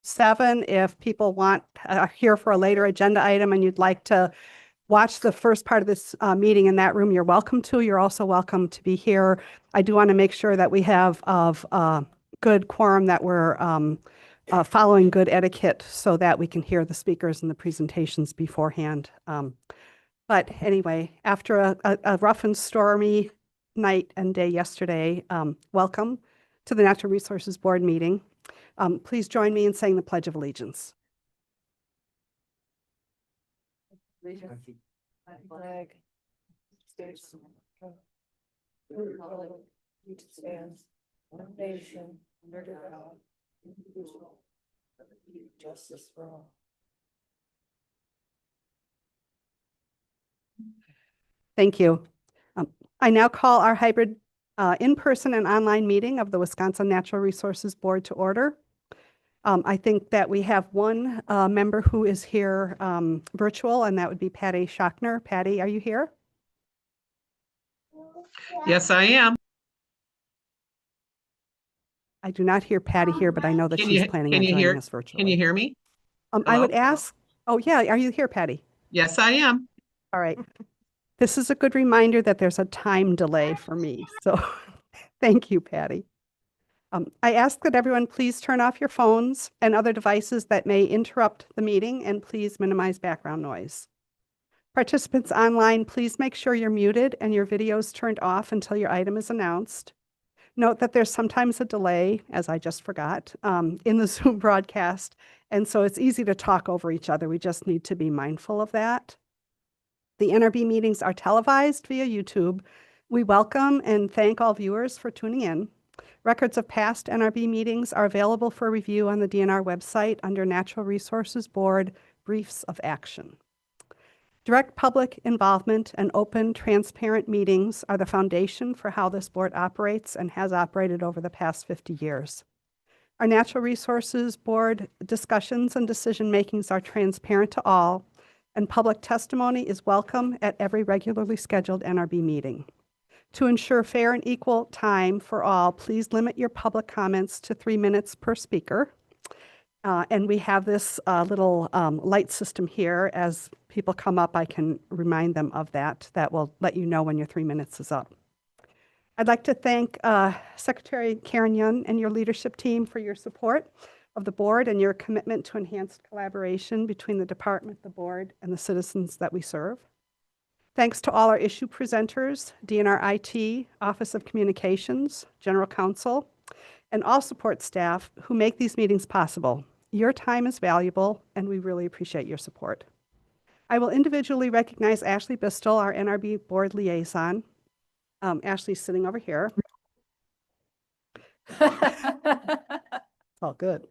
7. If people want here for a later agenda item and you'd like to watch the first part of this meeting in that room, you're welcome to. You're also welcome to be here. I do want to make sure that we have of good quorum, that we're following good etiquette so that we can hear the speakers and the presentations beforehand. But anyway, after a rough and stormy night and day yesterday, welcome to the Natural Resources Board meeting. Please join me in saying the Pledge of Allegiance. Flag. States. Republic. Which stands. One nation. Under God. Indivisible. Justice for all. Thank you. I now call our hybrid in-person and online meeting of the Wisconsin Natural Resources Board to order. I think that we have one member who is here virtual, and that would be Patty Schachner. Patty, are you here? Yes, I am. I do not hear Patty here, but I know that she's planning on joining us virtually. Can you hear me? I would ask, oh yeah, are you here, Patty? Yes, I am. All right. This is a good reminder that there's a time delay for me. So thank you, Patty. I ask that everyone please turn off your phones and other devices that may interrupt the meeting, and please minimize background noise. Participants online, please make sure you're muted and your video is turned off until your item is announced. Note that there's sometimes a delay, as I just forgot, in the Zoom broadcast, and so it's easy to talk over each other. We just need to be mindful of that. The NRB meetings are televised via YouTube. We welcome and thank all viewers for tuning in. Records of past NRB meetings are available for review on the DNR website under Natural Resources Board Briefs of Action. Direct public involvement and open, transparent meetings are the foundation for how this board operates and has operated over the past 50 years. Our Natural Resources Board discussions and decision-makings are transparent to all, and public testimony is welcome at every regularly scheduled NRB meeting. To ensure fair and equal time for all, please limit your public comments to 3 minutes per speaker. And we have this little light system here. As people come up, I can remind them of that. That will let you know when your 3 minutes is up. I'd like to thank Secretary Karen Young and your leadership team for your support of the board and your commitment to enhanced collaboration between the department, the board, and the citizens that we serve. Thanks to all our issue presenters, DNR IT, Office of Communications, General Counsel, and all support staff who make these meetings possible. Your time is valuable, and we really appreciate your support. I will individually recognize Ashley Bistel, our NRB board liaison. Ashley's sitting over here. It's all good.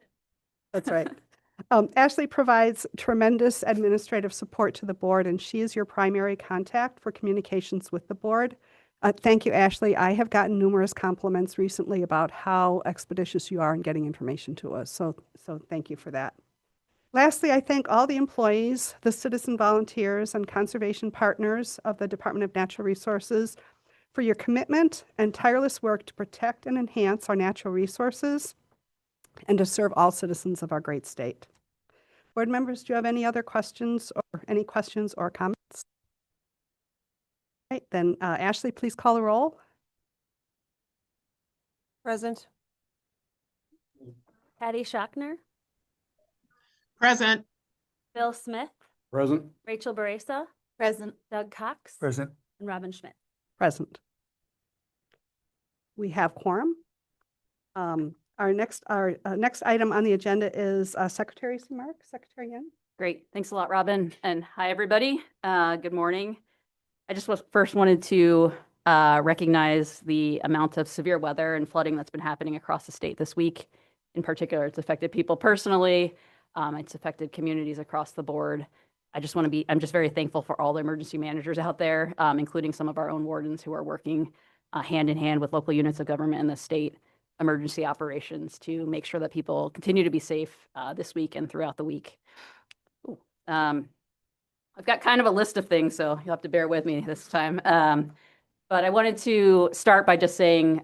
That's right. Ashley provides tremendous administrative support to the board, and she is your primary contact for communications with the board. Thank you, Ashley. I have gotten numerous compliments recently about how expeditious you are in getting information to us, so thank you for that. Lastly, I thank all the employees, the citizen volunteers, and conservation partners of the Department of Natural Resources for your commitment and tireless work to protect and enhance our natural resources and to serve all citizens of our great state. Board members, do you have any other questions or comments? Right, then Ashley, please call the roll. Present. Patty Schachner, Present. Bill Smith, Present. Rachel Beresa, Present. Doug Cox, Present. and Robin Schmidt. Present. We have quorum. Our next item on the agenda is Secretary's remarks. Secretary Young. Great. Thanks a lot, Robin. And hi, everybody. Good morning. I just first wanted to recognize the amount of severe weather and flooding that's been happening across the state this week. In particular, it's affected people personally. It's affected communities across the board. I'm just very thankful for all the emergency managers out there, including some of our own wardens who are working hand in hand with local units of government in the state emergency operations to make sure that people continue to be safe this week and throughout the week. I've got kind of a list of things, so you'll have to bear with me this time. But I wanted to start by just saying,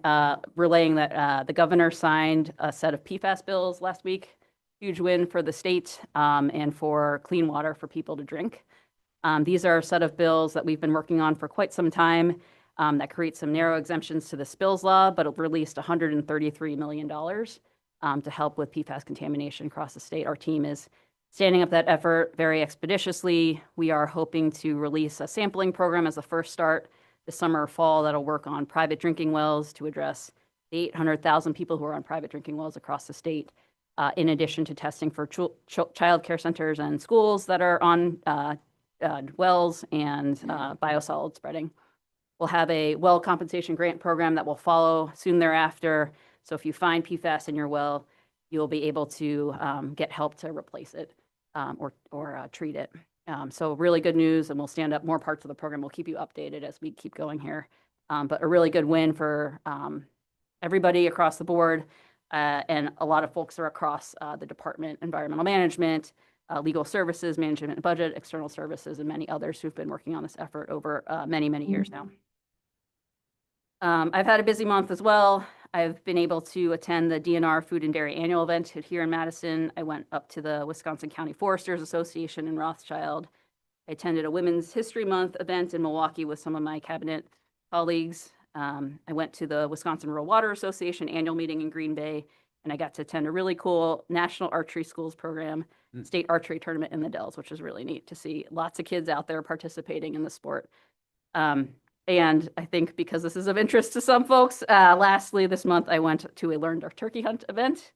relaying that the governor signed a set of PFAS bills last week. huge win for the state and for clean water for people to drink. These are a set of bills that we've been working on for quite some time that create some narrow exemptions to the spills law, but it released $133 million to help with PFAS contamination across the state. Our team is standing up that effort very expeditiously. We are hoping to release a sampling program as a first start this summer or fall that'll work on private drinking wells to address the 800,000 people who are on private drinking wells across the state, in addition to testing for child care centers and schools that are on wells and biosolid spreading. We'll have a well compensation grant program that will follow soon thereafter. So if you find PFAS in your well, you'll be able to get help to replace it or treat it. So really good news, and we'll stand up more parts of the program. We'll keep you updated as we keep going here. But a really good win for everybody across the board, and a lot of folks are across the department, environmental management, legal services, management and budget, external services, and many others who've been working on this effort over many, many years now. I've had a busy month as well. I've been able to attend the DNR Food and Dairy Annual Event here in Madison. I went up to the Wisconsin County Foresters Association in Rothschild. I attended a Women's History Month event in Milwaukee with some of my cabinet colleagues. I went to the Wisconsin Rural Water Association annual meeting in Green Bay, and I got to attend a really cool National Archery Schools program, state archery tournament in the Dells, which is really neat to see lots of kids out there participating in the sport. And I think because this is of interest to some folks, lastly, this month I went to a learned turkey hunt event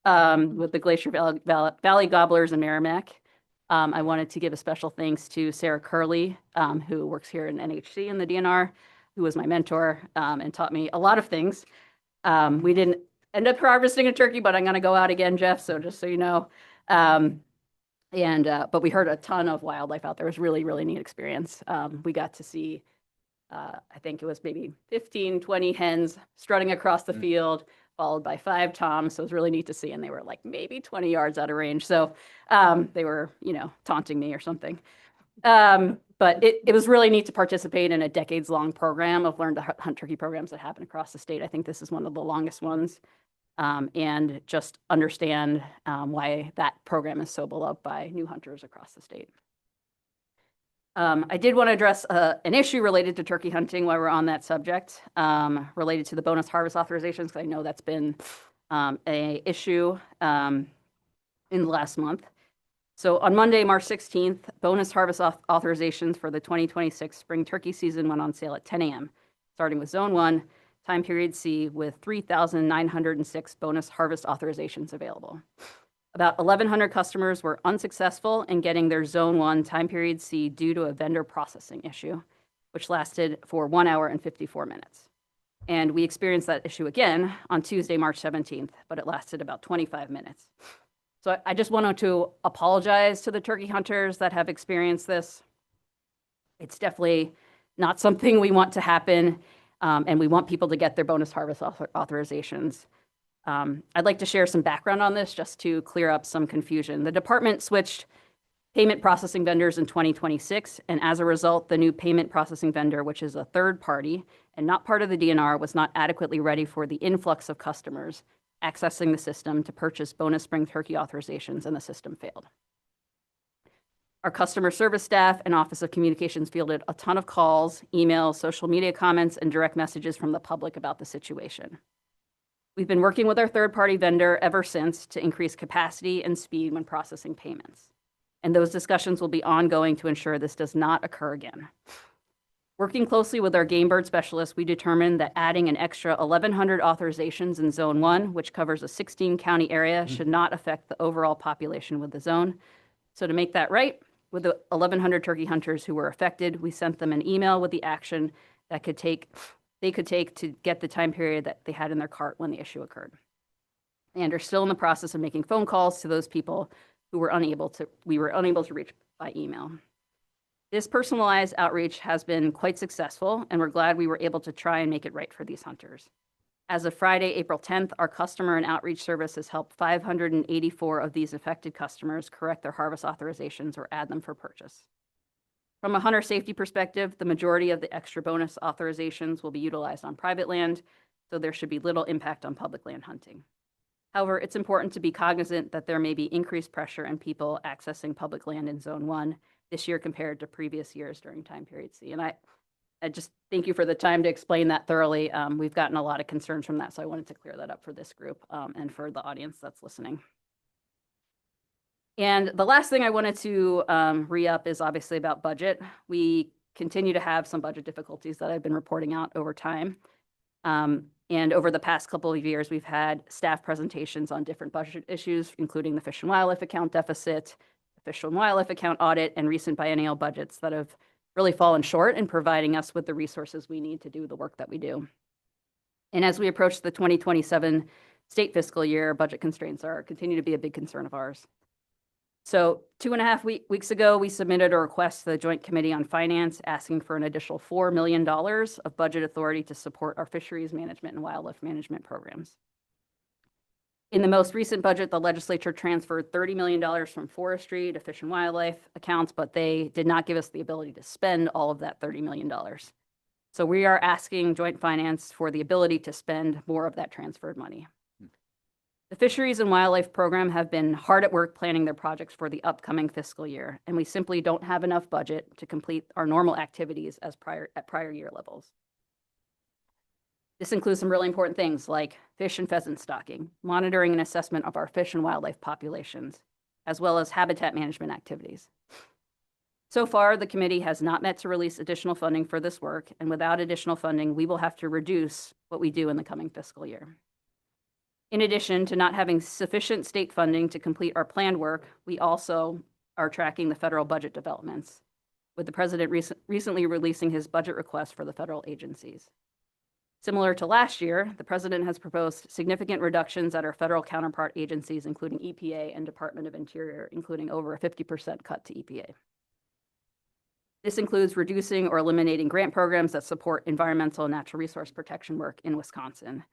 with the Glacier Valley Gobblers in Merrimack. I wanted to give a special thanks to Sarah Curley, who works here in NHC in the DNR, who was my mentor and taught me a lot of things. We didn't end up harvesting a turkey, but I'm going to go out again, Jeff, so just so you know. But we heard a ton of wildlife out there. It was really, really neat experience. We got to see I think it was maybe 15, 20 hens strutting across the field, followed by 5 toms. So it was really neat to see. And they were like maybe 20 yards out of range. So they were, taunting me or something. But it was really neat to participate in a decades-long program of learn to hunt turkey programs that happen across the state. I think this is one of the longest ones. And just understand why that program is so beloved by new hunters across the state. I did want to address an issue related to turkey hunting while we're on that subject, related to the bonus harvest authorizations, because I know that's been an issue in the last month. So on Monday, March 16th, bonus harvest authorizations for the 2026 spring turkey season went on sale at 10 a.m., starting with Zone 1, time period C, with 3,906 bonus harvest authorizations available. About 1,100 customers were unsuccessful in getting their Zone 1 time period C due to a vendor processing issue, which lasted for 1 hour and 54 minutes. And we experienced that issue again on Tuesday, March 17th, but it lasted about 25 minutes. So I just wanted to apologize to the turkey hunters that have experienced this. It's definitely not something we want to happen, and we want people to get their bonus harvest authorizations. I'd like to share some background on this just to clear up some confusion. The department switched payment processing vendors in 2026, and as a result, the new payment processing vendor, which is a third party and not part of the DNR, was not adequately ready for the influx of customers accessing the system to purchase bonus spring turkey authorizations, and the system failed. Our customer service staff and Office of Communications fielded a ton of calls, emails, social media comments, and direct messages from the public about the situation. We've been working with our third-party vendor ever since to increase capacity and speed when processing payments. And those discussions will be ongoing to ensure this does not occur again. Working closely with our game bird specialists, we determined that adding an extra 1,100 authorizations in Zone 1, which covers a 16-county area, should not affect the overall population with the zone. So to make that right, with the 1,100 turkey hunters who were affected, we sent them an email with the action that they could take to get the time period that they had in their cart when the issue occurred, and are still in the process of making phone calls to those people who we were unable to reach by email. This personalized outreach has been quite successful, and we're glad we were able to try and make it right for these hunters. As of Friday, April 10th, our customer and outreach service has helped 584 of these affected customers correct their harvest authorizations or add them for purchase. From a hunter safety perspective, the majority of the extra bonus authorizations will be utilized on private land, so there should be little impact on public land hunting. However, it's important to be cognizant that there may be increased pressure on people accessing public land in Zone 1 this year compared to previous years during time period C. And I just thank you for the time to explain that thoroughly. We've gotten a lot of concerns from that, so I wanted to clear that up for this group and for the audience that's listening. And the last thing I wanted to re-up is obviously about budget. We continue to have some budget difficulties that I've been reporting out over time. And over the past couple of years, we've had staff presentations on different budget issues, including the Fish and Wildlife account deficit, the Fish and Wildlife account audit, and recent biennial budgets that have really fallen short in providing us with the resources we need to do the work that we do. And as we approach the 2027 state fiscal year, budget constraints continue to be a big concern of ours. So 2.5 weeks ago, we submitted a request to the Joint Committee on Finance asking for an additional $4 million of budget authority to support our fisheries management and wildlife management programs. In the most recent budget, the legislature transferred $30 million from forestry to fish and wildlife accounts, but they did not give us the ability to spend all of that $30 million. So we are asking Joint Finance for the ability to spend more of that transferred money. The Fisheries and Wildlife Program have been hard at work planning their projects for the upcoming fiscal year, and we simply don't have enough budget to complete our normal activities at prior year levels. This includes some really important things like fish and pheasant stocking, monitoring and assessment of our fish and wildlife populations, as well as habitat management activities. So far, the committee has not met to release additional funding for this work, and without additional funding, we will have to reduce what we do in the coming fiscal year. In addition to not having sufficient state funding to complete our planned work, we also are tracking the federal budget developments, with the president recently releasing his budget request for the federal agencies. Similar to last year, the president has proposed significant reductions at our federal counterpart agencies, including EPA and Department of Interior, including over a 50% cut to EPA. This includes reducing or eliminating grant programs that support environmental and natural resource protection work in Wisconsin.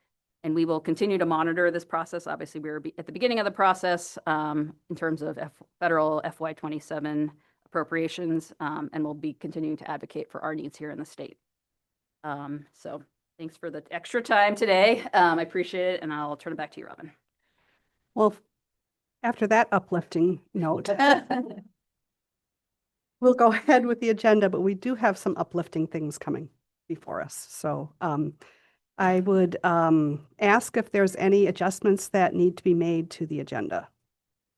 And we will continue to monitor this process. Obviously, we're at the beginning of the process in terms of federal FY27 appropriations, and we'll be continuing to advocate for our needs here in the state. So thanks for the extra time today. I appreciate it, and I'll turn it back to you, Robin. Well, after that uplifting note, we'll go ahead with the agenda, but we do have some uplifting things coming before us. So I would ask if there's any adjustments that need to be made to the agenda.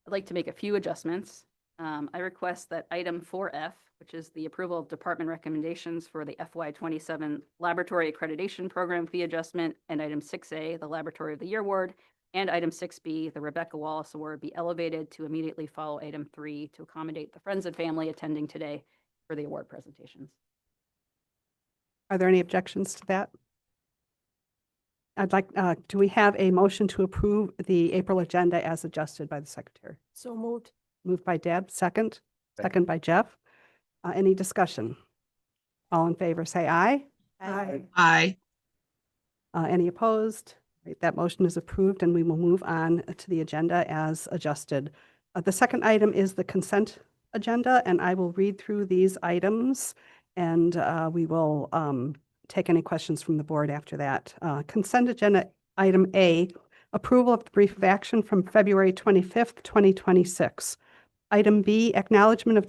I'd like to make a few adjustments. I request that item 4F, which is the approval of department recommendations for the FY27 Laboratory Accreditation Program fee adjustment, and item 6A, the Laboratory of the Year Award, and item 6B, the Rebecca Wallace Award, be elevated to immediately follow item 3 to accommodate the friends and family attending today for the award presentations. Are there any objections to that? I'd like, do we have a motion to approve the April agenda as adjusted by the secretary? So moved. Moved by Deb, second. Second by Jeff. Any discussion? All in favor, say aye. Aye. Any opposed? Right, that motion is approved, and we will move on to the agenda as adjusted. The second item is the consent agenda, and I will read through these items, and we will take any questions from the board after that. Consent agenda item A, approval of the brief of action from February 25th, 2026. Item B, acknowledgement of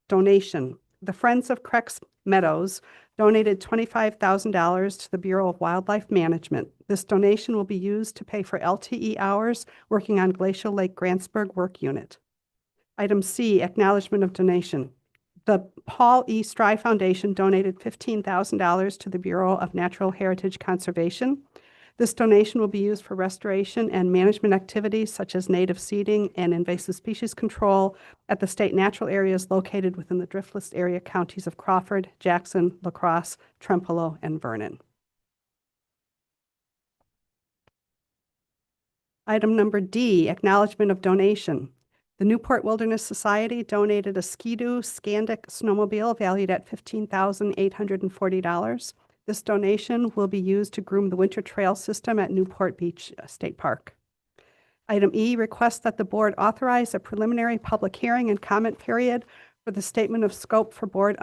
donation. The Friends of Creeks Meadows donated $25,000 to the Bureau of Wildlife Management. This donation will be used to pay for LTE hours working on Glacial Lake Grantsburg Work Unit. Item C, acknowledgement of donation. The Paul E. Stry Foundation donated $15,000 to the Bureau of Natural Heritage Conservation. This donation will be used for restoration and management activities such as native seeding and invasive species control at the state natural areas located within the Driftless area counties of Crawford, Jackson, La Crosse, Trempealeau, and Vernon. Item number D, acknowledgement of donation. The Newport Wilderness Society donated a Ski-Doo Scandic snowmobile valued at $15,840. This donation will be used to groom the winter trail system at Newport Beach State Park. Item E, requests that the board authorize a preliminary public hearing and comment period for the statement of scope for board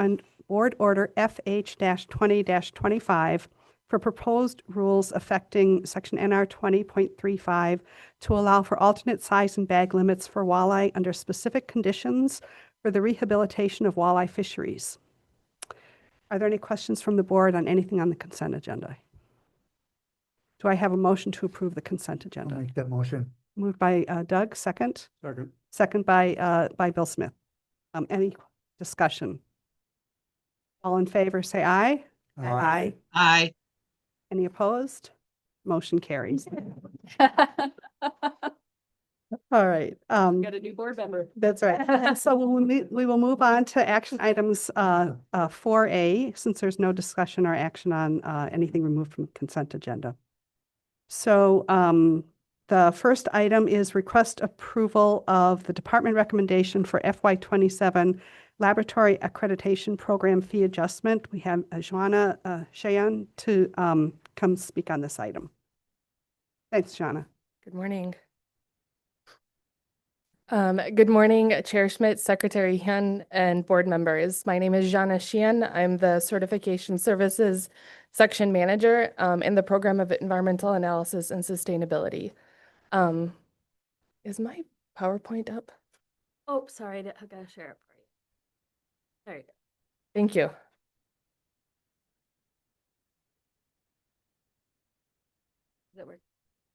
order FH-20-25 for proposed rules affecting Section NR 20.35 to allow for alternate size and bag limits for walleye under specific conditions for the rehabilitation of walleye fisheries. Are there any questions from the board on anything on the consent agenda? Do I have a motion to approve the consent I'll agenda? make that motion. Moved by Doug, second. Second. Second by Bill Smith. Any discussion? All in favor, say aye. Aye. Any opposed? Motion carries. All right. Got a new board member. That's right. So we will move on to action items 4A, since there's no discussion or action on anything removed from consent agenda. So the first item is request approval of the department recommendation for FY27 Laboratory Accreditation Program fee adjustment. We have Joanna Cheyenne to come speak on this item. Thanks, Joanna. Good morning. Good morning, Chair Schmidt, Secretary Hyun, and board members. My name is Jana Xian. I'm the Certification Services Section Manager in the Program of Environmental Analysis and Sustainability. Is my PowerPoint up? Oh, sorry, I gotta share it for you. There you go. Thank you. Does it work?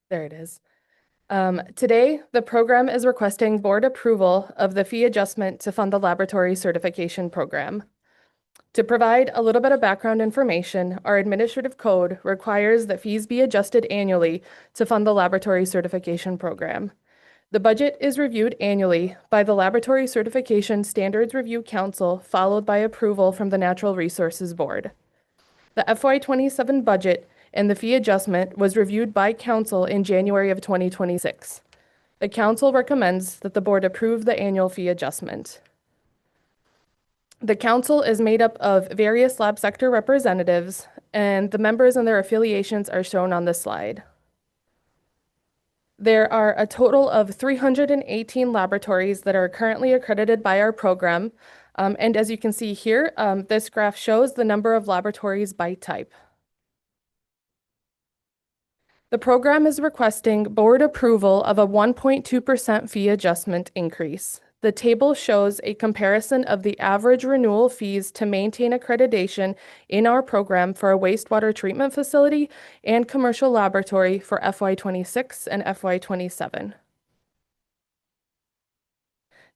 There it is. Today, the program is requesting board approval of the fee adjustment to fund the laboratory certification program. To provide a little bit of background information, our administrative code requires that fees be adjusted annually to fund the laboratory certification program. The budget is reviewed annually by the Laboratory Certification Standards Review Council, followed by approval from the Natural Resources Board. The FY27 budget and the fee adjustment was reviewed by council in January of 2026. The council recommends that the board approve the annual fee adjustment. The council is made up of various lab sector representatives, and the members and their affiliations are shown on this slide. There are a total of 318 laboratories that are currently accredited by our program. And as you can see here, this graph shows the number of laboratories by type. The program is requesting board approval of a 1.2% fee adjustment increase. The table shows a comparison of the average renewal fees to maintain accreditation in our program for a wastewater treatment facility and commercial laboratory for FY26 and FY27.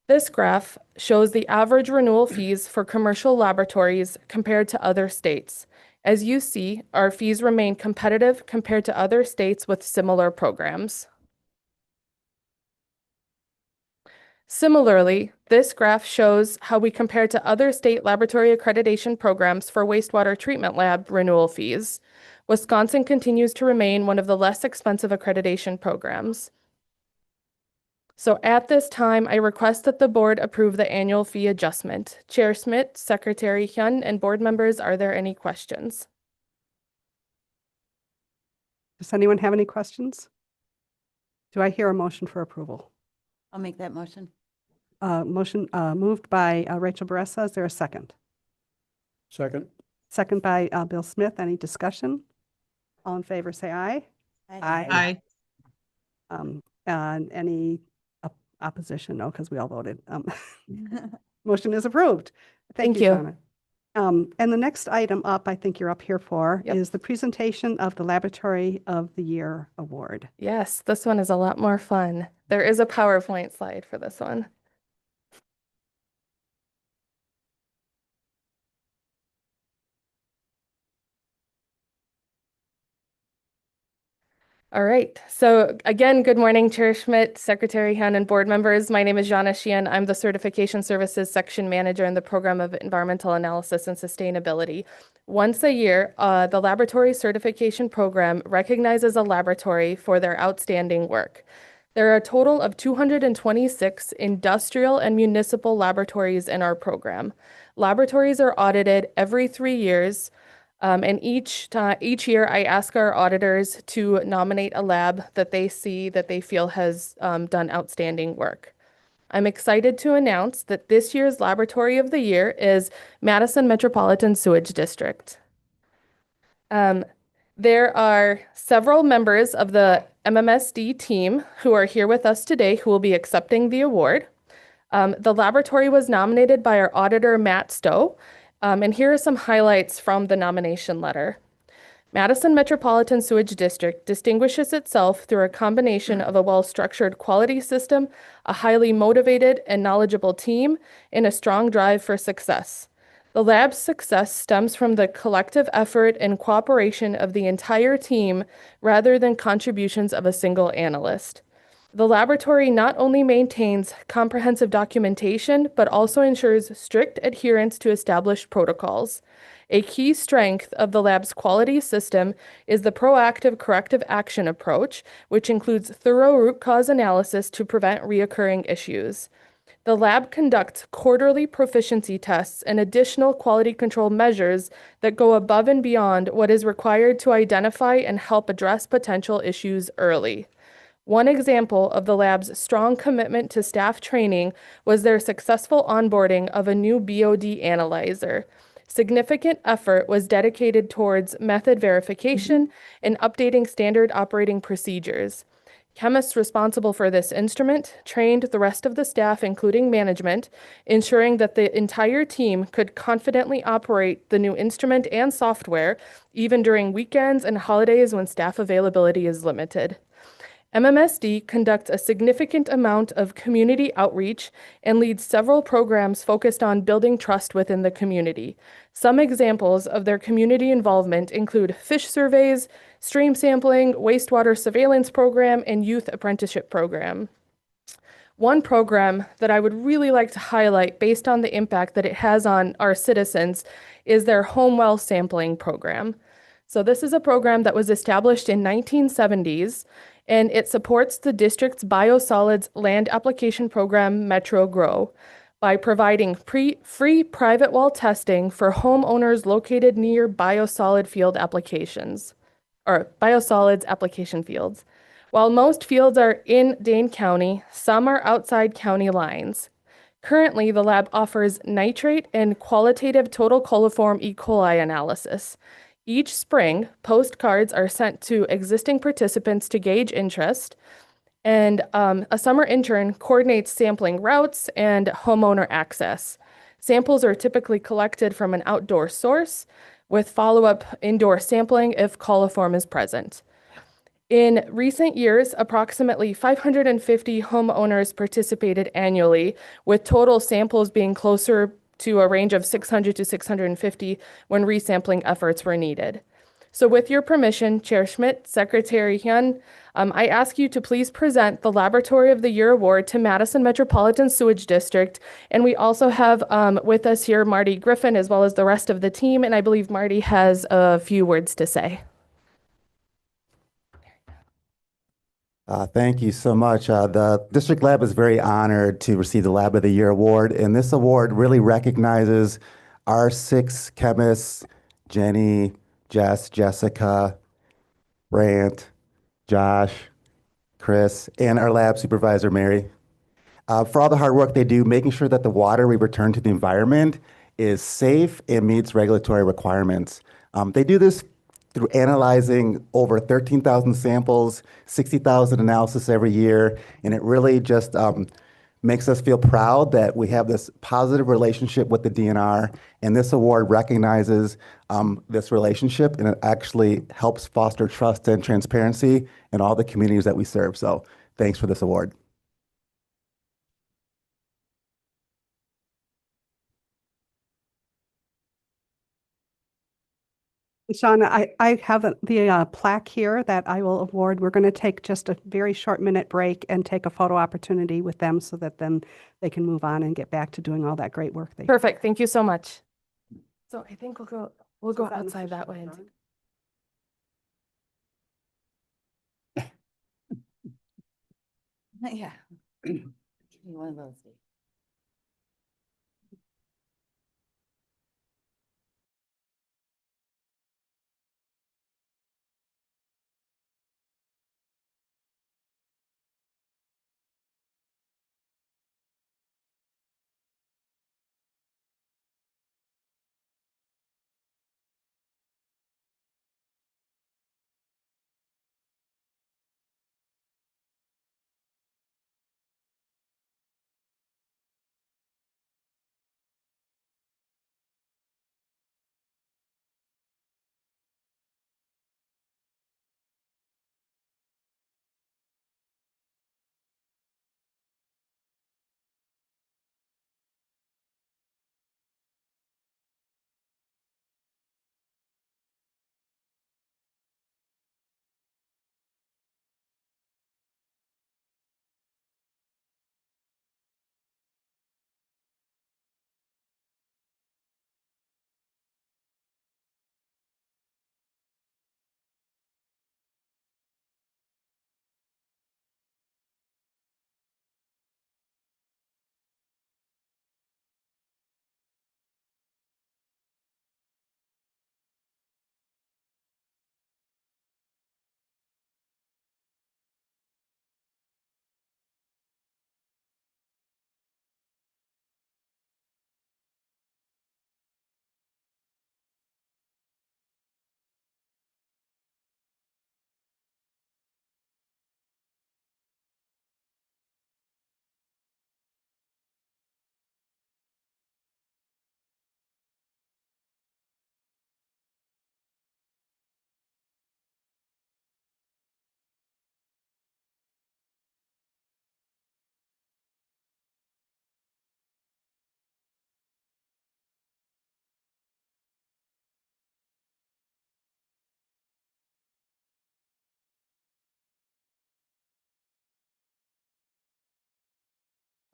This graph shows the average renewal fees for commercial laboratories compared to other states. As you see, our fees remain competitive compared to other states with similar programs. Similarly, this graph shows how we compare to other state laboratory accreditation programs for wastewater treatment lab renewal fees. Wisconsin continues to remain one of the less expensive accreditation programs. So at this time, I request that the board approve the annual fee adjustment. Chair Schmidt, Secretary Hyun, and board members, are there any questions? Does anyone have any questions? Do I hear a motion for approval? I'll make that motion. Motion moved by Rachel Baressa. Is there a second? Second. Second by Bill Smith. Any discussion? All in favor, say aye. Aye. And any opposition? No, because we all voted. Motion is approved. Thank you, you. Donna. And the next item up, I think you're up here for, Yep. is the presentation of the Laboratory of the Year Award. Yes, this one is a lot more fun. There is a PowerPoint slide for this one. All right. So again, good morning, Chair Schmidt, Secretary Hyun, and board members. My name is Jana Xian. I'm the Certification Services Section Manager in the Program of Environmental Analysis and Sustainability. Once a year, the Laboratory Certification Program recognizes a laboratory for their outstanding work. There are a total of 226 industrial and municipal laboratories in our program. Laboratories are audited every 3 years. And each year, I ask our auditors to nominate a lab that they feel has done outstanding work. I'm excited to announce that this year's Laboratory of the Year is Madison Metropolitan Sewage District. There are several members of the MMSD team who are here with us today who will be accepting the award. The laboratory was nominated by our auditor, Matt Stowe, and here are some highlights from the nomination letter. Madison Metropolitan Sewage District distinguishes itself through a combination of a well-structured quality system, a highly motivated and knowledgeable team, and a strong drive for success. The lab's success stems from the collective effort and cooperation of the entire team rather than contributions of a single analyst. The laboratory not only maintains comprehensive documentation, but also ensures strict adherence to established protocols. A key strength of the lab's quality system is the proactive corrective action approach, which includes thorough root cause analysis to prevent reoccurring issues. The lab conducts quarterly proficiency tests and additional quality control measures that go above and beyond what is required to identify and help address potential issues early. One example of the lab's strong commitment to staff training was their successful onboarding of a new BOD analyzer. Significant effort was dedicated towards method verification and updating standard operating procedures. Chemists responsible for this instrument trained the rest of the staff, including management, ensuring that the entire team could confidently operate the new instrument and software, even during weekends and holidays when staff availability is limited. MMSD conducts a significant amount of community outreach and leads several programs focused on building trust within the community. Some examples of their community involvement include fish surveys, stream sampling, wastewater surveillance program, and youth apprenticeship program. One program that I would really like to highlight based on the impact that it has on our citizens is their home well sampling program. So this is a program that was established in 1970s, and it supports the district's biosolids land application program, Metro Grow, by providing free private well testing for homeowners located near biosolid field applications, or biosolids application fields. While most fields are in Dane County, some are outside county lines. Currently, the lab offers nitrate and qualitative total coliform E. coli analysis. Each spring, postcards are sent to existing participants to gauge interest, and a summer intern coordinates sampling routes and homeowner access. Samples are typically collected from an outdoor source with follow-up indoor sampling if coliform is present. In recent years, approximately 550 homeowners participated annually, with total samples being closer to a range of 600 to 650 when resampling efforts were needed. So with your permission, Chair Schmidt, Secretary Hyun, I ask you to please present the Laboratory of the Year Award to Madison Metropolitan Sewage District. And we also have with us here Marty Griffin, as well as the rest of the team. And I believe Marty has a few words to say. Thank you so much. The District Lab is very honored to receive the Lab of the Year award, and this award really recognizes our 6 chemists, Jenny, Jess, Jessica, Brant, Josh, Chris, and our lab supervisor, Mary, for all the hard work they do, making sure that the water we return to the environment is safe and meets regulatory requirements. They do this through analyzing over 13,000 samples, 60,000 analysis every year, and it really just makes us feel proud that we have this positive relationship with the DNR, and this award recognizes this relationship, and it actually helps foster trust and transparency in all the communities that we serve. So thanks for this award. Shauna, I have the plaque here that I will award. We're going to take just a very short minute break and take a photo opportunity with them so that then they can move on and get back to doing all that great work they do. Perfect. Thank you so much. So I think we'll go So is that an outside that official way. Yeah. Give me one of those.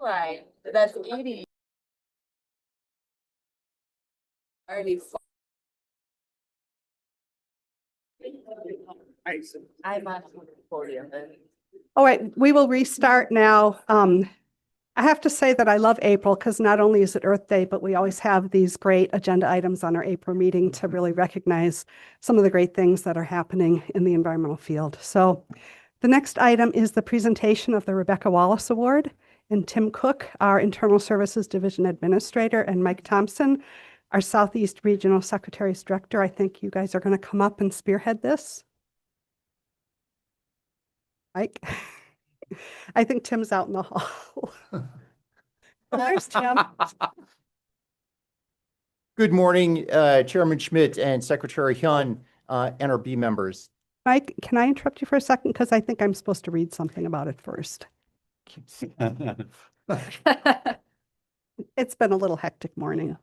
Right, that's 80. Already. I'm on the podium then. All right, we will restart now. I have to say that I love April because not only is it Earth Day, but we always have these great agenda items on our April meeting to really recognize some of the great things that are happening in the environmental field. So the next item is the presentation of the Rebecca Wallace Award. And Tim Cook, our Internal Services Division Administrator, and Mike Thompson, our Southeast Regional Secretary's Director. I think you guys are going to come up and spearhead this. Mike? I think Tim's out in the hall. Oh, there's Tim. Good morning, Chairman Schmidt and Secretary Hyun, NRB members. Mike, can I interrupt you for a second? Because I think I'm supposed to read something about it first. It's been a little hectic morning.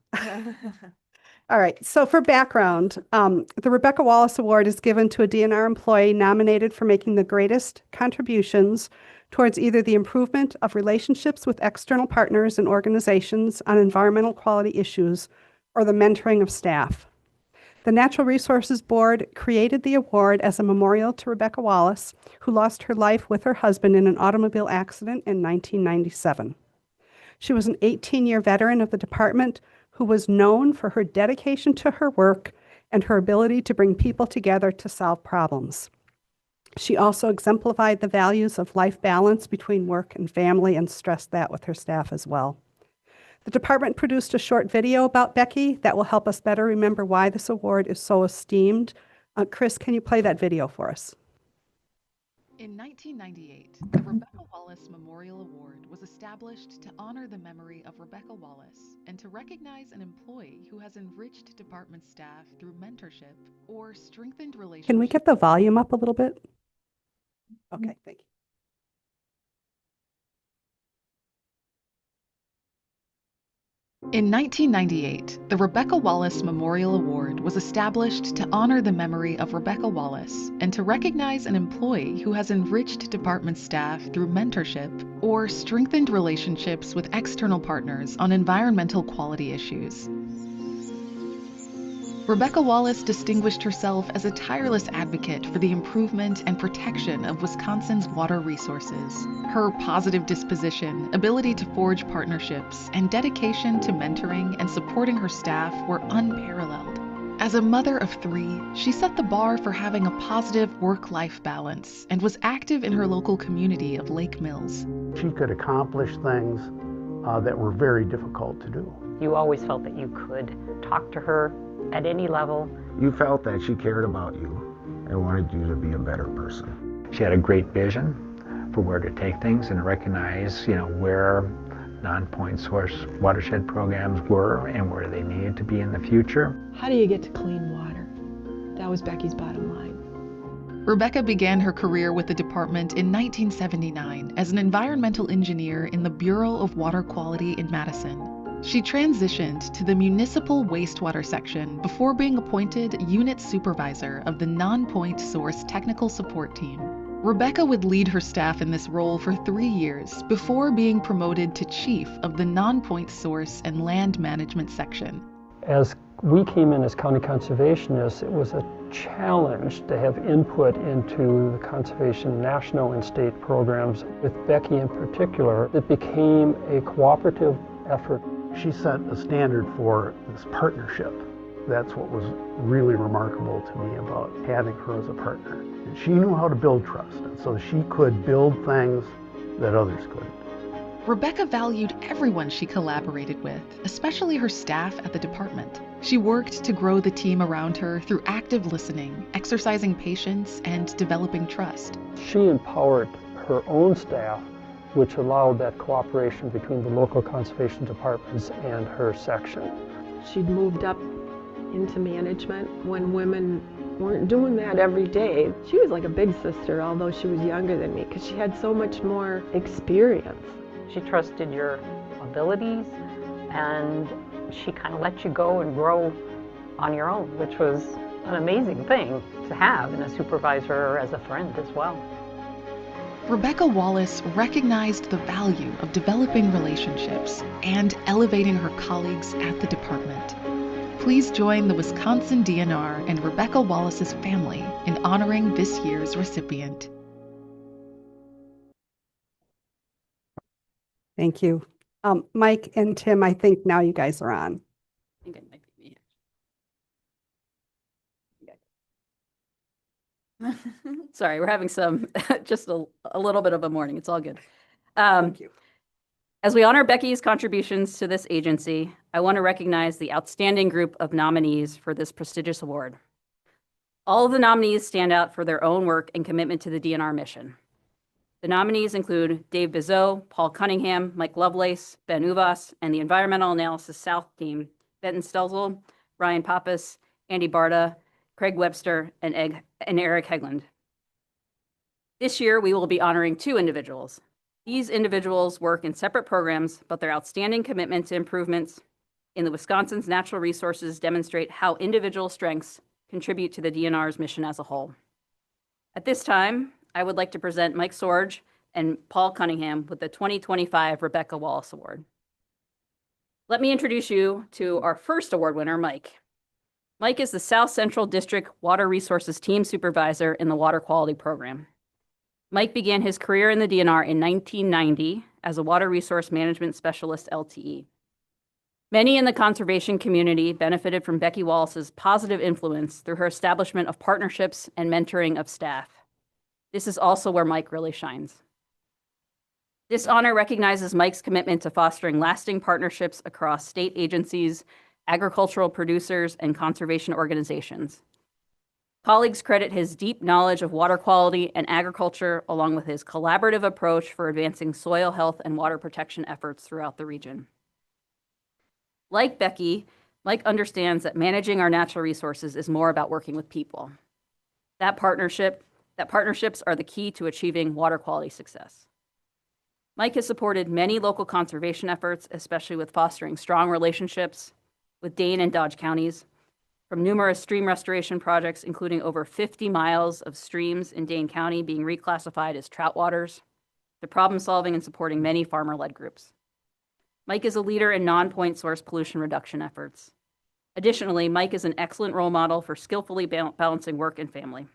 All right, so for background, the Rebecca Wallace Award is given to a DNR employee nominated for making the greatest contributions towards either the improvement of relationships with external partners and organizations on environmental quality issues or the mentoring of staff. The Natural Resources Board created the award as a memorial to Rebecca Wallace, who lost her life with her husband in an automobile accident in 1997. She was an 18-year veteran of the department who was known for her dedication to her work and her ability to bring people together to solve problems. She also exemplified the values of life balance between work and family and stressed that with her staff as well. The department produced a short video about Becky that will help us better remember why this award is so esteemed. Chris, can you play that video for us? In 1998, the Rebecca Wallace Memorial Award was established to honor the memory of Rebecca Wallace and to recognize an employee who has enriched department staff through mentorship or strengthened relationships. Can we get the volume up a little bit? Okay, thank you. In 1998, the Rebecca Wallace Memorial Award was established to honor the memory of Rebecca Wallace and to recognize an employee who has enriched department staff through mentorship or strengthened relationships with external partners on environmental quality issues. Rebecca Wallace distinguished herself as a tireless advocate for the improvement and protection of Wisconsin's water resources. Her positive disposition, ability to forge partnerships, and dedication to mentoring and supporting her staff were unparalleled. As a mother of 3, she set the bar for having a positive work-life balance and was active in her local community of Lake Mills. She could accomplish things that were very difficult to do. You always felt that you could talk to her at any level. You felt that she cared about you and wanted you to be a better person. She had a great vision for where to take things and recognize, where non-point source watershed programs were and where they needed to be in the future. How do you get to clean water? That was Becky's bottom line. Rebecca began her career with the department in 1979 as an environmental engineer in the Bureau of Water Quality in Madison. She transitioned to the municipal wastewater section before being appointed unit supervisor of the non-point source technical support team. Rebecca would lead her staff in this role for 3 years before being promoted to chief of the non-point source and land management section. As we came in as county conservationists, it was a challenge to have input into the conservation national and state programs. With Becky in particular, it became a cooperative effort. She set a standard for this partnership. That's what was really remarkable to me about having her as a partner. And she knew how to build trust, and so she could build things that others couldn't. Rebecca valued everyone she collaborated with, especially her staff at the department. She worked to grow the team around her through active listening, exercising patience, and developing trust. She empowered her own staff, which allowed that cooperation between the local conservation departments and her section. She'd moved up into management when women weren't doing that every day. She was like a big sister, although she was younger than me, because she had so much more experience. She trusted your abilities, and she kind of let you go and grow on your own, which was an amazing thing to have in a supervisor or as a friend as well. Rebecca Wallace recognized the value of developing relationships and elevating her colleagues at the department. Please join the Wisconsin DNR and Rebecca Wallace's family in honoring this year's recipient. Thank you. Mike and Tim, I think now you guys are on. I think it might be me. Sorry, we're having some, just a little bit of a morning. It's all good. Thank you. As we honor Becky's contributions to this agency, I want to recognize the outstanding group of nominees for this prestigious award. All of the nominees stand out for their own work and commitment to the DNR mission. The nominees include Dave Bizeau, Paul Cunningham, Mike Lovelace, Ben Uvas, and the Environmental Analysis South team, Benton Stelzel, Ryan Pappas, Andy Barta, Craig Webster, and Eric Hegland. This year, we will be honoring 2 individuals. These individuals work in separate programs, but their outstanding commitment to improvements in the Wisconsin's natural resources demonstrate how individual strengths contribute to the DNR's mission as a whole. At this time, I would like to present Mike Sorge and Paul Cunningham with the 2025 Rebecca Wallace Award. Let me introduce you to our first award winner, Mike. Mike is the South Central District Water Resources Team Supervisor in the Water Quality Program. Mike began his career in the DNR in 1990 as a Water Resource Management Specialist LTE. Many in the conservation community benefited from Becky Wallace's positive influence through her establishment of partnerships and mentoring of staff. This is also where Mike really shines. This honor recognizes Mike's commitment to fostering lasting partnerships across state agencies, agricultural producers, and conservation organizations. Colleagues credit his deep knowledge of water quality and agriculture, along with his collaborative approach for advancing soil health and water protection efforts throughout the region. Like Becky, Mike understands that managing our natural resources is more about working with people. Partnerships are the key to achieving water quality success. Mike has supported many local conservation efforts, especially with fostering strong relationships with Dane and Dodge counties, from numerous stream restoration projects, including over 50 miles of streams in Dane County being reclassified as trout waters, to problem solving and supporting many farmer-led groups. Mike is a leader in non-point source pollution reduction efforts. Additionally, Mike is an excellent role model for skillfully balancing work and family.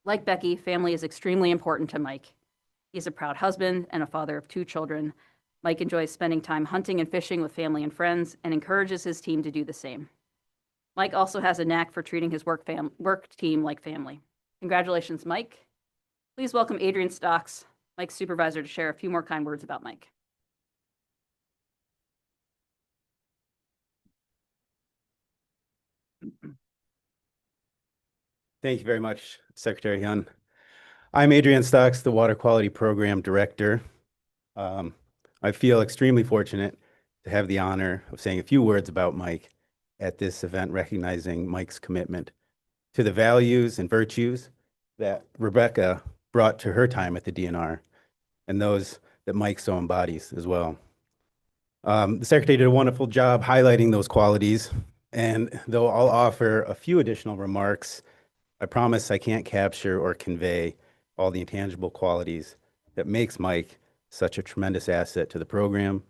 Like Becky, family is extremely important to Mike. He's a proud husband and a father of 2 children. Mike enjoys spending time hunting and fishing with family and friends and encourages his team to do the same. Mike also has a knack for treating his work team like family. Congratulations, Mike. Please welcome Adrian Stocks, Mike's supervisor, to share a few more kind words about Mike. Thank you very much, Secretary Hyun. I'm Adrian Stocks, the Water Quality Program Director. I feel extremely fortunate to have the honor of saying a few words about Mike at this event, recognizing Mike's commitment to the values and virtues that Rebecca brought to her time at the DNR and those that Mike so embodies as well. The Secretary did a wonderful job highlighting those qualities, and though I'll offer a few additional remarks, I promise I can't capture or convey all the intangible qualities that makes Mike such a tremendous asset to the program,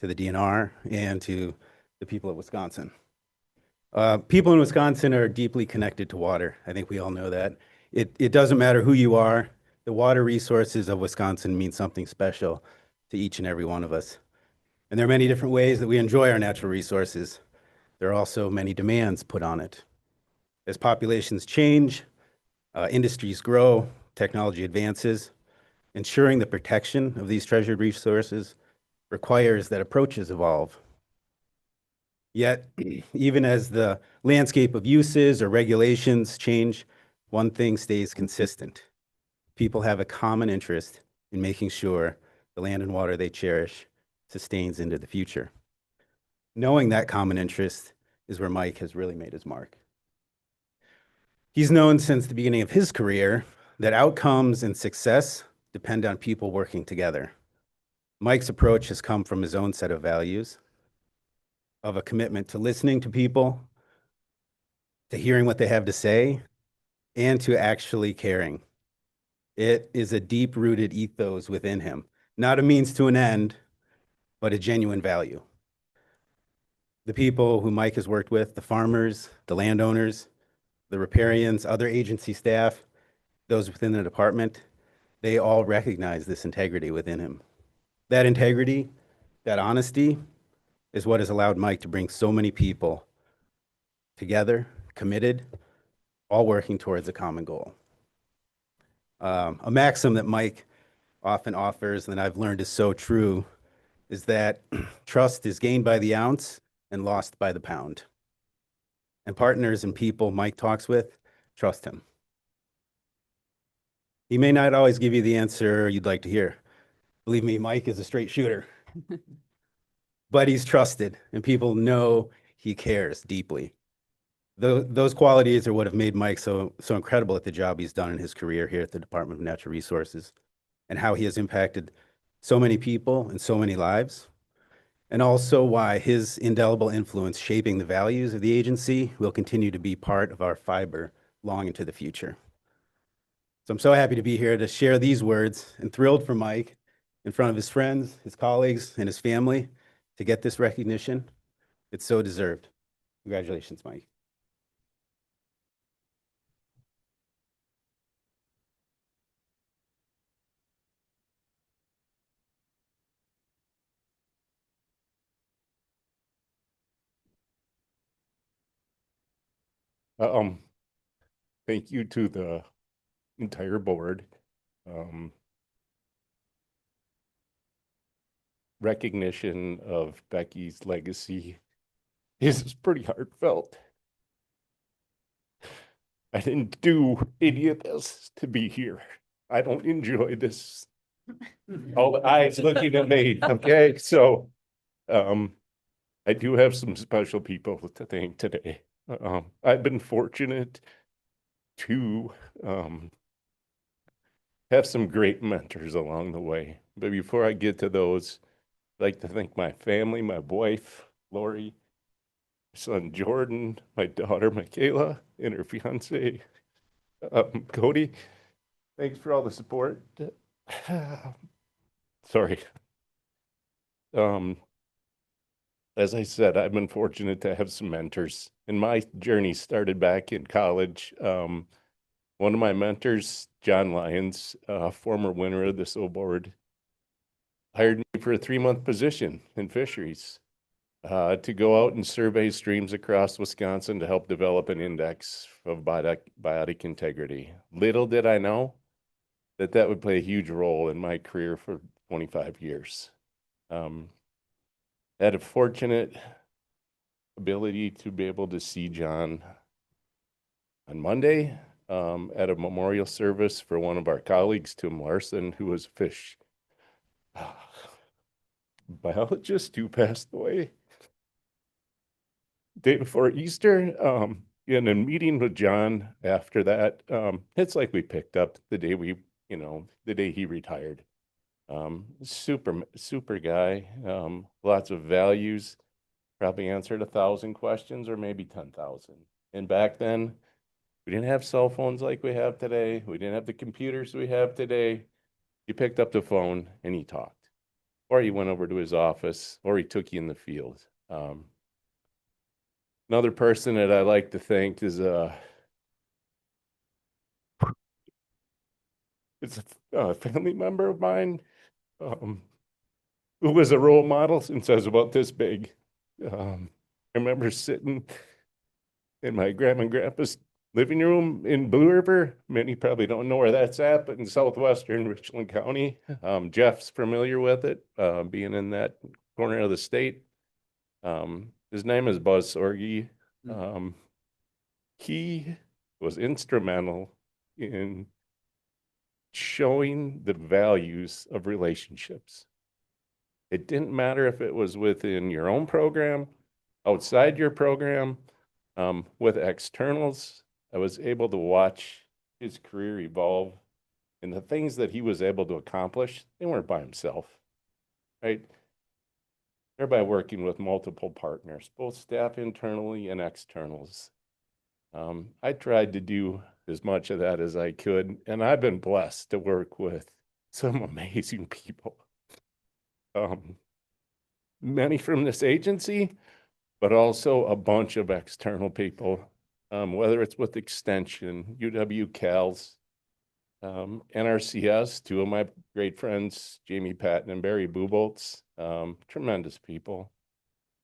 to the DNR, and to the people of Wisconsin. People in Wisconsin are deeply connected to water. I think we all know that. It doesn't matter who you are. The water resources of Wisconsin mean something special to each and every one of us. And there are many different ways that we enjoy our natural resources. There are also many demands put on it. As populations change, industries grow, technology advances, ensuring the protection of these treasured resources requires that approaches evolve. Yet, even as the landscape of uses or regulations change, one thing stays consistent. People have a common interest in making sure the land and water they cherish sustains into the future. Knowing that common interest is where Mike has really made his mark. He's known since the beginning of his career that outcomes and success depend on people working together. Mike's approach has come from his own set of values, of a commitment to listening to people, to hearing what they have to say, and to actually caring. It is a deep-rooted ethos within him, not a means to an end, but a genuine value. The people who Mike has worked with, the farmers, the landowners, the riparians, other agency staff, those within the department, they all recognize this integrity within him. That integrity, that honesty is what has allowed Mike to bring so many people together, committed, all working towards a common goal. A maxim that Mike often offers, and I've learned is so true, is that trust is gained by the ounce and lost by the pound. And partners and people Mike talks with, trust him. He may not always give you the answer you'd like to hear. Believe me, Mike is a straight shooter. But he's trusted, and people know he cares deeply. Those qualities are what have made Mike so incredible at the job he's done in his career here at the Department of Natural Resources, and how he has impacted so many people and so many lives, and also why his indelible influence shaping the values of the agency will continue to be part of our fiber long into the future. So I'm so happy to be here to share these words, and thrilled for Mike in front of his friends, his colleagues, and his family to get this recognition. It's so deserved. Congratulations, Mike. Thank you to the entire board. Recognition of Becky's legacy is pretty heartfelt. I didn't do any of this to be here. I don't enjoy this. All the eyes looking at me, okay? So, I do have some special people to thank today. I've been fortunate to have some great mentors along the way. But before I get to those, I'd like to thank my family, my wife, Lori, my son, Jordan, my daughter, Michaela, and her fiance, Cody. Thanks for all the support. Sorry. As I said, I've been fortunate to have some mentors, and my journey started back in college. One of my mentors, John Lyons, former winner of this award, hired me for a 3-month position in fisheries to go out and survey streams across Wisconsin to help develop an index of biotic integrity. Little did I know that that would play a huge role in my career for 25 years. I had a fortunate ability to be able to see John on Monday at a memorial service for one of our colleagues, Tim Larson, who was a fish biologist who passed away day before Easter. In a meeting with John after that, it's like we picked up the day the day he retired. Super guy, lots of values, probably answered 1,000 questions or maybe 10,000. And back then, we didn't have cell phones like we have today. We didn't have the computers we have today. You picked up the phone and he talked, or you went over to his office, or he took you in the field. Another person that I like to thank is it's a family member of mine who was a role model since I was about this big. I remember sitting in my grandma and grandpa's living room in Blue River. Many probably don't know where that's at, but in southwestern Richland County. Jeff's familiar with it, being in that corner of the state. His name is Buzz Sorgi. He was instrumental in showing the values of relationships. It didn't matter if it was within your own program, outside your program, with externals. I was able to watch his career evolve, and the things that he was able to accomplish, they weren't by himself, right? They're by working with multiple partners, both staff internally and externals. I tried to do as much of that as I could. And I've been blessed to work with some amazing people. Many from this agency, but also a bunch of external people, whether it's with Extension, UW-Cals, NRCS, two of my great friends, Jamie Patton and Barry Buboltz, tremendous people.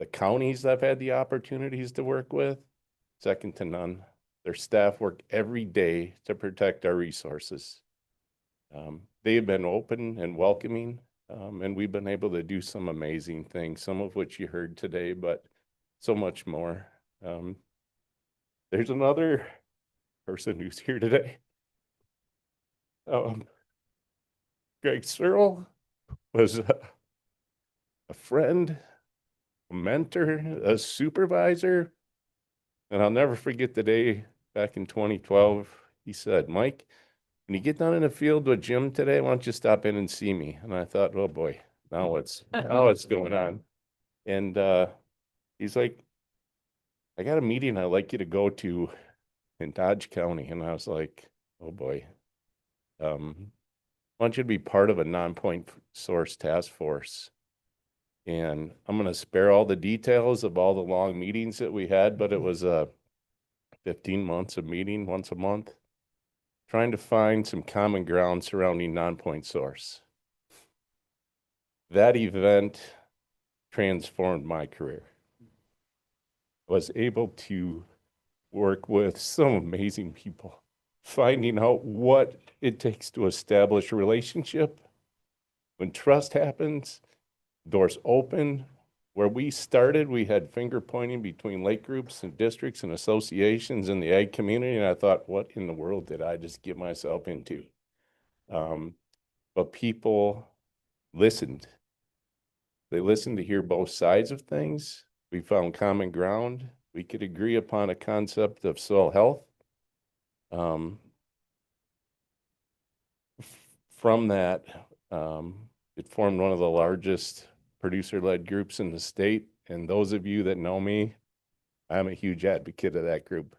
The counties I've had the opportunities to work with, second to none. Their staff work every day to protect our resources. They have been open and welcoming, and we've been able to do some amazing things, some of which you heard today, but so much more. There's another person who's here today. Greg Searle was a friend, a mentor, a supervisor. And I'll never forget the day back in 2012, he said, "Mike, when you get down in the field with Jim today, why don't you stop in and see me?" And I thought, oh boy, now what's going on? And he's like, "I got a meeting I'd like you to go to in Dodge County." And I was like, oh boy. I want you to be part of a non-point source task force. And I'm going to spare all the details of all the long meetings that we had, but it was 15 months of meeting once a month, trying to find some common ground surrounding non-point source. That event transformed my career. I was able to work with some amazing people, finding out what it takes to establish a relationship. When trust happens, doors open. Where we started, we had finger pointing between lake groups and districts and associations in the ag community. And I thought, what in the world did I just get myself into? But people listened. They listened to hear both sides of things. We found common ground. We could agree upon a concept of soil health. From that, it formed one of the largest producer-led groups in the state. And those of you that know me, I'm a huge advocate of that group.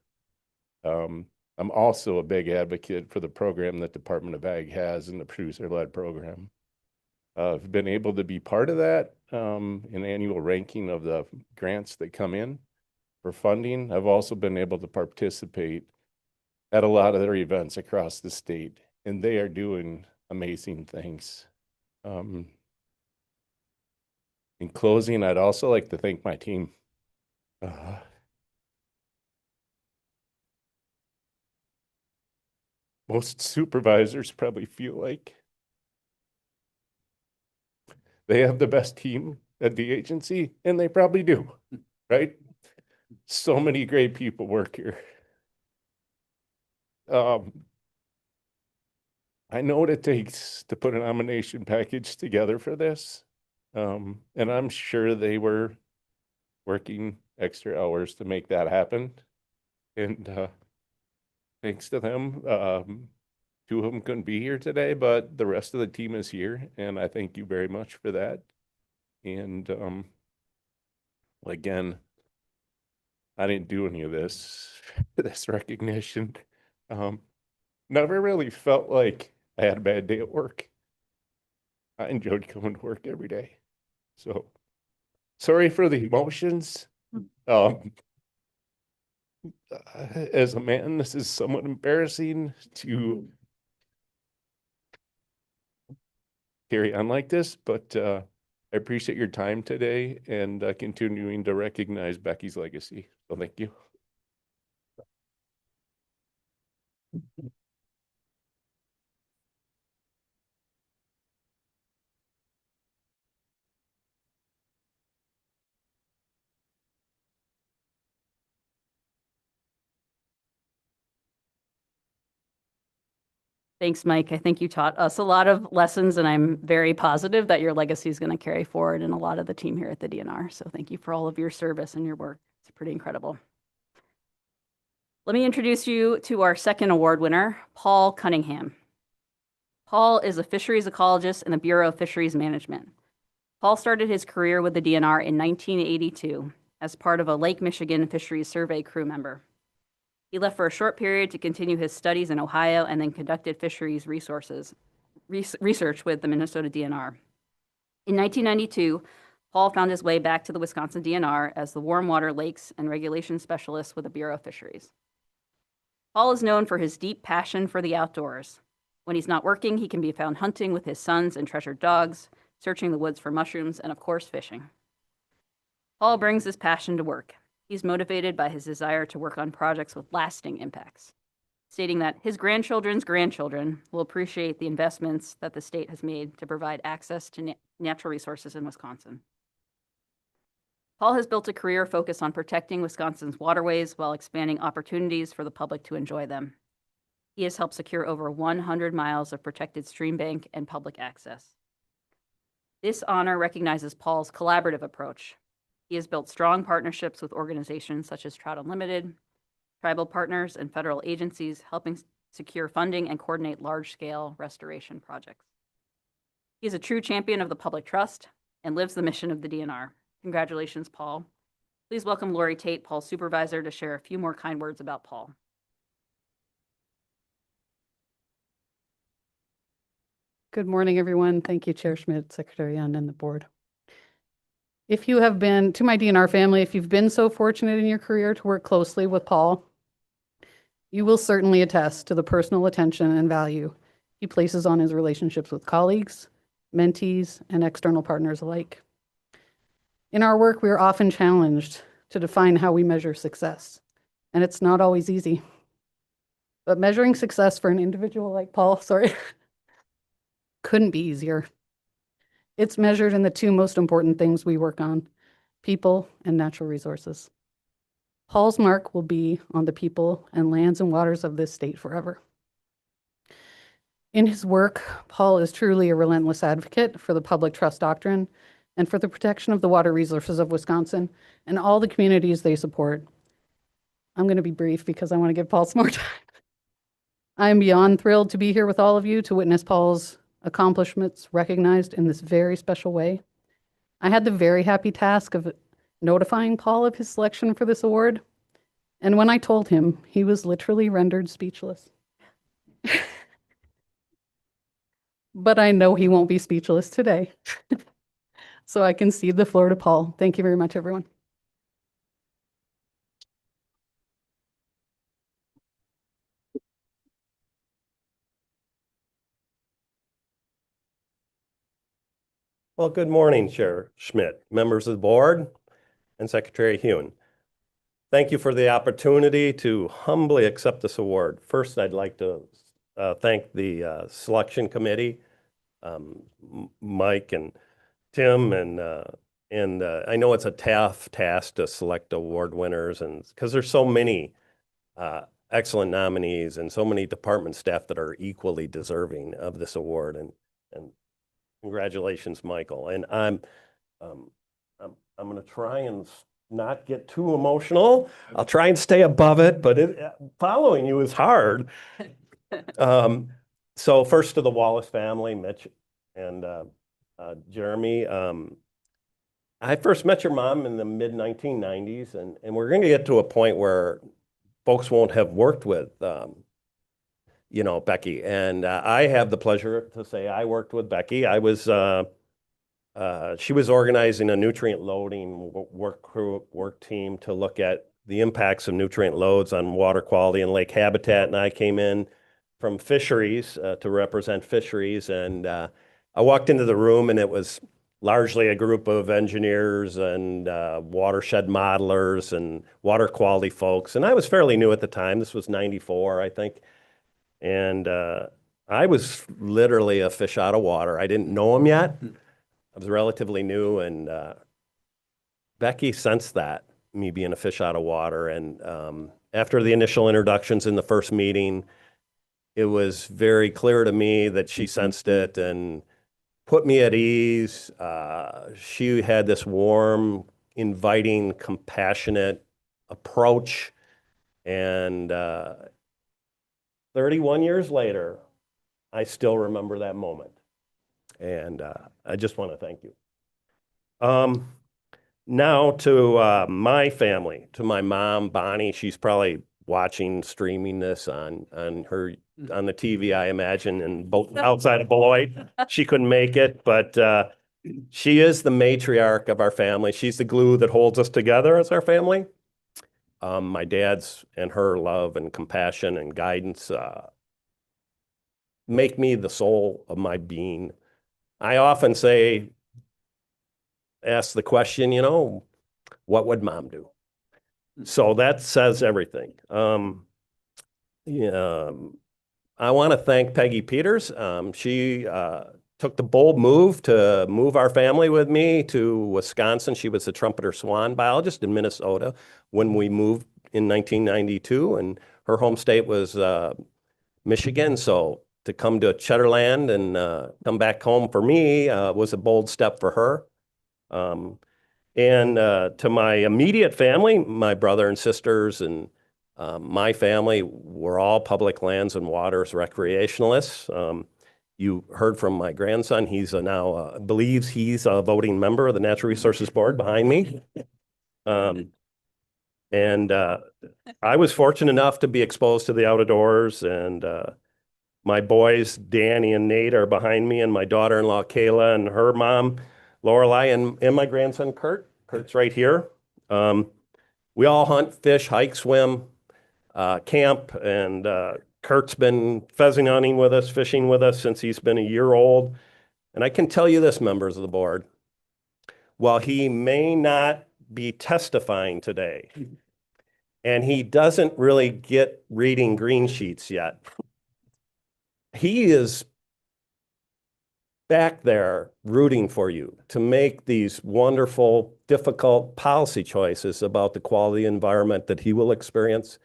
I'm also a big advocate for the program that Department of Ag has in the producer-led program. I've been able to be part of that in annual ranking of the grants that come in for funding. I've also been able to participate at a lot of their events across the state, and they are doing amazing things. In closing, I'd also like to thank my team. Most supervisors probably feel like they have the best team at the agency, and they probably do, right? So many great people work here. I know what it takes to put a nomination package together for this. And I'm sure they were working extra hours to make that happen. And thanks to them, two of them couldn't be here today, but the rest of the team is here. And I thank you very much for that. And again, I didn't do any of this, this recognition. Never really felt like I had a bad day at work. I enjoyed coming to work every day. So sorry for the emotions. As a man, this is somewhat embarrassing to carry on like this, but I appreciate your time today and continuing to recognize Becky's legacy. So thank you. Thanks, Mike. I think you taught us a lot of lessons, and I'm very positive that your legacy is going to carry forward in a lot of the team here at the DNR. So thank you for all of your service and your work. It's pretty incredible. Let me introduce you to our second award winner, Paul Cunningham. Paul is a fisheries ecologist in the Bureau of Fisheries Management. Paul started his career with the DNR in 1982 as part of a Lake Michigan fisheries survey crew member. He left for a short period to continue his studies in Ohio and then conducted fisheries research with the Minnesota DNR. In 1992, Paul found his way back to the Wisconsin DNR as the warm water lakes and regulation specialist with the Bureau of Fisheries. Paul is known for his deep passion for the outdoors. When he's not working, he can be found hunting with his sons and treasured dogs, searching the woods for mushrooms, and of course, fishing. Paul brings his passion to work. He's motivated by his desire to work on projects with lasting impacts, stating that his grandchildren's grandchildren will appreciate the investments that the state has made to provide access to natural resources in Wisconsin. Paul has built a career focused on protecting Wisconsin's waterways while expanding opportunities for the public to enjoy them. He has helped secure over 100 miles of protected stream bank and public access. This honor recognizes Paul's collaborative approach. He has built strong partnerships with organizations such as Trout Unlimited, tribal partners, and federal agencies, helping secure funding and coordinate large-scale restoration projects. He is a true champion of the public trust and lives the mission of the DNR. Congratulations, Paul. Please welcome Lori Tate, Paul's supervisor, to share a few more kind words about Paul. Good morning, everyone. Thank you, Chair Schmidt, Secretary Young, and the board. If you have been, to my DNR family, if you've been so fortunate in your career to work closely with Paul, you will certainly attest to the personal attention and value he places on his relationships with colleagues, mentees, and external partners alike. In our work, we are often challenged to define how we measure success, and it's not always easy. But measuring success for an individual like Paul, couldn't be easier. It's measured in the two most important things we work on, people and natural resources. Paul's mark will be on the people and lands and waters of this state forever. In his work, Paul is truly a relentless advocate for the public trust doctrine and for the protection of the water resources of Wisconsin and all the communities they support. I'm going to be brief because I want to give Paul some more time. I am beyond thrilled to be here with all of you to witness Paul's accomplishments recognized in this very special way. I had the very happy task of notifying Paul of his selection for this award, and when I told him, he was literally rendered speechless. But I know he won't be speechless today. So I concede the floor to Paul. Thank you very much, everyone. Well, good morning, Chair Schmidt, members of the board, and Secretary Hune. Thank you for the opportunity to humbly accept this award. First, I'd like to thank the selection committee, Mike and Tim, and I know it's a tough task to select award winners, and because there's so many excellent nominees and so many department staff that are equally deserving of this award, and congratulations, Michael. And I'm going to try and not get too emotional. I'll try and stay above it, but following you is hard. So first to the Wallace family, Mitch and Jeremy. I first met your mom in the mid-1990s, and we're going to get to a point where folks won't have worked with Becky. And I have the pleasure to say I worked with Becky. I was, she was organizing a nutrient loading work team to look at the impacts of nutrient loads on water quality and lake habitat. And I came in from fisheries to represent fisheries. And I walked into the room, and it was largely a group of engineers and watershed modelers and water quality folks. And I was fairly new at the time. This was 94, I think. And I was literally a fish out of water. I didn't know him yet. I was relatively new, and Becky sensed that, me being a fish out of water. And after the initial introductions in the first meeting, it was very clear to me that she sensed it and put me at ease. She had this warm, inviting, compassionate approach. And 31 years later, I still remember that moment. And I just want to thank you. Now to my family, to my mom, Bonnie. She's probably watching, streaming this on on the TV, I imagine, and both outside of Beloit. She couldn't make it, but she is the matriarch of our family. She's the glue that holds us together as our family. My dad's and her love and compassion and guidance make me the soul of my being. I often ask the question, what would mom do? So that says everything. I want to thank Peggy Peters. She took the bold move to move our family with me to Wisconsin. She was a trumpeter swan biologist in Minnesota when we moved in 1992, and her home state was Michigan. So to come to Cheddarland and come back home for me was a bold step for her. And to my immediate family, my brother and sisters and my family, we're all public lands and waters recreationalists. You heard from my grandson. He's now believes he's a voting member of the Natural Resources Board behind me. And I was fortunate enough to be exposed to the outdoors, and my boys, Danny and Nate, are behind me, and my daughter-in-law, Kayla, and her mom, Lorelei, and my grandson, Kurt. Kurt's right here. We all hunt, fish, hike, swim, camp, and Kurt's been pheasant hunting with us, fishing with us since he's been a year old. And I can tell you this, members of the board, while he may not be testifying today, and he doesn't really get reading green sheets yet, he is back there rooting for you to make these wonderful, difficult policy choices about the quality environment that he will experience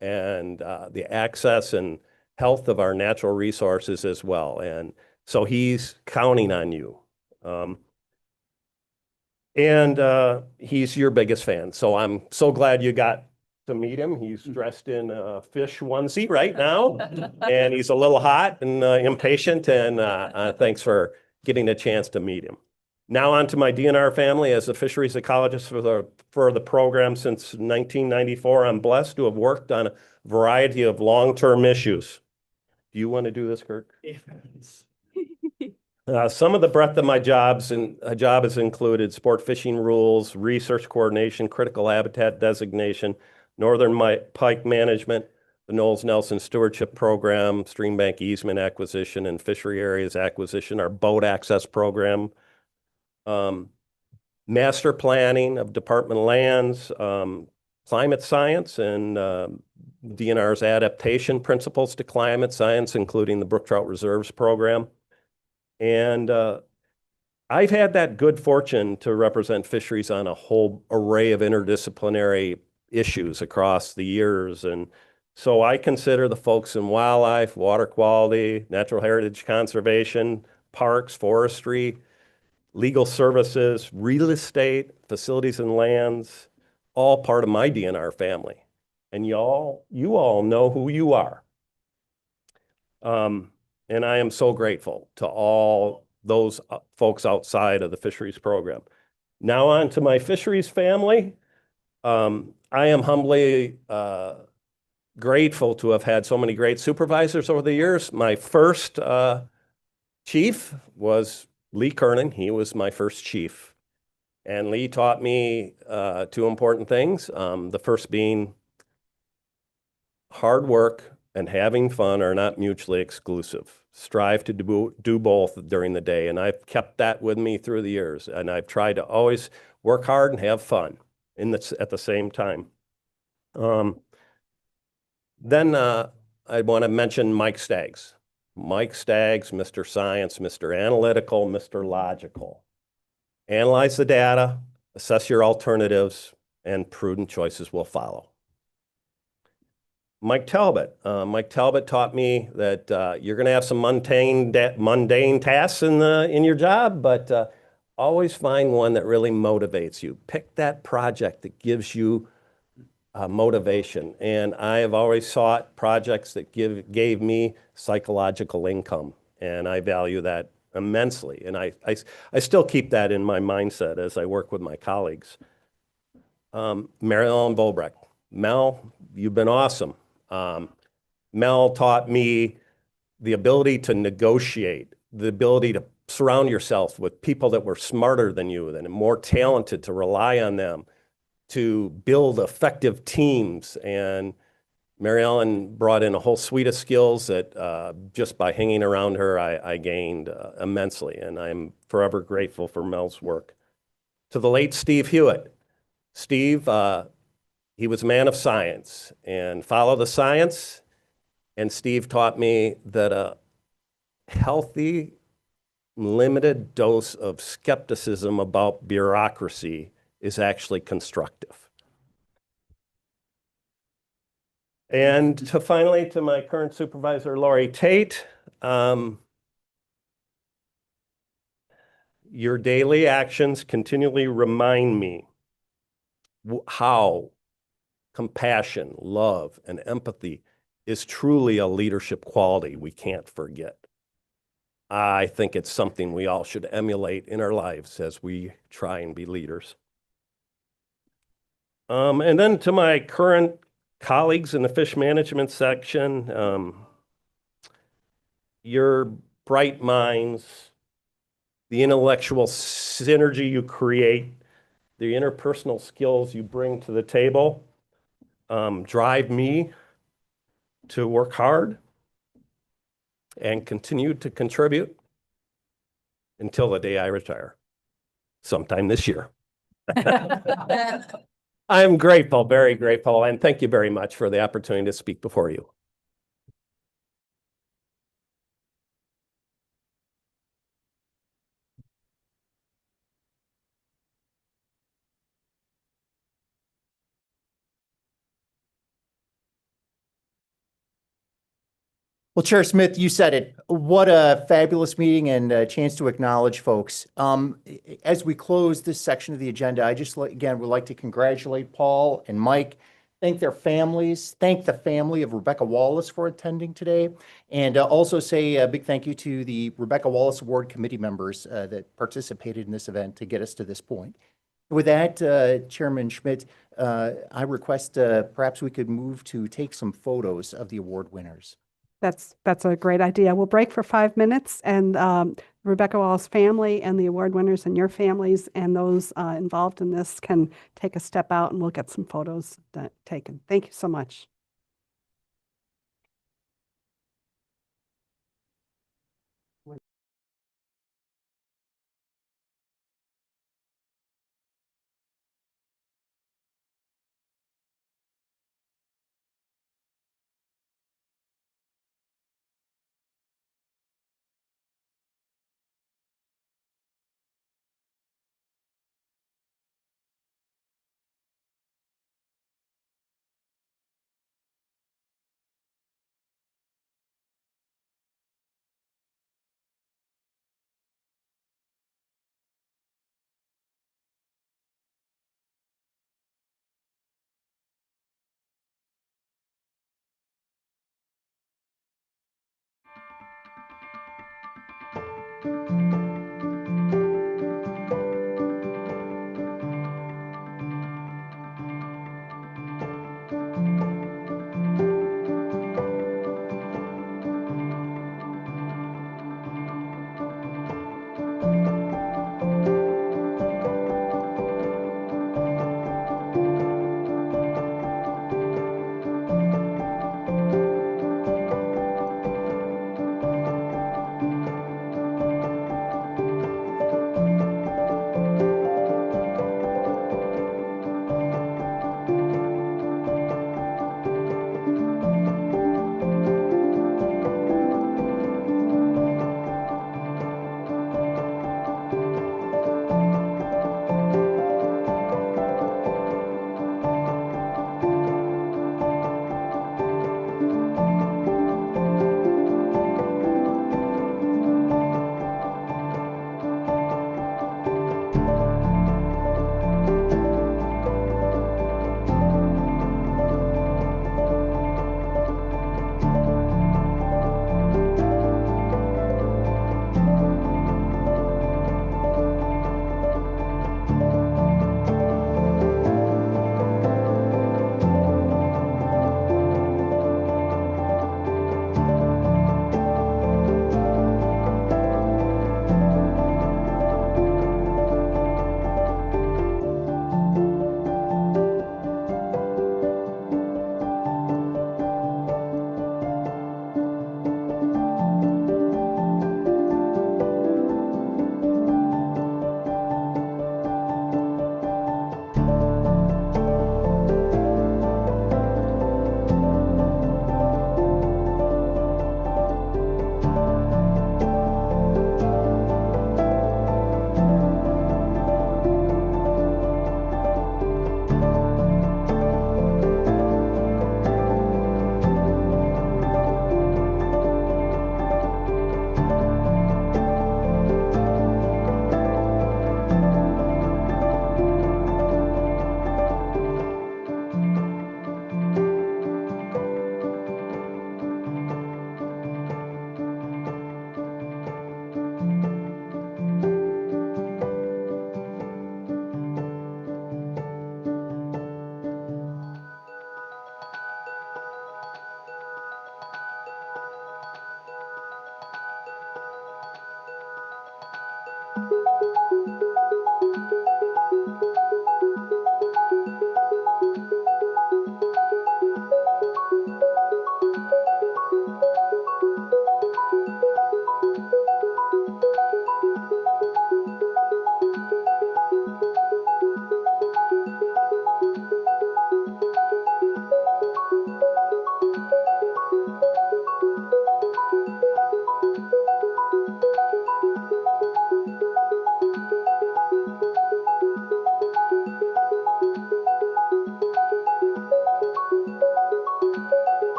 and the access and health of our natural resources as well. And so he's counting on you. And he's your biggest fan. So I'm so glad you got to meet him. He's dressed in a fish onesie right now, and he's a little hot and impatient, and thanks for getting a chance to meet him. Now on to my DNR family. As a fisheries ecologist for the program since 1994, I'm blessed to have worked on a variety of long-term issues. Do you want to do this, Kirk? Some of the breadth of my job has included sport fishing rules, research coordination, critical habitat designation, northern pike management, the Knowles-Nelson Stewardship Program, stream bank easement acquisition, and fishery areas acquisition, our boat access program, master planning of department lands, climate science, and DNR's adaptation principles to climate science, including the Brook Trout Reserves Program. And I've had that good fortune to represent fisheries on a whole array of interdisciplinary issues across the years. And so I consider the folks in wildlife, water quality, natural heritage conservation, parks, forestry, legal services, real estate, facilities and lands, all part of my DNR family. And you all know who you are. And I am so grateful to all those folks outside of the fisheries program. Now on to my fisheries family. I am humbly grateful to have had so many great supervisors over the years. My first chief was Lee Kernan. He was my first chief. And Lee taught me two important things. The first being hard work and having fun are not mutually exclusive. Strive to do both during the day. And I've kept that with me through the years. And I've tried to always work hard and have fun at the same time. Then I want to mention Mike Staggs. Mike Staggs, Mr. Science, Mr. Analytical, Mr. Logical. Analyze the data, assess your alternatives, and prudent choices will follow. Mike Talbot. Mike Talbot taught me that you're going to have some mundane tasks in your job, but always find one that really motivates you. Pick that project that gives you motivation. And I have always sought projects that gave me psychological income, and I value that immensely. And I still keep that in my mindset as I work with my colleagues. Mary Ellen Volbrecht. Mel, you've been awesome. Mel taught me the ability to negotiate, the ability to surround yourself with people that were smarter than you, and more talented, to rely on them, to build effective teams. And Mary Ellen brought in a whole suite of skills that just by hanging around her, I gained immensely. And I'm forever grateful for Mel's work. To the late Steve Hewitt. Steve, he was a man of science, and follow the science. And Steve taught me that a healthy, limited dose of skepticism about bureaucracy is actually constructive. And finally, to my current supervisor, Lori Tate, your daily actions continually remind me how compassion, love, and empathy is truly a leadership quality we can't forget. I think it's something we all should emulate in our lives as we try and be leaders. And then to my current colleagues in the fish management section, your bright minds, the intellectual synergy you create, the interpersonal skills you bring to the table, drive me to work hard and continue to contribute until the day I retire, sometime this year. I'm grateful, very grateful, and thank you very much for the opportunity to speak before you. Well, Chair Smith, you said it. What a fabulous meeting and a chance to acknowledge folks. As we close this section of the agenda, I just, again, would like to congratulate Paul and Mike, thank their families, thank the family of Rebecca Wallace for attending today, and also say a big thank you to the Rebecca Wallace Award Committee members that participated in this event to get us to this point. With that, Chairman Schmidt, I request perhaps we could move to take some photos of the award winners. That's a great idea. We'll break for 5 minutes, and Rebecca Wallace family and the award winners and your families and those involved in this can take a step out, and we'll get some photos taken. Thank you so much.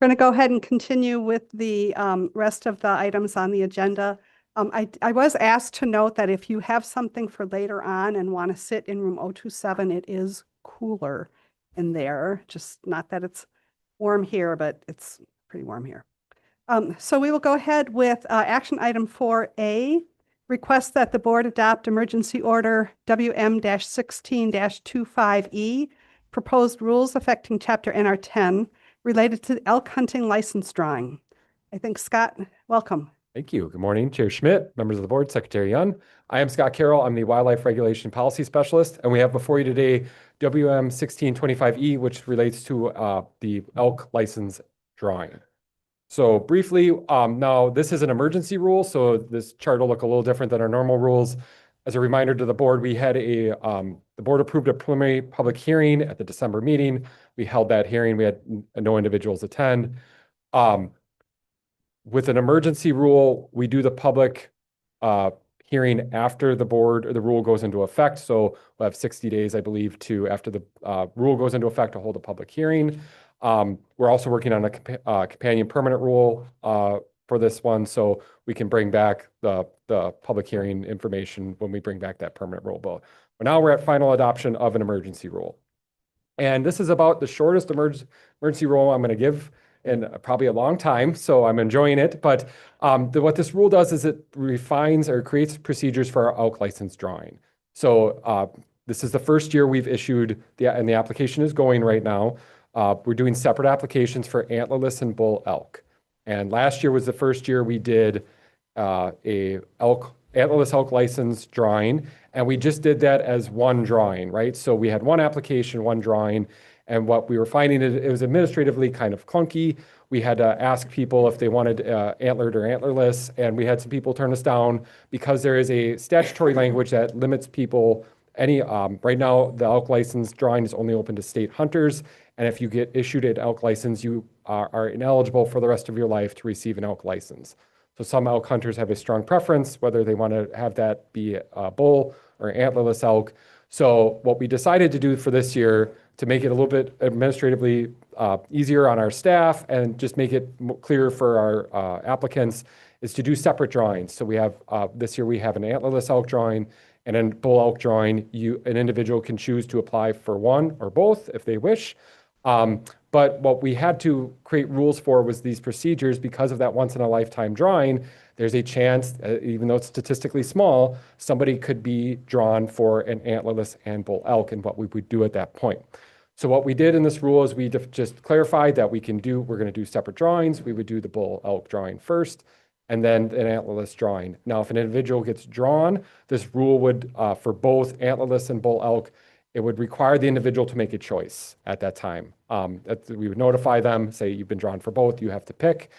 We're going to go ahead and continue with the rest of the items on the agenda. I was asked to note that if you have something for later on and want to sit in room 027, it is cooler in there. Just not that it's warm here, but it's pretty warm here. So we will go ahead with action item 4A, request that the board adopt emergency order WM-16-25E, proposed rules affecting chapter NR 10 related to elk hunting license drawing. I think Scott, welcome. Thank you. Good morning, Chair Schmidt, members of the board, Secretary Young. I am Scott Carroll. I'm the Wildlife Regulation Policy Specialist, and we have before you today WM-16-25E, which relates to the elk license drawing. So briefly, now this is an emergency rule, so this chart will look a little different than our normal rules. As a reminder to the board, we had the board approved a preliminary public hearing at the December meeting. We held that hearing. We had no individuals attend. With an emergency rule, we do the public hearing after the rule goes into effect. So we'll have 60 days, I believe, after the rule goes into effect to hold a public hearing. We're also working on a companion permanent rule for this one, so we can bring back the public hearing information when we bring back that permanent rule. But now we're at final adoption of an emergency rule. And this is about the shortest emergency rule I'm going to give in probably a long time, so I'm enjoying it. But what this rule does is it refines or creates procedures for our elk license drawing. So this is the first year we've issued, and the application is going right now. We're doing separate applications for antlerless and bull elk. And last year was the first year we did antlerless elk license drawing, and we just did that as one drawing, right? So we had one application, one drawing, and what we were finding is it was administratively kind of clunky. We had to ask people if they wanted antlered or antlerless, and we had some people turn us down because there is a statutory language that limits people. Right now, the elk license drawing is only open to state hunters, and if you get issued an elk license, you are ineligible for the rest of your life to receive an elk license. So some elk hunters have a strong preference, whether they want to have that be a bull or antlerless elk. So what we decided to do for this year, to make it a little bit administratively easier on our staff and just make it clearer for our applicants, is to do separate drawings. So we have, this year we have an antlerless elk drawing and a bull elk drawing. An individual can choose to apply for one or both if they wish. But what we had to create rules for was these procedures. Because of that once in a lifetime drawing, there's a chance, even though it's statistically small, somebody could be drawn for an antlerless and bull elk, and what we would do at that point. So what we did in this rule is we just clarified that we're going to do separate drawings. We would do the bull elk drawing first, and then an antlerless drawing. Now, if an individual gets drawn, this rule would, for both antlerless and bull elk, it would require the individual to make a choice at that time. We would notify them, say you've been drawn for both, you have to pick.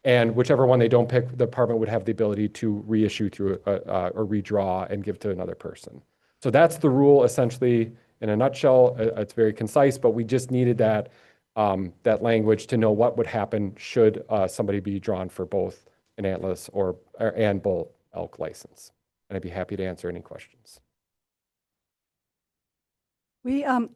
And whichever one they don't pick, the department would have the ability to reissue through or redraw and give to another person. So that's the rule essentially in a nutshell. It's very concise, but we just needed that language to know what would happen should somebody be drawn for both an antlerless and bull elk license. And I'd be happy to answer any questions. We, excuse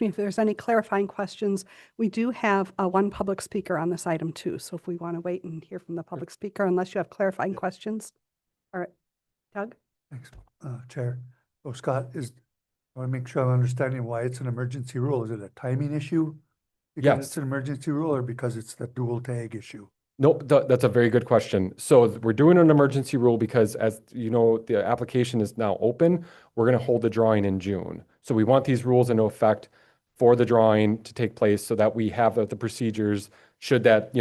me, if there's any clarifying questions, we do have one public speaker on this item too. So if we want to wait and hear from the public speaker, unless you have clarifying questions. All right, Doug? Thanks, Chair. So Scott, I want to make sure I'm understanding why it's an emergency rule. Is it a timing issue? Because Yes. it's an emergency rule, or because it's the dual tag issue? Nope, that's a very good question. So we're doing an emergency rule because, as you know, the application is now open. We're going to hold the drawing in June. So we want these rules into effect for the drawing to take place so that we have the procedures should that,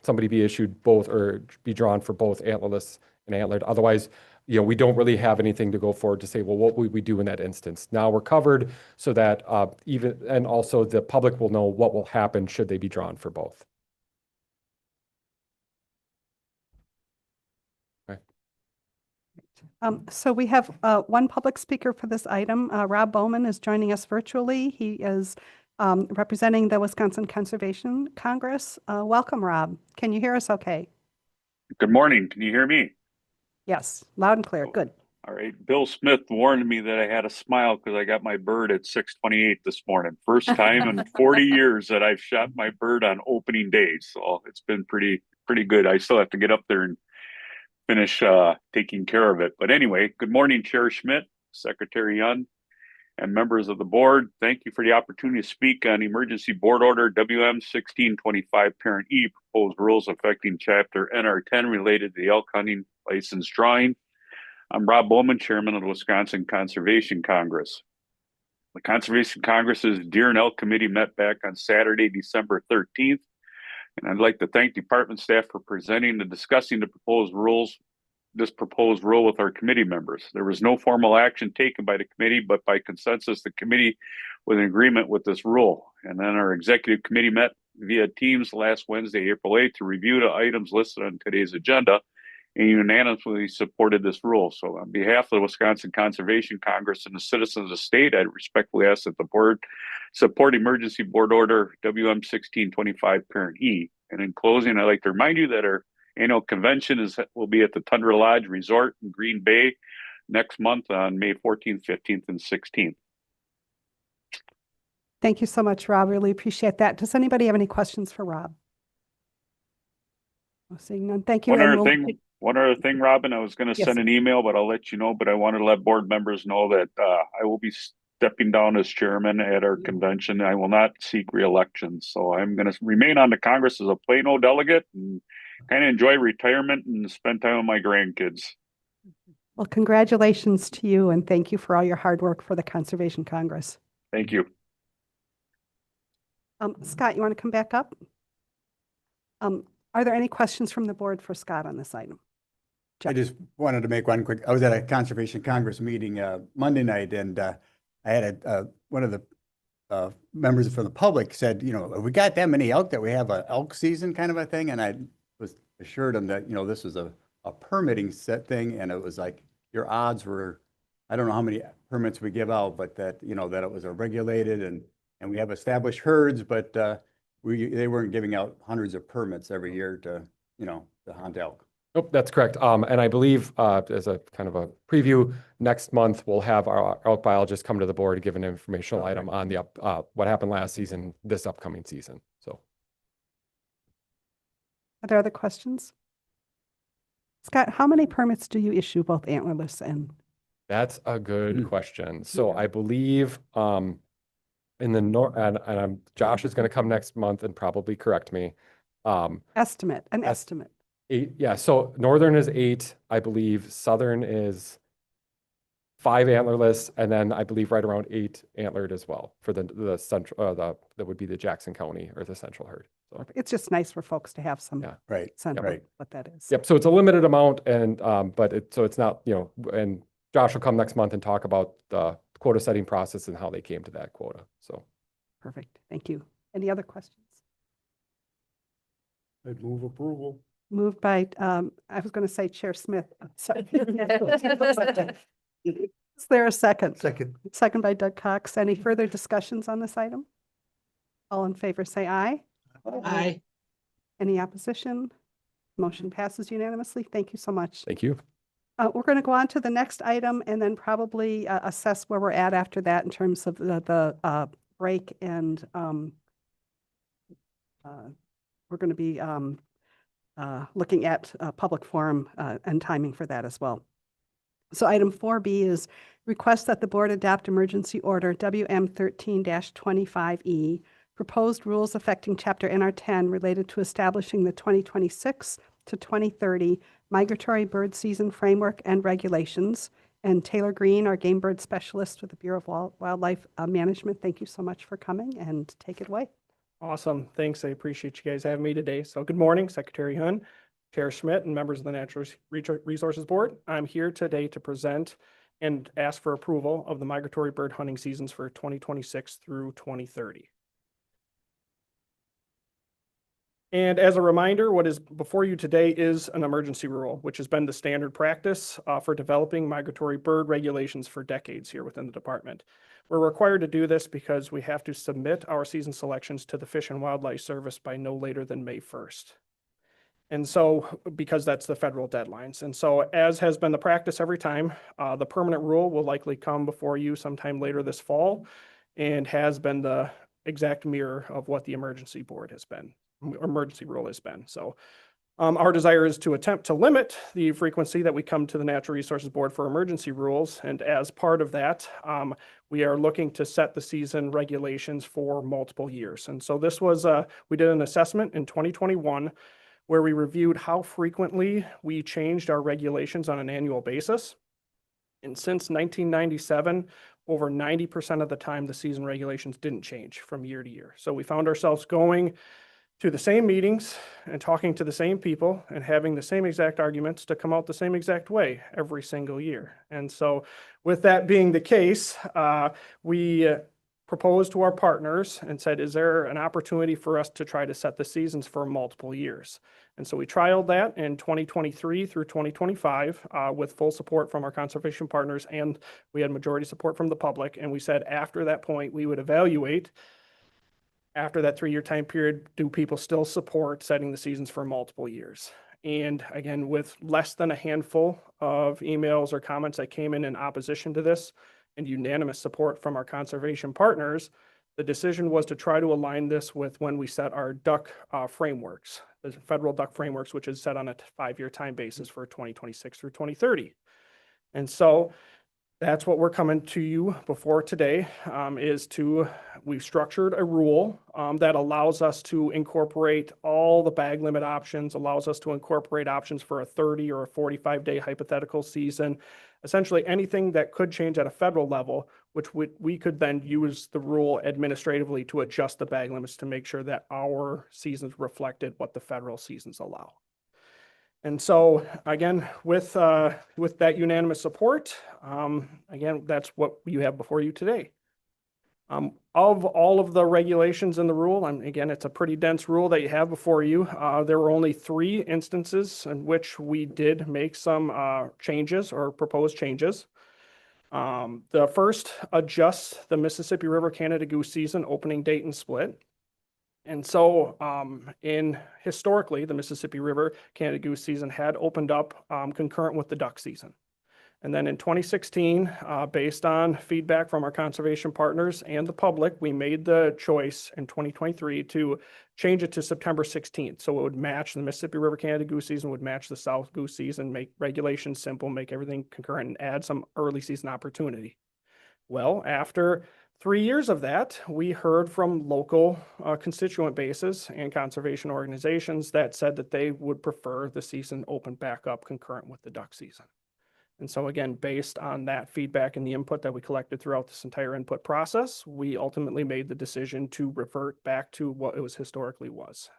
somebody be issued both or be drawn for both antlerless and antlered. Otherwise, we don't really have anything to go forward to say, well, what would we do in that instance? Now we're covered so that and also the public will know what will happen should they be drawn for both. So we have one public speaker for this item. Rob Bowman is joining us virtually. He is representing the Wisconsin Conservation Congress. Welcome, Rob. Can you hear us okay? Good morning. Can you hear me? Yes, loud and clear. Good. All right. Bill Smith warned me that I had a smile because I got my bird at 6:28 this morning. First time in 40 years that I've shot my bird on opening day. So it's been pretty good. I still have to get up there and finish taking care of it. But anyway, good morning, Chair Schmidt, Secretary Young, and members of the board. Thank you for the opportunity to speak on Emergency Board Order WM 1625 Parent E, proposed rules affecting Chapter NR10 related to the elk hunting license drawing. I'm Rob Bowman, Chairman of the Wisconsin Conservation Congress. The Conservation Congress's Deer and Elk Committee met back on Saturday, December 13th, and I'd like to thank department staff for presenting and discussing the proposed rule with our committee members. There was no formal action taken by the committee, but by consensus, the committee was in agreement with this rule. And then our executive committee met via Teams last Wednesday, April 8th, to review the items listed on today's agenda and unanimously supported this rule. So on behalf of the Wisconsin Conservation Congress and the citizens of the state, I respectfully ask that the board support Emergency Board Order WM 1625 Parent E. And in closing, I'd like to remind you that our annual convention will be at the Tundra Lodge Resort in Green Bay next month on May 14th, 15th, and 16th. Thank you so much, Rob. Really appreciate that. Does anybody have any questions for Rob? Seeing none, thank you. One other thing, Robin, I was going to send an email, but I'll let you know, but I wanted to let board members know that I will be stepping down as chairman at our convention. I will not seek re-election. So I'm going to remain on the Congress as a Plano delegate and kind of enjoy retirement and spend time with my grandkids. Well, congratulations to you and thank you for all your hard work for the Conservation Congress. Thank you. Scott, you want to come back up? Are there any questions from the board for Scott on this item? I just wanted to make one quick, I was at a Conservation Congress meeting Monday night, and I had one of the members from the public said, you know, we got that many elk that we have an elk season kind of a thing, and I was assured him that, you know, this was a permitting set thing, and it was like your odds were, I don't know how many permits we give out, but that, you know, that it was a regulated and we have established herds, but they weren't giving out hundreds of permits every year to, you know, to hunt elk. Nope, that's correct. And I believe as a kind of a preview, next month we'll have our elk biologist come to the board to give an informational item on the what happened last season, this upcoming season. So, are there other questions? Scott, how many permits do you issue, both antlerless and? That's a good question. So I believe in the north, and Josh is going to come next month and probably correct me. Estimate. 8, yeah. So northern is 8, I believe. Southern is 5 antlerless, and then I believe right around 8 antlered as well for the central. That would be the Jackson County or the central herd. So it's just nice for folks to have some sense of what that is. Yep. So it's a limited amount, and but it's not, you know. And Josh will come next month and talk about the quota setting process and how they came to that quota. So perfect. Thank you. Any other questions? I'd move approval. Moved by, I was going to say Chair Smith. Sorry. Is there a second? Second. Second by Doug Cox. Any further discussions on this item? All in favor say aye. Aye. Any opposition? Motion passes unanimously. Thank you so much. thank you. We're going to go on to the next item and then probably assess where we're at after that in terms of the break, and we're going to be looking at public forum and timing for that as well. So item 4B is request that the board adopt emergency order WM 13-25E, proposed rules affecting chapter NR10 related to establishing the 2026 to 2030 migratory bird season framework and regulations. And Taylor Green, our game bird specialist with the Bureau of Wildlife Management, thank you so much for coming, and take it away. Awesome. Thanks. I appreciate you guys having me today. So good morning, Secretary Hun, Chair Schmidt, and members of the Natural Resources Board. I'm here today to present and ask for approval of the migratory bird hunting seasons for 2026 through 2030. And as a reminder, what is before you today is an emergency rule, which has been the standard practice for developing migratory bird regulations for decades here within the department. We're required to do this because we have to submit our season selections to the Fish and Wildlife Service by no later than May 1st. And so, because that's the federal deadlines. And so, as has been the practice every time, the permanent rule will likely come before you sometime later this fall and has been the exact mirror of what the emergency board has been, emergency rule has been. So, our desire is to attempt to limit the frequency that we come to the Natural Resources Board for emergency rules. And as part of that, we are looking to set the season regulations for multiple years. And so this was, we did an assessment in 2021 where we reviewed how frequently we changed our regulations on an annual basis. And since 1997, over 90% of the time, the season regulations didn't change from year to year. So we found ourselves going to the same meetings and talking to the same people and having the same exact arguments to come out the same exact way every single year. And so with that being the case, we proposed to our partners and said, is there an opportunity for us to try to set the seasons for multiple years? And so we trialed that in 2023 through 2025 with full support from our conservation partners, and we had majority support from the public. And we said after that point, we would evaluate after that 3-year time period, do people still support setting the seasons for multiple years? And again, with less than a handful of emails or comments that came in opposition to this and unanimous support from our conservation partners, the decision was to try to align this with when we set our DUC frameworks, the federal DUC frameworks, which is set on a 5-year time basis for 2026 through 2030. And so that's what we're coming to you before today, we've structured a rule that allows us to incorporate all the bag limit options, allows us to incorporate options for a 30 or a 45-day hypothetical season, essentially anything that could change at a federal level, which we could then use the rule administratively to adjust the bag limits to make sure that our seasons reflected what the federal seasons allow. And so again, with that unanimous support, again, that's what you have before you today. Of all of the regulations in the rule, and again, it's a pretty dense rule that you have before you. There were only 3 instances in which we did make some changes or proposed changes. The first adjusts the Mississippi River Canada goose season opening date and split. And so historically, the Mississippi River Canada goose season had opened up concurrent with the duck season. And then in 2016, based on feedback from our conservation partners and the public, we made the choice in 2023 to change it to September 16th. So it would match the Mississippi River Canada goose season, would match the South goose season, make regulations simple, make everything concurrent, and add some early season opportunity. Well, after 3 years of that, we heard from local constituent bases and conservation organizations that said that they would prefer the season open back up concurrent with the duck season. And so again, based on that feedback and the input that we collected throughout this entire input process, we ultimately made the decision to revert back to what it was historically was.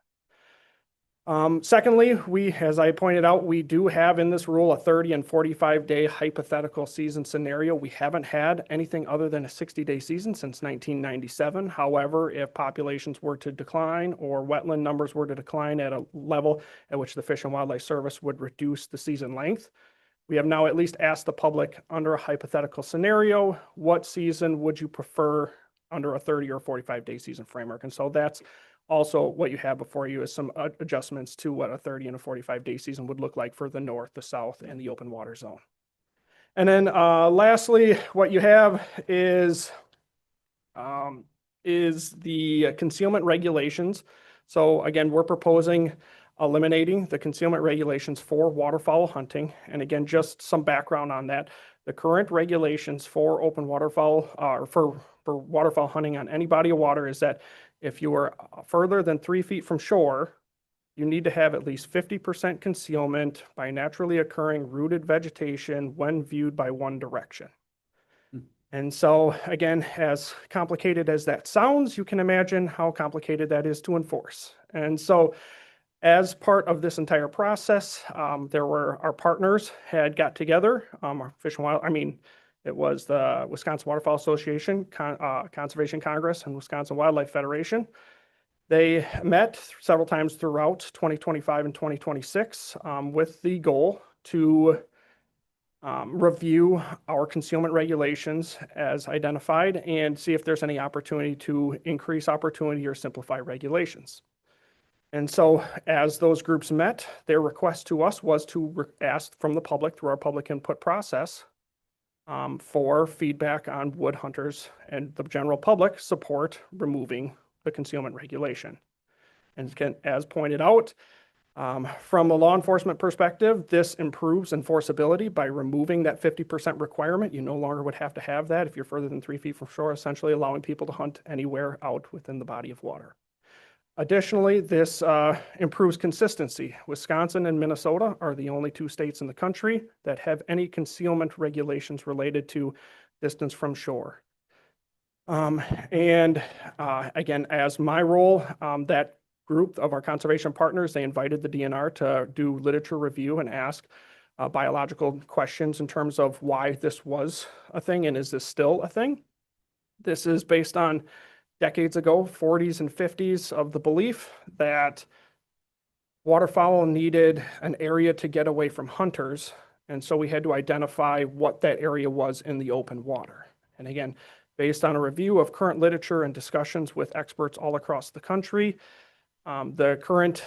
Secondly, as I pointed out, we do have in this rule a 30 and 45-day hypothetical season scenario. We haven't had anything other than a 60-day season since 1997. However, if populations were to decline or wetland numbers were to decline at a level at which the Fish and Wildlife Service would reduce the season length, we have now at least asked the public under a hypothetical scenario, what season would you prefer under a 30 or 45-day season framework? And so that's also what you have before you is some adjustments to what a 30 and a 45-day season would look like for the north, the south, and the open water zone. And then lastly, what you have is the concealment regulations. So again, we're proposing eliminating the concealment regulations for waterfowl hunting. And again, just some background on that. The current regulations for open waterfowl, or for waterfowl hunting on any body of water is that if you are further than 3 feet from shore, you need to have at least 50% concealment by naturally occurring rooted vegetation when viewed by one direction. And so again, as complicated as that sounds, you can imagine how complicated that is to enforce. And so as part of this entire process, our partners had got together, it was the Wisconsin Waterfowl Association, Conservation Congress, and Wisconsin Wildlife Federation. They met several times throughout 2025 and 2026 with the goal to review our concealment regulations as identified and see if there's any opportunity to increase opportunity or simplify regulations. And so as those groups met, their request to us was to ask from the public through our public input process for feedback on would hunters and the general public support removing the concealment regulation. And as pointed out, from a law enforcement perspective, this improves enforceability by removing that 50% requirement. You no longer would have to have that if you're further than 3 feet from shore, essentially allowing people to hunt anywhere out within the body of water. Additionally, this improves consistency. Wisconsin and Minnesota are the only 2 states in the country that have any concealment regulations related to distance from shore. Again, as my role, that group of our conservation partners, they invited the DNR to do literature review and ask biological questions in terms of why this was a thing and is this still a thing. This is based on decades ago, 40s and 50s, of the belief that waterfowl needed an area to get away from hunters. And so we had to identify what that area was in the open water. And again, based on a review of current literature and discussions with experts all across the country, the current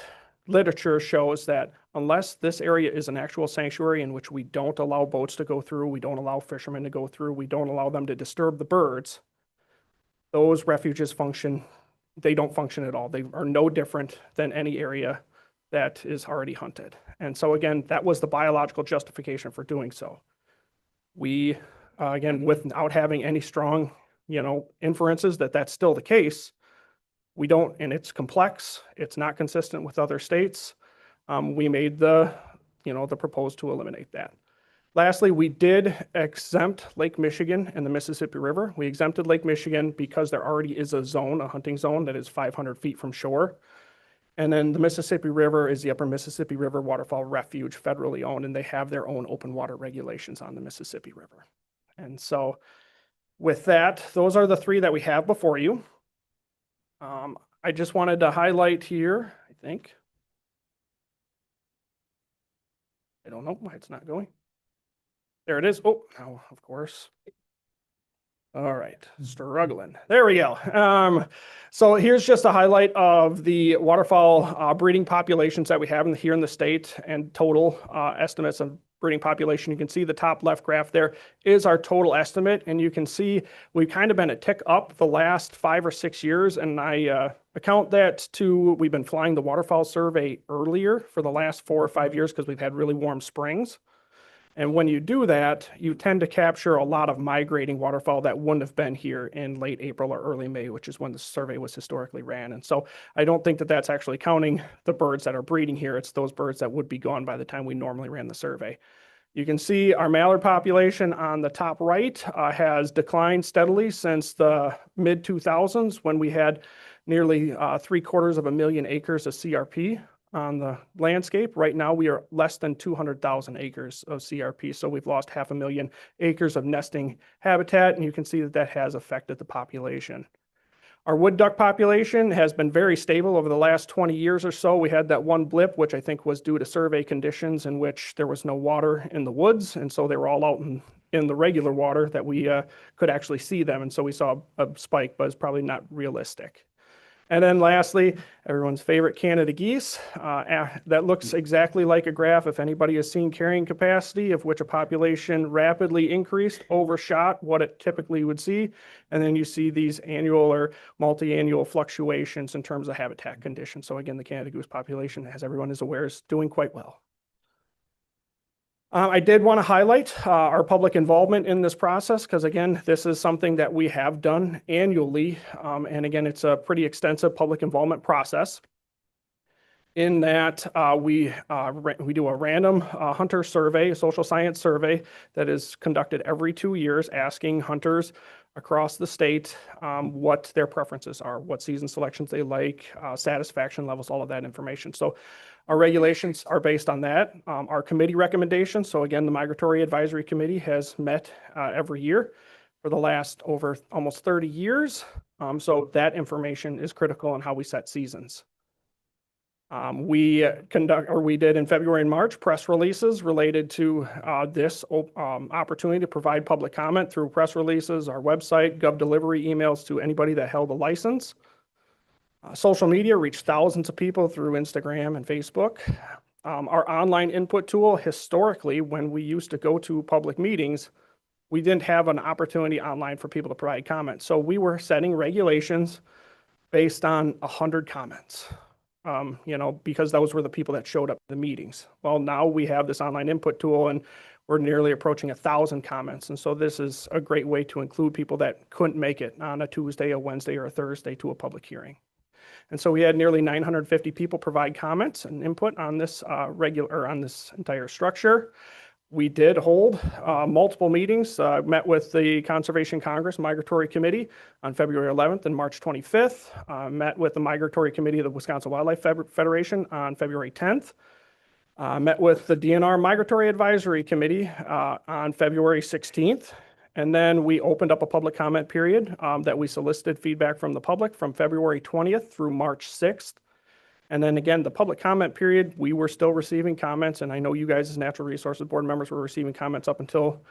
literature shows that unless this area is an actual sanctuary in which we don't allow boats to go through, we don't allow fishermen to go through, we don't allow them to disturb the birds, those refuges function, they don't function at all. They are no different than any area that is already hunted. And so again, that was the biological justification for doing so. We, again, without having any strong, inferences that that's still the case, we don't, and it's complex, it's not consistent with other states. We made the proposed to eliminate that. Lastly, we did exempt Lake Michigan and the Mississippi River. We exempted Lake Michigan because there already is a zone, a hunting zone that is 500 feet from shore. And then the Mississippi River is the Upper Mississippi River Waterfowl Refuge, federally owned, and they have their own open water regulations on the Mississippi River. And so with that, those are the 3 that we have before you. I just wanted to highlight here, I think. I don't know why it's not going. There it is. Oh, now, of course. All right, struggling. There we go. So here's just a highlight of the waterfowl breeding populations that we have here in the state and total estimates of breeding population. You can see the top left graph there is our total estimate, and you can see we've kind of been a tick up the last 5 or 6 years, and I account that to we've been flying the waterfowl survey earlier for the last 4 or 5 years because we've had really warm springs. And when you do that, you tend to capture a lot of migrating waterfowl that wouldn't have been here in late April or early May, which is when the survey was historically ran. And so I don't think that that's actually counting the birds that are breeding here. It's those birds that would be gone by the time we normally ran the survey. You can see our mallard population on the top right has declined steadily since the mid-2000s when we had nearly 750,000 acres of CRP on the landscape. Right now, we are less than 200,000 acres of CRP. So we've lost 500,000 acres of nesting habitat, and you can see that that has affected the population. Our wood duck population has been very stable over the last 20 years or so. We had that one blip, which I think was due to survey conditions in which there was no water in the woods. And so they were all out in the regular water that we could actually see them. And so we saw a spike, but it's probably not realistic. And then lastly, everyone's favorite Canada geese. That looks exactly like a graph. If anybody has seen carrying capacity, of which a population rapidly increased, overshot what it typically would see. And then you see these annual or multi-annual fluctuations in terms of habitat conditions. So again, the Canada goose population, as everyone is aware, is doing quite well. I did want to highlight our public involvement in this process because, again, this is something that we have done annually. And again, it's a pretty extensive public involvement process in that we do a random hunter survey, a social science survey that is conducted every 2 years, asking hunters across the state what their preferences are, what season selections they like, satisfaction levels, all of that information. So our regulations are based on that. Our committee recommendations, so again, the Migratory Advisory Committee has met every year for the last over almost 30 years. So that information is critical in how we set seasons. We did in February and March press releases related to this opportunity to provide public comment through press releases, our website, gov delivery emails to anybody that held a license. Social media reached thousands of people through Instagram and Facebook. Our online input tool, historically, when we used to go to public meetings, we didn't have an opportunity online for people to provide comments. So we were setting regulations based on 100 comments, because those were the people that showed up at the meetings. Well, now we have this online input tool and we're nearly approaching 1,000 comments. And so this is a great way to include people that couldn't make it on a Tuesday, a Wednesday, or a Thursday to a public hearing. And so we had nearly 950 people provide comments and input on this on this entire structure. We did hold multiple meetings, met with the Conservation Congress Migratory Committee on February 11th and March 25th, met with the Migratory Committee of the Wisconsin Wildlife Federation on February 10th, met with the DNR Migratory Advisory Committee on February 16th, and then we opened up a public comment period that we solicited feedback from the public from February 20th through March 6th. And then again, the public comment period, we were still receiving comments, and I know you guys as Natural Resources Board members were receiving comments up until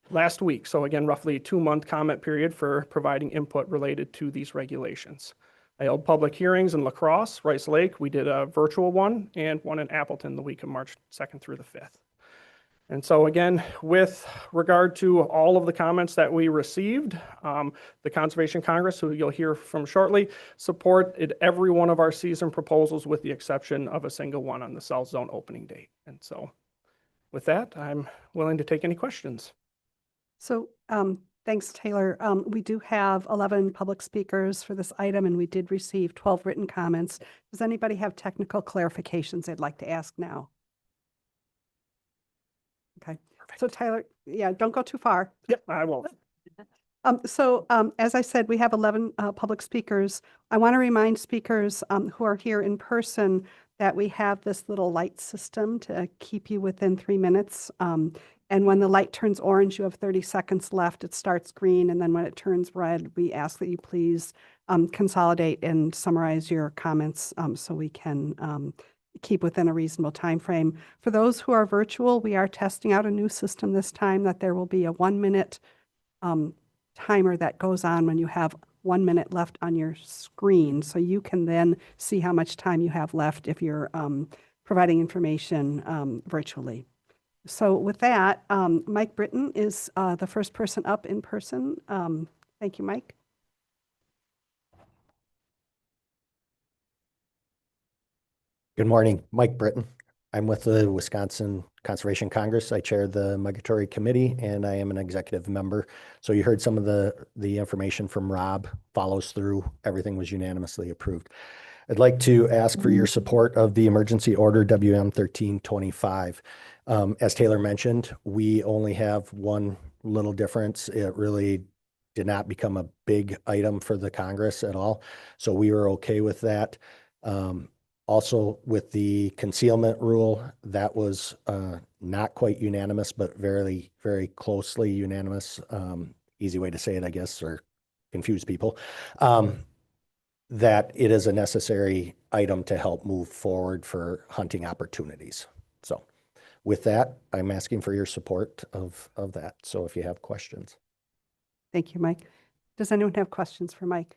last week. So again, roughly a 2-month comment period for providing input related to these regulations. I held public hearings in La Crosse, Rice Lake. We did a virtual one and one in Appleton the week of March 2nd through the 5th. And so again, with regard to all of the comments that we received, the Conservation Congress, who you'll hear from shortly, supported every one of our season proposals with the exception of a single one on the South Zone opening date. And so with that, I'm willing to take any questions. So thanks, Taylor. We do have 11 public speakers for this item, and we did receive 12 written comments. Does anybody have technical clarifications they'd like to ask now? Okay. So Tyler, yeah, don't go too far. Yep, I won't. As I said, we have 11 public speakers. I want to remind speakers who are here in person that we have this little light system to keep you within 3 minutes. And when the light turns orange, you have 30 seconds left. It starts green, and then when it turns red, we ask that you please consolidate and summarize your comments so we can keep within a reasonable time frame. For those who are virtual, we are testing out a new system this time that there will be a 1-minute timer that goes on when you have 1 minute left on your screen. So you can then see how much time you have left if you're providing information virtually. So with that, Mike Britton is the first person up in person. Thank you, Mike. Good morning, Mike Britton. I'm with the Wisconsin Conservation Congress. I chair the Migratory Committee and I am an executive member. So you heard some of the information from Rob, follows through, everything was unanimously approved. I'd like to ask for your support of the emergency order WM 1325. As Taylor mentioned, we only have one little difference. It really did not become a big item for the Congress at all. So we were okay with that. Also, with the concealment rule, that was not quite unanimous, but very, very closely unanimous. Easy way to say it, I guess, or confuse people. That it is a necessary item to help move forward for hunting opportunities. So with that, I'm asking for your support of that. So if you have questions. Thank you, Mike. Does anyone have questions for Mike?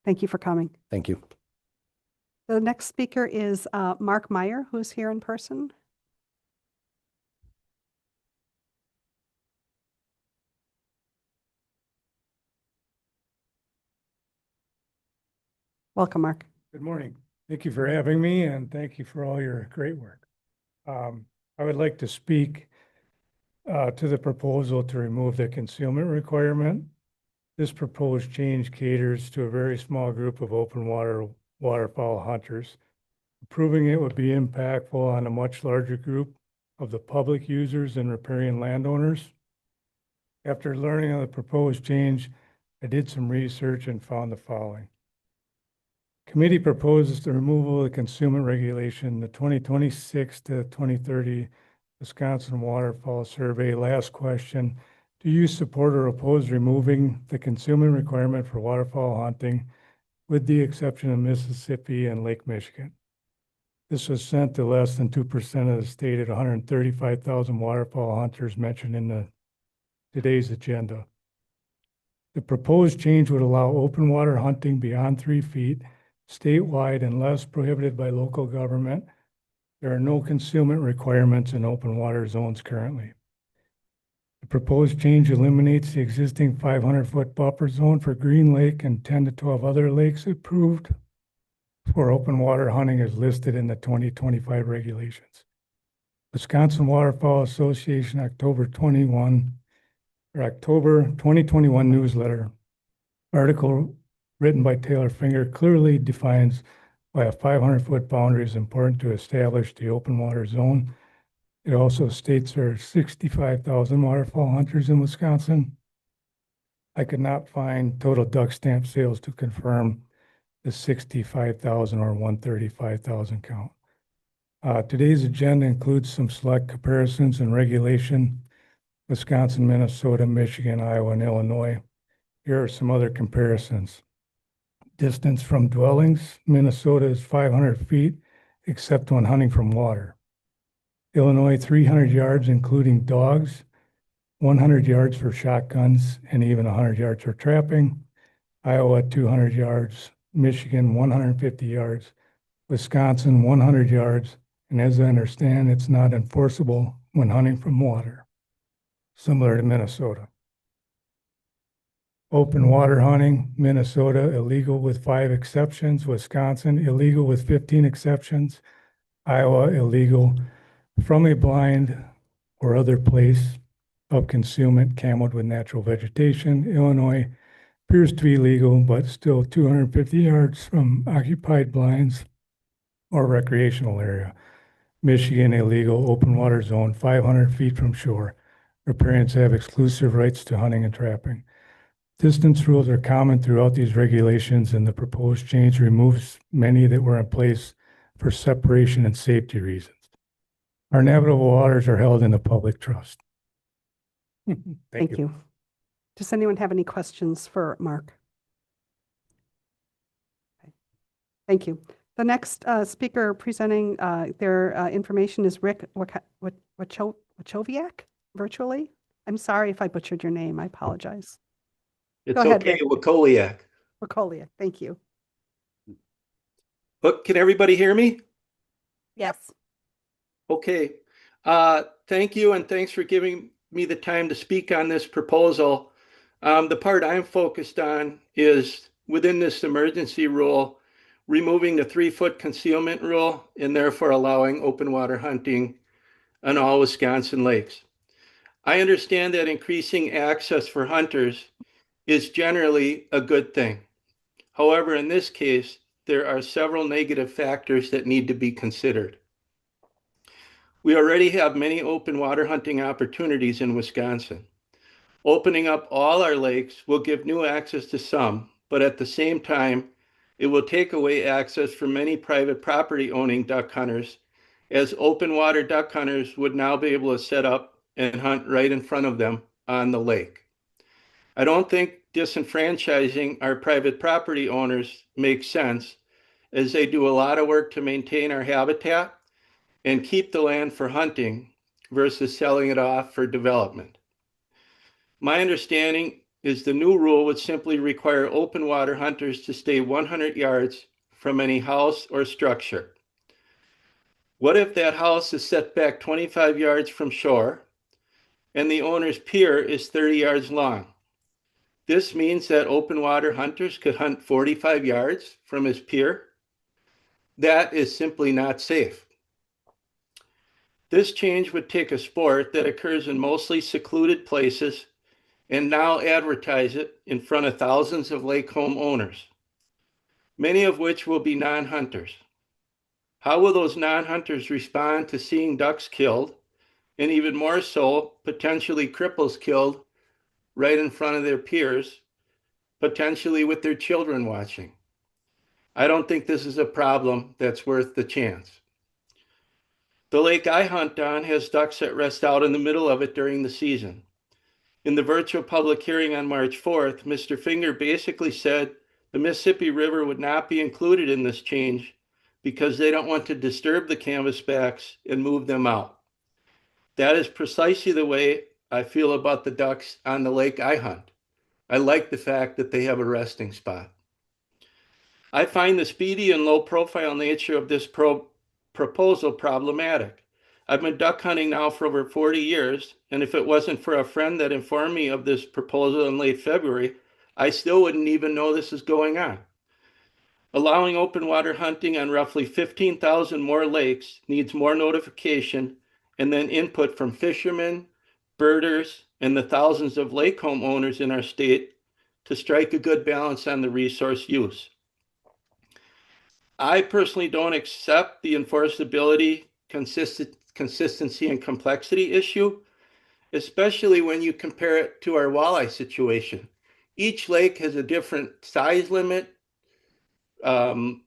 Thank you for coming. Thank you. The next speaker is Mark Meyer, who's here in person. Welcome, Mark. Good morning. Thank you for having me and thank you for all your great work. I would like to speak to the proposal to remove the concealment requirement. This proposed change caters to a very small group of open water waterfowl hunters. Approving it would be impactful on a much larger group of the public users and riparian landowners. After learning of the proposed change, I did some research and found the following. Committee proposes the removal of the concealment regulation, the 2026 to 2030 Wisconsin Waterfowl Survey. Last question. Do you support or oppose removing the concealment requirement for waterfowl hunting with the exception of Mississippi and Lake Michigan? This was sent to less than 2% of the stated 135,000 waterfowl hunters mentioned in today's agenda. The proposed change would allow open water hunting beyond 3 feet statewide unless prohibited by local government. There are no concealment requirements in open water zones currently. The proposed change eliminates the existing 500-foot buffer zone for Green Lake and 10 to 12 other lakes approved for open water hunting as listed in the 2025 regulations. Wisconsin Waterfowl Association October 2021 newsletter article written by Taylor Finger clearly defines why a 500-foot boundary is important to establish the open water zone. It also states there are 65,000 waterfowl hunters in Wisconsin. I could not find total duck stamp sales to confirm the 65,000 or 135,000 count. Today's agenda includes some select comparisons and regulation: Wisconsin, Minnesota, Michigan, Iowa, and Illinois. Here are some other comparisons. Distance from dwellings: Minnesota is 500 feet, except when hunting from water. Illinois, 300 yards, including dogs, 100 yards for shotguns, and even 100 yards for trapping. Iowa, 200 yards. Michigan, 150 yards. Wisconsin, 100 yards. And as I understand, it's not enforceable when hunting from water, similar to Minnesota. Open water hunting: Minnesota, illegal with 5 exceptions. Wisconsin, illegal with 15 exceptions. Iowa, illegal from a blind or other place of concealment camoed with natural vegetation. Illinois appears to be legal, but still 250 yards from occupied blinds or recreational area. Michigan, illegal, open water zone, 500 feet from shore. Riparians have exclusive rights to hunting and trapping. Distance rules are common throughout these regulations, and the proposed change removes many that were in place for separation and safety reasons. Our navigable waters are held in the public trust. Thank you. Does anyone have any questions for Mark? Okay. Thank you. The next speaker presenting their information is Rick Wachowiak, virtually. I'm sorry if I butchered your name. I apologize. It's Go ahead, okay, Rick. Wakoliak. Wachowiak, thank you. Look, can everybody hear me? Yes. Okay. Thank you, and thanks for giving me the time to speak on this proposal. The part I'm focused on is within this emergency rule, removing the 3-foot concealment rule and therefore allowing open water hunting on all Wisconsin lakes. I understand that increasing access for hunters is generally a good thing. However, in this case, there are several negative factors that need to be considered. We already have many open water hunting opportunities in Wisconsin. Opening up all our lakes will give new access to some, but at the same time, it will take away access from many private property owning duck hunters, as open water duck hunters would now be able to set up and hunt right in front of them on the lake. I don't think disenfranchising our private property owners makes sense, as they do a lot of work to maintain our habitat and keep the land for hunting versus selling it off for development. My understanding is the new rule would simply require open water hunters to stay 100 yards from any house or structure. What if that house is set back 25 yards from shore and the owner's pier is 30 yards long? This means that open water hunters could hunt 45 yards from his pier. That is simply not safe. This change would take a sport that occurs in mostly secluded places and now advertise it in front of thousands of lake home owners, many of which will be non-hunters. How will those non-hunters respond to seeing ducks killed, and even more so, potentially cripples killed right in front of their peers, potentially with their children watching? I don't think this is a problem that's worth the chance. The lake I hunt on has ducks that rest out in the middle of it during the season. In the virtual public hearing on March 4th, Mr. Finger basically said the Mississippi River would not be included in this change because they don't want to disturb the canvasbacks and move them out. That is precisely the way I feel about the ducks on the lake I hunt. I like the fact that they have a resting spot. I find the speedy and low profile nature of this proposal problematic. I've been duck hunting now for over 40 years, and if it wasn't for a friend that informed me of this proposal in late February, I still wouldn't even know this is going on. Allowing open water hunting on roughly 15,000 more lakes needs more notification and then input from fishermen, birders, and the thousands of lake homeowners in our state to strike a good balance on the resource use. I personally don't accept the enforceability, consistency, and complexity issue, especially when you compare it to our walleye situation. Each lake has a different size limit, bag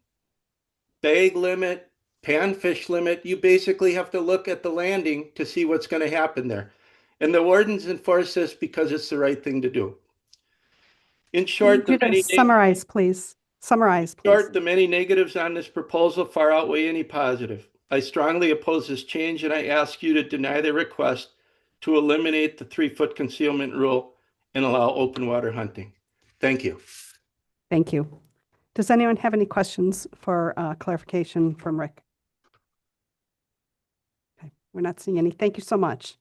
limit, panfish limit. You basically have to look at the landing to see what's going to happen there. And the wardens enforce this because it's the right thing to do. In short, Summarize, please. Summarize, please. Short, the many negatives on this proposal far outweigh any positive. I strongly oppose this change, and I ask you to deny the request to eliminate the 3-foot concealment rule and allow open water hunting. Thank you. Thank you. Does anyone have any questions for clarification from Rick? Okay, we're not seeing any. Thank you so much.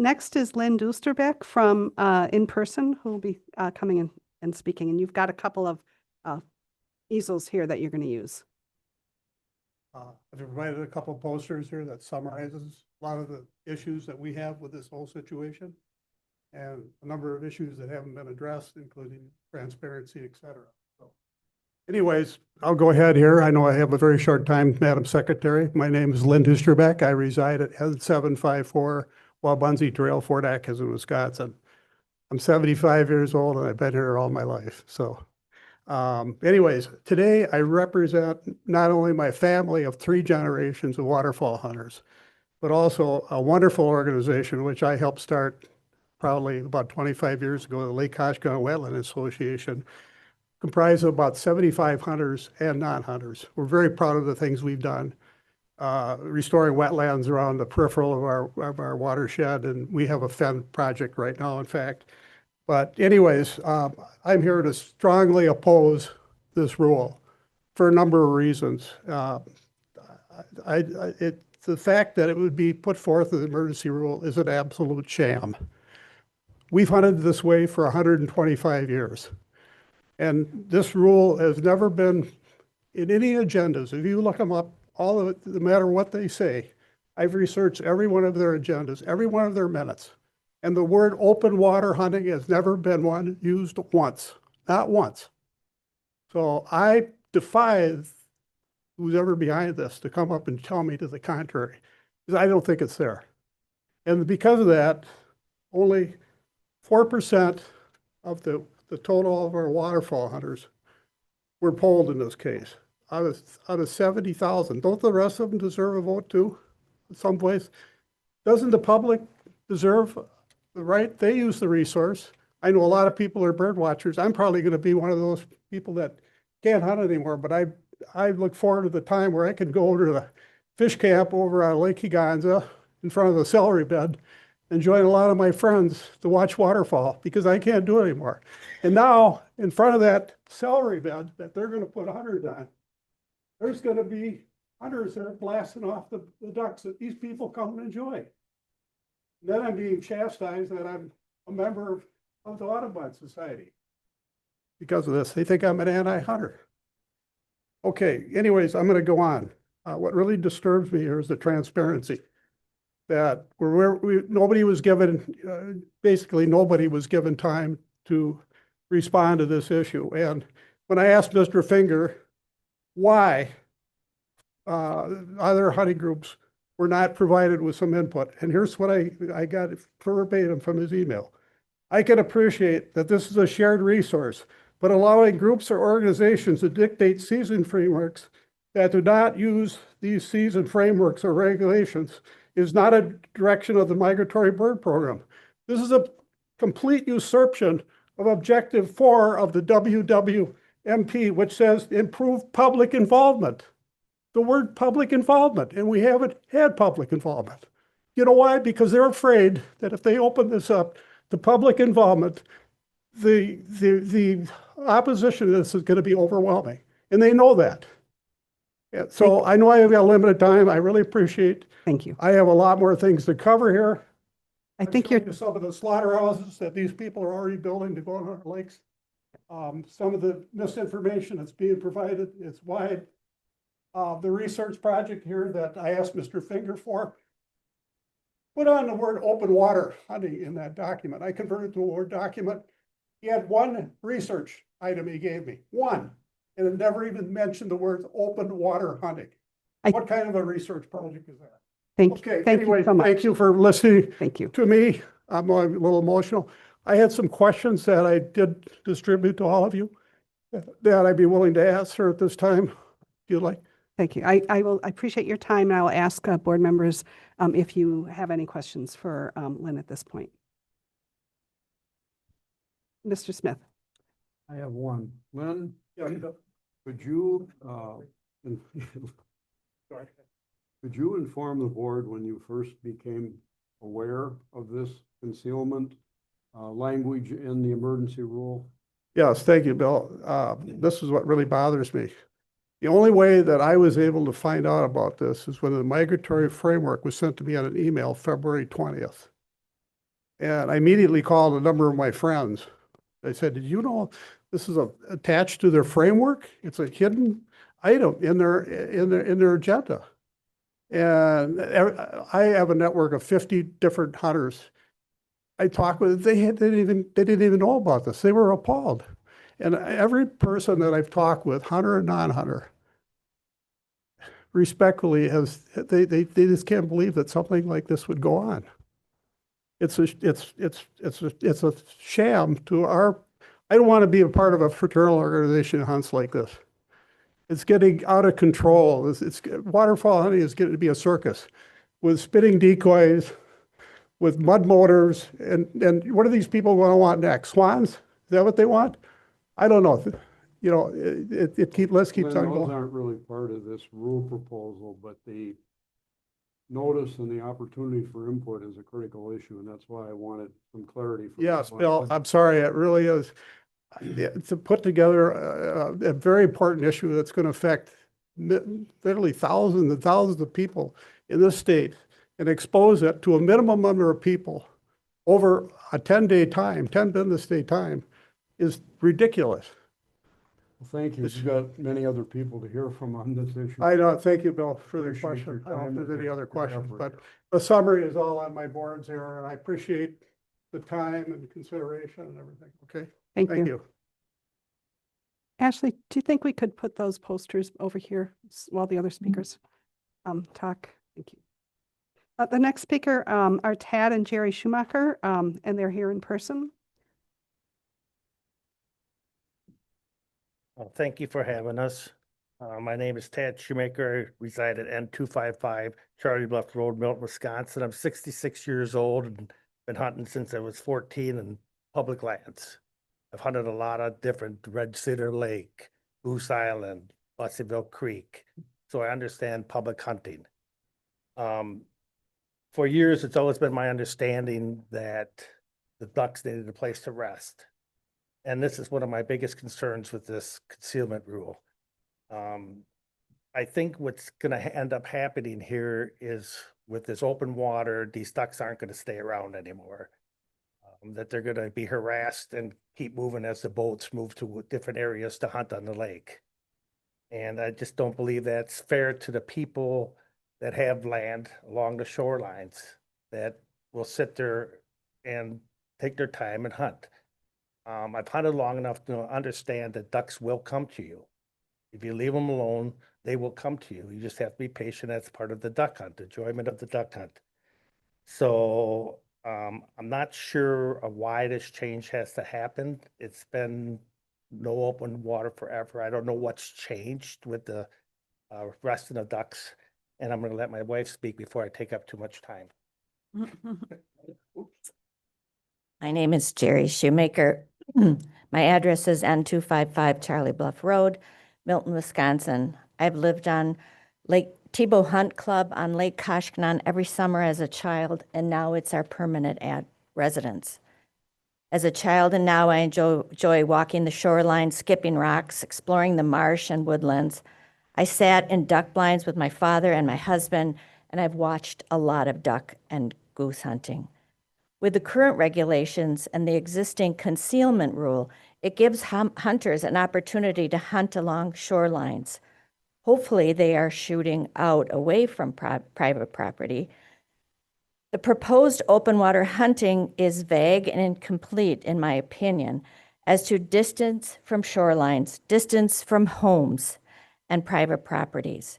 Next is Lynn Dusterbeck from In Person, who will be coming in and speaking. And you've got a couple of easels here that you're going to use. I've provided a couple of posters here that summarizes a lot of the issues that we have with this whole situation and a number of issues that haven't been addressed, including transparency, et cetera. So anyways, I'll go ahead here. I know I have a very short time, Madam Secretary. My name is Lynn Dusterbeck. I reside at 754 Wabaunsee Trail, Fort Atkinson, Wisconsin. I'm 75 years old and I've been here all my life. So anyways, today I represent not only my family of 3 generations of waterfowl hunters, but also a wonderful organization which I helped start probably about 25 years ago, the Lake Koshkonong Wetland Association, comprised of about 75 hunters and non-hunters. We're very proud of the things we've done, restoring wetlands around the peripheral of our watershed, and we have a Fen project right now, in fact. But anyways, I'm here to strongly oppose this rule for a number of reasons. The fact that it would be put forth as an emergency rule is an absolute sham. We've hunted this way for 125 years. And this rule has never been in any agendas. If you look them up, all of it, no matter what they say, I've researched every one of their agendas, every one of their minutes. And the word open water hunting has never been used once, not once. So I defy who's ever behind this to come up and tell me to the contrary, because I don't think it's there. And because of that, only 4% of the total of our waterfowl hunters were polled in this case, out of 70,000. Don't the rest of them deserve a vote too, someplace? Doesn't the public deserve the right? They use the resource. I know a lot of people are bird watchers. I'm probably going to be one of those people that can't hunt anymore, but I look forward to the time where I can go to the fish camp over on Lake Higanza in front of the celery bed and join a lot of my friends to watch waterfowl, because I can't do it anymore. And now, in front of that celery bed that they're going to put hunters on, there's going to be hunters that are blasting off the ducks that these people come and enjoy. And then I'm being chastised that I'm a member of the Audubon Society because of this. They think I'm an anti-hunter. Okay, anyways, I'm going to go on. What really disturbs me here is the transparency. That nobody was given, basically nobody was given time to respond to this issue. And when I asked Mr. Finger why other hunting groups were not provided with some input, and here's what I got verbatim from his email. I can appreciate that this is a shared resource, but allowing groups or organizations to dictate season frameworks that do not use these season frameworks or regulations is not a direction of the Migratory Bird Program. This is a complete usurpation of Objective 4 of the WWMP, which says improve public involvement. The word public involvement, and we haven't had public involvement. You know why? Because they're afraid that if they open this up to public involvement, the opposition to this is going to be overwhelming, and they know that. Yeah, so I know I have got limited time. I really appreciate. Thank you. I have a lot more things to cover here. I think you're. Some of the slaughterhouses that these people are already building to go on our lakes. Some of the misinformation that's being provided is wide. The research project here that I asked Mr. Finger for, put on the word open water hunting in that document. I converted to a Word document. He had one research item he gave me, one, and it never even mentioned the words open water hunting. What kind of a research project is that? Thank Anyway, you so much. thank you for listening. Thank you. To me. I'm a little emotional. I had some questions that I did distribute to all of you that I'd be willing to answer at this time, if you'd like. Thank you. I appreciate your time, and I will ask board members if you have any questions for Lynn at this point. Mr. Smith. I have one. Lynn, could you, could you inform the board when you first became aware of this concealment language in the emergency rule? Yes, thank you, Bill. This is what really bothers me. The only way that I was able to find out about this is when the migratory framework was sent to me on an email February 20th. And I immediately called a number of my friends. I said, did you know this is attached to their framework? It's a hidden item in their agenda. And I have a network of 50 different hunters. I talked with, they didn't even know about this. They were appalled. And every person that I've talked with, hunter and non-hunter, respectfully they just can't believe that something like this would go on. It's a sham to our. I don't want to be a part of a fraternal organization that hunts like this. It's getting out of control. Waterfowl hunting is getting to be a circus with spitting decoys, with mud motors, and what are these people going to want next? Swans? Is that what they want? I don't know. You know, let's keep on Those going. aren't really part of this rule proposal, but the notice and the opportunity for input is a critical issue, and that's why I wanted some clarity. Yes, Bill, I'm sorry, it really is. To put together a very important issue that's going to affect literally thousands and thousands of people in this state and expose it to a minimum number of people over a 10-day time, 10 business day time, is ridiculous. Well, thank you. You've got many other people to hear from on this issue. I know. Thank you, Bill, for the Appreciate question. your I don't know time if there's any and other your questions, effort. but the summary is all on my boards here, and I appreciate the time and consideration and everything. Okay? Thank you. Ashley, do you think we could put those posters over here while the other speakers talk? Thank you. The next speaker are Tad and Jerry Schumacher, and they're here in person. Well, thank you for having us. My name is Tad Shoemaker. I reside at N255 Charlie Bluff Road, Milton, Wisconsin. I'm 66 years old and been hunting since I was 14 in public lands. I've hunted a lot of different Red Cedar Lake, Goose Island, Busseyville Creek, so I understand public hunting. For years, it's always been my understanding that the ducks needed a place to rest. And this is one of my biggest concerns with this concealment rule. I think what's going to end up happening here is with this open water, these ducks aren't going to stay around anymore. That they're going to be harassed and keep moving as the boats move to different areas to hunt on the lake. And I just don't believe that's fair to the people that have land along the shorelines that will sit there and take their time and hunt. I've hunted long enough to understand that ducks will come to you. If you leave them alone, they will come to you. You just have to be patient. That's part of the duck hunt, the enjoyment of the duck hunt. So I'm not sure of why this change has to happen. It's been no open water forever. I don't know what's changed with the resting of ducks. And I'm going to let my wife speak before I take up too much time. My name is Jerry Shoemaker. My address is N255 Charlie Bluff Road, Milton, Wisconsin. I've lived on Lake Tebow Hunt Club on Lake Koshkonong every summer as a child, and now it's our permanent residence. As a child and now I enjoy walking the shoreline, skipping rocks, exploring the marsh and woodlands. I sat in duck blinds with my father and my husband, and I've watched a lot of duck and goose hunting. With the current regulations and the existing concealment rule, it gives hunters an opportunity to hunt along shorelines. Hopefully, they are shooting out away from private property. The proposed open water hunting is vague and incomplete, in my opinion, as to distance from shorelines, distance from homes and private properties.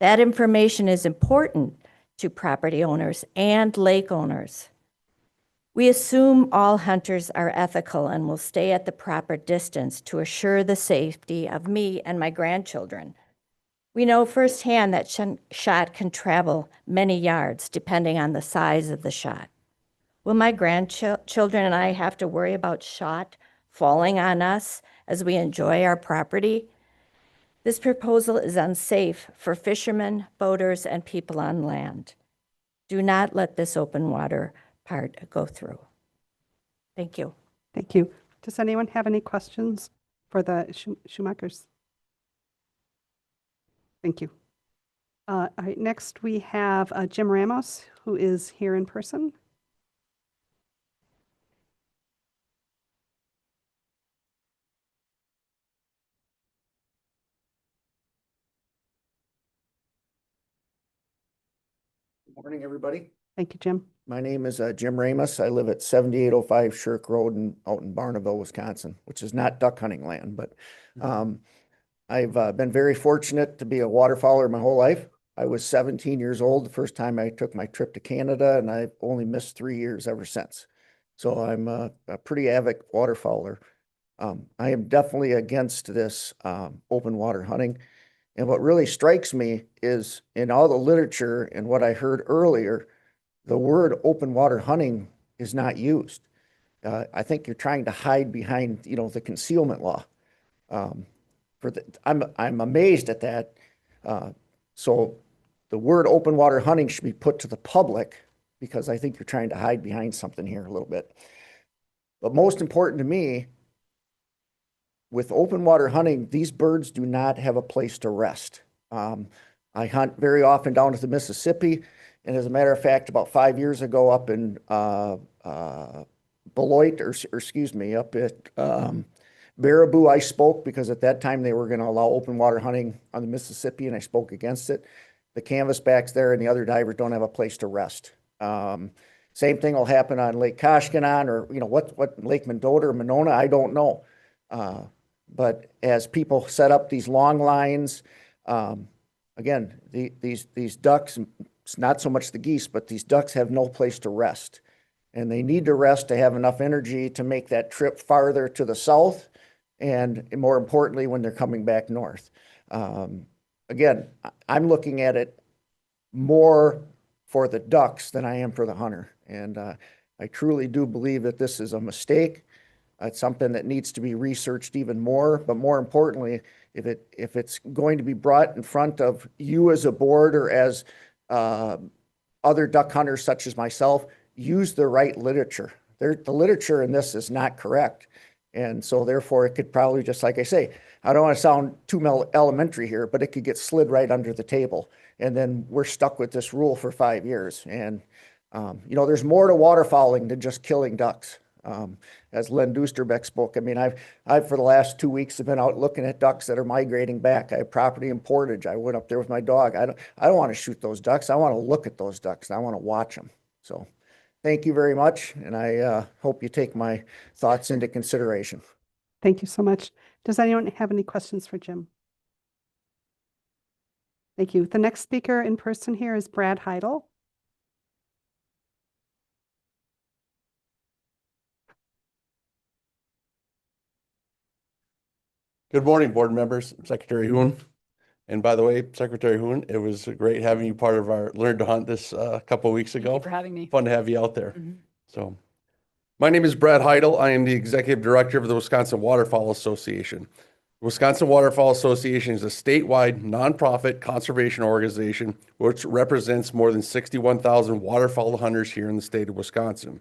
That information is important to property owners and lake owners. We assume all hunters are ethical and will stay at the proper distance to assure the safety of me and my grandchildren. We know firsthand that shot can travel many yards depending on the size of the shot. Will my grandchildren and I have to worry about shot falling on us as we enjoy our property? This proposal is unsafe for fishermen, boaters, and people on land. Do not let this open water part go through. Thank you. Thank you. Does anyone have any questions for the Schumachers? Thank you. All right, next we have Jim Ramos, who is here in person. Good morning, everybody. Thank you, Jim. My name is Jim Ramos. I live at 7805 Shirk Road out in Barnaville, Wisconsin, which is not duck hunting land, but I've been very fortunate to be a waterfowler my whole life. I was 17 years old the first time I took my trip to Canada, and I've only missed 3 years ever since. So I'm a pretty avid waterfowler. I am definitely against this open water hunting. And what really strikes me is in all the literature and what I heard earlier, the word open water hunting is not used. I think you're trying to hide behind, the concealment law. I'm amazed at that. So the word open water hunting should be put to the public because I think you're trying to hide behind something here a little bit. But most important to me, with open water hunting, these birds do not have a place to rest. I hunt very often down to the Mississippi. And as a matter of fact, about 5 years ago up in Beloit, or excuse me, up at Baraboo, I spoke because at that time they were going to allow open water hunting on the Mississippi, and I spoke against it. The canvasbacks there and the other divers don't have a place to rest. Same thing will happen on Lake Koshkonong or, what Lake Mendota or Monona, I don't know. But as people set up these long lines, again, these ducks, it's not so much the geese, but these ducks have no place to rest. And they need to rest to have enough energy to make that trip farther to the south, and more importantly, when they're coming back north. Again, I'm looking at it more for the ducks than I am for the hunter. And I truly do believe that this is a mistake. It's something that needs to be researched even more, but more importantly, if it's going to be brought in front of you as a board or as other duck hunters such as myself, use the right literature. The literature in this is not correct. And so therefore it could probably, just like I say, I don't want to sound too elementary here, but it could get slid right under the table. And then we're stuck with this rule for 5 years. And, there's more to waterfowling than just killing ducks. As Len Dusterbeck spoke, I mean, I've for the last 2 weeks have been out looking at ducks that are migrating back. I have property in Portage. I went up there with my dog. I don't want to shoot those ducks. I want to look at those ducks. I want to watch them. So thank you very much. And I hope you take my thoughts into consideration. Thank you so much. Does anyone have any questions for Jim? Thank you. The next speaker in person here is Brad Heidel. Good morning, board members, Secretary Hoon. And by the way, Secretary Hoon, it was great having you part of our Learn to Hunt this couple of weeks ago. Thank you for having me. Fun to have you out there. So, my name is Brad Heidel. I am the Executive Director of the Wisconsin Waterfowl Association. The Wisconsin Waterfowl Association is a statewide nonprofit conservation organization which represents more than 61,000 waterfowl hunters here in the state of Wisconsin.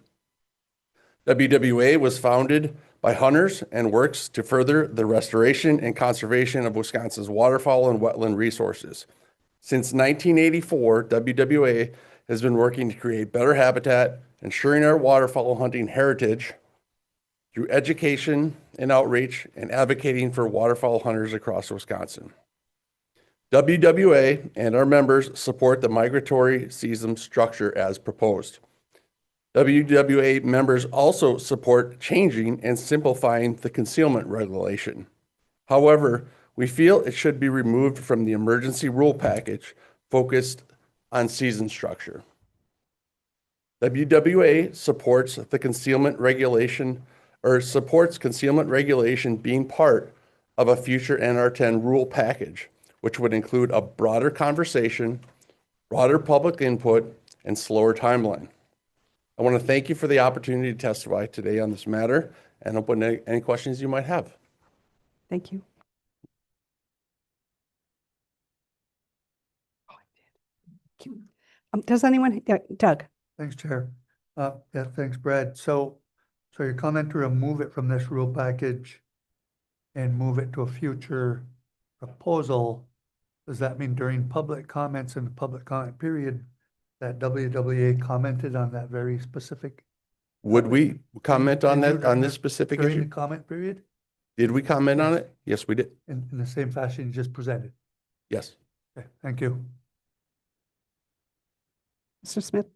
WWA was founded by hunters and works to further the restoration and conservation of Wisconsin's waterfowl and wetland resources. Since 1984, WWA has been working to create better habitat, ensuring our waterfowl hunting heritage through education and outreach and advocating for waterfowl hunters across Wisconsin. WWA and our members support the migratory season structure as proposed. WWA members also support changing and simplifying the concealment regulation. However, we feel it should be removed from the emergency rule package focused on season structure. WWA supports the concealment regulation supports concealment regulation being part of a future NR10 rule package, which would include a broader conversation, broader public input, and slower timeline. I want to thank you for the opportunity to testify today on this matter and open any questions you might have. Thank you. Does anyone, Doug? Thanks, Chair. Yeah, thanks, Brad. So your comment to remove it from this rule package and move it to a future proposal, does that mean during public comments in the public comment period that WWA commented on that very specific? Would we comment on that, on this specific During issue? the comment period Did we comment on it? Yes, we did. in the same fashion you just presented? Yes. Okay, thank you. Mr. Smith?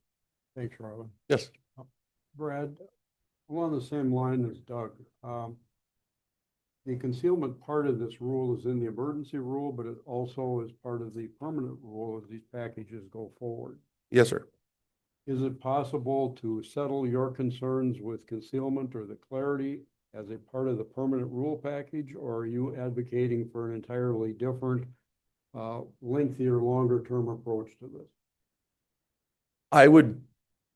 Thanks, Robin. Yes. Brad, along the same line as Doug, the concealment part of this rule is in the emergency rule, but it also is part of the permanent rule as these packages go forward. Yes, sir. Is it possible to settle your concerns with concealment or the clarity as a part of the permanent rule package, or are you advocating for an entirely different, lengthier, longer term approach to this?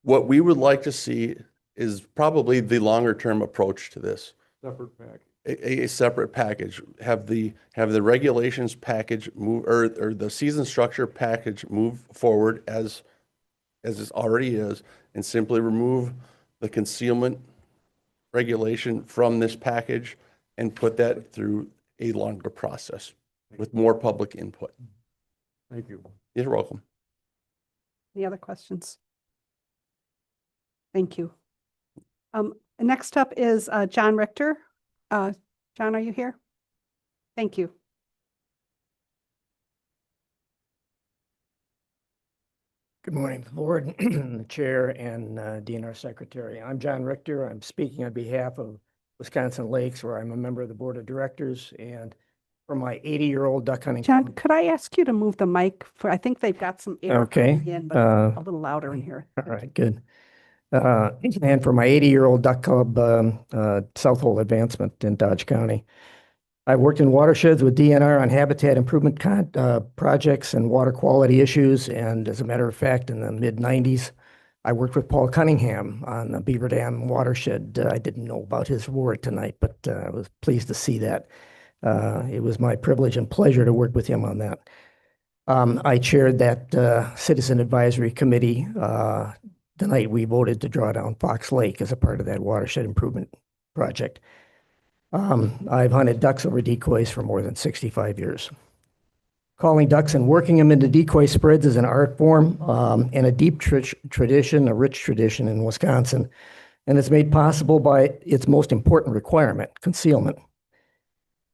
What we would like to see is probably the longer term approach to this. Separate package. A separate package, have the regulations package move, or the season structure package move forward as it already is, and simply remove the concealment regulation from this package and put that through a longer process with more public input. Thank you. You're welcome. Any other questions? Thank you. Next up is John Richter. John, are you here? Thank you. Good morning, the board, the chair, and DNR secretary. I'm John Richter. I'm speaking on behalf of Wisconsin Lakes, where I'm a member of the board of directors, and for my 80-year-old duck hunting. John, could I ask you to move the mic for, I think they've got some air Okay, coming in, but it's a little louder in here. All right, good. And for my 80-year-old duck club, South Hole Advancement in Dodge County. I worked in watersheds with DNR on habitat improvement projects and water quality issues. And as a matter of fact, in the mid-90s, I worked with Paul Cunningham on the Beaver Dam watershed. I didn't know about his award tonight, but I was pleased to see that. It was my privilege and pleasure to work with him on that. I chaired that Citizen Advisory Committee. The night we voted to draw down Fox Lake as a part of that watershed improvement project. I've hunted ducks over decoys for more than 65 years. Calling ducks and working them into decoy spreads is an art form and a deep tradition, a rich tradition in Wisconsin. And it's made possible by its most important requirement, concealment.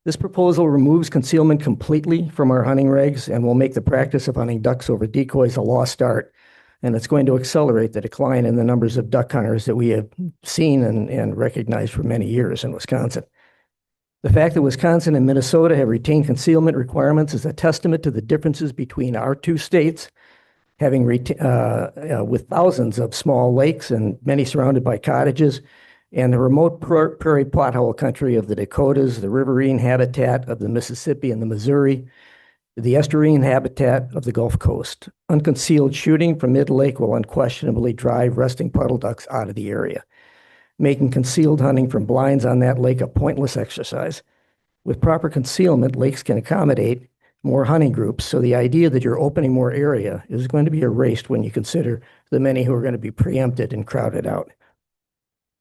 This proposal removes concealment completely from our hunting regs and will make the practice of hunting ducks over decoys a lost art. And it's going to accelerate the decline in the numbers of duck hunters that we have seen and recognized for many years in Wisconsin. The fact that Wisconsin and Minnesota have retained concealment requirements is a testament to the differences between our two states, having with thousands of small lakes and many surrounded by cottages, and the remote prairie pothole country of the Dakotas, the riverine habitat of the Mississippi and the Missouri, the estuarine habitat of the Gulf Coast. Unconcealed shooting from mid-lake will unquestionably drive resting puddle ducks out of the area, making concealed hunting from blinds on that lake a pointless exercise. With proper concealment, lakes can accommodate more hunting groups, so the idea that you're opening more area is going to be erased when you consider the many who are going to be preempted and crowded out.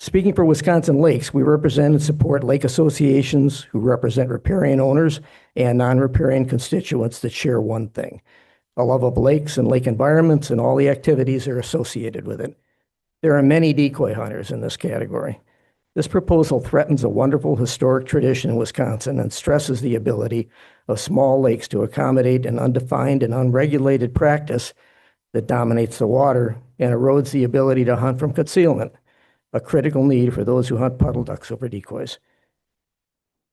Speaking for Wisconsin Lakes, we represent and support lake associations who represent riparian owners and non-riparian constituents that share one thing: a love of lakes and lake environments and all the activities that are associated with it. There are many decoy hunters in this category. This proposal threatens a wonderful historic tradition in Wisconsin and stresses the ability of small lakes to accommodate an undefined and unregulated practice that dominates the water and erodes the ability to hunt from concealment, a critical need for those who hunt puddle ducks over decoys.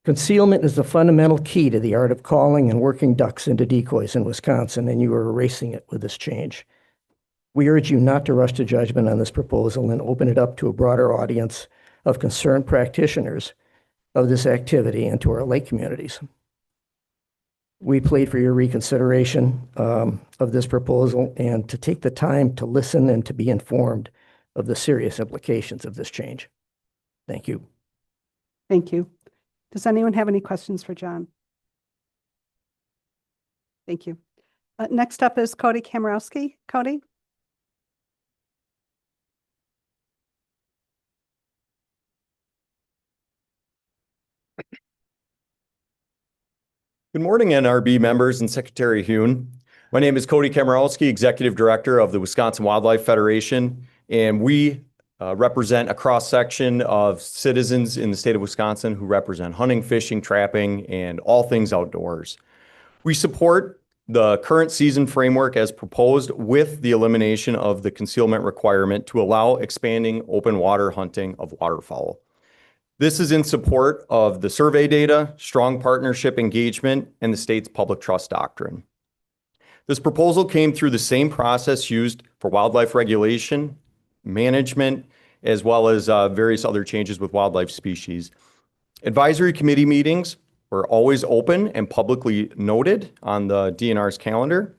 Concealment is the fundamental key to the art of calling and working ducks into decoys in Wisconsin, and you are erasing it with this change. We urge you not to rush to judgment on this proposal and open it up to a broader audience of concerned practitioners of this activity and to our lake communities. We plead for your reconsideration of this proposal and to take the time to listen and to be informed of the serious implications of this change. Thank you. Thank you. Does anyone have any questions for John? Thank you. Next up is Cody Kamrowski. Cody? Good morning, NRB members and Secretary Hune. My name is Cody Kamrowski, Executive Director of the Wisconsin Wildlife Federation, and we represent a cross-section of citizens in the state of Wisconsin who represent hunting, fishing, trapping, and all things outdoors. We support the current season framework as proposed with the elimination of the concealment requirement to allow expanding open water hunting of waterfowl. This is in support of the survey data, strong partnership engagement, and the state's public trust doctrine. This proposal came through the same process used for wildlife regulation, management, as well as various other changes with wildlife species. Advisory committee meetings were always open and publicly noted on the DNR's calendar,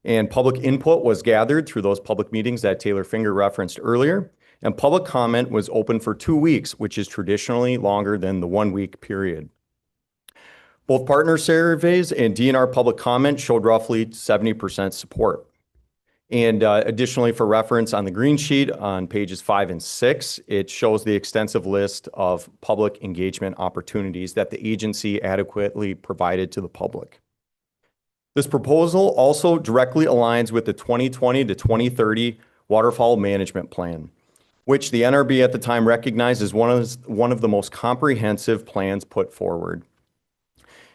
and public input was gathered through those public meetings that Taylor Finger referenced earlier. And public comment was open for 2 weeks, which is traditionally longer than the 1-week period. Both partner surveys and DNR public comment showed roughly 70% support. And additionally, for reference on the green sheet on pages 5 and 6, it shows the extensive list of public engagement opportunities that the agency adequately provided to the public. This proposal also directly aligns with the 2020 to 2030 Waterfowl Management Plan, which the NRB at the time recognized as one of the most comprehensive plans put forward.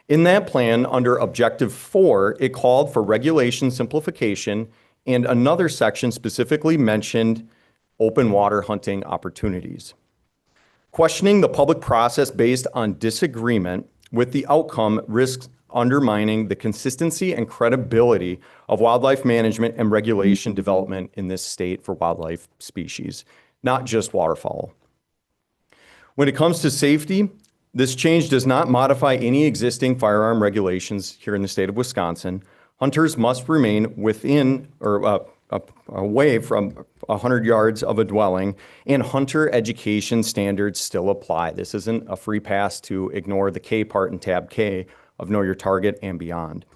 In that plan, under Objective 4, it called for regulation simplification, and another section specifically mentioned open water hunting opportunities. Questioning the public process based on disagreement with the outcome risks undermining the consistency and credibility of wildlife management and regulation development in this state for wildlife species, not just waterfowl. When it comes to safety, this change does not modify any existing firearm regulations here in the state of Wisconsin. Hunters must remain within or away from 100 yards of a dwelling, and hunter education standards still apply. This isn't a free pass to ignore the K part in tab K of Know Your Target and beyond.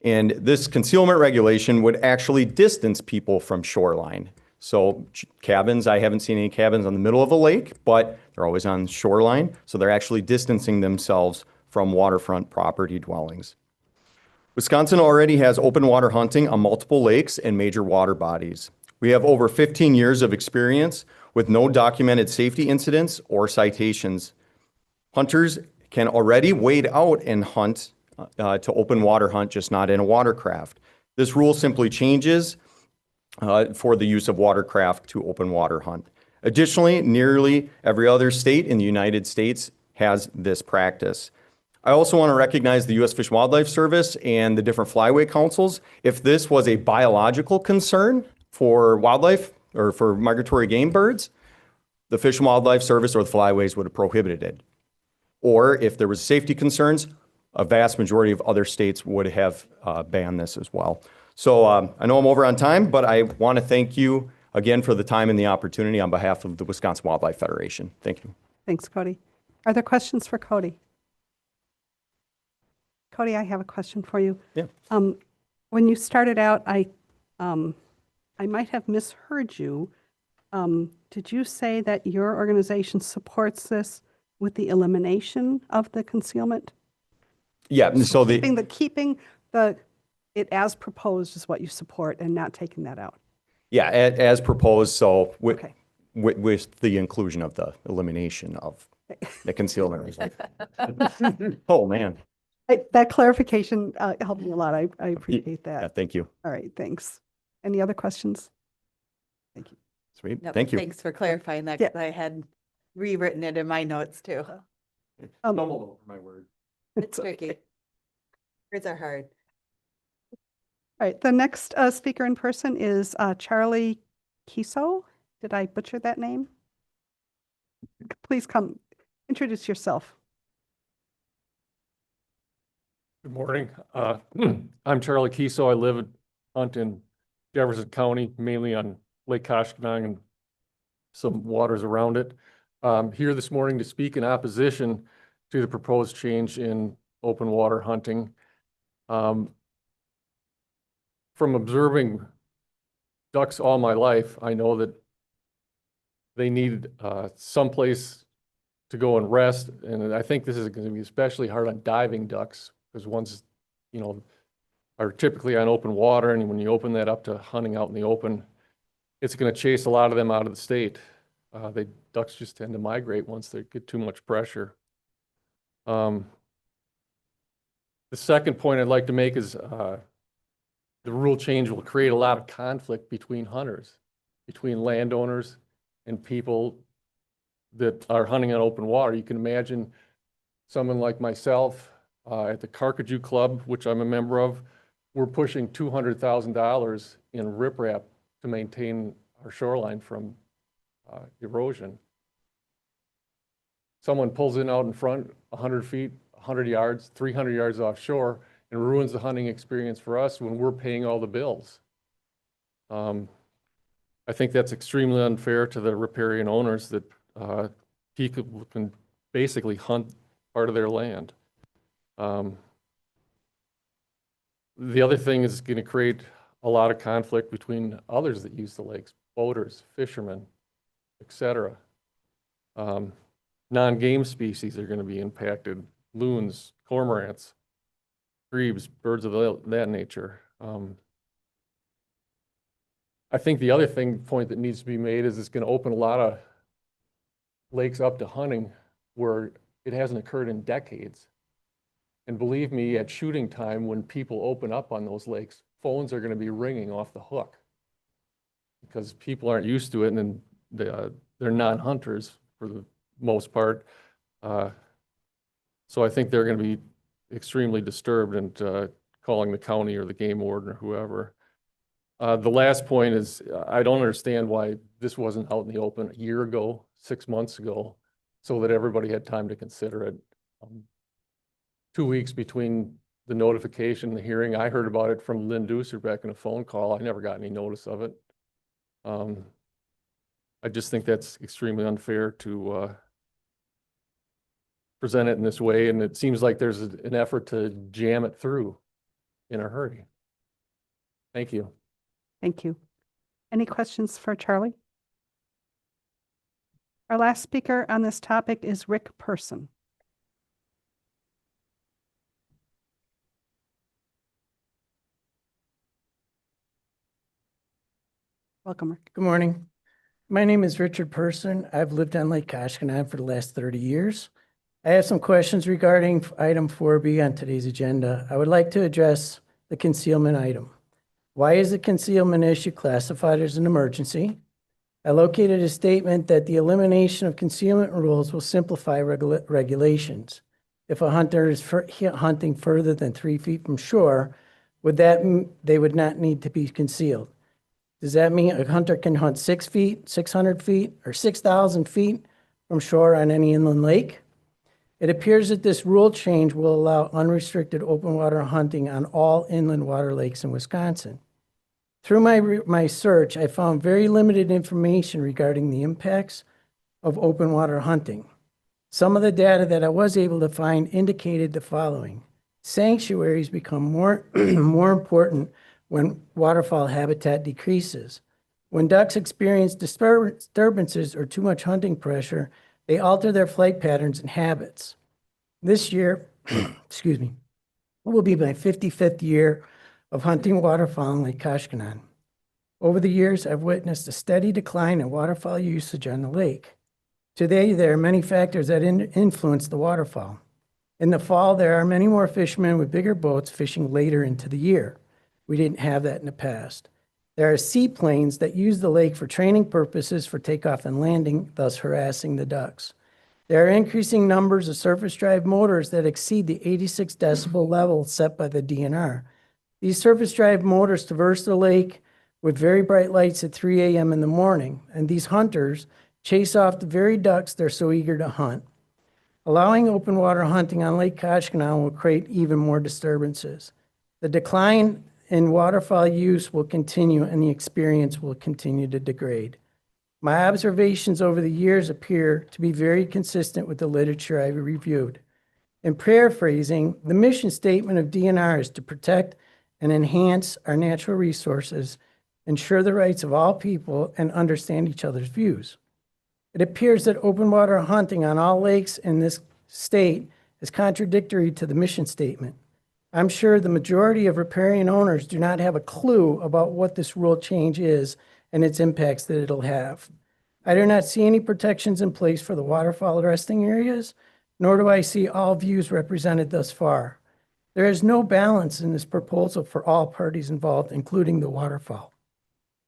And this concealment regulation would actually distance people from shoreline. So cabins, I haven't seen any cabins on the middle of a lake, but they're always on shoreline. So they're actually distancing themselves from waterfront property dwellings. Wisconsin already has open water hunting on multiple lakes and major water bodies. We have over 15 years of experience with no documented safety incidents or citations. Hunters can already wade out and hunt to open water hunt, just not in a watercraft. This rule simply changes for the use of watercraft to open water hunt. Additionally, nearly every other state in the United States has this practice. I also want to recognize the U.S. Fish and Wildlife Service and the different flyway councils. If this was a biological concern for wildlife or for migratory game birds, the Fish and Wildlife Service or the flyways would have prohibited it. Or if there was safety concerns, a vast majority of other states would have banned this as well. So I know I'm over on time, but I want to thank you again for the time and the opportunity on behalf of the Wisconsin Wildlife Federation. Thank you. Thanks, Cody. Are there questions for Cody? Cody, I have a question for you. Yeah. When you started out, I might have misheard you, Did you say that your organization supports this with the elimination of the concealment? Yeah, so Keeping it as proposed is what you support and not taking that out. yeah, as proposed, so Okay. with the inclusion of the elimination of the concealment. Oh, man. That clarification helped me a lot. I appreciate that. Yeah, thank you. All right, thanks. Any other questions? Thank you. Sweet, Nope, thank you. Thanks for clarifying that, Yeah. because I had rewritten it in my notes too. Stumbled over my word. It's tricky. Words are hard. All right, the next speaker in person is Charlie Kiso. Did I butcher that name? Please come, introduce yourself. Good morning. I'm Charlie Kiso. I live and hunt in Jefferson County, mainly on Lake Koshkonong and some waters around it. Here this morning to speak in opposition to the proposed change in open water hunting. From observing ducks all my life, I know that they need someplace to go and rest. And I think this is going to be especially hard on diving ducks, because ones, you know, are typically on open water. And when you open that up to hunting out in the open, it's going to chase a lot of them out of the state. Ducks just tend to migrate once they get too much pressure. The second point I'd like to make is the rule change will create a lot of conflict between hunters, between landowners and people that are hunting on open water. You can imagine someone like myself at the Carcajou Club, which I'm a member of, we're pushing $200,000 in riprap to maintain our shoreline from erosion. Someone pulls in out in front 100 feet, 100 yards, 300 yards offshore and ruins the hunting experience for us when we're paying all the bills. I think that's extremely unfair to the riparian owners that people can basically hunt part of their land. The other thing is going to create a lot of conflict between others that use the lakes, boaters, fishermen, etc. Non-game species are going to be impacted, loons, cormorants, grebes, birds of that nature. I think the other point that needs to be made is it's going to open a lot of lakes up to hunting where it hasn't occurred in decades. And believe me, at shooting time, when people open up on those lakes, phones are going to be ringing off the hook because people aren't used to it, and they're non-hunters for the most part. So I think they're going to be extremely disturbed and calling the county or the game warden or whoever. The last point is I don't understand why this wasn't out in the open a year ago, 6 months ago, so that everybody had time to consider it. 2 weeks between the notification and the hearing, I heard about it from Lynn Duserbeck in a phone call. I never got any notice of it. I just think that's extremely unfair to present it in this way, and it seems like there's an effort to jam it through in a hurry. Thank you. Thank you. Any questions for Charlie? Our last speaker on this topic is Rick Person. Welcome, Rick. Good morning. My name is Richard Person. I've lived on Lake Koshkonong for the last 30 years. I have some questions regarding item 4B on today's agenda. I would like to address the concealment item. Why is the concealment issue classified as an emergency? I located a statement that the elimination of concealment rules will simplify regulations. If a hunter is hunting further than 3 feet from shore, they would not need to be concealed. Does that mean a hunter can hunt 6 feet, 600 feet, or 6,000 feet from shore on any inland lake? It appears that this rule change will allow unrestricted open water hunting on all inland water lakes in Wisconsin. Through my search, I found very limited information regarding the impacts of open water hunting. Some of the data that I was able to find indicated the following. Sanctuaries become more important when waterfowl habitat decreases. When ducks experience disturbances or too much hunting pressure, they alter their flight patterns and habits. This year, excuse me, will be my 55th year of hunting waterfowl in Lake Koshkonong. Over the years, I've witnessed a steady decline in waterfowl usage on the lake. Today, there are many factors that influence the waterfowl. In the fall, there are many more fishermen with bigger boats fishing later into the year. We didn't have that in the past. There are seaplanes that use the lake for training purposes for takeoff and landing, thus harassing the ducks. There are increasing numbers of surface drive motors that exceed the 86 decibel level set by the DNR. These surface drive motors traverse the lake with very bright lights at 3 a.m. in the morning, and these hunters chase off the very ducks they're so eager to hunt. Allowing open water hunting on Lake Koshkonong will create even more disturbances. The decline in waterfowl use will continue and the experience will continue to degrade. My observations over the years appear to be very consistent with the literature I've reviewed. In paraphrasing, the mission statement of DNR is to protect and enhance our natural resources, ensure the rights of all people, and understand each other's views. It appears that open water hunting on all lakes in this state is contradictory to the mission statement. I'm sure the majority of riparian owners do not have a clue about what this rule change is and its impacts that it'll have. I do not see any protections in place for the waterfowl resting areas, nor do I see all views represented thus far. There is no balance in this proposal for all parties involved, including the waterfowl.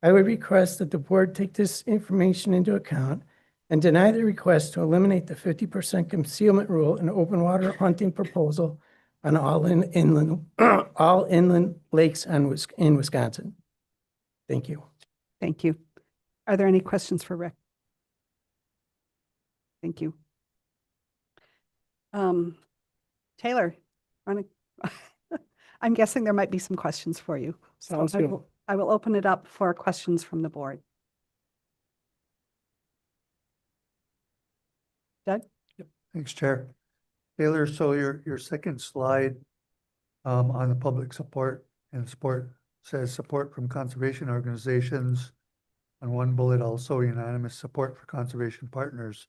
I would request that the board take this information into account and deny the request to eliminate the 50% concealment rule in open water hunting proposal on all inland lakes in Wisconsin. Thank you. Thank you. Are there any questions for Rick? Thank you. Taylor, I'm guessing there might be some questions for you. So Sounds good. I will open it up for questions from the board. Doug? Thanks, Chair. Taylor, so your second slide on the public support and support says support from conservation organizations. On one bullet, also unanimous support for conservation partners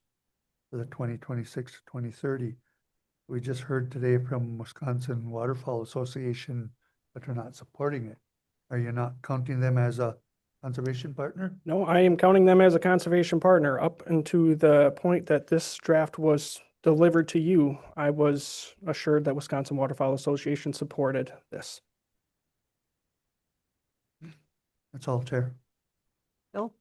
for the 2026 to 2030. We just heard today from Wisconsin Waterfowl Association that they're not supporting it. Are you not counting them as a conservation partner? No, I am counting them as a conservation partner. Up until the point that this draft was delivered to you, I was assured that Wisconsin Waterfowl Association supported this. That's all, Chair. Bill?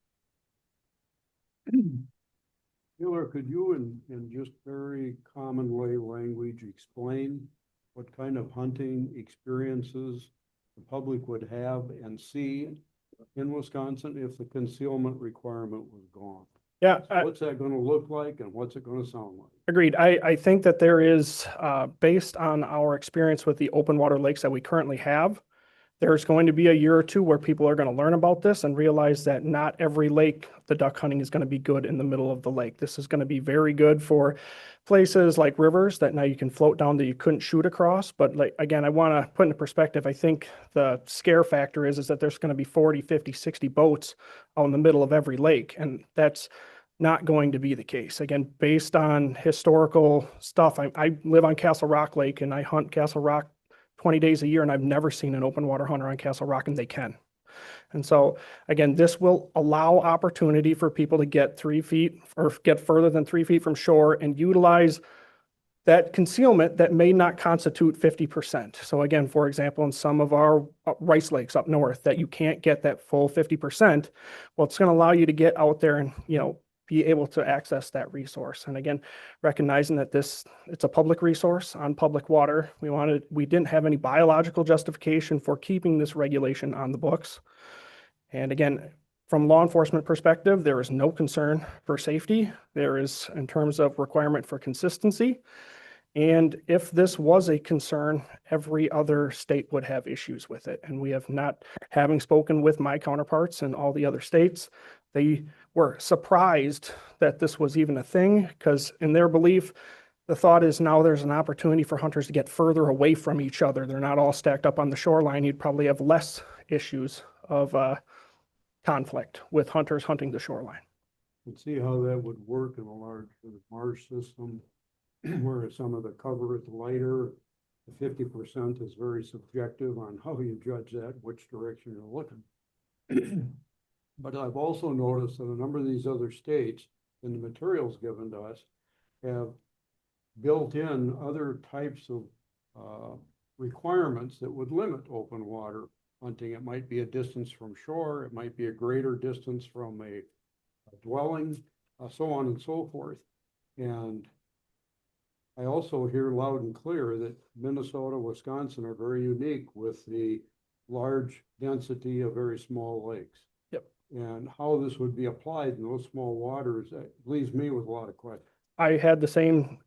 Taylor, could you in just very common lay language explain what kind of hunting experiences the public would have and see in Wisconsin if the concealment requirement was gone? Yeah. What's that going to look like and what's it going to sound like? Agreed. I think that there is, based on our experience with the open water lakes that we currently have, there's going to be a year or two where people are going to learn about this and realize that not every lake, the duck hunting is going to be good in the middle of the lake. This is going to be very good for places like rivers that now you can float down that you couldn't shoot across. But like, again, I want to put into perspective, I think the scare factor is that there's going to be 40, 50, 60 boats out in the middle of every lake. And that's not going to be the case. Again, based on historical stuff, I live on Castle Rock Lake and I hunt Castle Rock 20 days a year, and I've never seen an open water hunter on Castle Rock, and they can. And so, again, this will allow opportunity for people to get 3 feet or get further than 3 feet from shore and utilize that concealment that may not constitute 50%. So again, for example, in some of our rice lakes up north that you can't get that full 50%, well, it's going to allow you to get out there and, be able to access that resource. And again, recognizing that it's a public resource on public water, we didn't have any biological justification for keeping this regulation on the books. And again, from law enforcement perspective, there is no concern for safety. There is in terms of requirement for consistency. And if this was a concern, every other state would have issues with it. And we have not, having spoken with my counterparts in all the other states, they were surprised that this was even a thing, because in their belief, the thought is now there's an opportunity for hunters to get further away from each other. They're not all stacked up on the shoreline. You'd probably have less issues of conflict with hunters hunting the shoreline. And see how that would work in a large marsh system where some of the cover is lighter. The 50% is very subjective on how you judge that, which direction you're looking. But I've also noticed that a number of these other states, in the materials given to us, have built in other types of requirements that would limit open water hunting. It might be a distance from shore, it might be a greater distance from a dwelling, so on and so forth. And I also hear loud and clear that Minnesota, Wisconsin are very unique with the large density of very small lakes. Yep. And how this would be applied in those small waters leaves me with a lot of questions. I had the same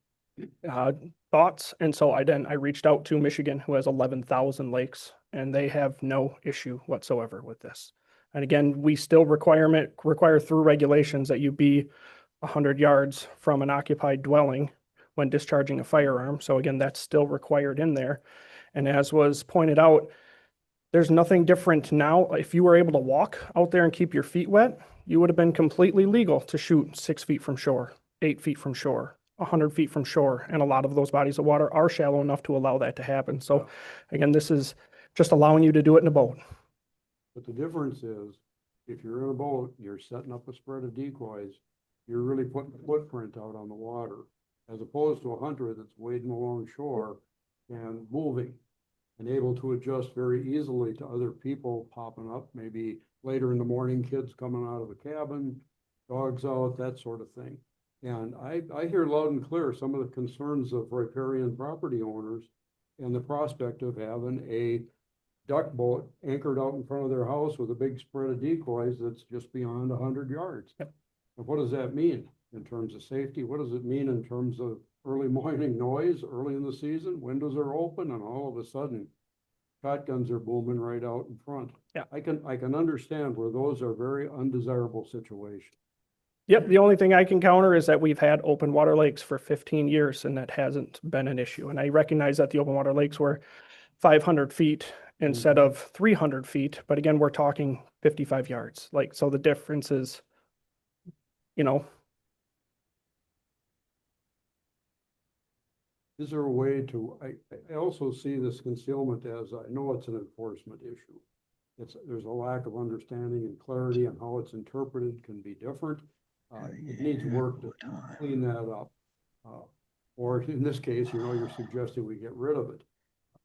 thoughts, and so I reached out to Michigan, who has 11,000 lakes, and they have no issue whatsoever with this. And again, we still require through regulations that you be 100 yards from an occupied dwelling when discharging a firearm. So again, that's still required in there. And as was pointed out, there's nothing different now. If you were able to walk out there and keep your feet wet, you would have been completely legal to shoot 6 feet from shore, 8 feet from shore, 100 feet from shore. And a lot of those bodies of water are shallow enough to allow that to happen. So again, this is just allowing you to do it in a boat. But the difference is, if you're in a boat, you're setting up a spread of decoys, you're really putting a footprint out on the water, as opposed to a hunter that's wading along shore and moving and able to adjust very easily to other people popping up, maybe later in the morning, kids coming out of the cabin, dogs out, that sort of thing. And I hear loud and clear some of the concerns of riparian property owners and the prospect of having a duck boat anchored out in front of their house with a big spread of decoys that's just beyond 100 yards. Yep. And what does that mean in terms of safety? What does it mean in terms of early morning noise, early in the season, windows are open, and all of a sudden shotguns are booming right out in front? Yeah. I can understand where those are very undesirable situations. Yep, the only thing I can counter is that we've had open water lakes for 15 years and that hasn't been an issue. And I recognize that the open water lakes were 500 feet instead of 300 feet. But again, we're talking 55 yards. Like, so the difference is, you know. Is there a way to, I also see this concealment as, I know it's an enforcement issue. There's a lack of understanding and clarity on how it's interpreted can be different. It needs work to clean that up. Or in this case, you're suggesting we get rid of it.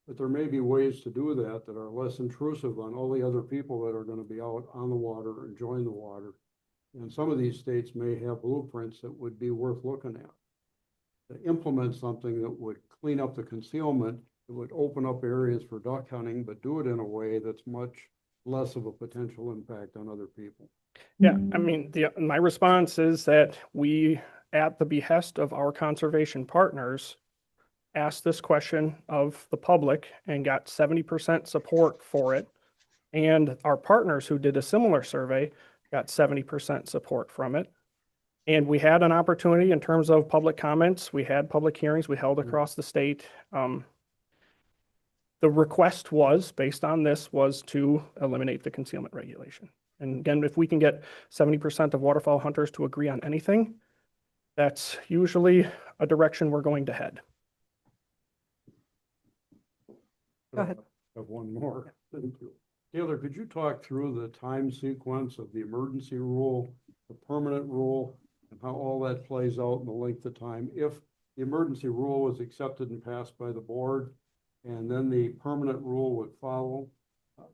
But there may be ways to do that that are less intrusive on all the other people that are going to be out on the water, enjoying the water. And some of these states may have blueprints that would be worth looking at. To implement something that would clean up the concealment, it would open up areas for duck hunting, but do it in a way that's much less of a potential impact on other people. Yeah, I mean, my response is that we, at the behest of our conservation partners, asked this question of the public and got 70% support for it. And our partners who did a similar survey got 70% support from it. And we had an opportunity in terms of public comments. We had public hearings we held across the state. The request was, based on this, was to eliminate the concealment regulation. And again, if we can get 70% of waterfowl hunters to agree on anything, that's usually a direction we're going to head. Go ahead. I have one more. Thank you. Taylor, could you talk through the time sequence of the emergency rule, the permanent rule, and how all that plays out in the length of time? If the emergency rule was accepted and passed by the board, and then the permanent rule would follow,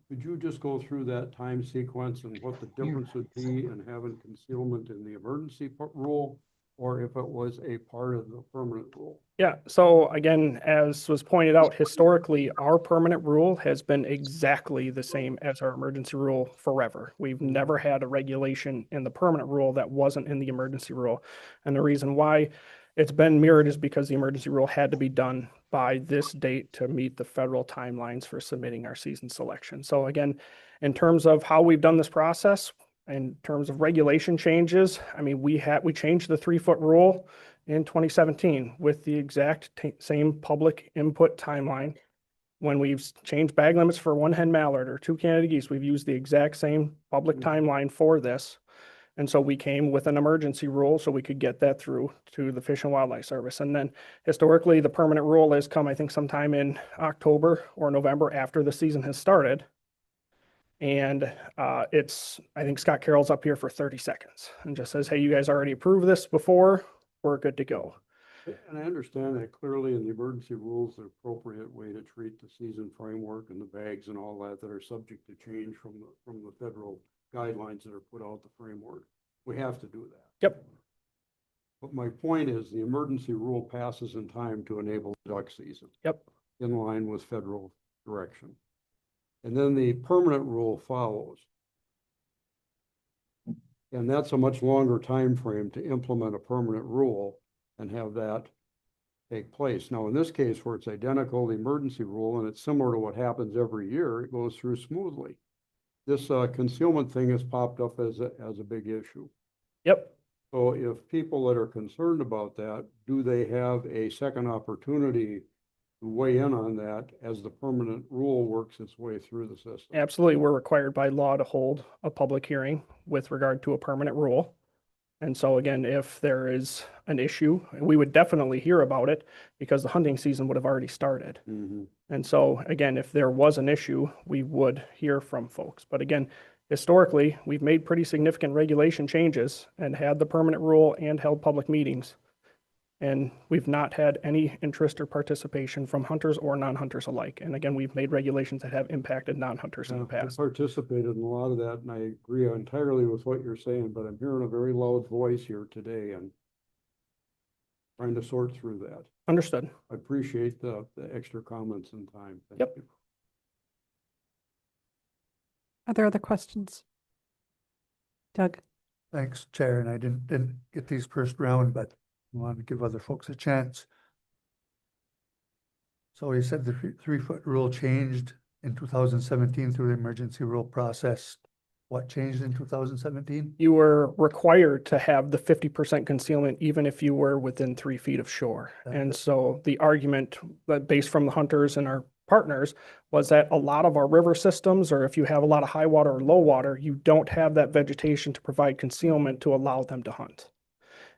could you just go through that time sequence and what the difference would be in having concealment in the emergency rule, or if it was a part of the permanent rule? Yeah, so again, as was pointed out, historically, our permanent rule has been exactly the same as our emergency rule forever. We've never had a regulation in the permanent rule that wasn't in the emergency rule. And the reason why it's been mirrored is because the emergency rule had to be done by this date to meet the federal timelines for submitting our season selection. So again, in terms of how we've done this process, in terms of regulation changes, I mean, we changed the 3-foot rule in 2017 with the exact same public input timeline. when we've changed bag limits for one hen mallard or 2 Canada geese, we've used the exact same public timeline for this. And so we came with an emergency rule so we could get that through to the Fish and Wildlife Service. And then historically, the permanent rule has come, I think, sometime in October or November after the season has started. And I think Scott Carroll's up here for 30 seconds and just says, hey, you guys already approved this before, we're good to go. And I understand that clearly in the emergency rules, the appropriate way to treat the season framework and the bags and all that are subject to change from the federal guidelines that are put out the framework. We have to do that. Yep. But my point is the emergency rule passes in time to enable duck season. Yep. In line with federal direction. And then the permanent rule follows. And that's a much longer time frame to implement a permanent rule and have that take place. Now, in this case, where it's identical, the emergency rule, and it's similar to what happens every year, it goes through smoothly. This concealment thing has popped up as a big issue. Yep. So if people that are concerned about that, do they have a second opportunity to weigh in on that as the permanent rule works its way through the system? Absolutely. We're required by law to hold a public hearing with regard to a permanent rule. And so again, if there is an issue, we would definitely hear about it because the hunting season would have already started. Mm-hmm. And so again, if there was an issue, we would hear from folks. But again, historically, we've made pretty significant regulation changes and had the permanent rule and held public meetings. And we've not had any interest or participation from hunters or non-hunters alike. And again, we've made regulations that have impacted non-hunters in the I past. participated in a lot of that, and I agree entirely with what you're saying, but I'm hearing a very loud voice here today and trying to sort through that. Understood. I appreciate the extra comments and time. Thank Yep. you. Are there other questions? Doug? Thanks, Chair, and I didn't get these first round, but I want to give other folks a chance. So you said the 3-foot rule changed in 2017 through the emergency rule process. What changed in 2017? You were required to have the 50% concealment even if you were within 3 feet of shore. And so the argument that based from the hunters and our partners was that a lot of our river systems, or if you have a lot of high water or low water, you don't have that vegetation to provide concealment to allow them to hunt.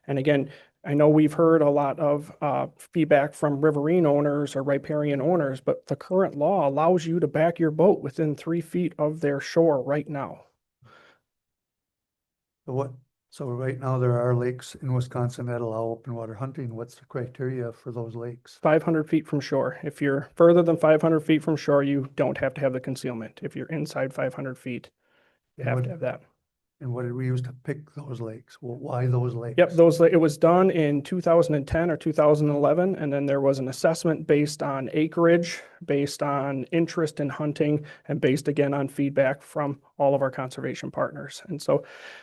And again, I know we've heard a lot of feedback from riverine owners or riparian owners, but the current law allows you to back your boat within 3 feet of their shore right now. So right now there are lakes in Wisconsin that allow open water hunting. What's the criteria for those lakes? 500 feet from shore. If you're further than 500 feet from shore, you don't have to have the concealment. If you're inside 500 feet, you have to have that. And what did we use to pick those lakes? Well, why those lakes? Yep, it was done in 2010 or 2011, and then there was an assessment based on acreage, based on interest in hunting, and based again on feedback from all of our conservation partners. And so,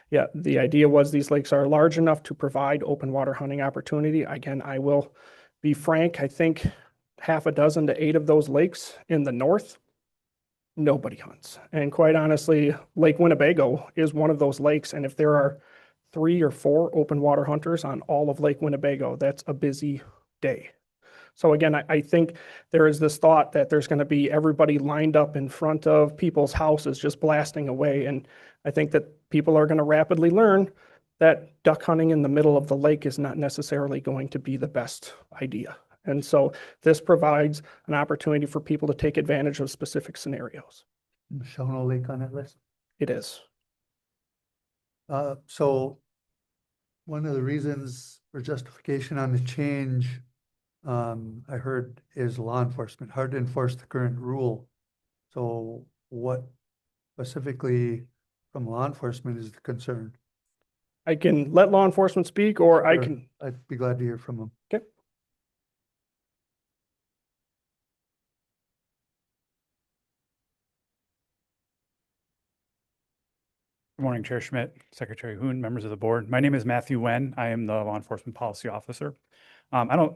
yeah, the idea was these lakes are large enough to provide open water hunting opportunity. Again, I will be frank, I think 6 to 8 of those lakes in the north, nobody hunts. And quite honestly, Lake Winnebago is one of those lakes. And if there are 3 or 4 open water hunters on all of Lake Winnebago, that's a busy day. So again, I think there is this thought that there's going to be everybody lined up in front of people's houses just blasting away. And I think that people are going to rapidly learn that duck hunting in the middle of the lake is not necessarily going to be the best idea. And so this provides an opportunity for people to take advantage of specific scenarios. Shawano Lake on that list? It is. So one of the reasons for justification on the change, I heard, is law enforcement, hard to enforce the current rule. So what specifically from law enforcement is the concern? I can let law enforcement speak, or I Sure. can. I'd be glad to hear from them. Okay. Good morning, Chair Schmidt, Secretary Hoon, members of the board. My name is Matthew Wen. I am the Law Enforcement Policy Officer.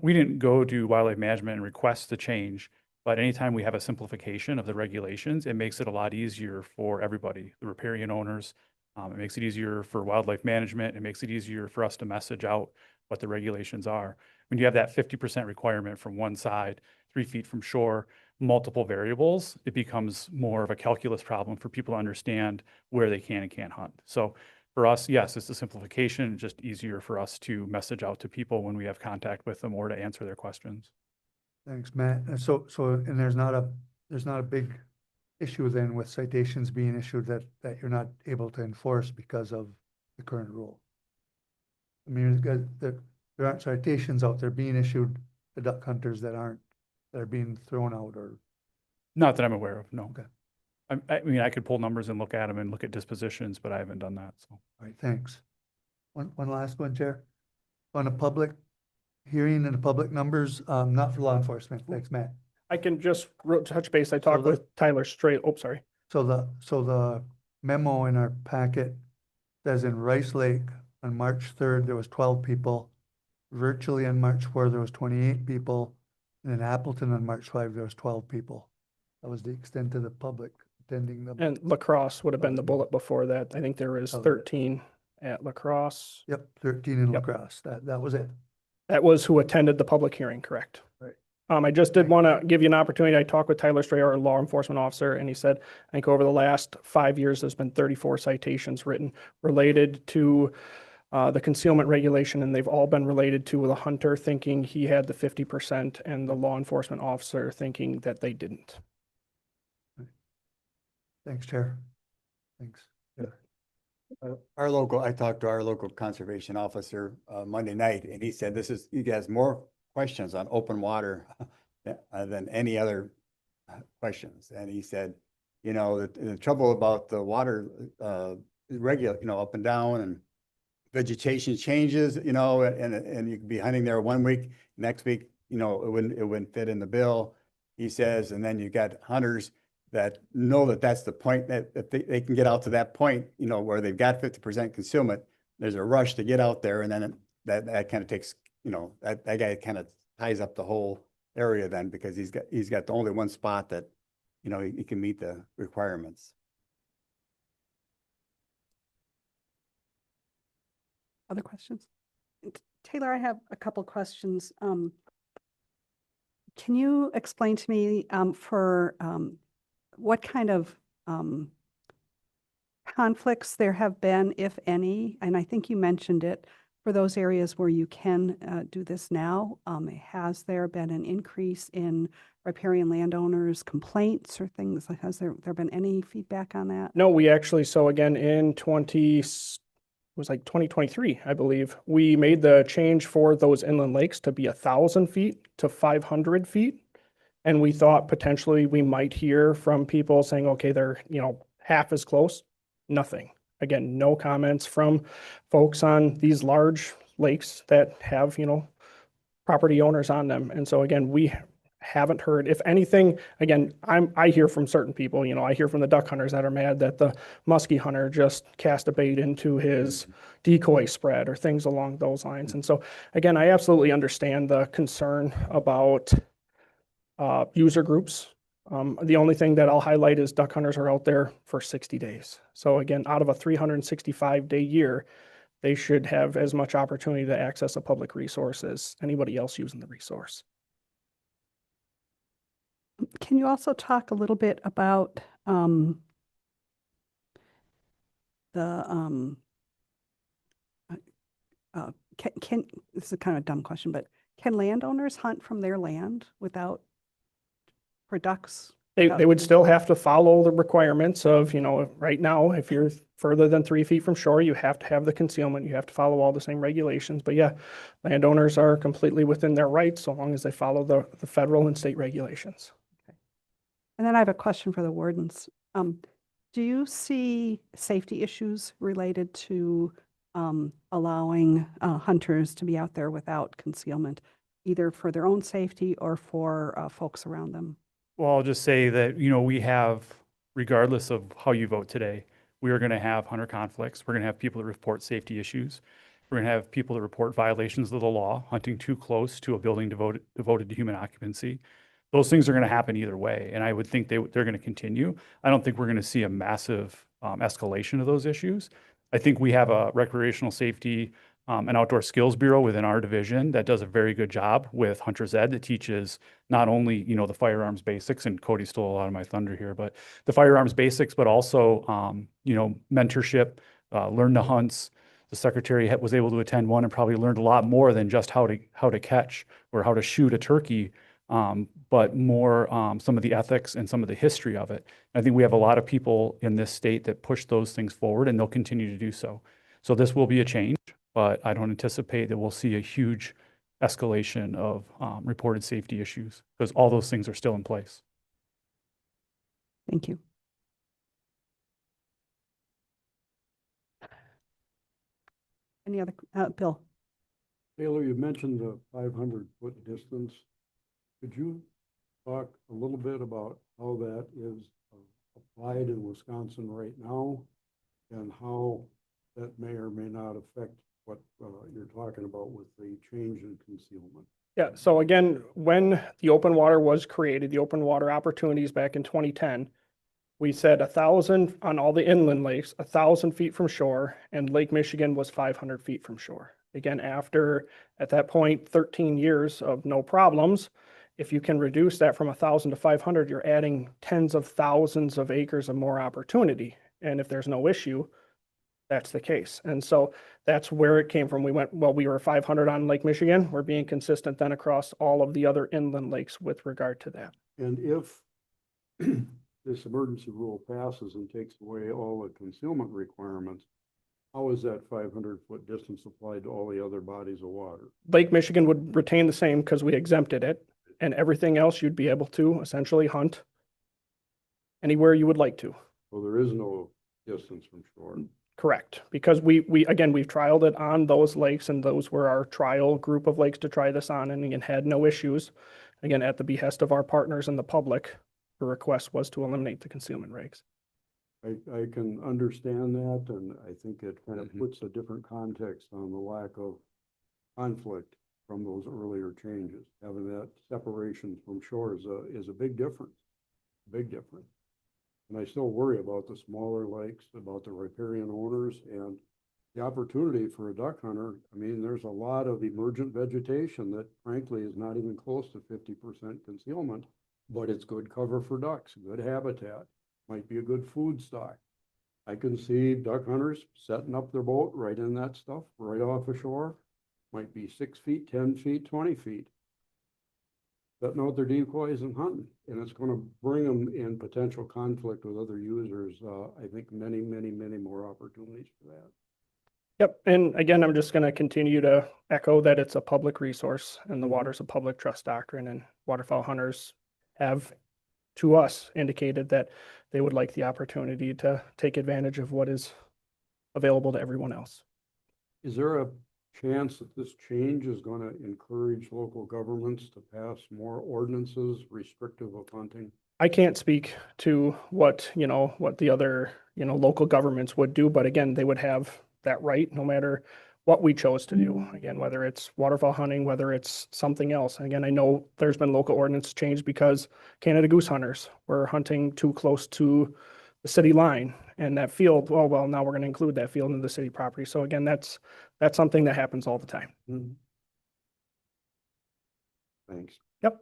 We didn't go to Wildlife Management and request the change, but anytime we have a simplification of the regulations, it makes it a lot easier for everybody, the riparian owners. It makes it easier for Wildlife Management. It makes it easier for us to message out what the regulations are. When you have that 50% requirement from one side, 3 feet from shore, multiple variables, it becomes more of a calculus problem for people to understand where they can and can't hunt. So for us, yes, it's a simplification, just easier for us to message out to people when we have contact with them or to answer their questions. Thanks, Matt. And and there's not a big issue then with citations being issued that you're not able to enforce because of the current rule. I mean, there aren't citations out there being issued to duck hunters that are being thrown out or. Not that I'm aware of, no. Okay. I mean, I could pull numbers and look at them and look at dispositions, but I haven't done that, so. All right, thanks. One last one, Chair. On a public hearing and the public numbers, not for law enforcement. Thanks, Matt. I can just touch base. I talked with Tyler Straight. Oh, sorry. So the memo in our packet says in Rice Lake on March 3rd, there was 12 people. Virtually on March 4th, there was 28 people. And in Appleton on March 5th, there was 12 people. That was the extent of the public attending the. And lacrosse would have been the bullet before that. I think there was 13 at lacrosse. Yep, 13 in lacrosse. That was it. That was who attended the public hearing, correct? Right. I just did want to give you an opportunity. I talked with Tyler Strayer, our law enforcement officer, and he said, I think over the last 5 years, there's been 34 citations written related to the concealment regulation, and they've all been related to the hunter thinking he had the 50% and the law enforcement officer thinking that they didn't. Thanks, Chair. Thanks. I talked to our local conservation officer Monday night, and he said he has more questions on open water than any other questions. And he said, you know, the trouble about the water regular, you know, up and down, and vegetation changes, you know, and you could be hunting there 1 week, next week, you know, it wouldn't fit in the bill, he says. And then you got hunters that know that that's the point, that if they can get out to that point, you know, where they've got 50% concealment, there's a rush to get out there. And then that kind of takes, you know, that guy kind of ties up the whole area then, because he's got the only one spot that, you know, he can meet the requirements. Other questions? Taylor, I have a couple questions. Can you explain to me for what kind of conflicts there have been, if any? And I think you mentioned it, for those areas where you can do this now. Has there been an increase in riparian landowners' complaints or things? Has there been any feedback on that? No, we actually, so again, in 2023, I believe, we made the change for those inland lakes to be 1,000 feet to 500 feet. And we thought potentially we might hear from people saying, okay, they're, you know, half as close. Nothing. Again, no comments from folks on these large lakes that have, you know, property owners on them. And so again, we haven't heard, if anything, again, I hear from certain people, you know, I hear from the duck hunters that are mad that the muskie hunter just cast a bait into his decoy spread or things along those lines. And so again, I absolutely understand the concern about user groups. The only thing that I'll highlight is duck hunters are out there for 60 days. So again, out of a 365-day year, they should have as much opportunity to access a public resource as anybody else using the resource. Can you also talk a little bit about this is a kind of a dumb question, but can landowners hunt from their land without, for ducks? They would still have to follow the requirements of, you know, right now, if you're further than 3 feet from shore, you have to have the concealment, you have to follow all the same regulations. But yeah, landowners are completely within their rights so long as they follow the federal and state regulations. And then I have a question for the wardens. Do you see safety issues related to allowing hunters to be out there without concealment, either for their own safety or for folks around them? Well, I'll just say that, you know, we have, regardless of how you vote today, we are going to have hunter conflicts. We're going to have people that report safety issues. We're going to have people that report violations of the law, hunting too close to a building devoted to human occupancy. Those things are going to happen either way, and I would think they're going to continue. I don't think we're going to see a massive escalation of those issues. I think we have a recreational safety an outdoor skills bureau within our division that does a very good job with Hunter's Ed that teaches not only, the firearms basics, and Cody stole a lot of my thunder here, but the firearms basics, but also, mentorship, learn to hunts. The secretary was able to attend one and probably learned a lot more than just how to catch or how to shoot a turkey, but more some of the ethics and some of the history of it. I think we have a lot of people in this state that push those things forward, and they'll continue to do so. So this will be a change, but I don't anticipate that we'll see a huge escalation of reported safety issues because all those things are still in place. Thank you. Any other, Bill? Taylor, you mentioned the 500-foot distance. Could you talk a little bit about how that is applied in Wisconsin right now and how that may or may not affect what you're talking about with the change in concealment? Yeah, so again, when the open water was created, the open water opportunities back in 2010, we said 1,000 on all the inland lakes, 1,000 feet from shore, and Lake Michigan was 500 feet from shore. Again, after, at that point, 13 years of no problems, if you can reduce that from 1,000 to 500, you're adding tens of thousands of acres of more opportunity. And if there's no issue, that's the case. And so that's where it came from. We went, well, we were 500 on Lake Michigan. We're being consistent then across all of the other inland lakes with regard to that. And if this emergency rule passes and takes away all the concealment requirements, how is that 500-foot distance applied to all the other bodies of water? Lake Michigan would retain the same because we exempted it, and everything else you'd be able to essentially hunt anywhere you would like to. Well, there is no distance from shore. Correct, because we've trialed it on those lakes, and those were our trial group of lakes to try this on, and again, had no issues. Again, at the behest of our partners and the public, the request was to eliminate the concealment regs. I can understand that, and I think it kind of puts a different context on the lack of conflict from those earlier changes. Having that separation from shore is a big difference, big difference. And I still worry about the smaller lakes, about the riparian owners, and the opportunity for a duck hunter. I mean, there's a lot of emergent vegetation that frankly is not even close to 50% concealment, but it's good cover for ducks, good habitat, might be a good food stock. I can see duck hunters setting up their boat right in that stuff, right off the shore. Might be 6 feet, 10 feet, 20 feet. Setting out their decoys and hunting, and it's going to bring them in potential conflict with other users. I think many, many, many more opportunities for that. Yep, and again, I'm just going to continue to echo that it's a public resource, and the water's a public trust doctrine, and waterfowl hunters have, to us, indicated that they would like the opportunity to take advantage of what is available to everyone else. Is there a chance that this change is going to encourage local governments to pass more ordinances restrictive of hunting? I can't speak to what the other, local governments would do, but again, they would have that right no matter what we chose to do. Again, whether it's waterfowl hunting, whether it's something else. And again, I know there's been local ordinance change because Canada goose hunters were hunting too close to the city line, and that field, oh, well, now we're going to include that field in the city property. So again, that's something that happens all the time. Mm-hmm. Thanks. Yep.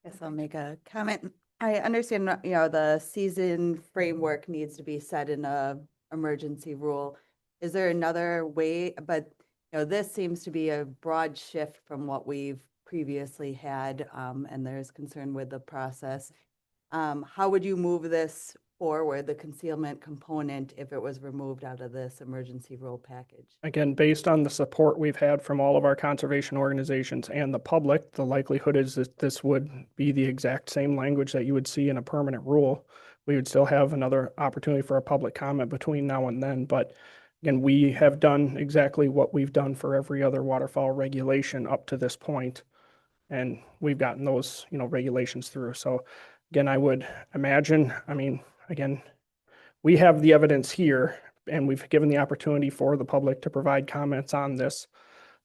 Guess I'll make a comment. I understand, the season framework needs to be set in a emergency rule. Is there another way? But, this seems to be a broad shift from what we've previously had, and there's concern with the process. How would you move this forward, the concealment component, if it was removed out of this emergency rule package? Again, based on the support we've had from all of our conservation organizations and the public, the likelihood is that this would be the exact same language that you would see in a permanent rule. We would still have another opportunity for a public comment between now and then, but again, we have done exactly what we've done for every other waterfowl regulation up to this point, and we've gotten those, regulations through. So again, I would imagine, again, we have the evidence here, and we've given the opportunity for the public to provide comments on this.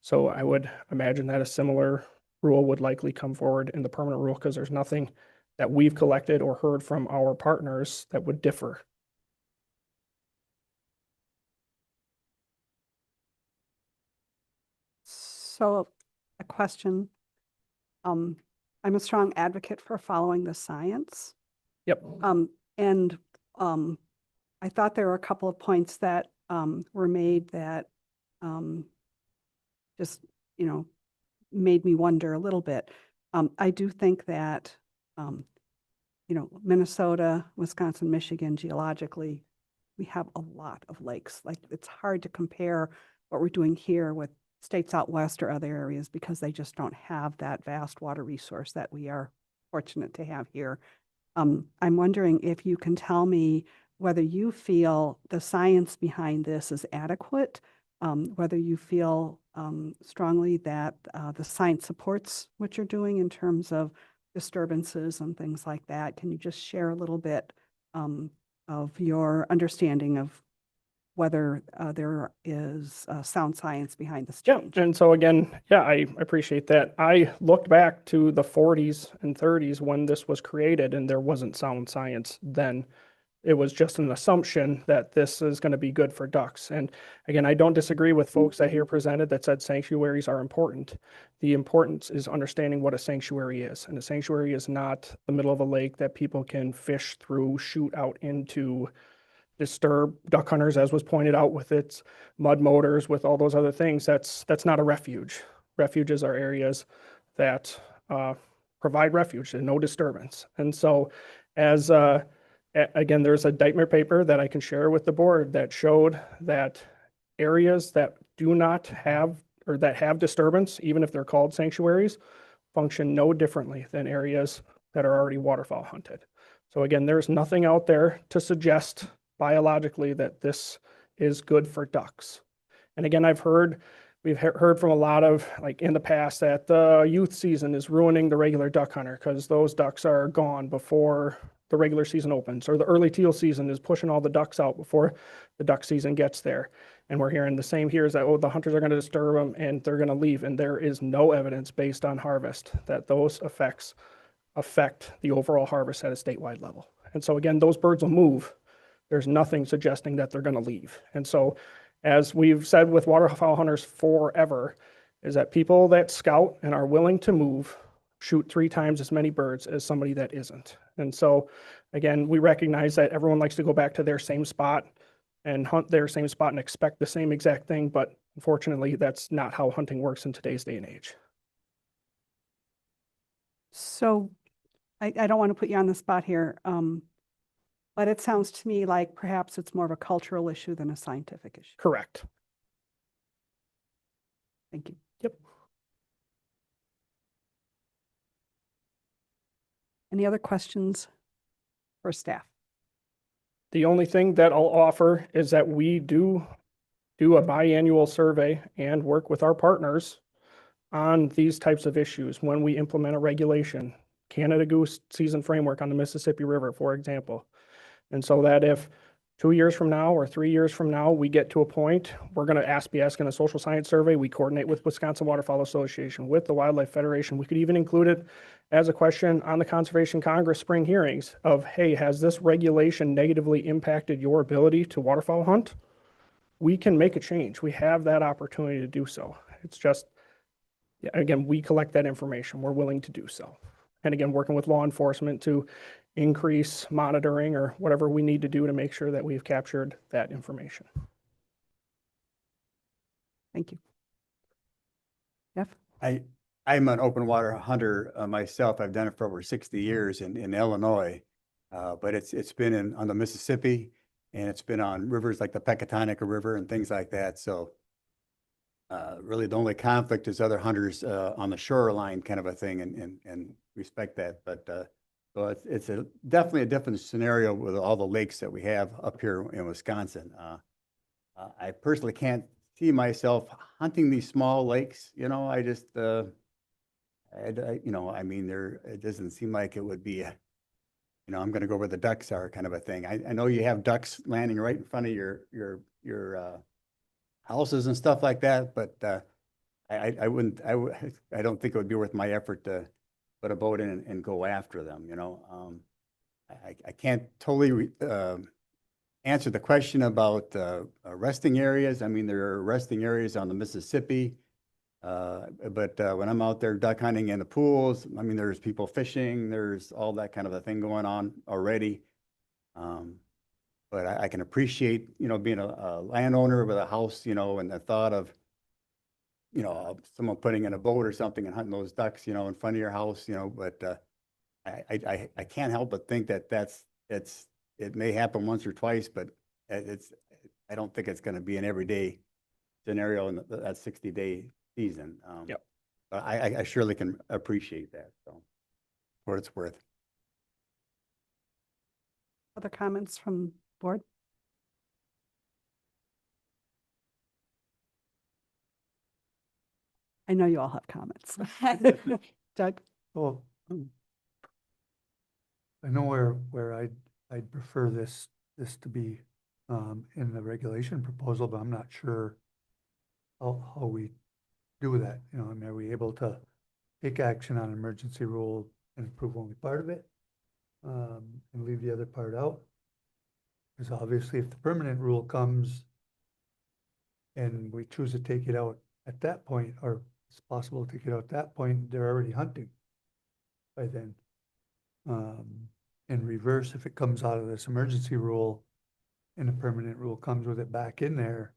So I would imagine that a similar rule would likely come forward in the permanent rule, because there's nothing that we've collected or heard from our partners that would differ. So a question. I'm a strong advocate for following the science. Yep. And I thought there were a couple of points that were made that just, you know, made me wonder a little bit. I do think that, you know, Minnesota, Wisconsin, Michigan, geologically, we have a lot of lakes. Like, it's hard to compare what we're doing here with states out west or other areas because they just don't have that vast water resource that we are fortunate to have here. I'm wondering if you can tell me whether you feel the science behind this is adequate, whether you feel strongly that the science supports what you're doing in terms of disturbances and things like that. Can you just share a little bit of your understanding of whether there is sound science behind this change? And so again, yeah, I appreciate that. I looked back to the 40s and 30s when this was created, and there wasn't sound science then. It was just an assumption that this is going to be good for ducks. And again, I don't disagree with folks that here presented that said sanctuaries are important. The importance is understanding what a sanctuary is. And a sanctuary is not the middle of a lake that people can fish through, shoot out into, disturb duck hunters, as was pointed out, with its mud motors, with all those other things. That's not a refuge. Refuges are areas that provide refuge and no disturbance. And so as again, there's a Deitmer paper that I can share with the board that showed that areas that do not have, or that have disturbance, even if they're called sanctuaries, function no differently than areas that are already waterfowl hunted. So again, there's nothing out there to suggest biologically that this is good for ducks. And again, we've heard from a lot of, like in the past, that the youth season is ruining the regular duck hunter because those ducks are gone before the regular season opens, or the early teal season is pushing all the ducks out before the duck season gets there. And we're hearing the same here, is that, oh, the hunters are going to disturb them and they're going to leave. And there is no evidence based on harvest that those effects affect the overall harvest at a statewide level. And so again, those birds will move. There's nothing suggesting that they're going to leave. And so, as we've said with waterfowl hunters forever, is that people that scout and are willing to move shoot 3 times as many birds as somebody that isn't. And so, again, we recognize that everyone likes to go back to their same spot and hunt their same spot and expect the same exact thing, but unfortunately, that's not how hunting works in today's day and age. So I don't want to put you on the spot here, but it sounds to me like perhaps it's more of a cultural issue than a scientific issue. Correct. Thank you. Yep. Any other questions for staff? The only thing that I'll offer is that we do a biannual survey and work with our partners on these types of issues when we implement a regulation. Canada Goose season framework on the Mississippi River, for example. And so that if 2 years from now or 3 years from now, we get to a point, we're going to be asking a social science survey. We coordinate with Wisconsin Waterfowl Association, with the Wildlife Federation. We could even include it as a question on the Conservation Congress spring hearings of, hey, has this regulation negatively impacted your ability to waterfowl hunt? We can make a change. We have that opportunity to do so. It's just, yeah, again, we collect that information. We're willing to do so. And again, working with law enforcement to increase monitoring or whatever we need to do to make sure that we've captured that information. Thank you. Jeff? I'm an open water hunter myself. I've done it for over 60 years in Illinois, but it's been on the Mississippi, and it's been on rivers like the Pecatonica River and things like that. So really the only conflict is other hunters on the shoreline kind of a thing, and respect that. But so it's definitely a different scenario with all the lakes that we have up here in Wisconsin. I personally can't see myself hunting these small lakes. You know, I just, you know, I mean, it doesn't seem like it would be, you know, I'm going to go where the ducks are kind of a thing. I know you have ducks landing right in front of your houses and stuff like that, but I don't think it would be worth my effort to put a boat in and go after them, you know. I can't totally answer the question about resting areas. I mean, there are resting areas on the Mississippi. But when I'm out there duck hunting in the pools, I mean, there's people fishing, there's all that kind of a thing going on already. But I can appreciate, you know, being a landowner with a house, you know, and the thought of, you know, someone putting in a boat or something and hunting those ducks, you know, in front of your house, you know, but I can't help but think that it may happen once or twice, but I don't think it's going to be an everyday scenario in that 60-day season. Yep. But I surely can appreciate that, so, for what it's worth. Other comments from board? I know you all have comments. Doug? Well, I know where I'd prefer this to be in the regulation proposal, but I'm not sure how we do that. You know, I mean, are we able to take action on emergency rule and approve only part of it and leave the other part out? Because obviously if the permanent rule comes and we choose to take it out at that point, or it's possible to take it out at that point, they're already hunting by then. In reverse, if it comes out of this emergency rule and the permanent rule comes with it back in there,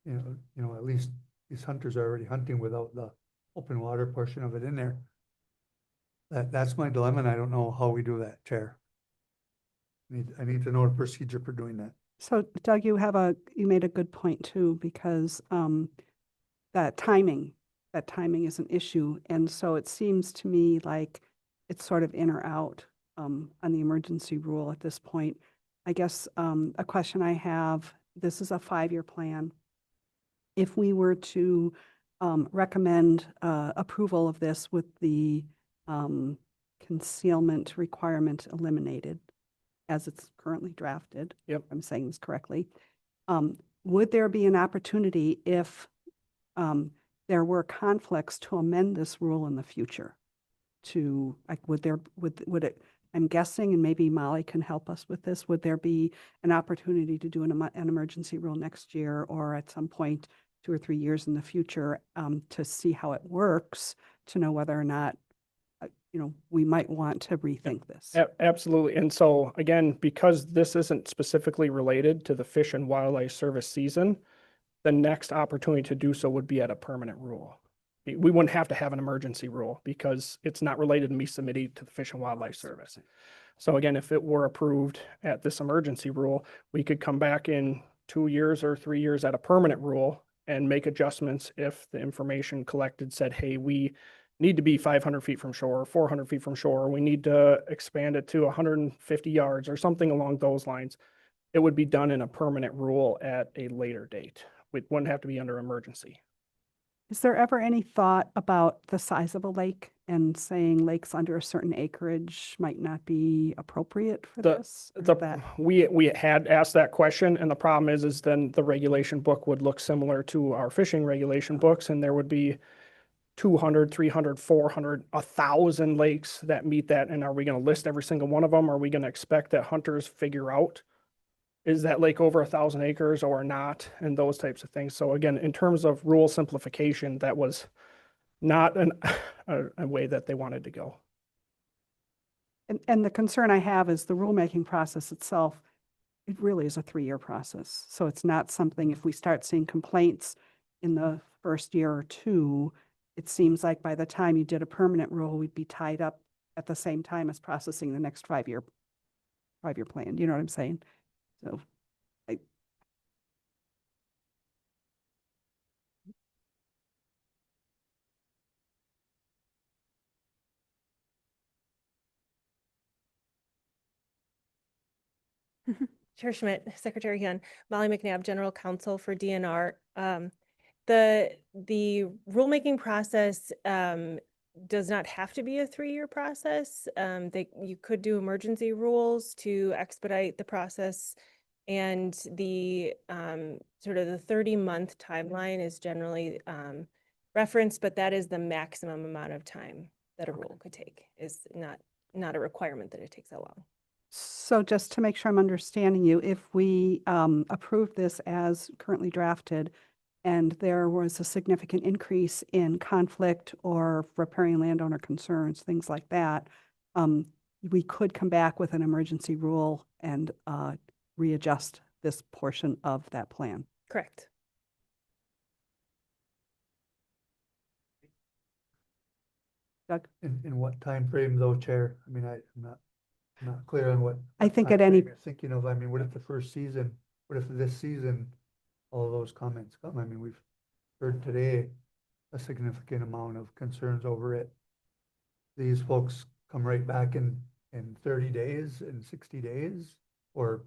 you know, at least these hunters are already hunting without the open water portion of it in there. That's my dilemma, and I don't know how we do that, Chair. I need to know the procedure for doing that. So Doug, you made a good point too, because that timing is an issue. And so it seems to me like it's sort of in or out on the emergency rule at this point. I guess a question I have, this is a 5-year plan. If we were to recommend approval of this with the concealment requirement eliminated, as it's currently drafted. Yep. I'm saying this correctly. Would there be an opportunity if there were conflicts to amend this rule in the future? To, like, would it, I'm guessing, and maybe Molly can help us with this, would there be an opportunity to do an emergency rule next year or at some point 2 or 3 years in the future to see how it works, to know whether or not you know, we might want to rethink this? Absolutely. And so again, because this isn't specifically related to the Fish and Wildlife Service season, the next opportunity to do so would be at a permanent rule. We wouldn't have to have an emergency rule because it's not related to me submitting to the Fish and Wildlife Service. So again, if it were approved at this emergency rule, we could come back in 2 years or 3 years at a permanent rule and make adjustments if the information collected said, hey, we need to be 500 feet from shore, 400 feet from shore. We need to expand it to 150 yards or something along those lines. It would be done in a permanent rule at a later date. It wouldn't have to be under emergency. Is there ever any thought about the size of a lake and saying lakes under a certain acreage might not be appropriate for this? We had asked that question, and the problem is then the regulation book would look similar to our fishing regulation books, and there would be 200, 300, 400, 1,000 lakes that meet that. And are we going to list every single one of them? Are we going to expect that hunters figure out, is that lake over 1,000 acres or not? And those types of things. So again, in terms of rule simplification, that was not a way that they wanted to go. And the concern I have is the rulemaking process itself, it really is a 3-year process. So it's not something, if we start seeing complaints in the first year or two, it seems like by the time you did a permanent rule, we'd be tied up at the same time as processing the next 5-year plan. You know what I'm saying? So Chair Schmidt, Secretary Hyun, Molly McNabb, General Counsel for DNR. The rulemaking process does not have to be a 3-year process. You could do emergency rules to expedite the process, and the sort of the 30-month timeline is generally referenced, but that is the maximum amount of time that a rule could take. Is not a requirement that it takes that long. So just to make sure I'm understanding you, if we approve this as currently drafted, and there was a significant increase in conflict or riparian landowner concerns, things like that, we could come back with an emergency rule and readjust this portion of that plan. Correct. Doug? In what time frame, though, Chair? I mean, I'm not clear on what. I what think at timeframe any- you're Thinking of, I mean, what if the first season, what if this season, all of those comments come? I mean, we've heard today a significant amount of concerns over it. These folks come right back in 30 days, in 60 days, or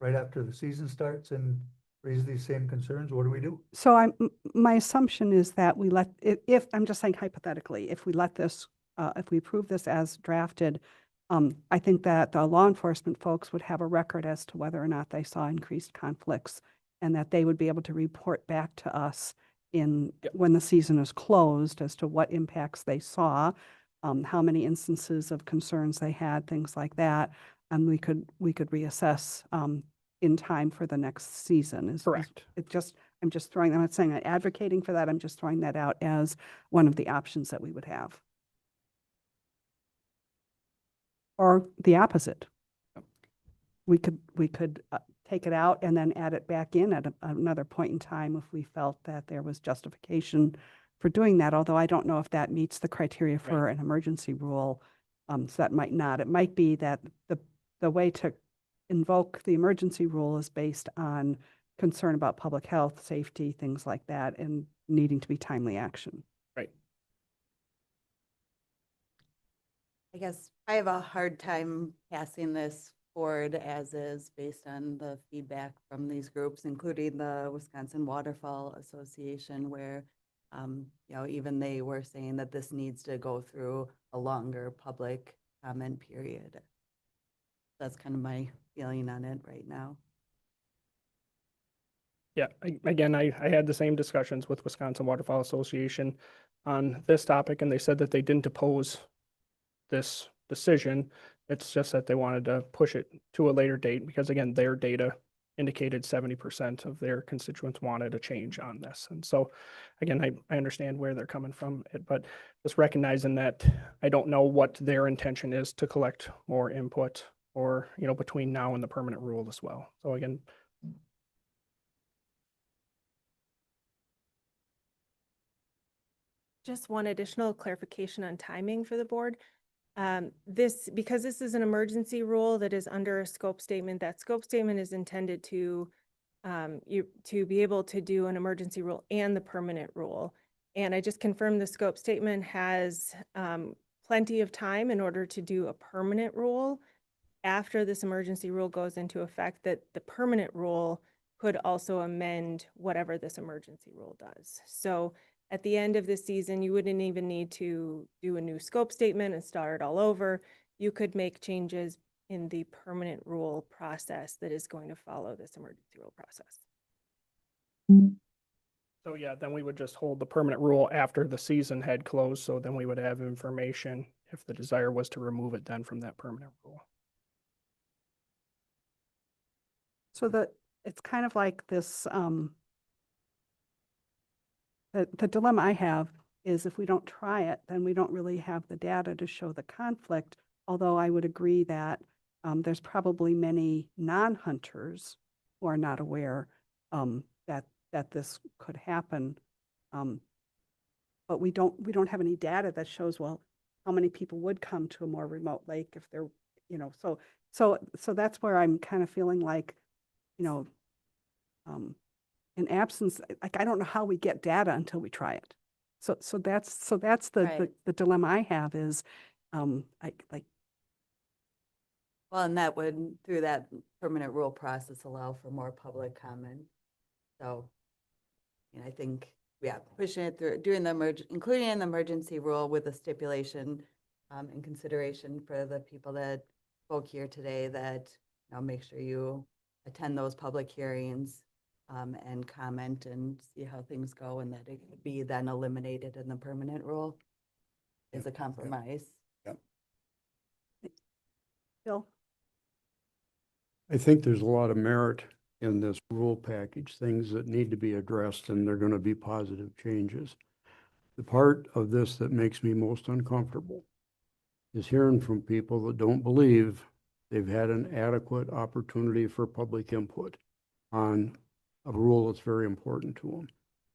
right after the season starts and raise these same concerns? What do we do? So my assumption is that we let, if, I'm just saying hypothetically, if we let this, if we approve this as drafted, I think that the law enforcement folks would have a record as to whether or not they saw increased conflicts, and that they would be able to report back to us when the season is closed as to what impacts they saw, how many instances of concerns they had, things like that. And we could reassess in time for the next season. Correct. I'm just throwing, I'm not saying I'm advocating for that, I'm just throwing that out as one of the options that we would have. Or the opposite. We could take it out and then add it back in at another point in time if we felt that there was justification for doing that, although I don't know if that meets the criteria for an emergency rule. So that might not. It might be that the way to invoke the emergency rule is based on concern about public health, safety, things like that, and needing to be timely action. Right. I guess I have a hard time passing this forward as is based on the feedback from these groups, including the Wisconsin Waterfall Association, where even they were saying that this needs to go through a longer public comment period. That's kind of my feeling on it right now. Yeah, again, I had the same discussions with Wisconsin Waterfall Association on this topic, and they said that they didn't oppose this decision. It's just that they wanted to push it to a later date because, again, their data indicated 70% of their constituents wanted a change on this. And so, again, I understand where they're coming from, but just recognizing that I don't know what their intention is to collect more input or, between now and the permanent rule as well. So again, Just one additional clarification on timing for the board. Because this is an emergency rule that is under a scope statement, that scope statement is intended to be able to do an emergency rule and the permanent rule. And I just confirmed the scope statement has plenty of time in order to do a permanent rule after this emergency rule goes into effect, that the permanent rule could also amend whatever this emergency rule does. So at the end of the season, you wouldn't even need to do a new scope statement and start all over. You could make changes in the permanent rule process that is going to follow this emergency rule process. so yeah, then we would just hold the permanent rule after the season had closed. So then we would have information if the desire was to remove it then from that permanent rule. So it's kind of like this, the dilemma I have is if we don't try it, then we don't really have the data to show the conflict. Although I would agree that there's probably many non-hunters who are not aware that this could happen. But we don't have any data that shows, well, how many people would come to a more remote lake if they're, so that's where I'm kind of feeling like, in absence, like, I don't know how we get data until we try it. So that's Right. the dilemma I have is, Well, and that would, through that permanent rule process, allow for more public comment. So, I think, pushing it through, doing including an emergency rule with a stipulation in consideration for the people that spoke here today, that, make sure you attend those public hearings and comment and see how things go, and that it could be then eliminated in the permanent rule is a compromise. Bill? I think there's a lot of merit in this rule package, things that need to be addressed, and they're going to be positive changes. The part of this that makes me most uncomfortable is hearing from people that don't believe they've had an adequate opportunity for public input on a rule that's very important to them.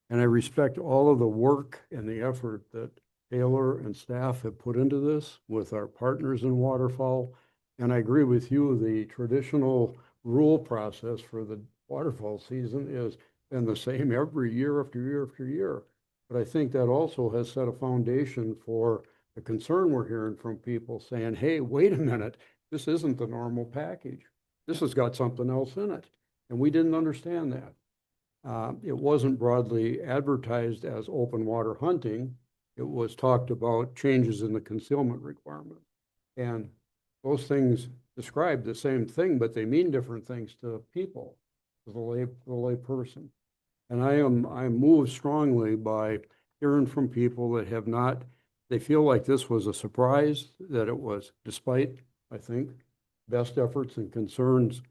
And I respect all of the work and the effort that Taylor and staff have put into this with our partners in waterfowl. And I agree with you, the traditional rule process for the waterfowl season is been the same every year after year after year. But I think that also has set a foundation for the concern we're hearing from people saying, hey, wait a minute, this isn't the normal package. This has got something else in it. And we didn't understand that. It wasn't broadly advertised as open water hunting. It was talked about changes in the concealment requirement. And those things describe the same thing, but they mean different things to people, to the lay person. And I'm moved strongly by hearing from people that have not, they feel like this was a surprise, that it was, despite, I think, best efforts and concerns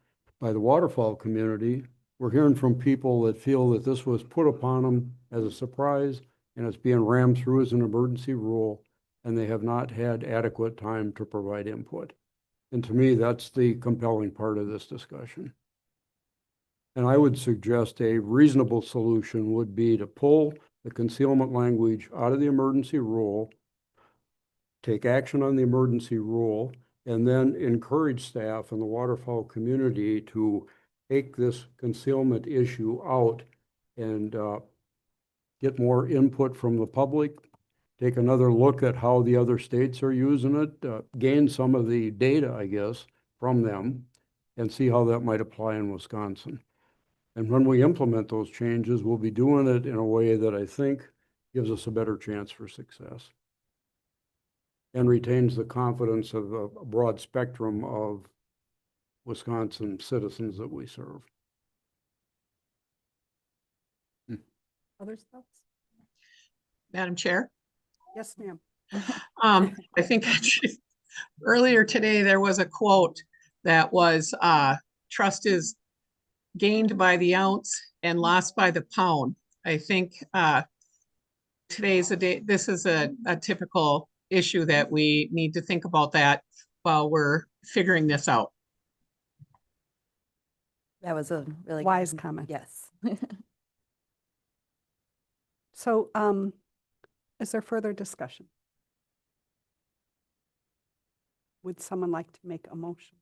by the waterfowl community. We're hearing from people that feel that this was put upon them as a surprise and it's being rammed through as an emergency rule, and they have not had adequate time to provide input. And to me, that's the compelling part of this discussion. And I would suggest a reasonable solution would be to pull the concealment language out of the emergency rule, take action on the emergency rule, and then encourage staff and the waterfowl community to take this concealment issue out and get more input from the public, take another look at how the other states are using it, gain some of the data, I guess, from them, and see how that might apply in Wisconsin. And when we implement those changes, we'll be doing it in a way that I think gives us a better chance for success and retains the confidence of a broad spectrum of Wisconsin citizens that we serve. Other thoughts? Madam Chair. Yes, ma'am. I think actually earlier today there was a quote that was trust is gained by the ounce and lost by the pound. I think today's a day, this is a typical issue that we need to think about that while we're figuring this out. That was a really Wise comment. Yes. So, is there further discussion? Would someone like to make a motion?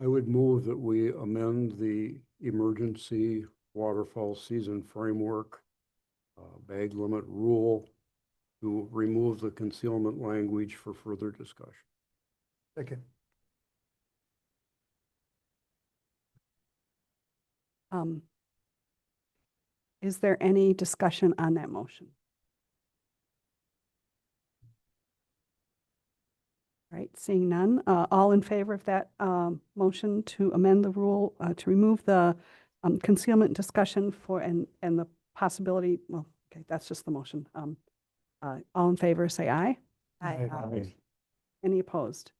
I would move that we amend the emergency waterfowl season framework bag limit rule to remove the concealment language for further discussion. Second. Is there any discussion on that motion? Right, seeing none, all in favor of that motion to amend the rule, to remove the concealment discussion for, and the possibility, well, okay, that's just the motion. All in favor, say aye. Aye. Any opposed?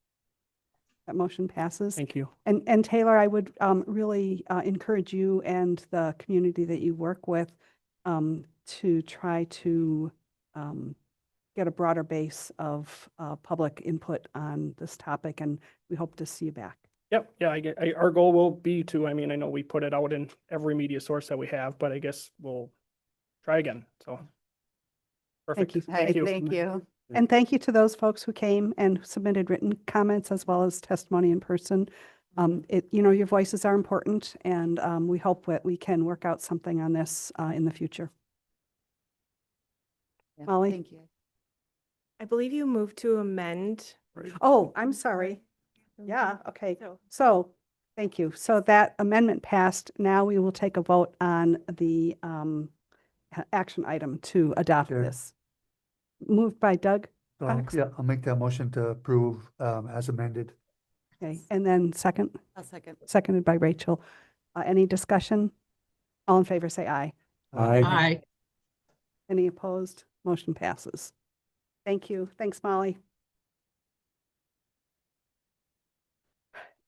That motion passes. Thank you. And Taylor, I would really encourage you and the community that you work with to try to get a broader base of public input on this topic, and we hope to see you back. Yep, yeah, our goal will be to, I mean, I know we put it out in every media source that we have, but I guess we'll try again, so. Perfect. Thank you. Thank you. And thank you to those folks who came and submitted written comments as well as testimony in person. Your voices are important, and we hope that we can work out something on this in the future. Yeah, Molly? Thank you. I believe you moved to amend. Oh, I'm sorry. Yeah, okay. So, thank you. So that amendment passed. Now we will take a vote on the action item to adopt Sure. this. Moved by Doug. Fox. Yeah, I'll make that motion to approve as amended. Okay, and then second, I'll second. seconded by Rachel. Any discussion? All in favor, say aye. Aye. Any opposed? Motion passes. Thank you. Thanks, Molly.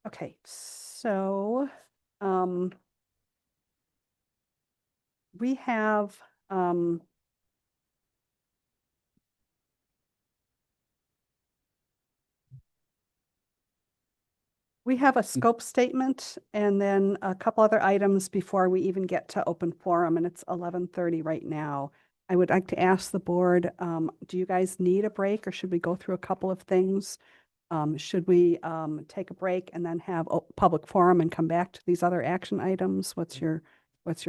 Okay, so we have, we have a scope statement and then a couple other items before we even get to open forum, and it's 11:30 right now. I would like to ask the board, do you guys need a break or should we go through a couple of things? Should we take a break and then have public forum and come back to these other action items? What's your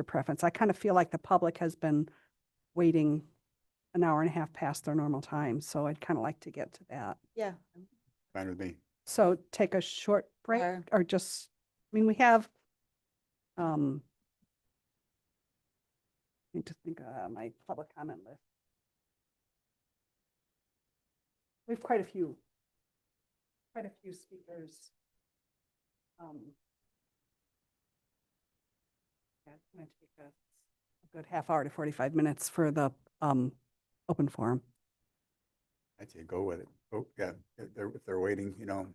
preference? I kind of feel like the public has been waiting an hour and a half past their normal time, so I'd kind of like to get to that. Yeah. Fine with me. So take a short break Sure. or just, I mean, we have, I need to think my public comment list. We have quite a few speakers. Yeah, it's gonna take a good half hour to 45 minutes for the open forum. I'd say go with it. Oh, yeah, if they're waiting, you know.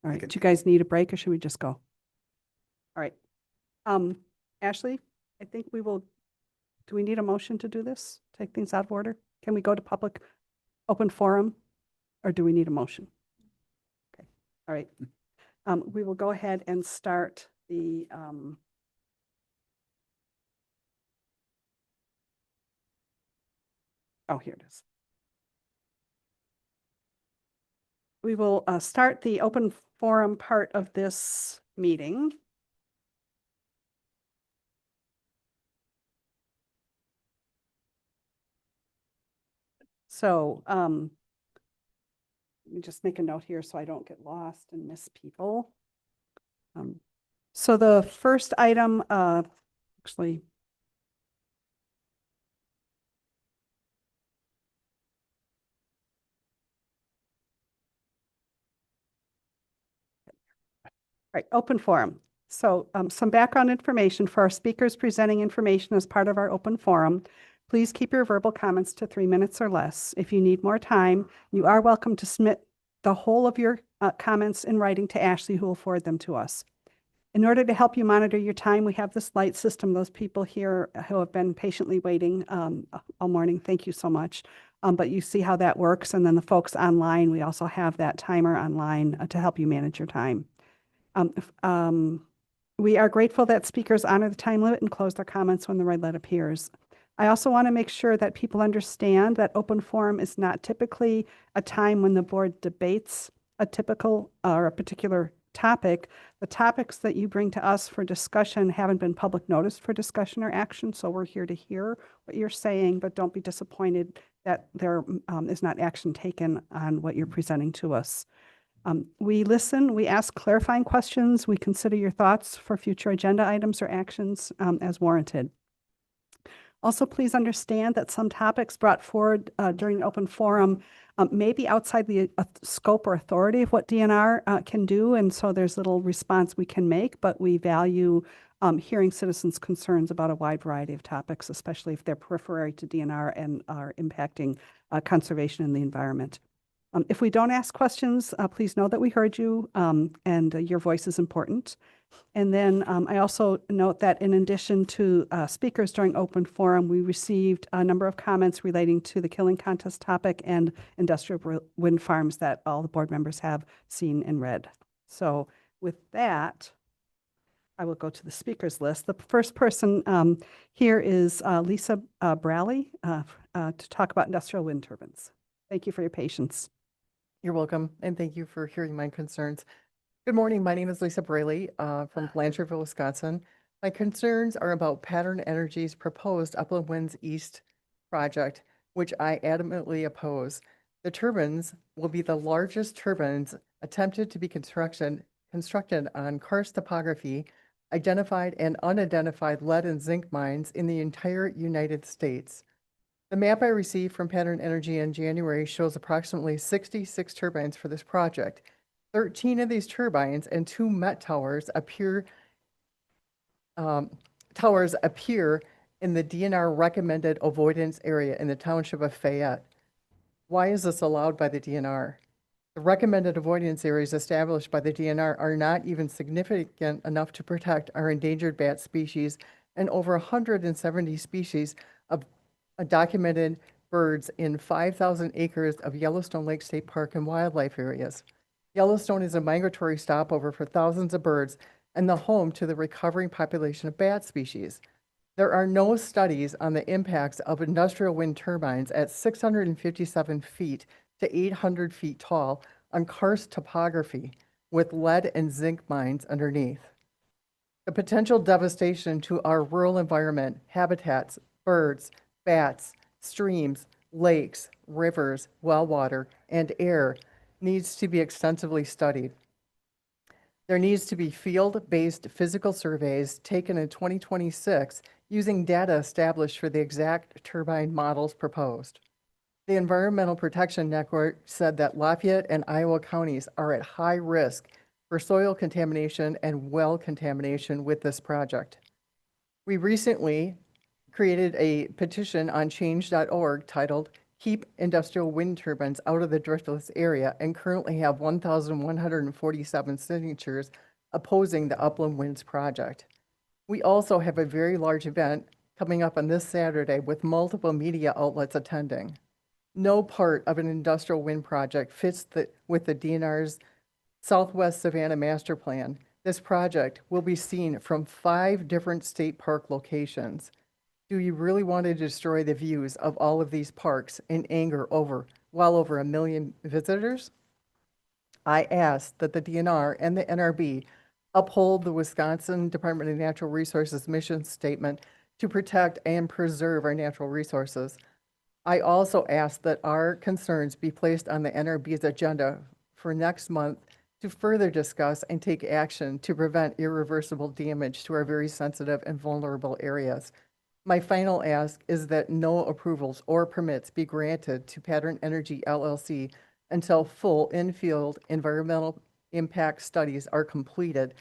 All right, can- do you guys need a break or should we just go? All right. Ashley, I think we will, do we need a motion to do this? Take things out of order? Can we go to public open forum or do we need a motion? Okay, all right. We will go ahead and start the, oh, here it is. We will start the open forum part of this meeting. So let me just make a note here so I don't get lost and miss people. So the first item, actually, right, open forum. So some background information for our speakers presenting information as part of our open forum. Please keep your verbal comments to 3 minutes or less. If you need more time, you are welcome to submit the whole of your comments in writing to Ashley, who will forward them to us. In order to help you monitor your time, we have this light system. Those people here who have been patiently waiting all morning, thank you so much. But you see how that works. And then the folks online, we also have that timer online to help you manage your time. We are grateful that speakers honor the time limit and close their comments when the red light appears. I also want to make sure that people understand that open forum is not typically a time when the board debates a typical or a particular topic. The topics that you bring to us for discussion haven't been public noticed for discussion or action, so we're here to hear what you're saying, but don't be disappointed that there is not action taken on what you're presenting to us. We listen, we ask clarifying questions, we consider your thoughts for future agenda items or actions as warranted. Also, please understand that some topics brought forward during open forum may be outside the scope or authority of what DNR can do, and so there's little response we can make, but we value hearing citizens' concerns about a wide variety of topics, especially if they're periphery to DNR and are impacting conservation and the environment. If we don't ask questions, please know that we heard you and your voice is important. And then I also note that in addition to speakers during open forum, we received a number of comments relating to the killing contest topic and industrial wind farms that all the board members have seen and read. So with that, I will go to the speakers list. The first person here is Lisa Braley to talk about industrial wind turbines. Thank you for your patience. You're welcome, and thank you for hearing my concerns. Good morning. My name is Lisa Braley from Blanchardville, Wisconsin. My concerns are about Pattern Energy's proposed Upland Winds East project, which I adamantly oppose. The turbines will be the largest turbines attempted to be constructed on karst topography, identified and unidentified lead and zinc mines in the entire United States. The map I received from Pattern Energy in January shows approximately 66 turbines for this project. 13 of these turbines and 2 Met towers appear in the DNR recommended avoidance area in the township of Fayette. Why is this allowed by the DNR? The recommended avoidance areas established by the DNR are not even significant enough to protect our endangered bat species and over 170 species of documented birds in 5,000 acres of Yellowstone Lake State Park and wildlife areas. Yellowstone is a migratory stopover for thousands of birds and the home to the recovering population of bat species. There are no studies on the impacts of industrial wind turbines at 657 feet to 800 feet tall on karst topography with lead and zinc mines underneath. The potential devastation to our rural environment, habitats, birds, bats, streams, lakes, rivers, well water, and air needs to be extensively studied. There needs to be field-based physical surveys taken in 2026 using data established for the exact turbine models proposed. The Environmental Protection Network said that Lafayette and Iowa counties are at high risk for soil contamination and well contamination with this project. We recently created a petition on change.org titled Keep Industrial Wind Turbines Out of the Driftless Area and currently have 1,147 signatures opposing the Upland Winds project. We also have a very large event coming up on this Saturday with multiple media outlets attending. No part of an industrial wind project fits with the DNR's Southwest Savannah Master Plan. This project will be seen from 5 different state park locations. Do you really want to destroy the views of all of these parks in anger over well over 1 million visitors? I ask that the DNR and the NRB uphold the Wisconsin Department of Natural Resources mission statement to protect and preserve our natural resources. I also ask that our concerns be placed on the NRB's agenda for next month to further discuss and take action to prevent irreversible damage to our very sensitive and vulnerable areas. My final ask is that no approvals or permits be granted to Pattern Energy LLC until full in-field environmental impact studies are completed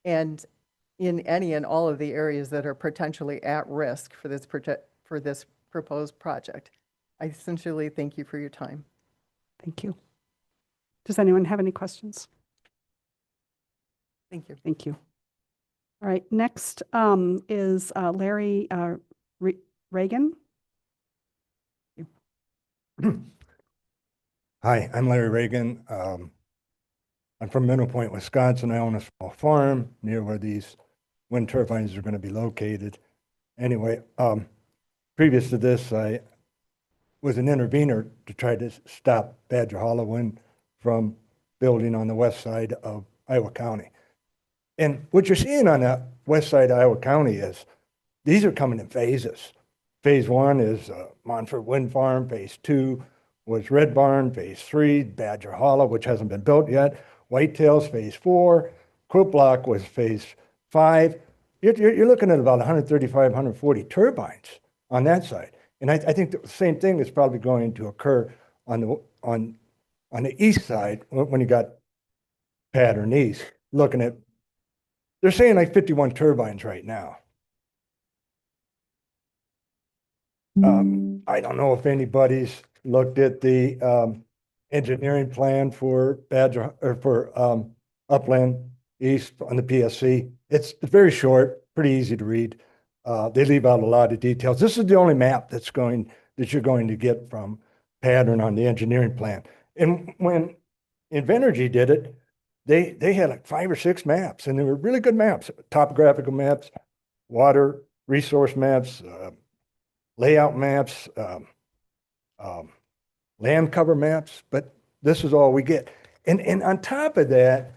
and in any and all of the areas that are potentially at risk for this proposed project. I sincerely thank you for your time. Thank you. Does anyone have any questions? Thank you. Thank you. All right, next is Larry Reagan. Hi, I'm Larry Reagan. I'm from Middle Point, Wisconsin. I own a small farm near where these wind turbines are going to be located. Anyway, previous to this, I was an intervener to try to stop Badger Hollow Wind from building on the west side of Iowa County. And what you're seeing on the west side of Iowa County is these are coming in phases. Phase 1 is Montford Wind Farm. Phase 2 was Red Barn. Phase 3, Badger Hollow, which hasn't been built yet. Whitetails, Phase 4. Quilt Block was Phase 5. You're looking at about 135, 140 turbines on that side. And I think the same thing is probably going to occur on the east side when you got Pattern East. Looking at, they're saying like 51 turbines right now. I don't know if anybody's looked at the engineering plan for Badger or for Upland East on the PSC. It's very short, pretty easy to read. They leave out a lot of details. This is the only map that you're going to get from Pattern on the engineering plan. And when Invenergy did it, they had like 5 or 6 maps, and they were really good maps, topographical maps, water resource maps, layout maps, land cover maps, but this is all we get. And on top of that,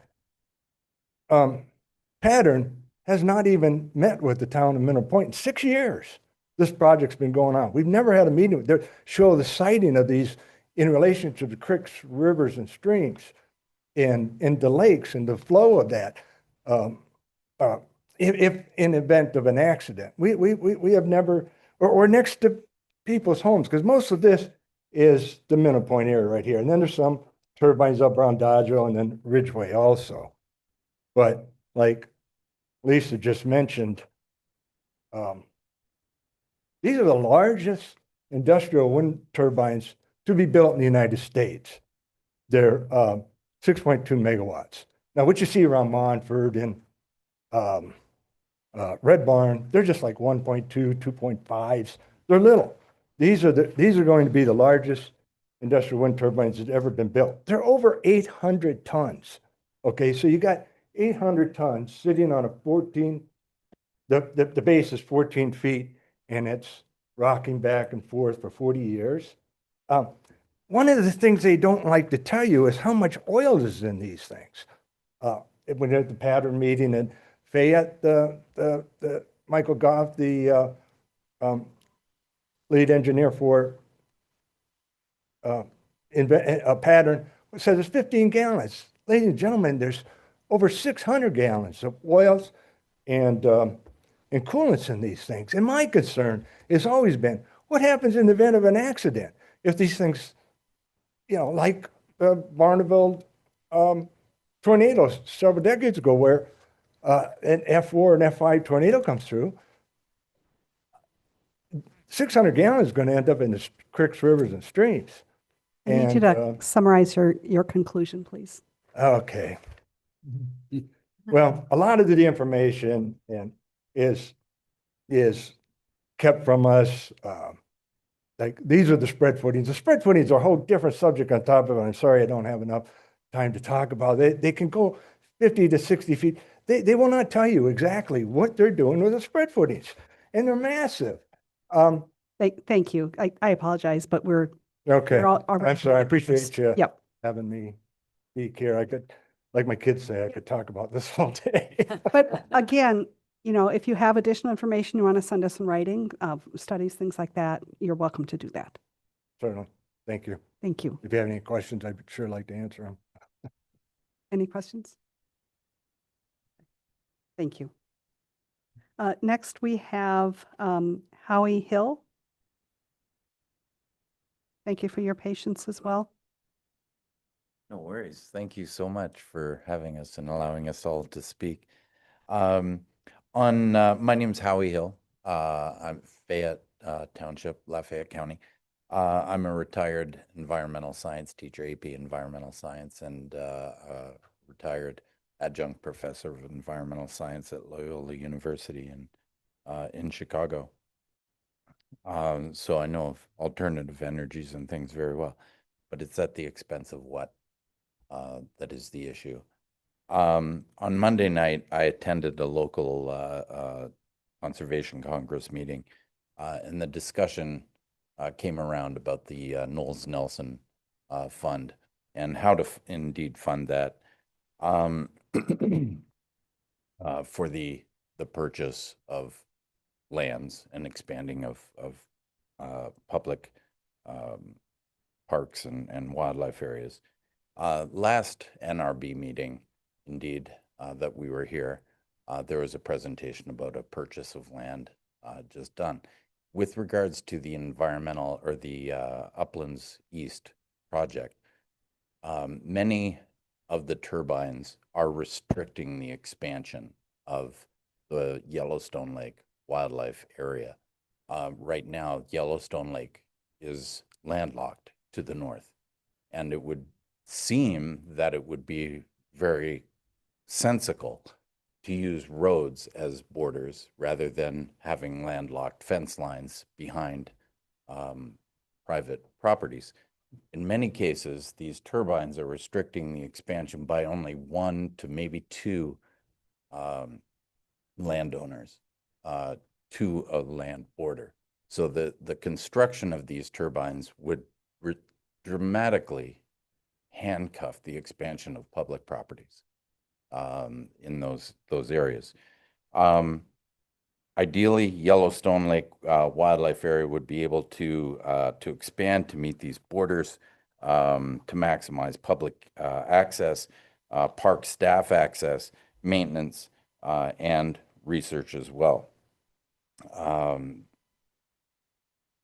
Pattern has not even met with the town of Mineral Point in 6 years. This project's been going on. We've never had a meeting to show the siting of these in relation to the creeks, rivers, and streams, and the lakes and the flow of that. If in event of an accident, we have never, or next to people's homes, because most of this is the Mineral Point area right here. And then there's some turbines up around Dodgeville and then Ridgeway also. But like Lisa just mentioned, these are the largest industrial wind turbines to be built in the United States. They're 6.2 megawatts. Now, what you see around Montford and Red Barn, they're just like 1.2, 2.5s. They're little. These are going to be the largest industrial wind turbines that ever been built. They're over 800 tons. Okay, so you got 800 tons sitting on a 14, the base is 14 feet, and it's rocking back and forth for 40 years. One of the things they don't like to tell you is how much oil is in these things. When at the pattern meeting in Fayette, the Michael Goff, the lead engineer for a pattern, says it's 15 gallons. Ladies and gentlemen, there's over 600 gallons of oils and coolants in these things. And my concern has always been, what happens in the event of an accident? If these things, you know, like the Barneville tornadoes several decades ago, where an F4 and F5 tornado comes through, 600 gallons is going to end up in the creeks, rivers, and streams. I need you to summarize your conclusion, please. Okay. Well, a lot of the information is kept from us. Like these are the spread footings. The spread footings are a whole different subject on top of it. I'm sorry I don't have enough time to talk about it. They can go 50 to 60 feet. They will not tell you exactly what they're doing with the spread footings, and they're massive. Thank you. I apologize, but we're Okay. we're all I'm sorry. I appreciate you Yep. having me speak here. I could, like my kids say, I could talk about this all day. But again, you know, if you have additional information you want to send us in writing, studies, things like that, you're welcome to do that. Certainly. Thank you. Thank you. If you have any questions, I'd sure like to answer them. Any questions? Thank you. Next, we have Howie Hill. Thank you for your patience as well. No worries. Thank you so much for having us and allowing us all to speak. My name's Howie Hill. I'm Fayette Township, Lafayette County. I'm a retired environmental science teacher, AP Environmental Science, and retired adjunct professor of environmental science at Loyola University in Chicago. So I know of alternative energies and things very well, but it's at the expense of what that is the issue. On Monday night, I attended a local Conservation Congress meeting, and the discussion came around about the Knowles Nelson Fund and how to indeed fund that for the purchase of lands and expanding of public parks and wildlife areas. Last NRB meeting, indeed, that we were here, there was a presentation about a purchase of land just done. With regards to the environmental or the Uplands East project, many of the turbines are restricting the expansion of the Yellowstone Lake wildlife area. Right now, Yellowstone Lake is landlocked to the north, and it would seem that it would be very sensical to use roads as borders rather than having landlocked fence lines behind private properties. In many cases, these turbines are restricting the expansion by only 1 to maybe 2 landowners to a land border. So the construction of these turbines would dramatically handcuff the expansion of public properties in those areas. Ideally, Yellowstone Lake Wildlife Area would be able to expand to meet these borders, to maximize public access, park staff access, maintenance, and research as well.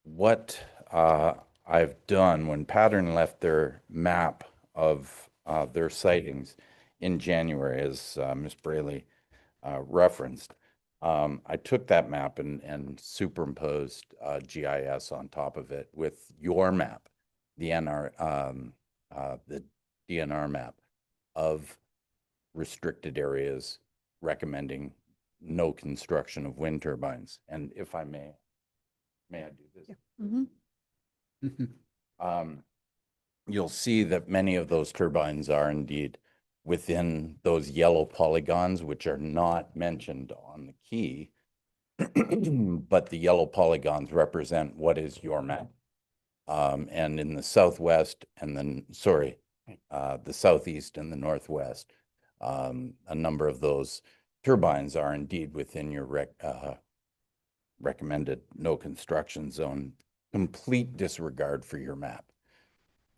What I've done, when Pattern left their map of their sightings in January, as Ms. Braley referenced, I took that map and superimposed GIS on top of it with your map, the DNR map of restricted areas, recommending no construction of wind turbines. And if I may I do this? You'll see that many of those turbines are indeed within those yellow polygons, which are not mentioned on the key, but the yellow polygons represent what is your map. And in the southwest and then, the southeast and the northwest, a number of those turbines are indeed within your recommended no construction zone, complete disregard for your map.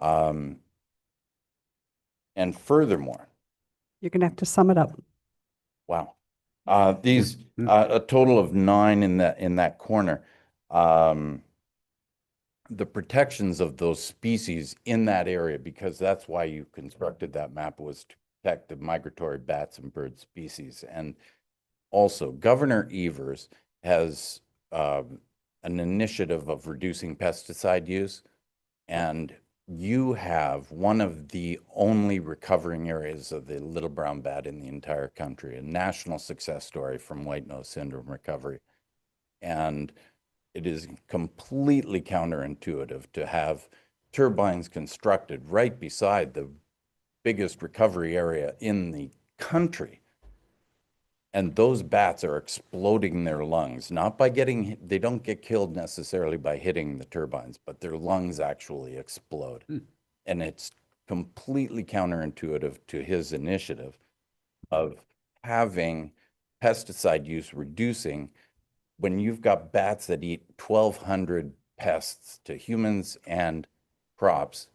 And furthermore, You're going to have to sum it up. wow, these a total of 9 in that corner. The protections of those species in that area, because that's why you constructed that map, was to protect the migratory bats and bird species. And also, Governor Evers has an initiative of reducing pesticide use, and you have one of the only recovering areas of the little brown bat in the entire country, a national success story from white nose syndrome recovery. And it is completely counterintuitive to have turbines constructed right beside the biggest recovery area in the country. And those bats are exploding their lungs, not by they don't get killed necessarily by hitting the turbines, but their lungs actually explode. And it's completely counterintuitive to his initiative of having pesticide use reducing when you've got bats that eat 1,200 pests to humans and crops,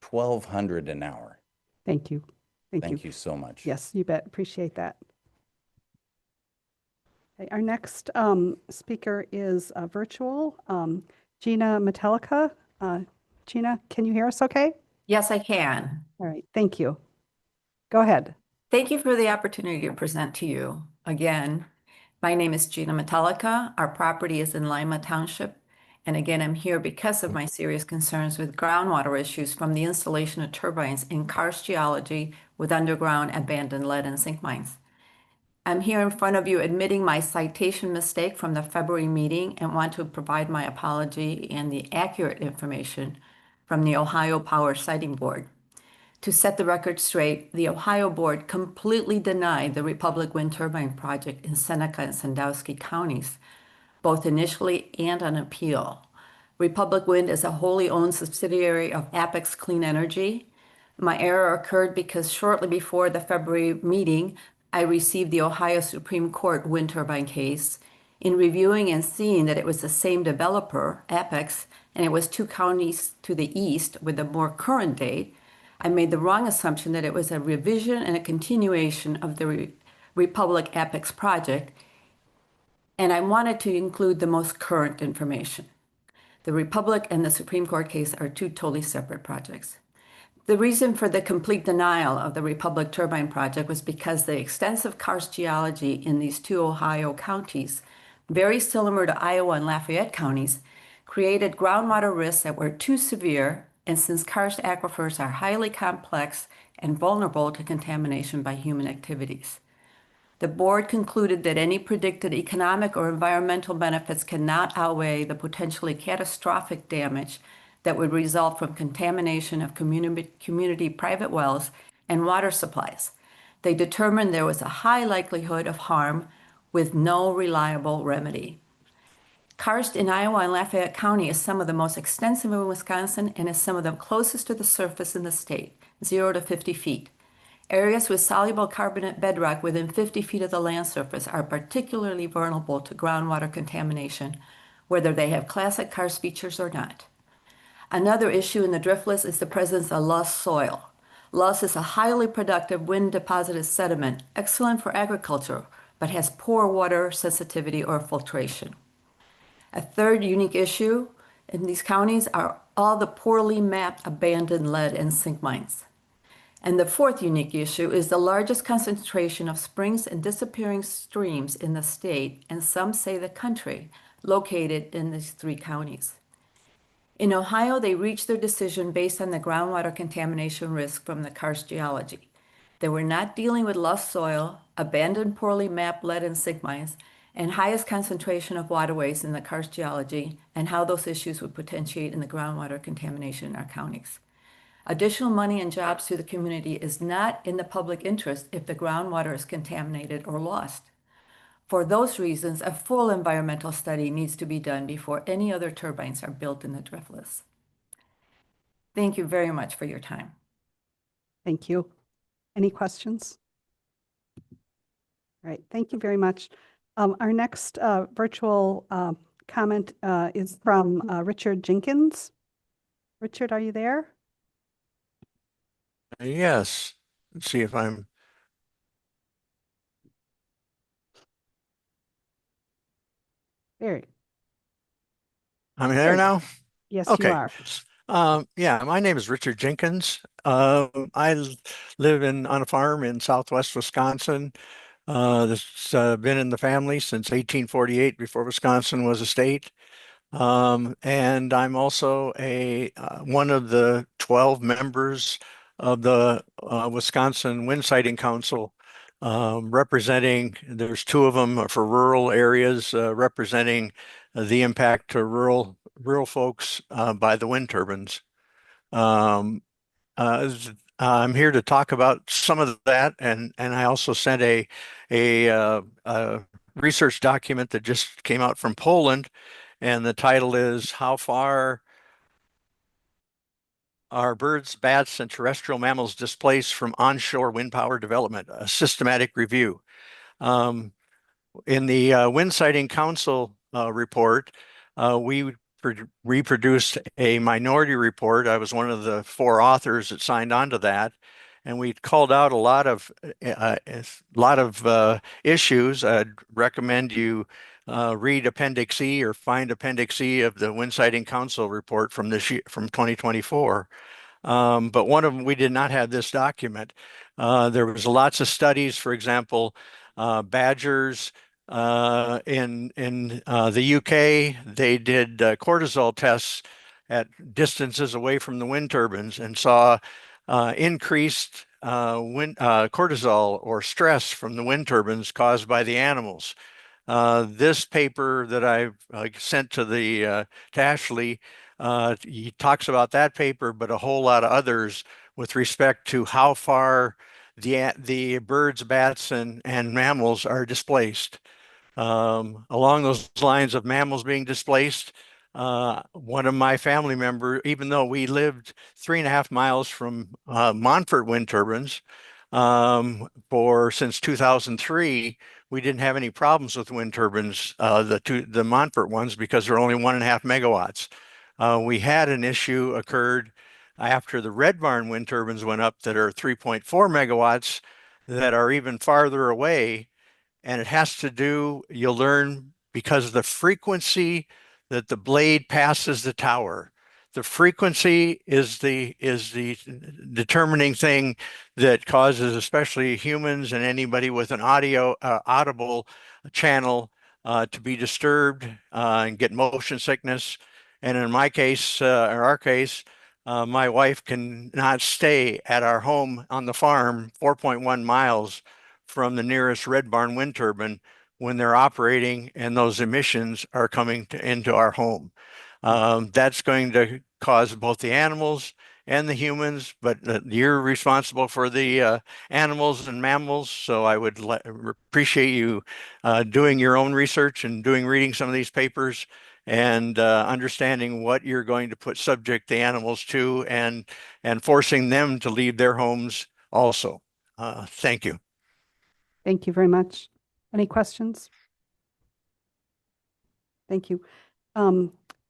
1,200 an hour. Thank you. Thank you so much. Yes, you bet. Appreciate that. Okay, our next speaker is virtual, Gina Metellica. Gina, can you hear us okay? Yes, I can. All right, thank you. Go ahead. Thank you for the opportunity to present to you again. My name is Gina Metellica. Our property is in Lima Township. And again, I'm here because of my serious concerns with groundwater issues from the installation of turbines in karst geology with underground abandoned lead and zinc mines. I'm here in front of you admitting my citation mistake from the February meeting and want to provide my apology and the accurate information from the Ohio Power Siting Board. To set the record straight, the Ohio Board completely denied the Republic Wind Turbine Project in Seneca and Sandusky counties, both initially and on appeal. Republic Wind is a wholly owned subsidiary of Apex Clean Energy. My error occurred because shortly before the February meeting, I received the Ohio Supreme Court wind turbine case. In reviewing and seeing that it was the same developer, Apex, and it was 2 counties to the east with a more current date, I made the wrong assumption that it was a revision and a continuation of the Republic Apex project, and I wanted to include the most current information. The Republic and the Supreme Court case are 2 totally separate projects. The reason for the complete denial of the Republic Turbine Project was because the extensive karst geology in these 2 Ohio counties, very similar to Iowa and Lafayette counties, created groundwater risks that were too severe, and since karst aquifers are highly complex and vulnerable to contamination by human activities. The board concluded that any predicted economic or environmental benefits cannot outweigh the potentially catastrophic damage that would result from contamination of community private wells and water supplies. They determined there was a high likelihood of harm with no reliable remedy. Karst in Iowa and Lafayette County is some of the most extensive in Wisconsin and is some of the closest to the surface in the state, 0 to 50 feet. Areas with soluble carbonate bedrock within 50 feet of the land surface are particularly vulnerable to groundwater contamination, whether they have classic karst features or not. Another issue in the driftless is the presence of loess soil. Loess is a highly productive wind-deposited sediment, excellent for agriculture, but has poor water sensitivity or filtration. A third unique issue in these counties are all the poorly mapped abandoned lead and zinc mines. And the fourth unique issue is the largest concentration of springs and disappearing streams in the state, and some say the country, located in these 3 counties. In Ohio, they reached their decision based on the groundwater contamination risk from the karst geology. that we're not dealing with lost soil, abandoned poorly mapped lead and SIG mines, and highest concentration of waterways in the karst geology, and how those issues would potentiate in the groundwater contamination in our counties. Additional money and jobs to the community is not in the public interest if the groundwater is contaminated or lost. For those reasons, a full environmental study needs to be done before any other turbines are built in the Driftless. Thank you very much for your time. Thank you. Any questions? All right, thank you very much. Our next virtual comment is from Richard Jenkins. Richard, are you there? Yes. Let's see if I'm. Very. I'm there now? Yes, you Okay. are. Yeah, my name is Richard Jenkins. Live on a farm in southwest Wisconsin. This been in the family since 1848, before Wisconsin was a state. And I'm also one of the 12 members of the Wisconsin Wind Siting Council, representing, there's 2 of them for rural areas, representing the impact to rural folks by the wind turbines. I'm here to talk about some of that, and I also sent a research document that just came out from Poland, and the title is "How Far Are Birds, Bats, and Terrestrial Mammals Displaced from Onshore Wind Power Development? A Systematic Review." In the Wind Siting Council report, we reproduced a minority report. I was one of the 4 authors that signed on to that, and we called out a lot of issues. I'd recommend you read Appendix E or find Appendix E of the Wind Siting Council report from this year, from 2024. But one of them, we did not have this document. There was lots of studies, for example, badgers. In the UK, they did cortisol tests at distances away from the wind turbines and saw increased cortisol or stress from the wind turbines caused by the animals. This paper that I sent to to Ashley, he talks about that paper, but a whole lot of others with respect to how far the birds, bats, and mammals are displaced. Along those lines of mammals being displaced, one of my family members, even though we lived 3.5 miles from Montfort wind turbines since 2003, we didn't have any problems with wind turbines, the Montfort ones, because they're only 1.5 megawatts. We had an issue occurred after the Red Barn wind turbines went up that are 3.4 megawatts that are even farther away. And it has to do, you'll learn, because of the frequency that the blade passes the tower. The frequency is the determining thing that causes, especially humans and anybody with an audible channel, to be disturbed and get motion sickness. And in my case, or our case, my wife cannot stay at our home on the farm 4.1 miles from the nearest Red Barn wind turbine when they're operating and those emissions are coming into our home. That's going to cause both the animals and the humans, but you're responsible for the animals and mammals. So I would appreciate you doing your own research and reading some of these papers and understanding what you're going to subject the animals to, and forcing them to leave their homes also. Thank you. Thank you very much. Any questions? Thank you.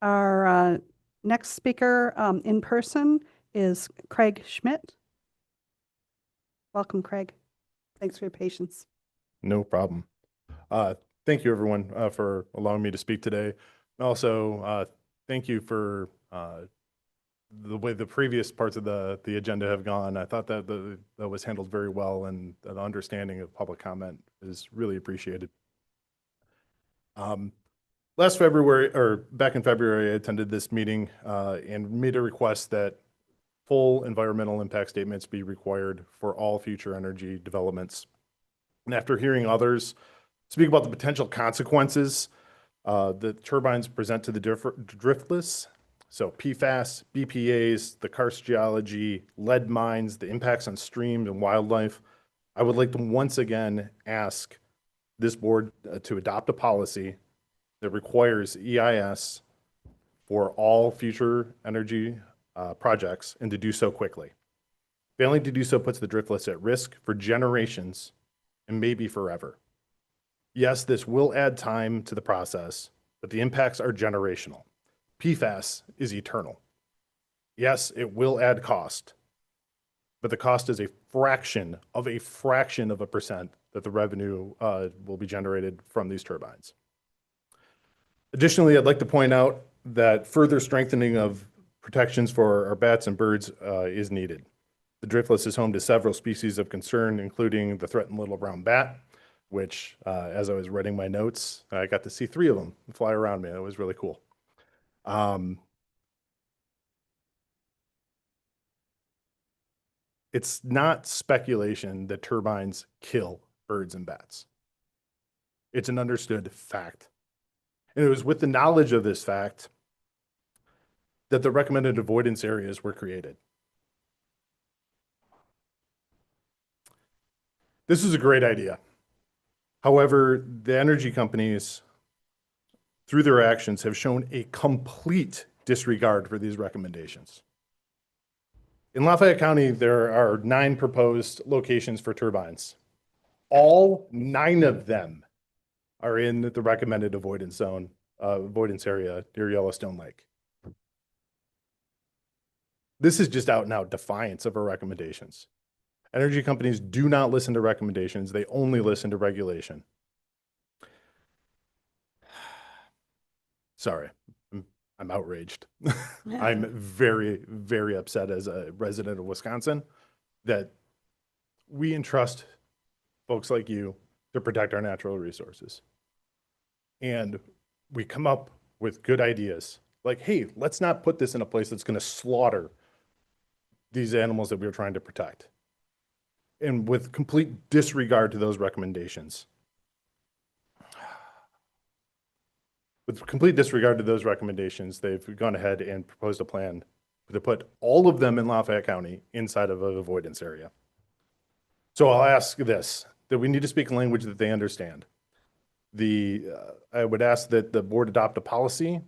Our next speaker in person is Craig Schmidt. Welcome, Craig. Thanks for your patience. No problem. Thank you, everyone, for allowing me to speak today. Also, thank you for the way the previous parts of the agenda have gone. I thought that that was handled very well, and the understanding of public comment is really appreciated. Last February, or back in February, I attended this meeting and made a request that full environmental impact statements be required for all future energy developments. And after hearing others speak about the potential consequences the turbines present to the driftless, so PFAS, BPAs, the karst geology, lead mines, the impacts on streams and wildlife, I would like to once again ask this board to adopt a policy that requires EIS for all future energy projects and to do so quickly. Failing to do so puts the driftless at risk for generations and maybe forever. Yes, this will add time to the process, but the impacts are generational. PFAS is eternal. Yes, it will add cost, but the cost is a fraction of a percent that the revenue will be generated from these turbines. Additionally, I'd like to point out that further strengthening of protections for our bats and birds is needed. The driftless is home to several species of concern, including the threatened little brown bat, which, as I was writing my notes, I got to see 3 of them fly around me. That was really cool. It's not speculation that turbines kill birds and bats. It's an understood fact. And it was with the knowledge of this fact that the recommended avoidance areas were created. This is a great idea. However, the energy companies, through their actions, have shown a complete disregard for these recommendations. In Lafayette County, there are 9 proposed locations for turbines. All 9 of them are in the recommended avoidance zone, avoidance area near Yellowstone Lake. This is just out and out defiance of our recommendations. Energy companies do not listen to recommendations. They only listen to regulation. Sorry, I'm outraged. I'm very, very upset as a resident of Wisconsin that we entrust folks like you to protect our natural resources. And we come up with good ideas like, hey, let's not put this in a place that's going to slaughter these animals that we're trying to protect. And with complete disregard to those recommendations. With complete disregard to those recommendations, they've gone ahead and proposed a plan to put all of them in Lafayette County inside of an avoidance area. So I'll ask this, that we need to speak a language that they understand. I would ask that the board adopt a policy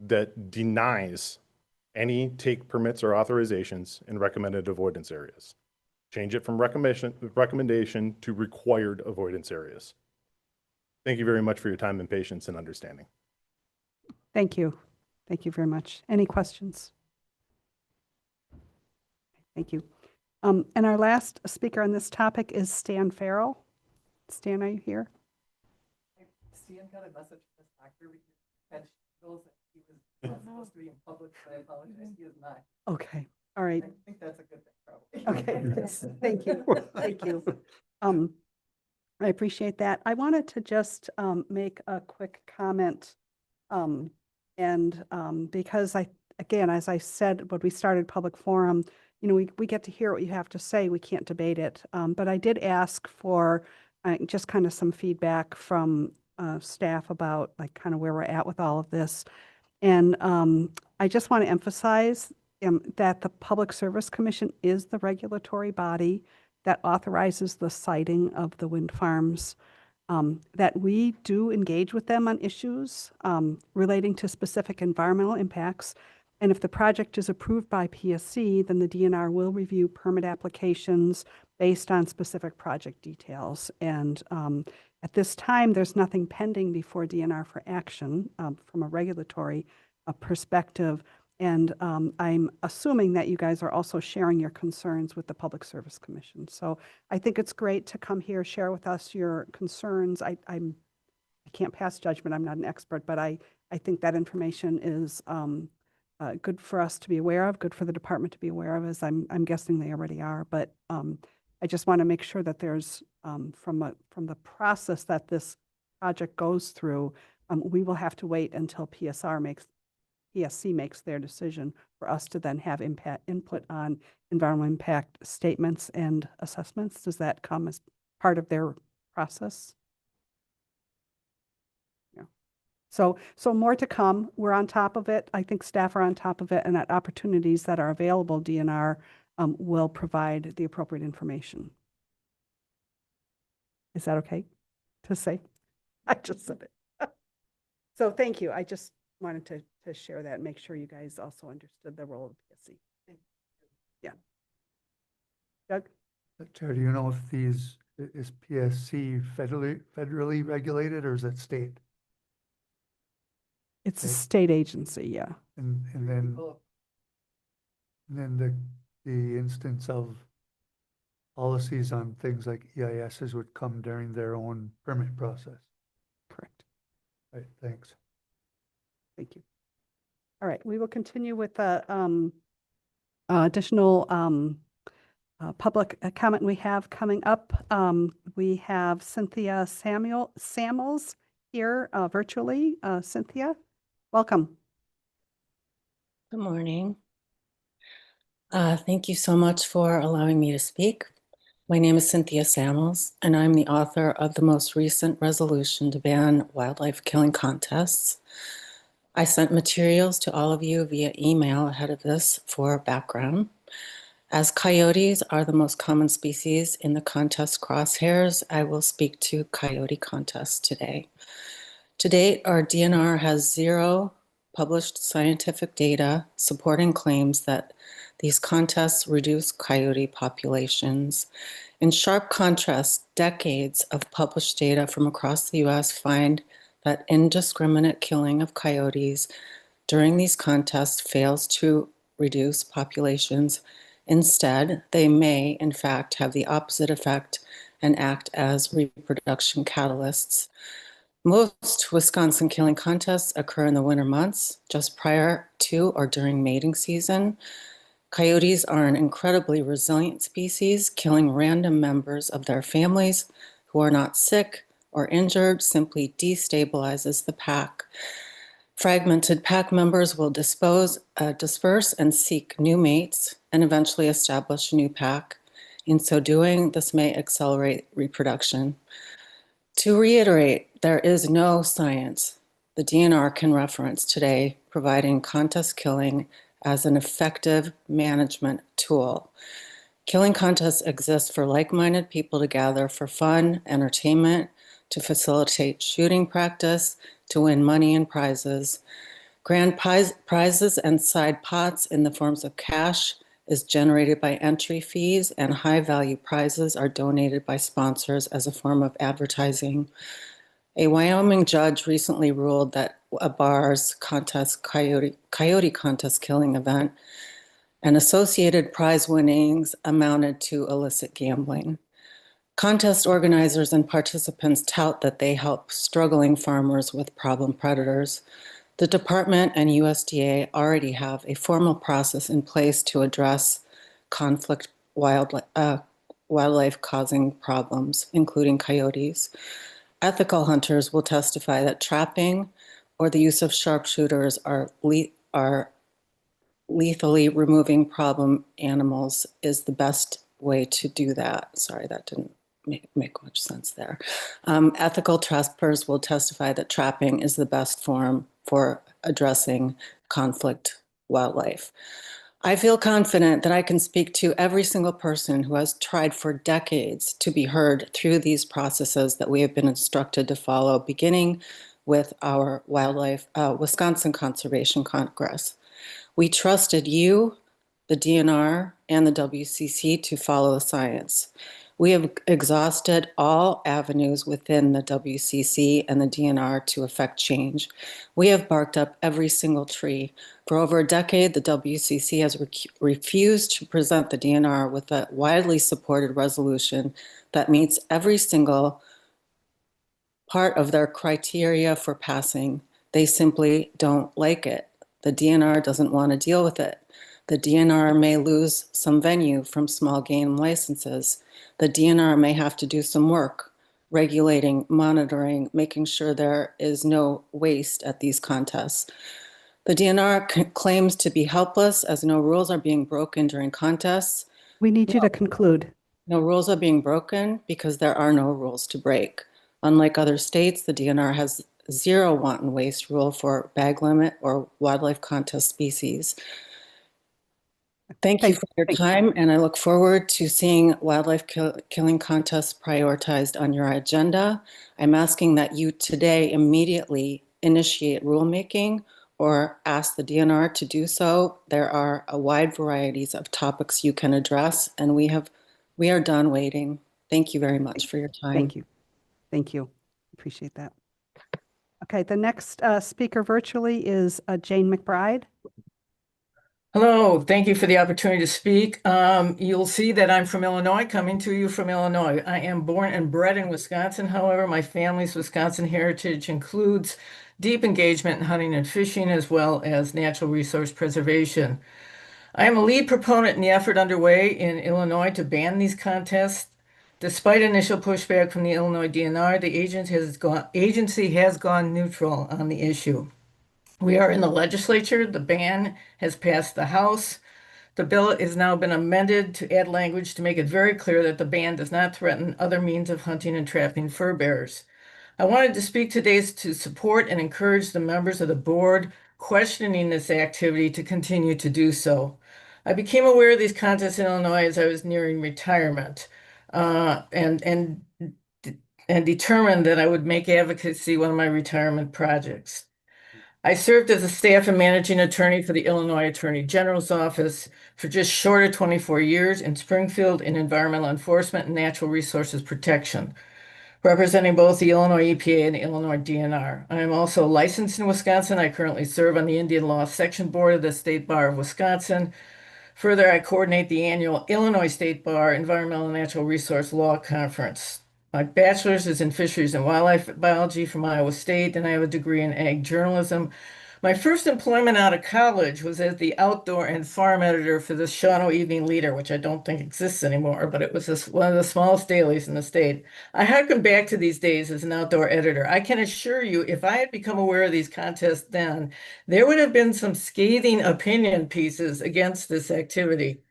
that denies any take permits or authorizations in recommended avoidance areas. Change it from recommendation to required avoidance areas. Thank you very much for your time and patience and understanding. Thank you. Thank you very much. Any questions? Thank you. And our last speaker on this topic is Stan Farrell. Stan, are you here? Stan got a message from his doctor. We had those that he was supposed to be in public, so I apologize. He is not. Okay. All right. I think that's a good thing, probably. Okay. Yes. Thank you. Thank you. I appreciate that. I wanted to just make a quick comment. Because again, as I said, when we started public forum, you know, we get to hear what you have to say. We can't debate it. But I did ask for just kind of some feedback from staff about like kind of where we're at with all of this. And I just want to emphasize that the Public Service Commission is the regulatory body that authorizes the siting of the wind farms, that we do engage with them on issues relating to specific environmental impacts. And if the project is approved by PSC, then the DNR will review permit applications based on specific project details. And at this time, there's nothing pending before DNR for action from a regulatory perspective. And I'm assuming that you guys are also sharing your concerns with the Public Service Commission. So I think it's great to come here, share with us your concerns. I can't pass judgment. I'm not an expert, but I think that information is good for us to be aware of, good for the department to be aware of, as I'm guessing they already are. But I just want to make sure that there's, from the process that this project goes through, we will have to wait until PSR makes PSC makes their decision, for us to then have input on environmental impact statements and assessments? Does that come as part of their process? Yeah. So more to come. We're on top of it. I think staff are on top of it, and at opportunities that are available, DNR will provide the appropriate information. Is that okay to say? I just said it. So thank you. I just wanted to share that and make sure you guys also understood the role of PSC. Yeah. Doug? Chair, do you know if is PSC federally regulated, or is it state? It's a state agency, yeah. And then the instance of policies on things like EISs would come during their own permit process. Correct. Right, thanks. Thank you. All right, we will continue with the additional public comment we have coming up. We have Cynthia Samuels here virtually. Cynthia, welcome. Good morning. Thank you so much for allowing me to speak. My name is Cynthia Samuels, and I'm the author of the most recent resolution to ban wildlife killing contests. I sent materials to all of you via email ahead of this for background. As coyotes are the most common species in the contest crosshairs, I will speak to coyote contests today. To date, our DNR has 0 published scientific data supporting claims that these contests reduce coyote populations. In sharp contrast, decades of published data from across the U.S. find that indiscriminate killing of coyotes during these contests fails to reduce populations. Instead, they may, in fact, have the opposite effect and act as reproduction catalysts. Most Wisconsin killing contests occur in the winter months, just prior to or during mating season. Coyotes are an incredibly resilient species, killing random members of their families who are not sick or injured simply destabilizes the pack. Fragmented pack members will disperse and seek new mates and eventually establish a new pack. In so doing, this may accelerate reproduction. To reiterate, there is no science the DNR can reference today providing contest killing as an effective management tool. Killing contests exist for like-minded people to gather for fun, entertainment, to facilitate shooting practice, to win money and prizes. Grand prizes and side pots in the forms of cash is generated by entry fees, and high-value prizes are donated by sponsors as a form of advertising. A Wyoming judge recently ruled that a bar's coyote contest killing event and associated prize winnings amounted to illicit gambling. Contest organizers and participants tout that they help struggling farmers with problem predators. The department and USDA already have a formal process in place to address conflict wildlife causing problems, including coyotes. Ethical hunters will testify that trapping or the use of sharpshooters are lethally removing problem animals is the best way to do that. Sorry, that didn't make much sense there. Ethical trappers will testify that trapping is the best form for addressing conflict wildlife. I feel confident that I can speak to every single person who has tried for decades to be heard through these processes that we have been instructed to follow, beginning with our Wisconsin Conservation Congress. We trusted you, the DNR, and the WCC to follow the science. We have exhausted all avenues within the WCC and the DNR to effect change. We have barked up every single tree. For over a decade, the WCC has refused to present the DNR with a widely supported resolution that meets every single part of their criteria for passing. They simply don't like it. The DNR doesn't want to deal with it. The DNR may lose some venue from small game licenses. The DNR may have to do some work, regulating, monitoring, making sure there is no waste at these contests. The DNR claims to be helpless as no rules are being broken during contests. We need you to conclude. No rules are being broken because there are no rules to break. Unlike other states, the DNR has zero wanton waste rule for bag limit or wildlife contest species. Thank you for your time, and I look forward to seeing wildlife killing contests prioritized on your agenda. I'm asking that you today immediately initiate rulemaking or ask the DNR to do so. There are a wide varieties of topics you can address, and we are done waiting. Thank you very much for your time. Thank you. Thank you. Appreciate that. Okay, the next speaker virtually is Jane McBride. Hello, thank you for the opportunity to speak. You'll see that I'm from Illinois, coming to you from Illinois. I am born and bred in Wisconsin. However, my family's Wisconsin heritage includes deep engagement in hunting and fishing, as well as natural resource preservation. I am a lead proponent in the effort underway in Illinois to ban these contests. Despite initial pushback from the Illinois DNR, the agency has gone neutral on the issue. We are in the legislature. The ban has passed the House. The bill has now been amended to add language to make it very clear that the ban does not threaten other means of hunting and trapping fur bearers. I wanted to speak today to support and encourage the members of the board questioning this activity to continue to do so. I became aware of these contests in Illinois as I was nearing retirement, and determined that I would make advocacy one of my retirement projects. I served as a staff and managing attorney for the Illinois Attorney General's office for just short of 24 years in Springfield in environmental enforcement and natural resources protection, representing both the Illinois EPA and the Illinois DNR. I am also licensed in Wisconsin. I currently serve on the Indian Law Section Board of the State Bar of Wisconsin. Further, I coordinate the annual Illinois State Bar Environmental and Natural Resource Law Conference. My bachelor's is in fisheries and wildlife biology from Iowa State, and I have a degree in ag journalism. My first employment out of college was as the outdoor and farm editor for the Shawano Evening Leader, which I don't think exists anymore, but it was one of the smallest dailies in the state. I harken back to these days as an outdoor editor. I can assure you, if I had become aware of these contests then, there would have been some scathing opinion pieces against this activity.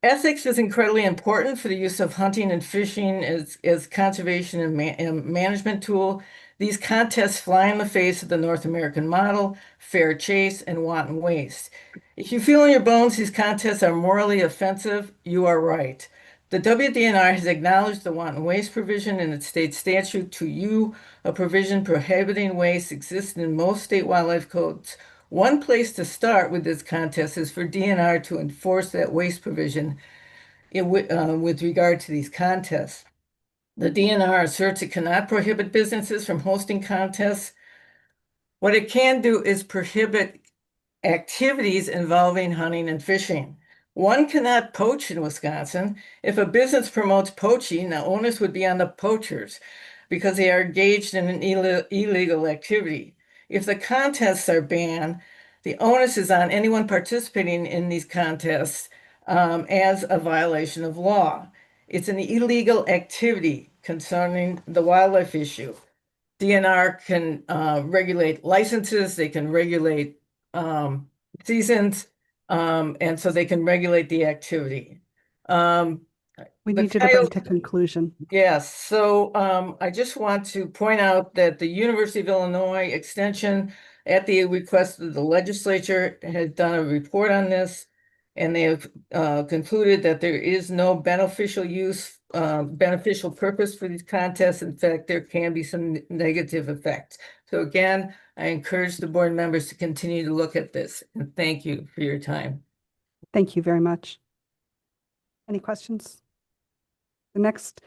Ethics is incredibly important for the use of hunting and fishing as conservation and management tool. These contests fly in the face of the North American model, fair chase, and wanton waste. If you feel in your bones these contests are morally offensive, you are right. The WDNR has acknowledged the wanton waste provision in its state statute to you. A provision prohibiting waste exists in most state wildlife codes. One place to start with this contest is for DNR to enforce that waste provision with regard to these contests. The DNR asserts it cannot prohibit businesses from hosting contests. What it can do is prohibit activities involving hunting and fishing. One cannot poach in Wisconsin. If a business promotes poaching, the onus would be on the poachers because they are engaged in an illegal activity. If the contests are banned, the onus is on anyone participating in these contests as a violation of law. It's an illegal activity concerning the wildlife issue. DNR can regulate licenses, they can regulate seasons, and so they can regulate the activity. We need you to bring to conclusion. Yes, so I just want to point out that the University of Illinois Extension, at the request of the legislature, has done a report on this, and they have concluded that there is no beneficial purpose for these contests. In fact, there can be some negative effects. So again, I encourage the board members to continue to look at this, and thank you for your time. Thank you very much. Any questions? The next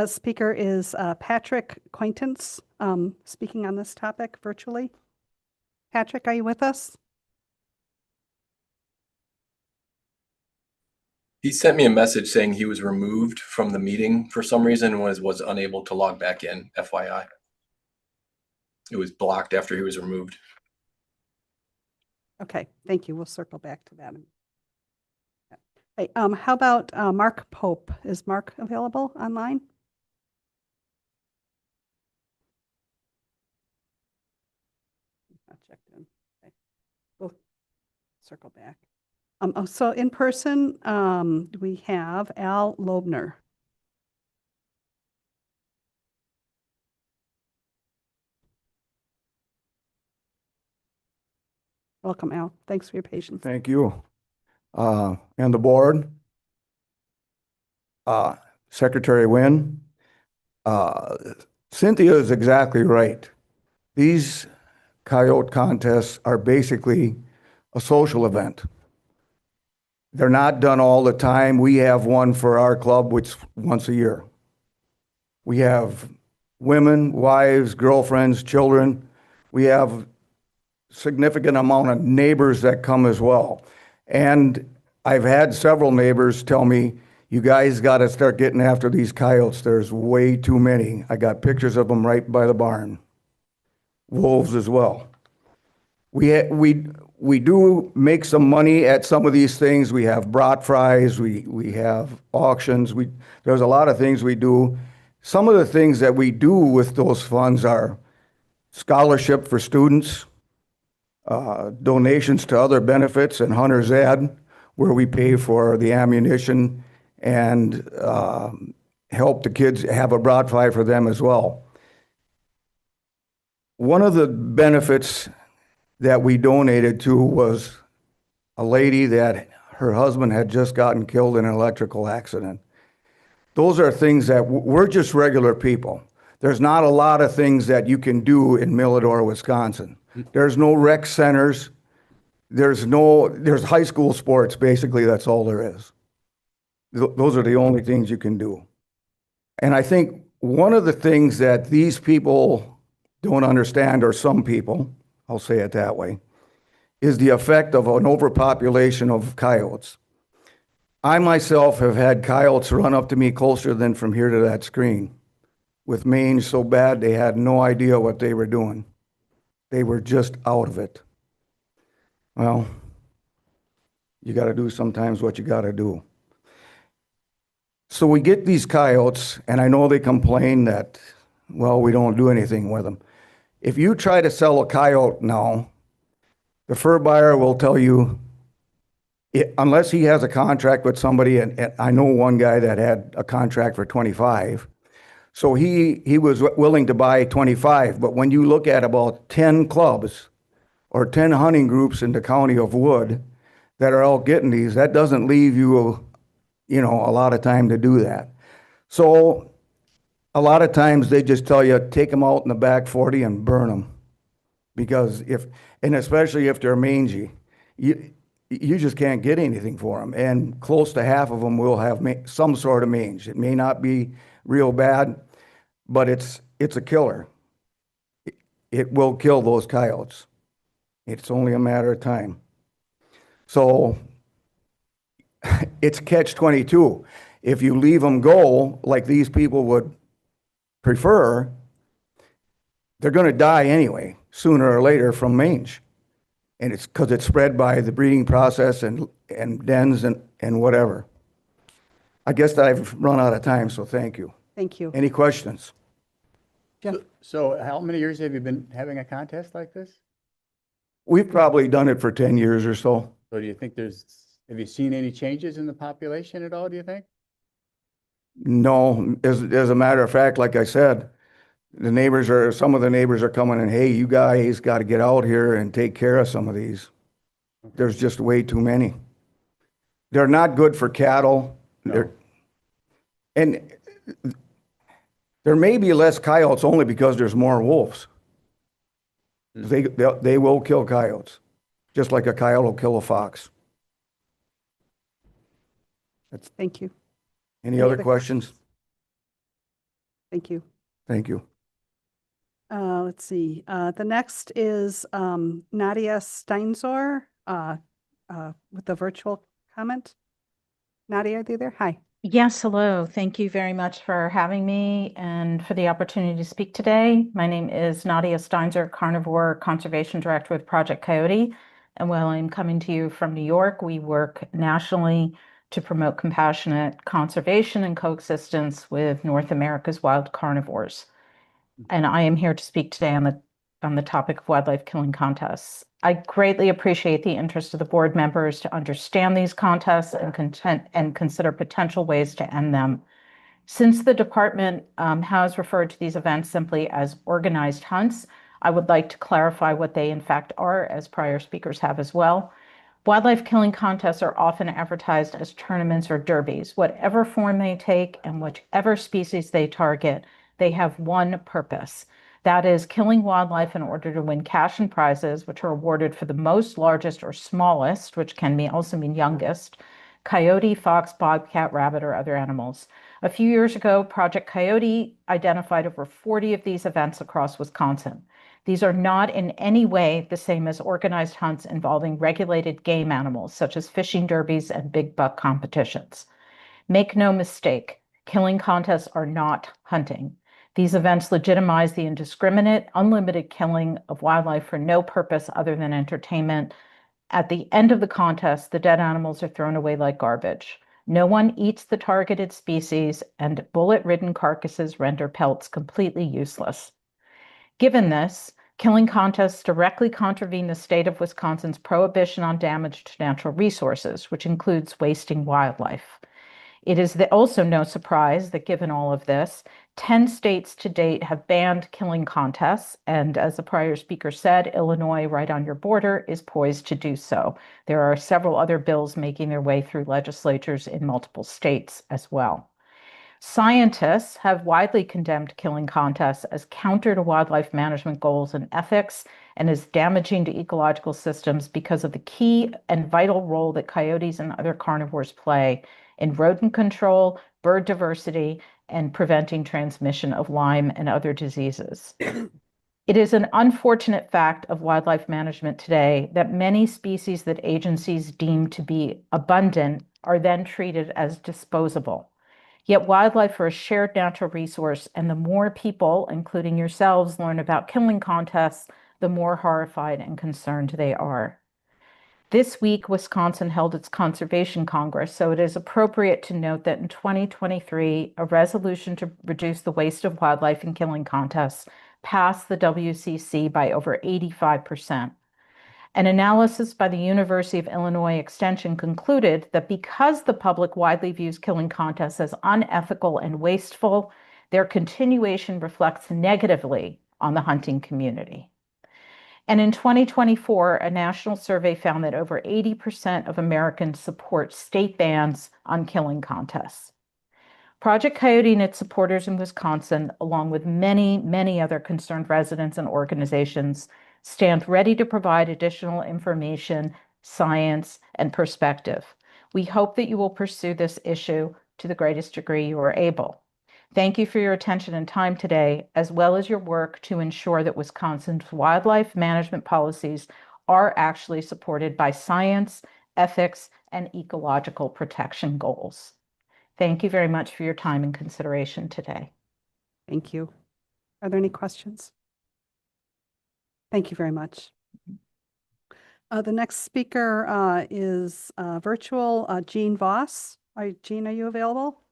speaker is Patrick Quaintance, speaking on this topic virtually. Patrick, are you with us? He sent me a message saying he was removed from the meeting for some reason and was unable to log back in, FYI. It was blocked after he was removed. Okay, thank you. We'll circle back to that. Hey, how about Mark Pope? Is Mark available online? Not checked in. Okay. circle back. So in person, we have Al Lobner. Welcome, Al. Thanks for your patience. Thank you. And the board, Secretary Wynn, Cynthia is exactly right. These coyote contests are basically a social event. They're not done all the time. We have one for our club, which once a year. We have women, wives, girlfriends, children. We have significant amount of neighbors that come as well. And I've had several neighbors tell me, you guys got to start getting after these coyotes. There's way too many. I got pictures of them right by the barn. Wolves as well. We do make some money at some of these things. We have brat fries, we have auctions, there's a lot of things we do. Some of the things that we do with those funds are scholarship for students, donations to other benefits, and Hunter's Ed, where we pay for the ammunition and help the kids have a brat fry for them as well. One of the benefits that we donated to was a lady that her husband had just gotten killed in an electrical accident. Those are things that we're just regular people. There's not a lot of things that you can do in Milladore, Wisconsin. There's no rec centers. There's high school sports, basically, that's all there is. Those are the only things you can do. And I think one of the things that these people don't understand, or some people, I'll say it that way, is the effect of an overpopulation of coyotes. I myself have had coyotes run up to me closer than from here to that screen, with mange so bad they had no idea what they were doing. They were just out of it. Well, you got to do sometimes what you got to do. So we get these coyotes, and I know they complain that, well, we don't do anything with them. If you try to sell a coyote now, the fur buyer will tell you, unless he has a contract with somebody, and I know one guy that had a contract for 25, so he was willing to buy 25, but when you look at about 10 clubs or 10 hunting groups in the county of Wood that are all getting these, that doesn't leave you, a lot of time to do that. So a lot of times they just tell you, take them out in the back 40 and burn them. Because especially if they're mangy, you just can't get anything for them. And close to half of them will have some sort of mange. It may not be real bad, but it's a killer. It will kill those coyotes. It's only a matter of time. So it's catch-22. If you leave them go like these people would prefer, they're going to die anyway, sooner or later, from mange. And it's because it's spread by the breeding process and dens and whatever. I guess I've run out of time, so thank you. Thank you. Any questions? So how many years have you been having a contest like this? We've probably done it for 10 years or so. So do you think have you seen any changes in the population at all, do you think? No, as a matter of fact, like I said, some of the neighbors are coming and, hey, you guys got to get out here and take care of some of these. There's just way too many. They're not good for cattle. No. And there may be less coyotes only because there's more wolves. They will kill coyotes, just like a coyote will kill a fox. Thank you. Any other questions? Thank you. Thank you. Let's see. The next is Nadia Steinzor with the virtual comment. Nadia, are you there? Hi. Yes, hello. Thank you very much for having me and for the opportunity to speak today. My name is Nadia Steinzer, Carnivore Conservation Director with Project Coyote. And while I'm coming to you from New York, we work nationally to promote compassionate conservation and coexistence with North America's wild carnivores. And I am here to speak today on the on the topic of wildlife killing contests. I greatly appreciate the interest of the board members to understand these contests and consider potential ways to end them. Since the department has referred to these events simply as organized hunts, I would like to clarify what they in fact are, as prior speakers have as well. Wildlife killing contests are often advertised as tournaments or derbies. Whatever form they take and whichever species they target, they have one purpose. That is killing wildlife in order to win cash and prizes, which are awarded for the most, largest, or smallest, which can also mean youngest, coyote, fox, bobcat, rabbit, or other animals. A few years ago, Project Coyote identified over 40 of these events across Wisconsin. These are not in any way the same as organized hunts involving regulated game animals, such as fishing derbies and big buck competitions. Make no mistake, killing contests are not hunting. These events legitimize the indiscriminate, unlimited killing of wildlife for no purpose other than entertainment. At the end of the contest, the dead animals are thrown away like garbage. No one eats the targeted species, and bullet-ridden carcasses render pelts completely useless. Given this, killing contests directly contravene the state of Wisconsin's prohibition on damage to natural resources, which includes wasting wildlife. It is also no surprise that given all of this, 10 states to date have banned killing contests, and as the prior speaker said, Illinois, right on your border, is poised to do so. There are several other bills making their way through legislatures in multiple states as well. Scientists have widely condemned killing contests as counter to wildlife management goals and ethics, and as damaging to ecological systems because of the key and vital role that coyotes and other carnivores play in rodent control, bird diversity, and preventing transmission of Lyme and other diseases. It is an unfortunate fact of wildlife management today that many species that agencies deem to be abundant are then treated as disposable. Yet wildlife are a shared natural resource, and the more people, including yourselves, learn about killing contests, the more horrified and concerned they are. This week, Wisconsin held its Conservation Congress, so it is appropriate to note that in 2023, a resolution to reduce the waste of wildlife in killing contests passed the WCC by over 85%. An analysis by the University of Illinois Extension concluded that because the public widely views killing contests as unethical and wasteful, their continuation reflects negatively on the hunting community. And in 2024, a national survey found that over 80% of Americans support state bans on killing contests. Project Coyote and its supporters in Wisconsin, along with many, many other concerned residents and organizations, stand ready to provide additional information, science, and perspective. We hope that you will pursue this issue to the greatest degree you are able. Thank you for your attention and time today, as well as your work to ensure that Wisconsin's wildlife management policies are actually supported by science, ethics, and ecological protection goals. Thank you very much for your time and consideration today. Thank you. Are there any questions? Thank you very much. The next speaker is virtual Jean Voss. Jean, are you available?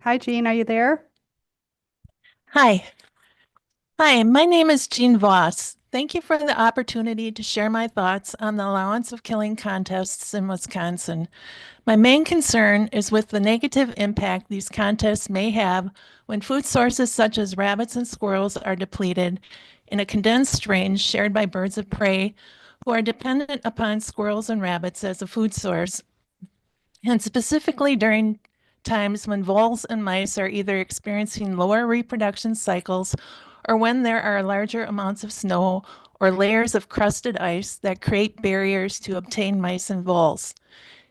Hi, Jean, are you there? Hi. Hi, my name is Jean Voss. Thank you for the opportunity to share my thoughts on the allowance of killing contests in Wisconsin. My main concern is with the negative impact these contests may have when food sources such as rabbits and squirrels are depleted in a condensed range shared by birds of prey who are dependent upon squirrels and rabbits as a food source, and specifically during times when voles and mice are either experiencing lower reproduction cycles or when there are larger amounts of snow or layers of crusted ice that create barriers to obtain mice and voles.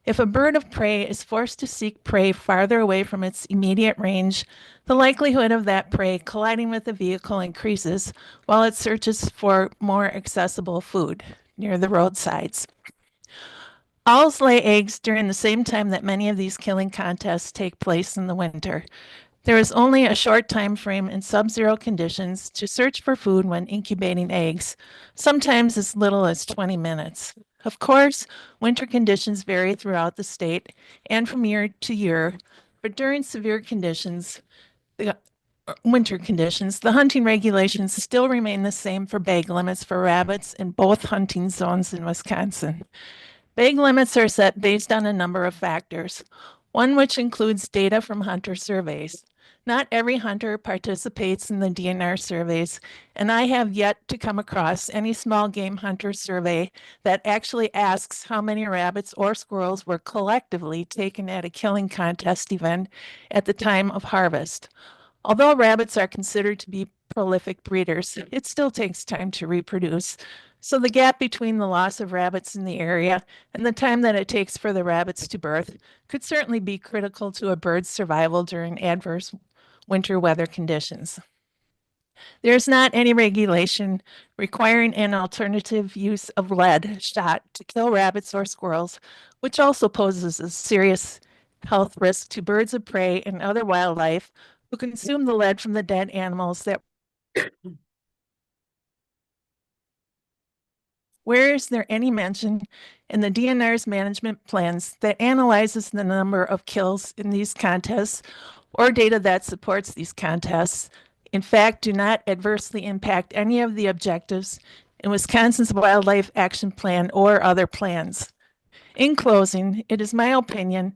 If a bird of prey is forced to seek prey farther away from its immediate range, the likelihood of that prey colliding with the vehicle increases while it searches for more accessible food near the roadsides. Owls lay eggs during the same time that many of these killing contests take place in the winter. There is only a short time frame in sub-zero conditions to search for food when incubating eggs, sometimes as little as 20 minutes. Of course, winter conditions vary throughout the state and from year to year, but during severe conditions, winter conditions, the hunting regulations still remain the same for bag limits for rabbits in both hunting zones in Wisconsin. Bag limits are set based on a number of factors, one which includes data from hunter surveys. Not every hunter participates in the DNR surveys, and I have yet to come across any small game hunter survey that actually asks how many rabbits or squirrels were collectively taken at a killing contest event at the time of harvest. Although rabbits are considered to be prolific breeders, it still takes time to reproduce. So the gap between the loss of rabbits in the area and the time that it takes for the rabbits to birth could certainly be critical to a bird's survival during adverse winter weather conditions. There's not any regulation requiring an alternative use of lead shot to kill rabbits or squirrels, which also poses a serious health risk to birds of prey and other wildlife who consume the lead from the dead animals that Where is there any mention in the DNR's management plans that analyzes the number of kills in these contests or data that supports these contests, in fact, do not adversely impact any of the objectives in Wisconsin's Wildlife Action Plan or other plans? In closing, it is my opinion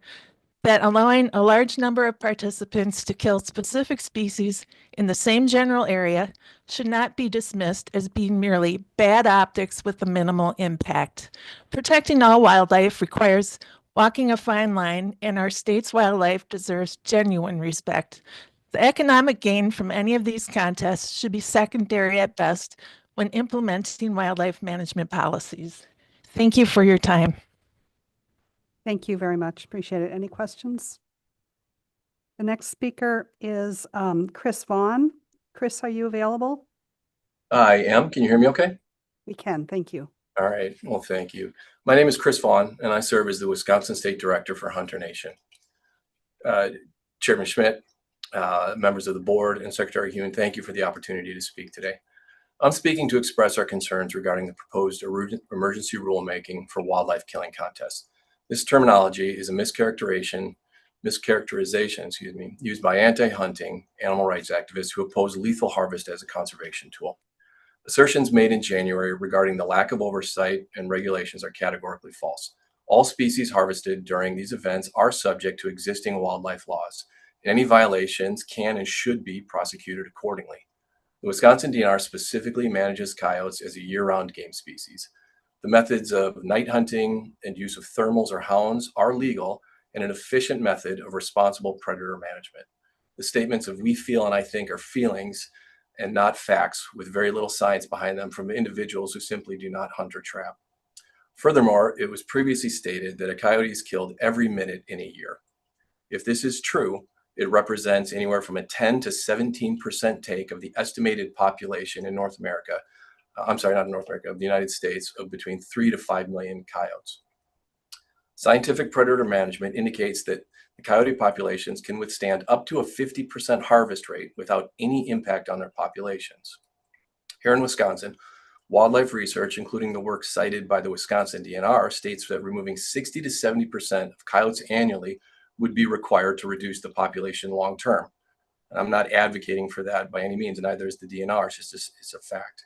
that allowing a large number of participants to kill specific species in the same general area should not be dismissed as being merely bad optics with a minimal impact. Protecting all wildlife requires walking a fine line, and our state's wildlife deserves genuine respect. The economic gain from any of these contests should be secondary at best when implementing wildlife management policies. Thank you for your time. Thank you very much. Appreciate it. Any questions? The next speaker is Chris Vaughn. Chris, are you available? I am. Can you hear me okay? We can. Thank you. All right. Well, thank you. My name is Chris Vaughn, and I serve as the Wisconsin State Director for Hunter Nation. Chairman Schmidt, members of the board, and Secretary Huhn, thank you for the opportunity to speak today. I'm speaking to express our concerns regarding the proposed emergency rulemaking for wildlife killing contests. This terminology is a mischaracterization, used by anti-hunting animal rights activists who oppose lethal harvest as a conservation tool. Assertions made in January regarding the lack of oversight and regulations are categorically false. All species harvested during these events are subject to existing wildlife laws, and any violations can and should be prosecuted accordingly. The Wisconsin DNR specifically manages coyotes as a year-round game species. The methods of night hunting and use of thermals or hounds are legal and an efficient method of responsible predator management. The statements of "we feel" and "I think" are feelings and not facts, with very little science behind them from individuals who simply do not hunt or trap. Furthermore, it was previously stated that a coyote is killed every minute in a year. If this is true, it represents anywhere from a 10 to 17% take of the estimated population in North America. I'm sorry, not in North America, of the United States, of between 3 to 5 million coyotes. Scientific predator management indicates that the coyote populations can withstand up to a 50% harvest rate without any impact on their populations. Here in Wisconsin, wildlife research, including the work cited by the Wisconsin DNR, states that removing 60 to 70% of coyotes annually would be required to reduce the population long term. And I'm not advocating for that by any means, and neither is the DNR, it's a fact.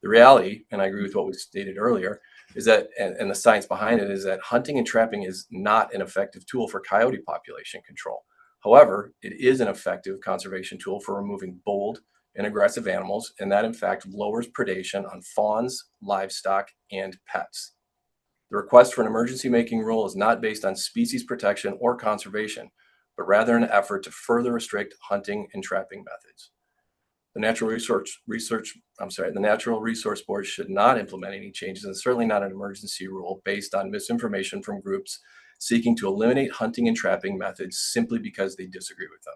The reality, and I agree with what was stated earlier, is that, and the science behind it, is that hunting and trapping is not an effective tool for coyote population control. However, it is an effective conservation tool for removing bold and aggressive animals, and that in fact lowers predation on fawns, livestock, and pets. The request for an emergency making rule is not based on species protection or conservation, but rather an effort to further restrict hunting and trapping methods. The Natural Resource Board should not implement any changes, and certainly not an emergency rule based on misinformation from groups seeking to eliminate hunting and trapping methods simply because they disagree with them.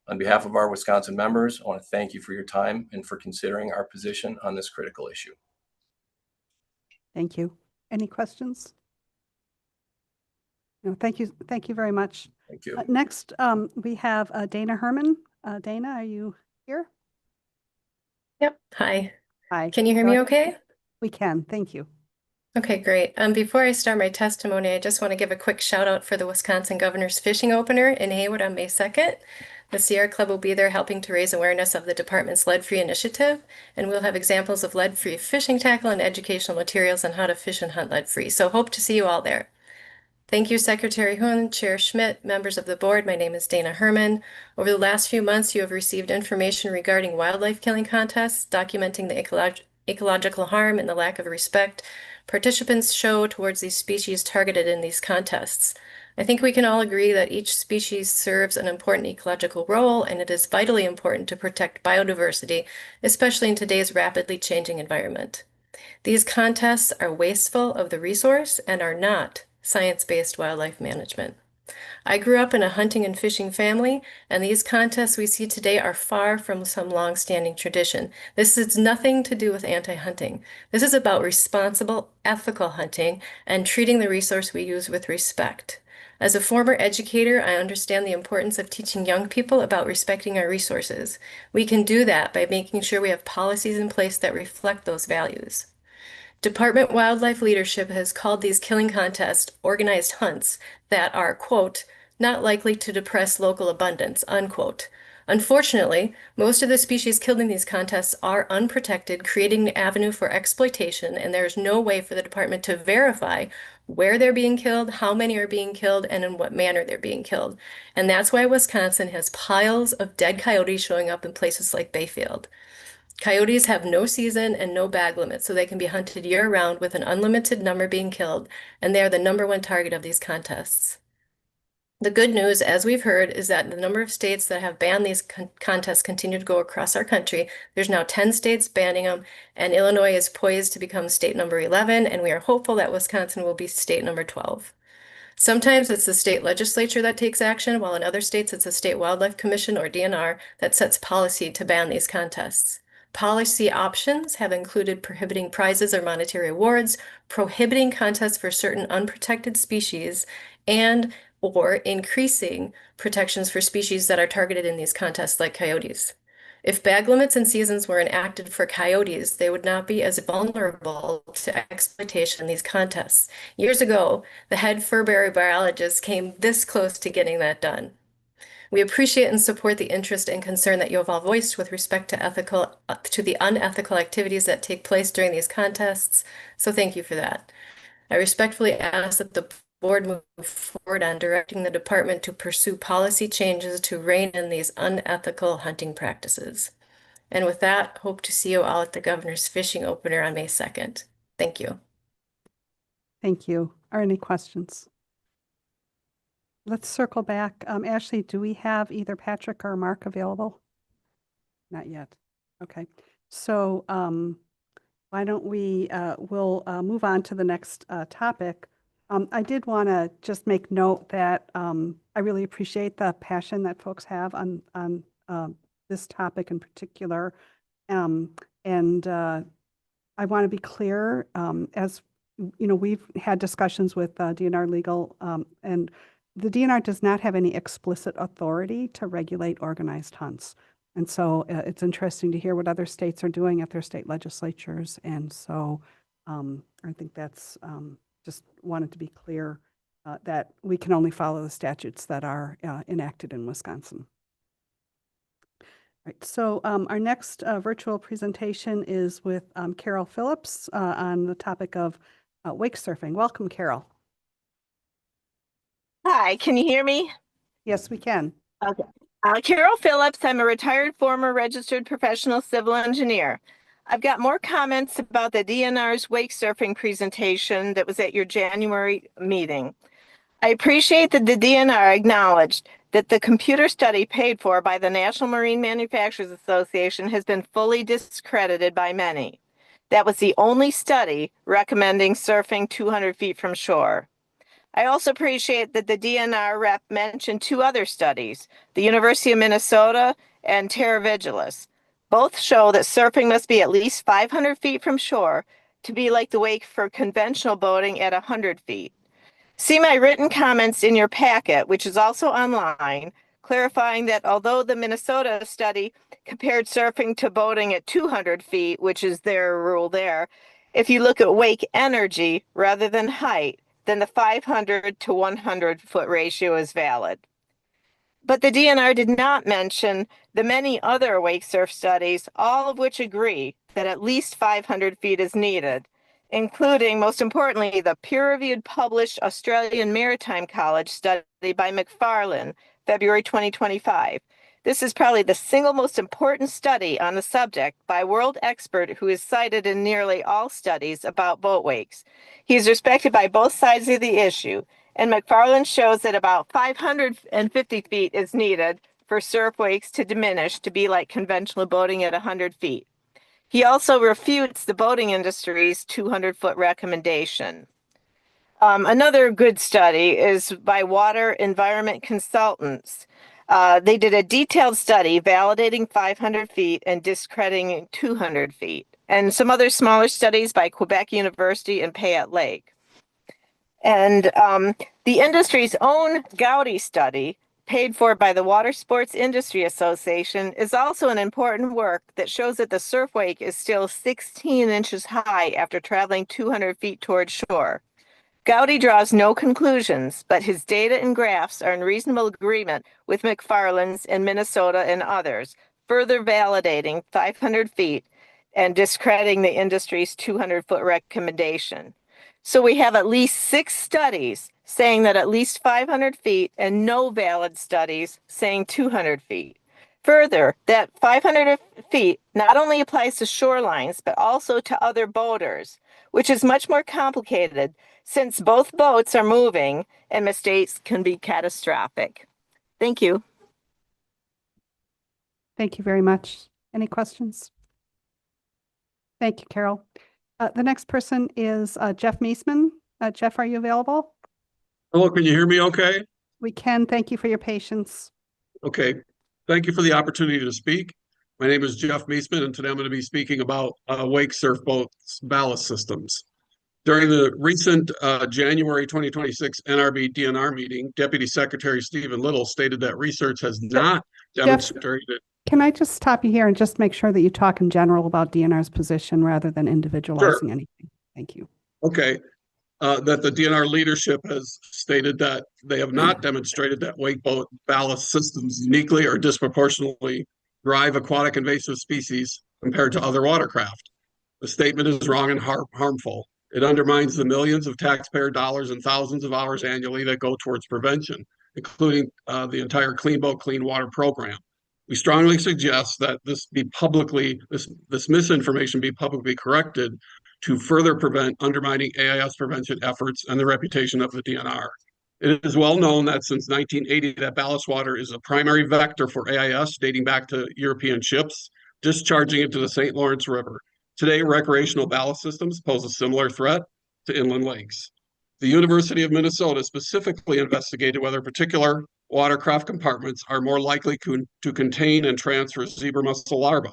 On behalf of our Wisconsin members, I want to thank you for your time and for considering our position on this critical issue. Thank you. Any questions? No, thank you. Thank you very much. Thank you. Next, we have Dana Herman. Dana, are you here? Yep. Hi. Hi. Can you hear Go me ahead. okay? We can. Thank you. Okay, great. Before I start my testimony, I just want to give a quick shout out for the Wisconsin Governor's Fishing Opener in Hayward on May 2nd. The Sierra Club will be there helping to raise awareness of the department's lead-free initiative, and we'll have examples of lead-free fishing tackle and educational materials on how to fish and hunt lead-free. So hope to see you all there. Thank you, Secretary Huynh, Chair Schmidt, members of the board. My name is Dana Herman. Over the last few months, you have received information regarding wildlife killing contests, documenting the ecological harm and the lack of respect participants show towards these species targeted in these contests. I think we can all agree that each species serves an important ecological role, and it is vitally important to protect biodiversity, especially in today's rapidly changing environment. These contests are wasteful of the resource and are not science-based wildlife management. I grew up in a hunting and fishing family, and these contests we see today are far from some long-standing tradition. This has nothing to do with anti-hunting. This is about responsible, ethical hunting and treating the resource we use with respect. As a former educator, I understand the importance of teaching young people about respecting our resources. We can do that by making sure we have policies in place that reflect those values. Department wildlife leadership has called these killing contests organized hunts that are, quote, not likely to depress local abundance, unquote. Unfortunately, most of the species killed in these contests are unprotected, creating an avenue for exploitation, and there is no way for the department to verify where they're being killed, how many are being killed, and in what manner they're being killed. And that's why Wisconsin has piles of dead coyotes showing up in places like Bayfield. Coyotes have no season and no bag limit, so they can be hunted year-round with an unlimited number being killed, and they are the #1 target of these contests. The good news, as we've heard, is that the number of states that have banned these contests continue to go across our country. There's now 10 states banning them, and Illinois is poised to become state number 11, and we are hopeful that Wisconsin will be state number 12. Sometimes it's the state legislature that takes action, while in other states it's the State Wildlife Commission or DNR that sets policy to ban these contests. Policy options have included prohibiting prizes or monetary awards, prohibiting contests for certain unprotected species, and or increasing protections for species that are targeted in these contests like coyotes. If bag limits and seasons were enacted for coyotes, they would not be as vulnerable to exploitation in these contests. Years ago, the head furbearer biologist came this close to getting that done. We appreciate and support the interest and concern that you have all voiced with respect to the unethical activities that take place during these contests, so thank you for that. I respectfully ask that the board move forward on directing the department to pursue policy changes to rein in these unethical hunting practices. And with that, hope to see you all at the Governor's Fishing Opener on May 2nd. Thank you. Thank you. Are any questions? Let's circle back. Ashley, do we have either Patrick or Mark available? Not yet. Okay. So why don't we'll move on to the next topic. I did want to just make note that I really appreciate the passion that folks have on this topic in particular. And I want to be clear, as you know, we've had discussions with DNR Legal, and the DNR does not have any explicit authority to regulate organized hunts. And so it's interesting to hear what other states are doing at their state legislatures. And so I think that's just wanted to be clear that we can only follow the statutes that are enacted in Wisconsin. All right, so our next virtual presentation is with Carol Phillips on the topic of wake surfing. Welcome, Carol. Hi, can you hear me? Yes, we can. Okay. Carol Phillips, I'm a retired former registered professional civil engineer. I've got more comments about the DNR's wake surfing presentation that was at your January meeting. I appreciate that the DNR acknowledged that the computer study paid for by the National Marine Manufacturers Association has been fully discredited by many. That was the only study recommending surfing 200 feet from shore. I also appreciate that the DNR rep mentioned 2 other studies, the University of Minnesota and Terra Vigilis. Both show that surfing must be at least 500 feet from shore to be like the wake for conventional boating at 100 feet. See my written comments in your packet, which is also online, clarifying that although the Minnesota study compared surfing to boating at 200 feet, which is their rule there, If you look at wake energy rather than height, then the 500 to 100 foot ratio is valid. But the DNR did not mention the many other wake surf studies, all of which agree that at least 500 feet is needed, including, most importantly, the peer-reviewed published Australian Maritime College study by McFarlane, February 2025. This is probably the single most important study on the subject by a world expert who is cited in nearly all studies about boat wakes. He is respected by both sides of the issue, and McFarlane shows that about 550 feet is needed for surf wakes to diminish to be like conventional boating at 100 feet. He also refutes the boating industry's 200-foot recommendation. Another good study is by Water Environment Consultants. They did a detailed study validating 500 feet and discrediting 200 feet, and some other smaller studies by Quebec University and Payette Lake. And the industry's own Gowdy study, paid for by the Water Sports Industry Association, is also an important work that shows that the surf wake is still 16 inches high after traveling 200 feet toward shore. Gowdy draws no conclusions, but his data and graphs are in reasonable agreement with McFarlane's in Minnesota and others, further validating 500 feet and discrediting the industry's 200-foot recommendation. So we have at least 6 studies saying that at least 500 feet and no valid studies saying 200 feet. Further, that 500 feet not only applies to shorelines, but also to other boaters, which is much more complicated since both boats are moving and mistakes can be catastrophic. Thank you. Thank you very much. Any questions? Thank you, Carol. The next person is Jeff Meisman. Jeff, are you available? Hello, can you hear me okay? We can. Thank you for your patience. Okay. Thank you for the opportunity to speak. My name is Jeff Meisman, and today I'm going to be speaking about wake surf boats ballast systems. During the recent January 2026 NRB DNR meeting, Deputy Secretary Stephen Little stated that research has not demonstrated. Can I just stop you here and just make sure that you talk in general about DNR's position rather than individualizing anything? Thank you. Okay. That the DNR leadership has stated that they have not demonstrated that wake boat ballast systems uniquely or disproportionately drive aquatic invasive species compared to other watercraft. The statement is wrong and harmful. It undermines the millions of taxpayer dollars and thousands of hours annually that go towards prevention, including the entire Clean Boat, Clean Water program. We strongly suggest that this misinformation be publicly corrected to further prevent undermining AIS prevention efforts and the reputation of the DNR. It is well known that since 1980 that ballast water is a primary vector for AIS dating back to European ships, discharging into the St. Lawrence River. Today, recreational ballast systems pose a similar threat to inland lakes. The University of Minnesota specifically investigated whether particular watercraft compartments are more likely to contain and transfer zebra mussel larvae.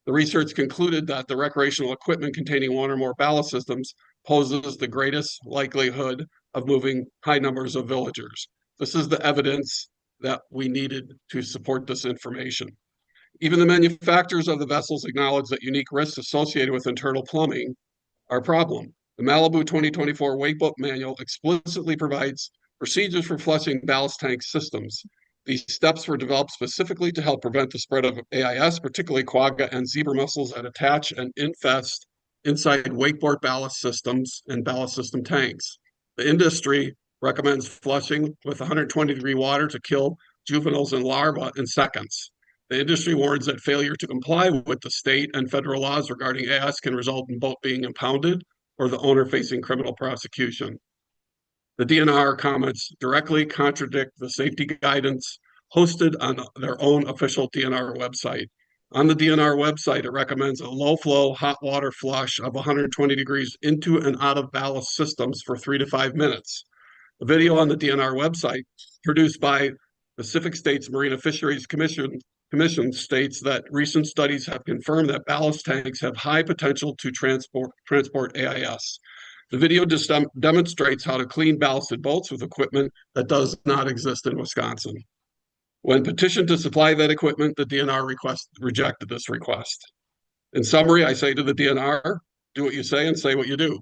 The research concluded that the recreational equipment containing one or more ballast systems poses the greatest likelihood of moving high numbers of villagers. This is the evidence that we needed to support this information. Even the manufacturers of the vessels acknowledge that unique risks associated with internal plumbing are a problem. The Malibu 2024 Wakeboat Manual explicitly provides procedures for flushing ballast tank systems. These steps were developed specifically to help prevent the spread of AIS, particularly quagga and zebra mussels that attach and infest inside wakeboard ballast systems and ballast system tanks. The industry recommends flushing with 120-degree water to kill juveniles and larvae in seconds. The industry warns that failure to comply with the state and federal laws regarding AIS can result in boat being impounded or the owner facing criminal prosecution. The DNR comments directly contradict the safety guidance hosted on their own official DNR website. On the DNR website, it recommends a low-flow hot water flush of 120 degrees into and out of ballast systems for 3 to 5 minutes. The video on the DNR website, produced by Pacific States Marine Fisheries Commission states that recent studies have confirmed that ballast tanks have high potential to transport AIS. The video just demonstrates how to clean ballasted boats with equipment that does not exist in Wisconsin. When petitioned to supply that equipment, the DNR rejected this request. In summary, I say to the DNR, Do what you say and say what you do.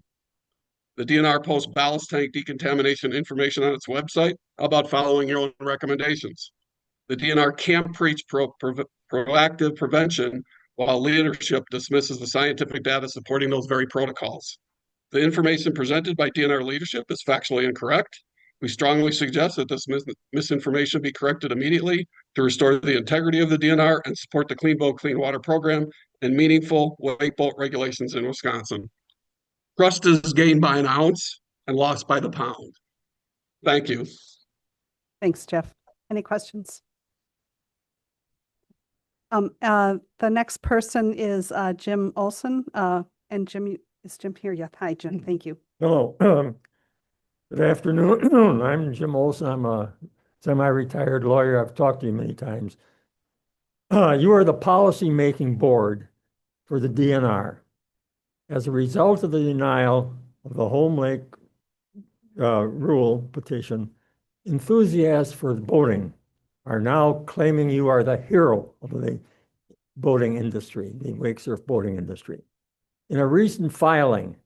The DNR posts ballast tank decontamination information on its website. How about following your own recommendations? The DNR can't preach proactive prevention while leadership dismisses the scientific data supporting those very protocols. The information presented by DNR leadership is factually incorrect. We strongly suggest that this misinformation be corrected immediately to restore the integrity of the DNR and support the Clean Boat, Clean Water program and meaningful wake boat regulations in Wisconsin. Trust is gained by an ounce and lost by the pound. Thank you. Thanks, Jeff. Any questions? The next person is Jim Olson. And Jim, is Jim here? Yeah. Hi, Jim. Thank you. Hello. Good afternoon. I'm Jim Olson. I'm a semi-retired lawyer. I've talked to you many times. You are the policy-making board for the DNR. As a result of the denial of the Home Lake rule petition, enthusiasts for boating are now claiming you are the hero of the boating industry, the wake surf boating industry. In a recent filing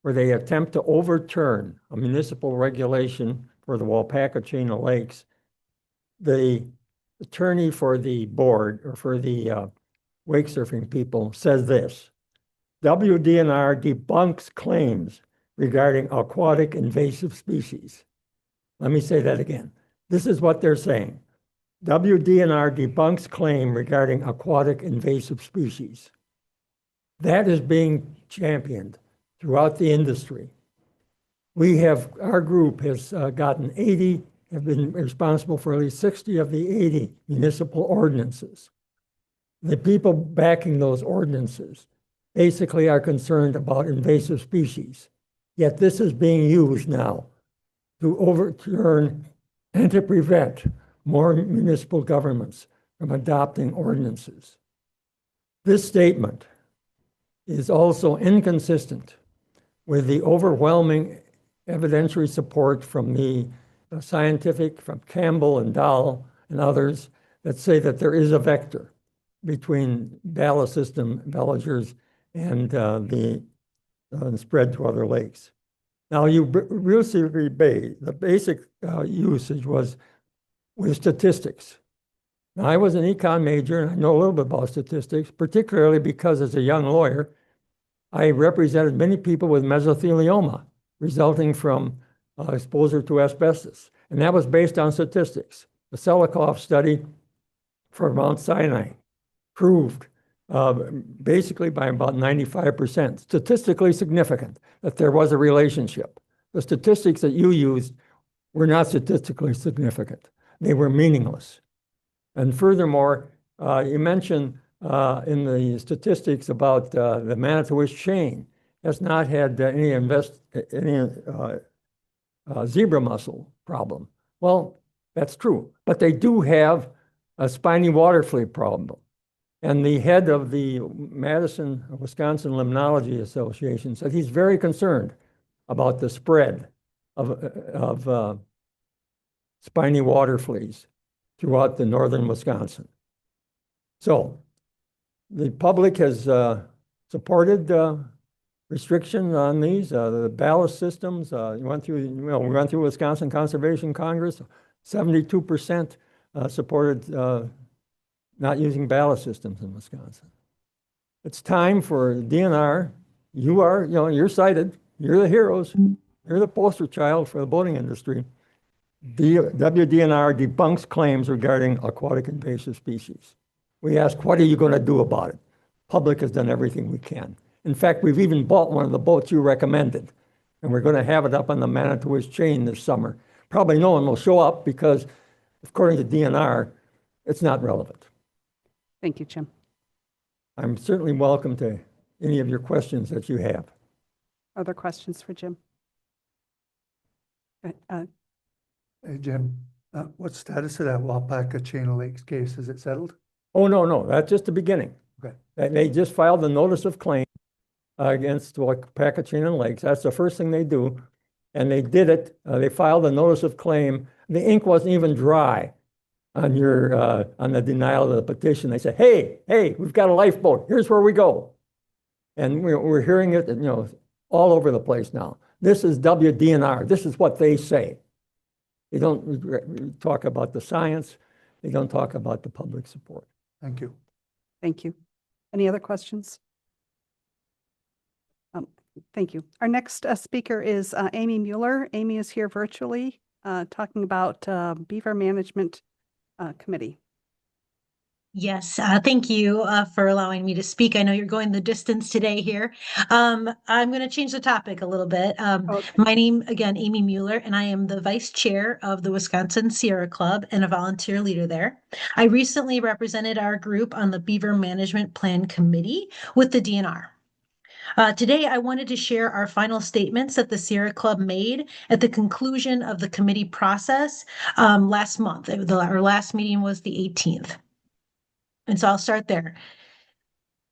where they attempt to overturn a municipal regulation for the Waupaca chain of lakes, the attorney for the board or for the wake surfing people says this: WDNR debunks claims regarding aquatic invasive species. Let me say that again. This is what they're saying. WDNR debunks claim regarding aquatic invasive species. That is being championed throughout the industry. Our group has gotten 80, have been responsible for at least 60 of the 80 municipal ordinances. The people backing those ordinances basically are concerned about invasive species. Yet this is being used now to overturn and to prevent more municipal governments from adopting ordinances. This statement is also inconsistent with the overwhelming evidentiary support from the scientific, from Campbell and Dahl and others that say that there is a vector between ballast system veligers and the spread to other lakes. Now, Rilsey Bay, the basic usage was with statistics. Now, I was an econ major, and I know a little bit about statistics, particularly because as a young lawyer, I represented many people with mesothelioma resulting from exposure to asbestos. And that was based on statistics. The Selikoff study for Mount Sinai proved basically by about 95%, statistically significant, that there was a relationship. The statistics that you used were not statistically significant. They were meaningless. And furthermore, you mentioned in the statistics about the Manitowish chain has not had any zebra mussel problem. Well, that's true, but they do have a spiny water flea problem. And the head of the Madison, Wisconsin Limnology Association said he's very concerned about the spread of spiny water fleas throughout the northern Wisconsin. So the public has supported restriction on these, the ballast systems. We went through Wisconsin Conservation Congress, 72% supported not using ballast systems in Wisconsin. It's time for DNR. You're cited. You're the heroes. You're the poster child for the boating industry. The WDNR debunks claims regarding aquatic invasive species. We ask, what are you going to do about it? Public has done everything we can. In fact, we've even bought one of the boats you recommended, and we're going to have it up on the Manitowish chain this summer. Probably no one will show up because, according to DNR, it's not relevant. Thank you, Jim. I'm certainly welcome to any of your questions that you have. Other questions for Jim? Hey, Jim, what's the status of that Waupaca Chain of Lakes case? Is it settled? Oh, no, that's just the beginning. Okay. They just filed a notice of claim against Waupaca Chain of Lakes. That's the first thing they do. And they did it. They filed a notice of claim. The ink wasn't even dry on on the denial of the petition. They said, hey, we've got a lifeboat. Here's where we go. And we're hearing it, all over the place now. This is WDNR. This is what they say. They don't talk about the science. They don't talk about the public support. Thank you. Thank you. Any other questions? Thank you. Our next speaker is Amy Mueller. Amy is here virtually talking about Beaver Management Committee. Yes, thank you for allowing me to speak. I know you're going the distance today here. I'm going to change the topic a little bit. My name, again, Amy Mueller, and I am the vice chair of the Wisconsin Sierra Club and a volunteer leader there. I recently represented our group on the Beaver Management Plan Committee with the DNR. Today, I wanted to share our final statements that the Sierra Club made at the conclusion of the committee process last month. Our last meeting was the 18th. And so I'll start there.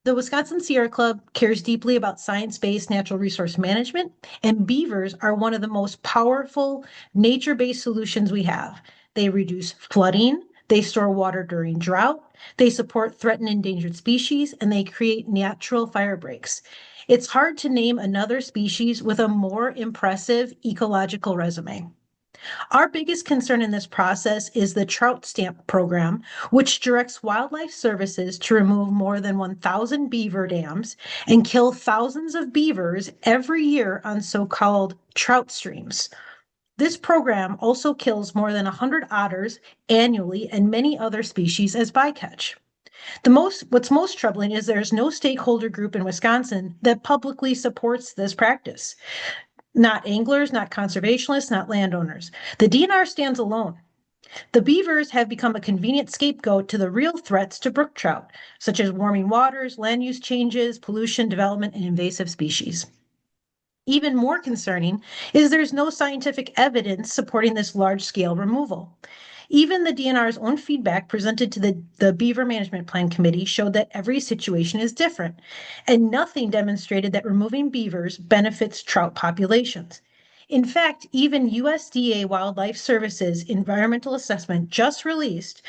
The Wisconsin Sierra Club cares deeply about science-based natural resource management, and beavers are one of the most powerful nature-based solutions we have. They reduce flooding, they store water during drought, they support threatened endangered species, and they create natural fire breaks. It's hard to name another species with a more impressive ecological resume. Our biggest concern in this process is the Trout Stamp Program, which directs Wildlife Services to remove more than 1,000 beaver dams and kill thousands of beavers every year on so-called trout streams. This program also kills more than 100 otters annually and many other species as bycatch. What's most troubling is there's no stakeholder group in Wisconsin that publicly supports this practice. Not anglers, not conservationists, not landowners. The DNR stands alone. The beavers have become a convenient scapegoat to the real threats to brook trout, such as warming waters, land use changes, pollution, development, and invasive species. Even more concerning is there's no scientific evidence supporting this large-scale removal. Even the DNR's own feedback presented to the Beaver Management Plan Committee showed that every situation is different, and nothing demonstrated that removing beavers benefits trout populations. In fact, even USDA Wildlife Services environmental assessment just released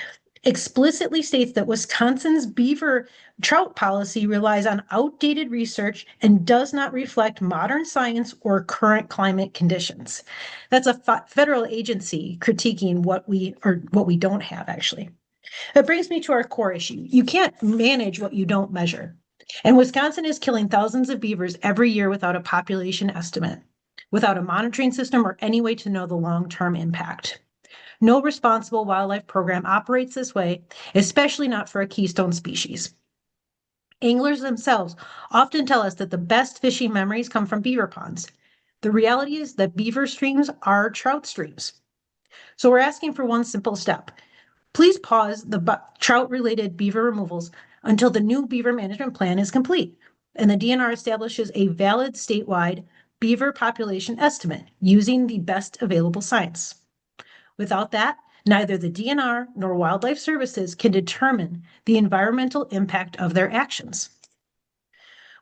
explicitly states that Wisconsin's beaver trout policy relies on outdated research and does not reflect modern science or current climate conditions. That's a federal agency critiquing what we don't have, actually. That brings me to our core issue. You can't manage what you don't measure. And Wisconsin is killing thousands of beavers every year without a population estimate, without a monitoring system or any way to know the long-term impact. No responsible wildlife program operates this way, especially not for a keystone species. Anglers themselves often tell us that the best fishing memories come from beaver ponds. The reality is that beaver streams are trout streams. So we're asking for one simple step. Please pause the trout-related beaver removals until the new beaver management plan is complete and the DNR establishes a valid statewide beaver population estimate using the best available science. Without that, neither the DNR nor Wildlife Services can determine the environmental impact of their actions.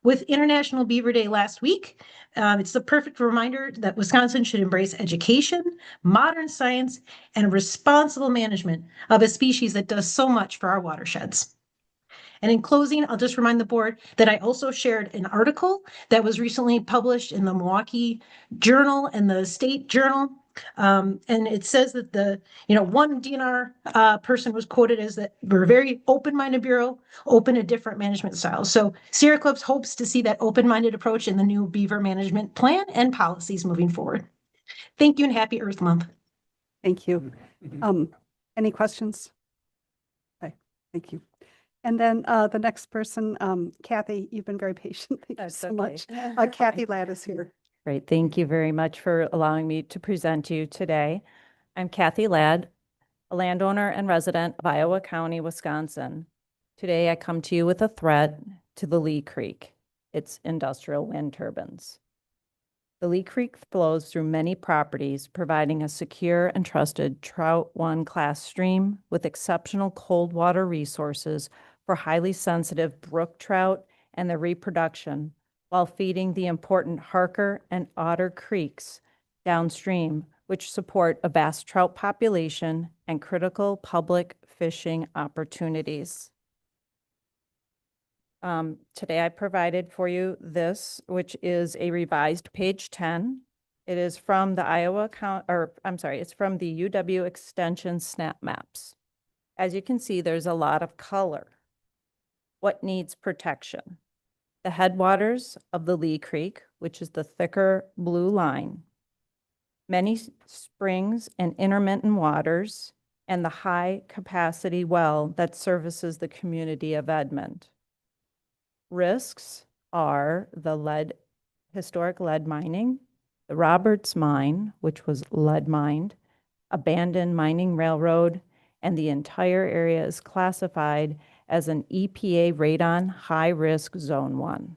With International Beaver Day last week, it's the perfect reminder that Wisconsin should embrace education, modern science, and responsible management of a species that does so much for our watersheds. And in closing, I'll just remind the board that I also shared an article that was recently published in the Milwaukee Journal and the State Journal. And it says that one DNR person was quoted as that we're a very open-minded bureau, open to different management styles. So Sierra Club hopes to see that open-minded approach in the new beaver management plan and policies moving forward. Thank you and happy Earth Month. Thank you. Any questions? Okay, thank you. And then the next person, Kathy, you've been very patient. Thank you so much. Kathy Ladd is here. Great. Thank you very much for allowing me to present to you today. I'm Kathy Ladd, a landowner and resident of Iowa County, Wisconsin. Today, I come to you with a threat to the Lee Creek, its industrial wind turbines. The Lee Creek flows through many properties, providing a secure and trusted Trout 1 class stream with exceptional cold water resources for highly sensitive brook trout and their reproduction, while feeding the important Harker and Otter Creeks downstream, which support a vast trout population and critical public fishing opportunities. Today I provided for you this, which is a revised page 10. It is from the it's from the UW Extension Snap Maps. As you can see, there's a lot of color. What needs protection? The headwaters of the Lee Creek, which is the thicker blue line, many springs and intermittent waters, and the high-capacity well that services the community of Edmond. Risks are the historic lead mining, the Roberts Mine, which was lead mined, abandoned mining railroad, and the entire area is classified as an EPA Radon High Risk Zone 1.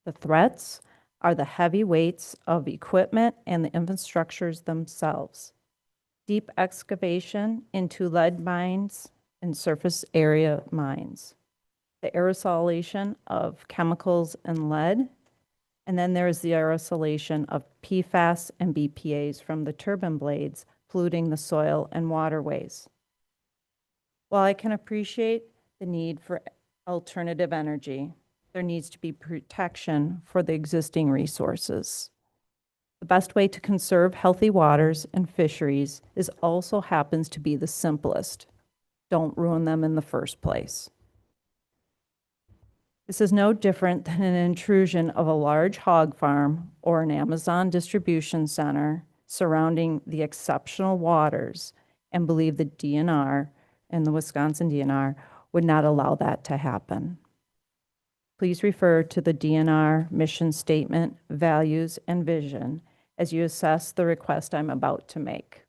The threats are the heavy weights of equipment and the infrastructures themselves, deep excavation into lead mines and surface area mines, the aerosolation of chemicals and lead, and then there's the aerosolation of PFAS and BPAs from the turbine blades polluting the soil and waterways. While I can appreciate the need for alternative energy, there needs to be protection for the existing resources. The best way to conserve healthy waters and fisheries also happens to be the simplest. Don't ruin them in the first place. This is no different than an intrusion of a large hog farm or an Amazon distribution center surrounding the exceptional waters, and believe the DNR and the Wisconsin DNR would not allow that to happen. Please refer to the DNR mission statement, values, and vision as you assess the request I'm about to make.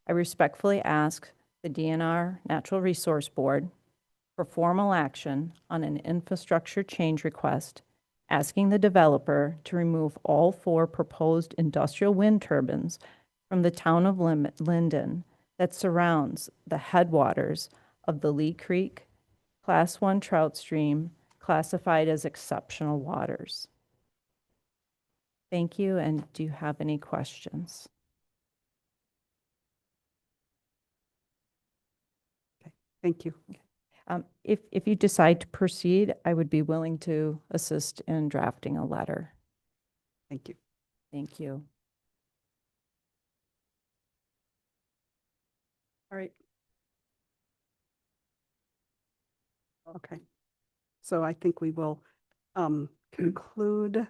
I respectfully ask the DNR Natural Resource Board for formal action on an infrastructure change request, asking the developer to remove all 4 proposed industrial wind turbines from the town of Linden that surrounds the headwaters of the Lee Creek Class 1 trout stream classified as exceptional waters. Thank you, and do you have any questions? Okay, thank you. If you decide to proceed, I would be willing to assist in drafting a letter. Thank you. Thank you. All right. Okay. So I think we will conclude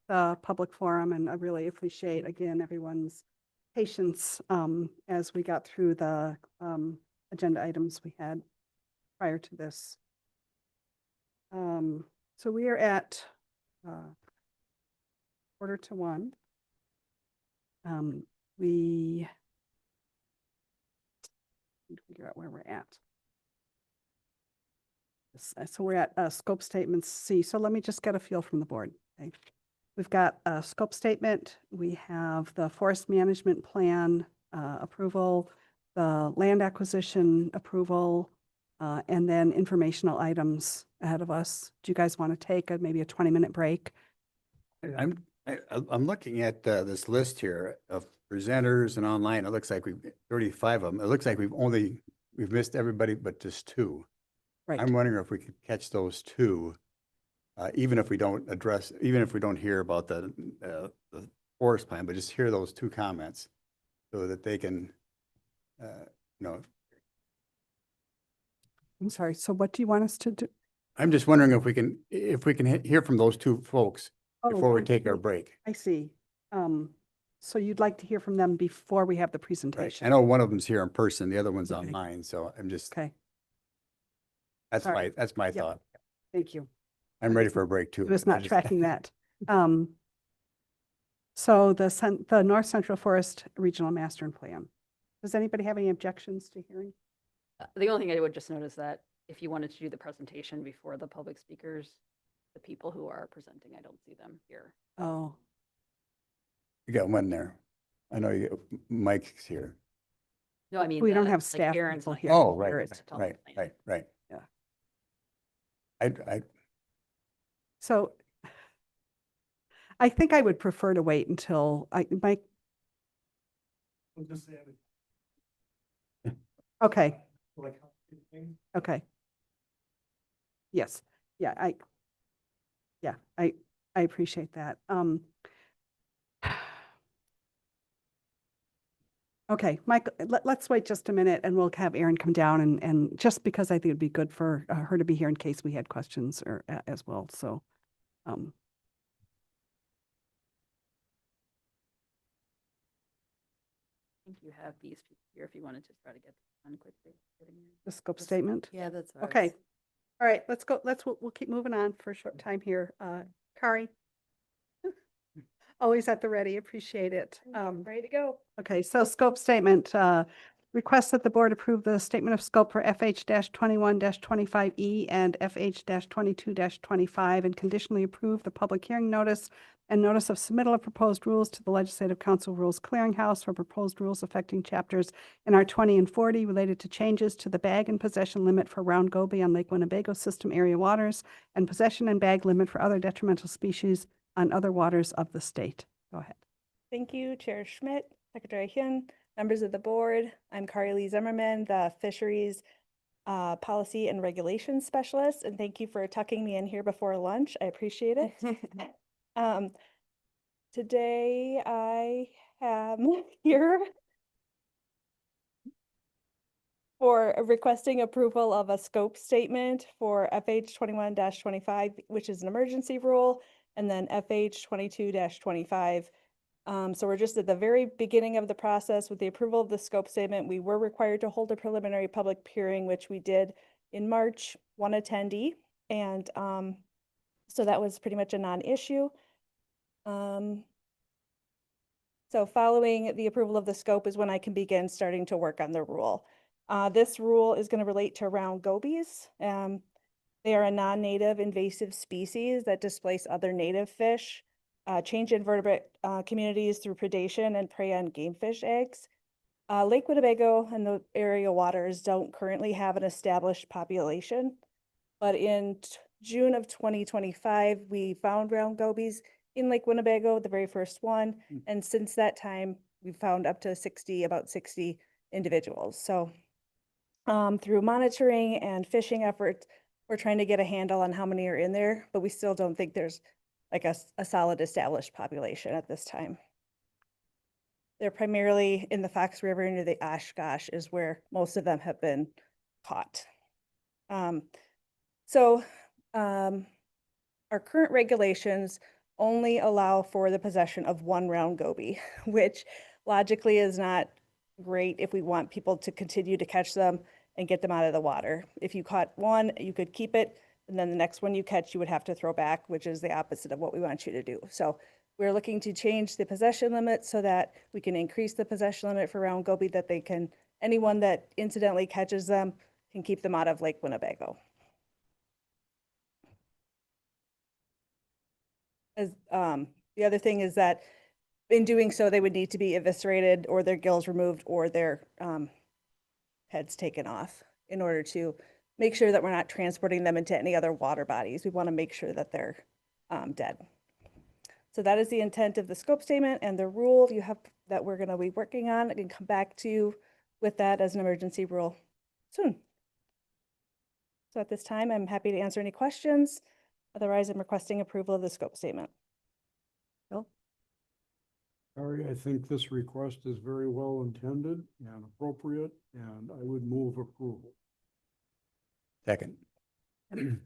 the public forum, and I really appreciate, again, everyone's patience as we got through the agenda items we had prior to this. So we are at 1:45. We need to figure out where we're at. So we're at scope statements C. So let me just get a feel from the board. Okay. We've got a scope statement. We have the forest management plan approval, the land acquisition approval, and then informational items ahead of us. Do you guys want to take maybe a 20-minute break? I'm looking at this list here of presenters and online. It looks like we've 35 of them. It looks like we've missed everybody but just 2. Right. I'm wondering if we could catch those 2, even if we don't hear about the forest plan, but just hear those 2 comments so that they can, I'm sorry. So what do you want us to do? I'm just wondering if we can hear from those 2 folks before we I take our see. break. I see. So you'd like to hear from them before we have the Right. presentation? I know one of them's here in person, the other one's Okay. online, so I'm just, Okay. that's All right. my Yep. thought. Thank you. I'm ready for a break too. I was but I not just- tracking that. So the North Central Forest Regional Master Plan. Does anybody have any objections to hearing? The only thing I would just note is that if you wanted to do the presentation before the public speakers, the people who are presenting, I don't see them here. Oh, You got one there. I know Mike's here. No, I mean. we don't the- have like staff Karen's people not here. Oh, There right, is. right. Yeah. I So I think I would prefer to wait until Mike. Okay. Okay. Yes, yeah, I appreciate that. Okay, Mike, let's wait just a minute and we'll have Erin come down and just because I think it'd be good for her to be here in case we had questions or as well, so. I think you have these here if you wanted to try to get them done quickly. The scope statement? Yeah, that's what I Okay. was- All right, let's go. We'll keep moving on for a short time here. Kari? Always at the ready, appreciate it. Ready to go. Okay, so scope statement, request that the board approve the statement of scope for FH-21-25E and FH-22-25 and conditionally approve the public hearing notice and notice of submittal of proposed rules to the Legislative Council Rules Clearinghouse for proposed rules affecting chapters in R20 and 40 related to changes to the bag and possession limit for Round Goby on Lake Winnebago system area waters and possession and bag limit for other detrimental species on other waters of the state. Go ahead. Thank you, Chair Schmidt, Secretary Hyun, members of the board. I'm Kari Lee Zimmerman, the Fisheries Policy and Regulations Specialist, and thank you for tucking me in here before lunch. I appreciate it. Today I am here for requesting approval of a scope statement for FH-21-25, which is an emergency rule, and then FH-22-25. So we're just at the very beginning of the process with the approval of the scope statement. We were required to hold a preliminary public hearing, which we did in March, one attendee. And so that was pretty much a non-issue. So following the approval of the scope is when I can begin starting to work on the rule. This rule is going to relate to round gobies. They are a non-native invasive species that displace other native fish, change invertebrate communities through predation and prey on game fish eggs. Lake Winnebago and the area waters don't currently have an established population, but in June of 2025, we found round gobies in Lake Winnebago, the very first one. And since that time, we've found up to about 60 individuals. So through monitoring and fishing efforts, we're trying to get a handle on how many are in there, but we still don't think there's like a solid established population at this time. They're primarily in the Fox River near the Oshkosh is where most of them have been caught. Our current regulations only allow for the possession of one round goby, which logically is not great if we want people to continue to catch them and get them out of the water. If you caught one, you could keep it, and then the next one you catch, you would have to throw back, which is the opposite of what we want you to do. So we're looking to change the possession limit so that we can increase the possession limit for round goby, that anyone that incidentally catches them can keep them out of Lake Winnebago. The other thing is that in doing so, they would need to be eviscerated or their gills removed or their heads taken off in order to make sure that we're not transporting them into any other water bodies. We want to make sure that they're dead. So that is the intent of the scope statement and the rule that we're going to be working on. I can come back to you with that as an emergency rule soon. So at this time, I'm happy to answer any questions. Otherwise, I'm requesting approval of the scope statement. Bill? Kari, I think this request is very well intended and appropriate, and I would move approval. Second.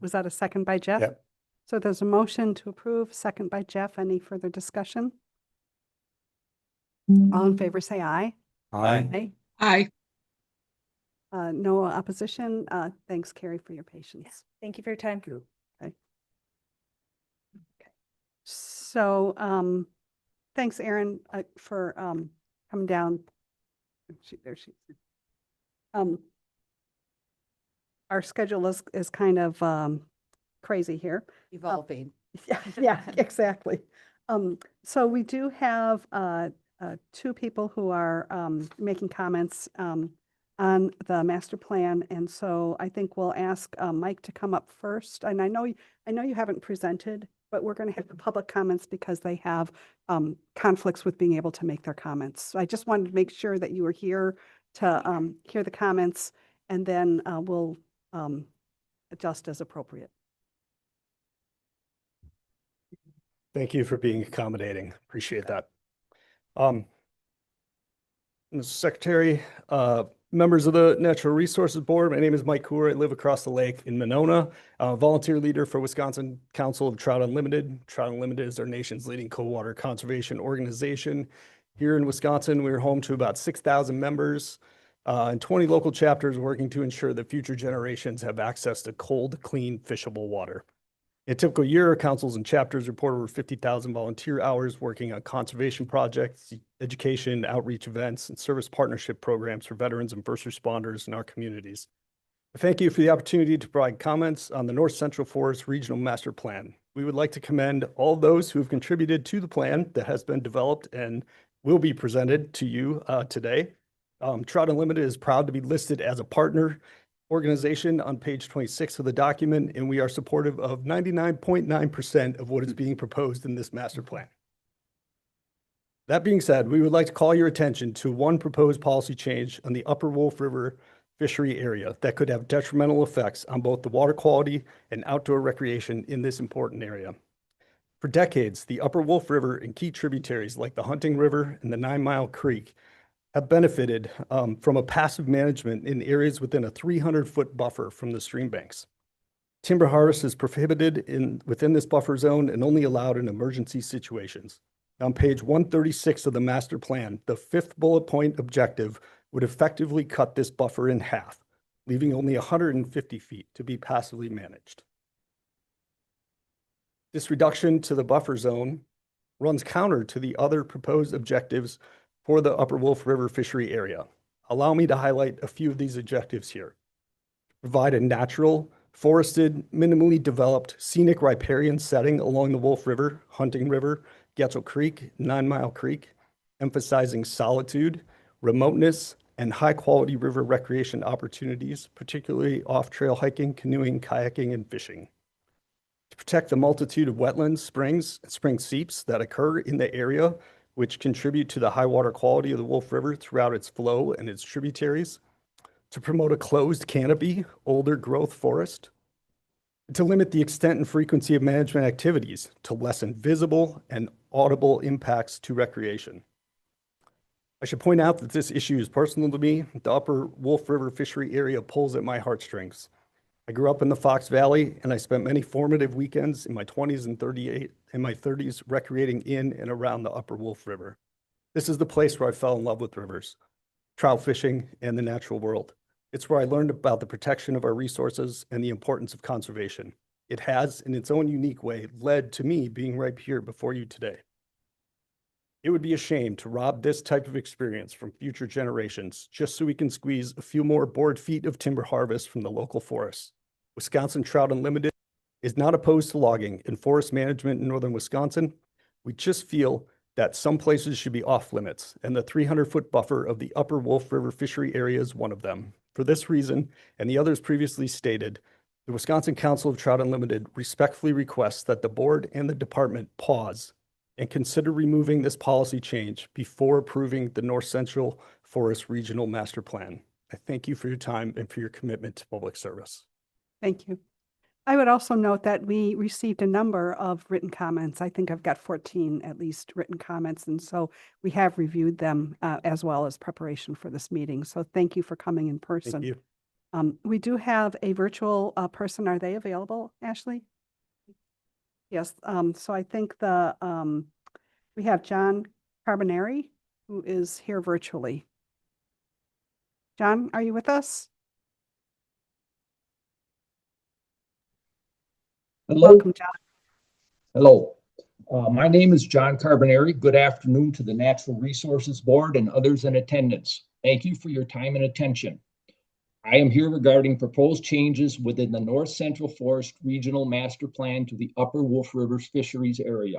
Was that a second by Jeff? Yep. So there's a motion to approve, second by Jeff. Any further discussion? All in favor, say aye. Aye. Aye. No opposition. Thanks, Carrie, for your patience. Thank you for your time. Okay. So, thanks, Erin, for coming down. There she is. Our schedule is kind of crazy here. Evolving. Yeah, exactly. So we do have two people who are making comments on the master plan, and so I think we'll ask Mike to come up first. And I know you haven't presented, but we're going to have the public comments because they have conflicts with being able to make their comments. So I just wanted to make sure that you were here to hear the comments, and then we'll just as appropriate. Thank you for being accommodating. Appreciate that. Mr. Secretary, members of the Natural Resources Board, my name is Mike Coor. I live across the lake in Monona. I'm a volunteer leader for Wisconsin Council of Trout Unlimited. Trout Unlimited is our nation's leading cold water conservation organization. Here in Wisconsin, we're home to about 6,000 members and 20 local chapters working to ensure that future generations have access to cold, clean, fishable water. In a typical year, our councils and chapters report over 50,000 volunteer hours working on conservation projects, education, outreach events, and service partnership programs for veterans and first responders in our communities. I thank you for the opportunity to provide comments on the North Central Forest Regional Master Plan. We would like to commend all those who have contributed to the plan that has been developed and will be presented to you today. Trout Unlimited is proud to be listed as a partner organization on page 26 of the document, and we are supportive of 99.9% of what is being proposed in this master plan. That being said, we would like to call your attention to one proposed policy change on the Upper Wolf River fishery area that could have detrimental effects on both the water quality and outdoor recreation in this important area. For decades, the Upper Wolf River and key tributaries like the Hunting River and the 9 Mile Creek have benefited from a passive management in areas within a 300-foot buffer from the stream banks. Timber harvest is prohibited within this buffer zone and only allowed in emergency situations. On page 136 of the master plan, the 5th bullet point objective would effectively cut this buffer in half, leaving only 150 feet to be passively managed. This reduction to the buffer zone runs counter to the other proposed objectives for the Upper Wolf River fishery area. Allow me to highlight a few of these objectives here. Provide a natural, forested, minimally developed, scenic riparian setting along the Wolf River, Hunting River, Getchell Creek, 9 Mile Creek, emphasizing solitude, remoteness, and high-quality river recreation opportunities, particularly off-trail hiking, canoeing, kayaking, and fishing. To protect the multitude of wetlands, springs, and spring seeps that occur in the area, which contribute to the high water quality of the Wolf River throughout its flow and its tributaries, to promote a closed canopy, older growth forest, to limit the extent and frequency of management activities to lessen visible and audible impacts to recreation. I should point out that this issue is personal to me. The Upper Wolf River fishery area pulls at my heartstrings. I grew up in the Fox Valley, and I spent many formative weekends in my 20s and 30s recreating in and around the Upper Wolf River. This is the place where I fell in love with rivers, trout fishing, and the natural world. It's where I learned about the protection of our resources and the importance of conservation. It has, in its own unique way, led to me being right here before you today. It would be a shame to rob this type of experience from future generations just so we can squeeze a few more board feet of timber harvest from the local forests. Wisconsin Trout Unlimited is not opposed to logging and forest management in northern Wisconsin. We just feel that some places should be off limits, and the 300-foot buffer of the Upper Wolf River fishery area is one of them. For this reason, and the others previously stated, the Wisconsin Council of Trout Unlimited respectfully requests that the board and the department pause and consider removing this policy change before approving the North Central Forest Regional Master Plan. I thank you for your time and for your commitment to public service. Thank you. I would also note that we received a number of written comments. I think I've got 14 at least written comments, and so we have reviewed them as well as preparation for this meeting. So thank you for coming in person. Thank you. We do have a virtual person. Are they available, Ashley? Yes. So I think we have John Carbonari, who is here virtually. John, are you with us? Hello. Welcome, John. Hello. My name is John Carbonari. Good afternoon to the Natural Resources Board and others in attendance. Thank you for your time and attention. I am here regarding proposed changes within the North Central Forest Regional Master Plan to the Upper Wolf River fisheries area.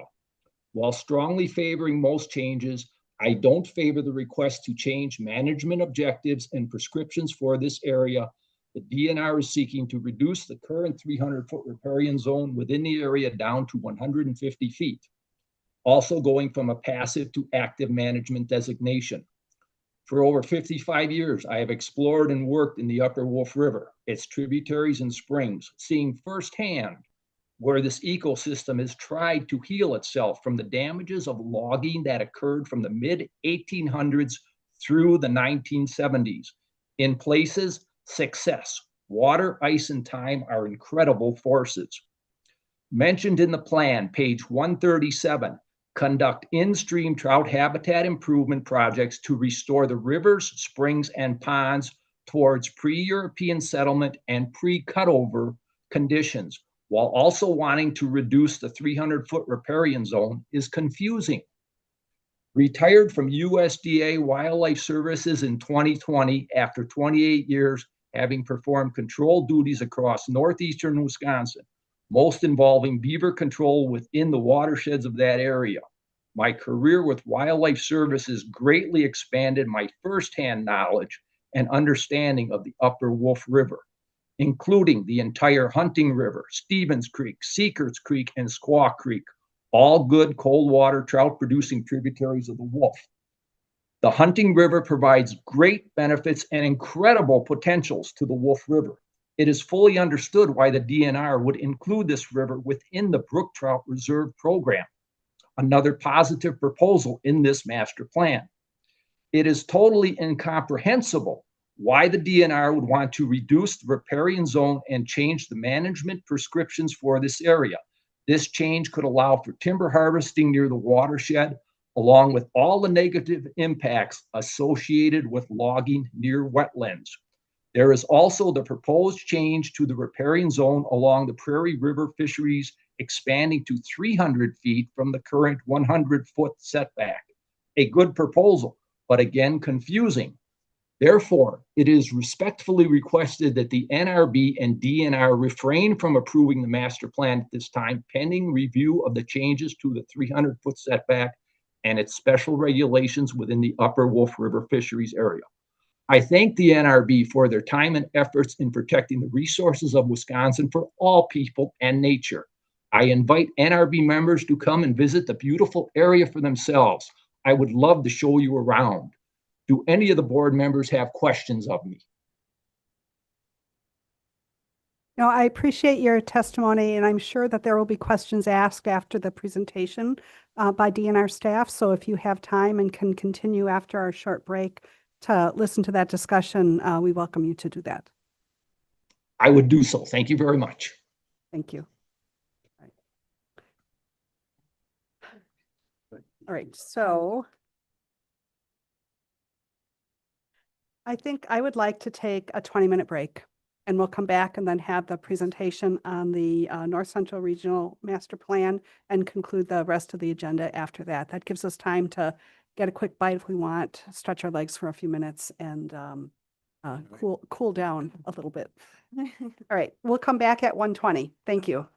While strongly favoring most changes, I don't favor the request to change management objectives and prescriptions for this area. The DNR is seeking to reduce the current 300-foot riparian zone within the area down to 150 feet, also going from a passive to active management designation. For over 55 years, I have explored and worked in the Upper Wolf River. its tributaries and springs, seeing firsthand where this ecosystem has tried to heal itself from the damages of logging that occurred from the mid-1800s through the 1970s. In places, success. Water, ice, and time are incredible forces. Mentioned in the plan, page 137, conduct in-stream trout habitat improvement projects to restore the rivers, springs, and ponds towards pre-European settlement and pre-cutover conditions, while also wanting to reduce the 300-foot riparian zone is confusing. Retired from USDA Wildlife Services in 2020 after 28 years having performed control duties across northeastern Wisconsin, most involving beaver control within the watersheds of that area. My career with Wildlife Services greatly expanded my firsthand knowledge and understanding of the Upper Wolf River, including the entire Hunting River, Stevens Creek, Seekerts Creek, and Squaw Creek, all good cold water trout producing tributaries of the Wolf. The Hunting River provides great benefits and incredible potentials to the Wolf River. It is fully understood why the DNR would include this river within the Brook Trout Reserve Program, another positive proposal in this master plan. It is totally incomprehensible why the DNR would want to reduce the riparian zone and change the management prescriptions for this area. This change could allow for timber harvesting near the watershed, along with all the negative impacts associated with logging near wetlands. There is also the proposed change to the riparian zone along the Prairie River fisheries, expanding to 300 feet from the current 100-foot setback. A good proposal, but again confusing. Therefore, it is respectfully requested that the NRB and DNR refrain from approving the master plan at this time, pending review of the changes to the 300-foot setback and its special regulations within the Upper Wolf River fisheries area. I thank the NRB for their time and efforts in protecting the resources of Wisconsin for all people and nature. I invite NRB members to come and visit the beautiful area for themselves. I would love to show you around. Do any of the board members have questions of me? No, I appreciate your testimony, and I'm sure that there will be questions asked after the presentation by DNR staff. So if you have time and can continue after our short break to listen to that discussion, we welcome you to do that. I would do so. Thank you very much. Thank you. All right, so I think I would like to take a 20-minute break, and we'll come back and then have the presentation on the North Central Regional Master Plan and conclude the rest of the agenda after that. That gives us time to get a quick bite if we want, stretch our legs for a few minutes, and cool down a little bit. All right, we'll come back at 1:20. Thank you.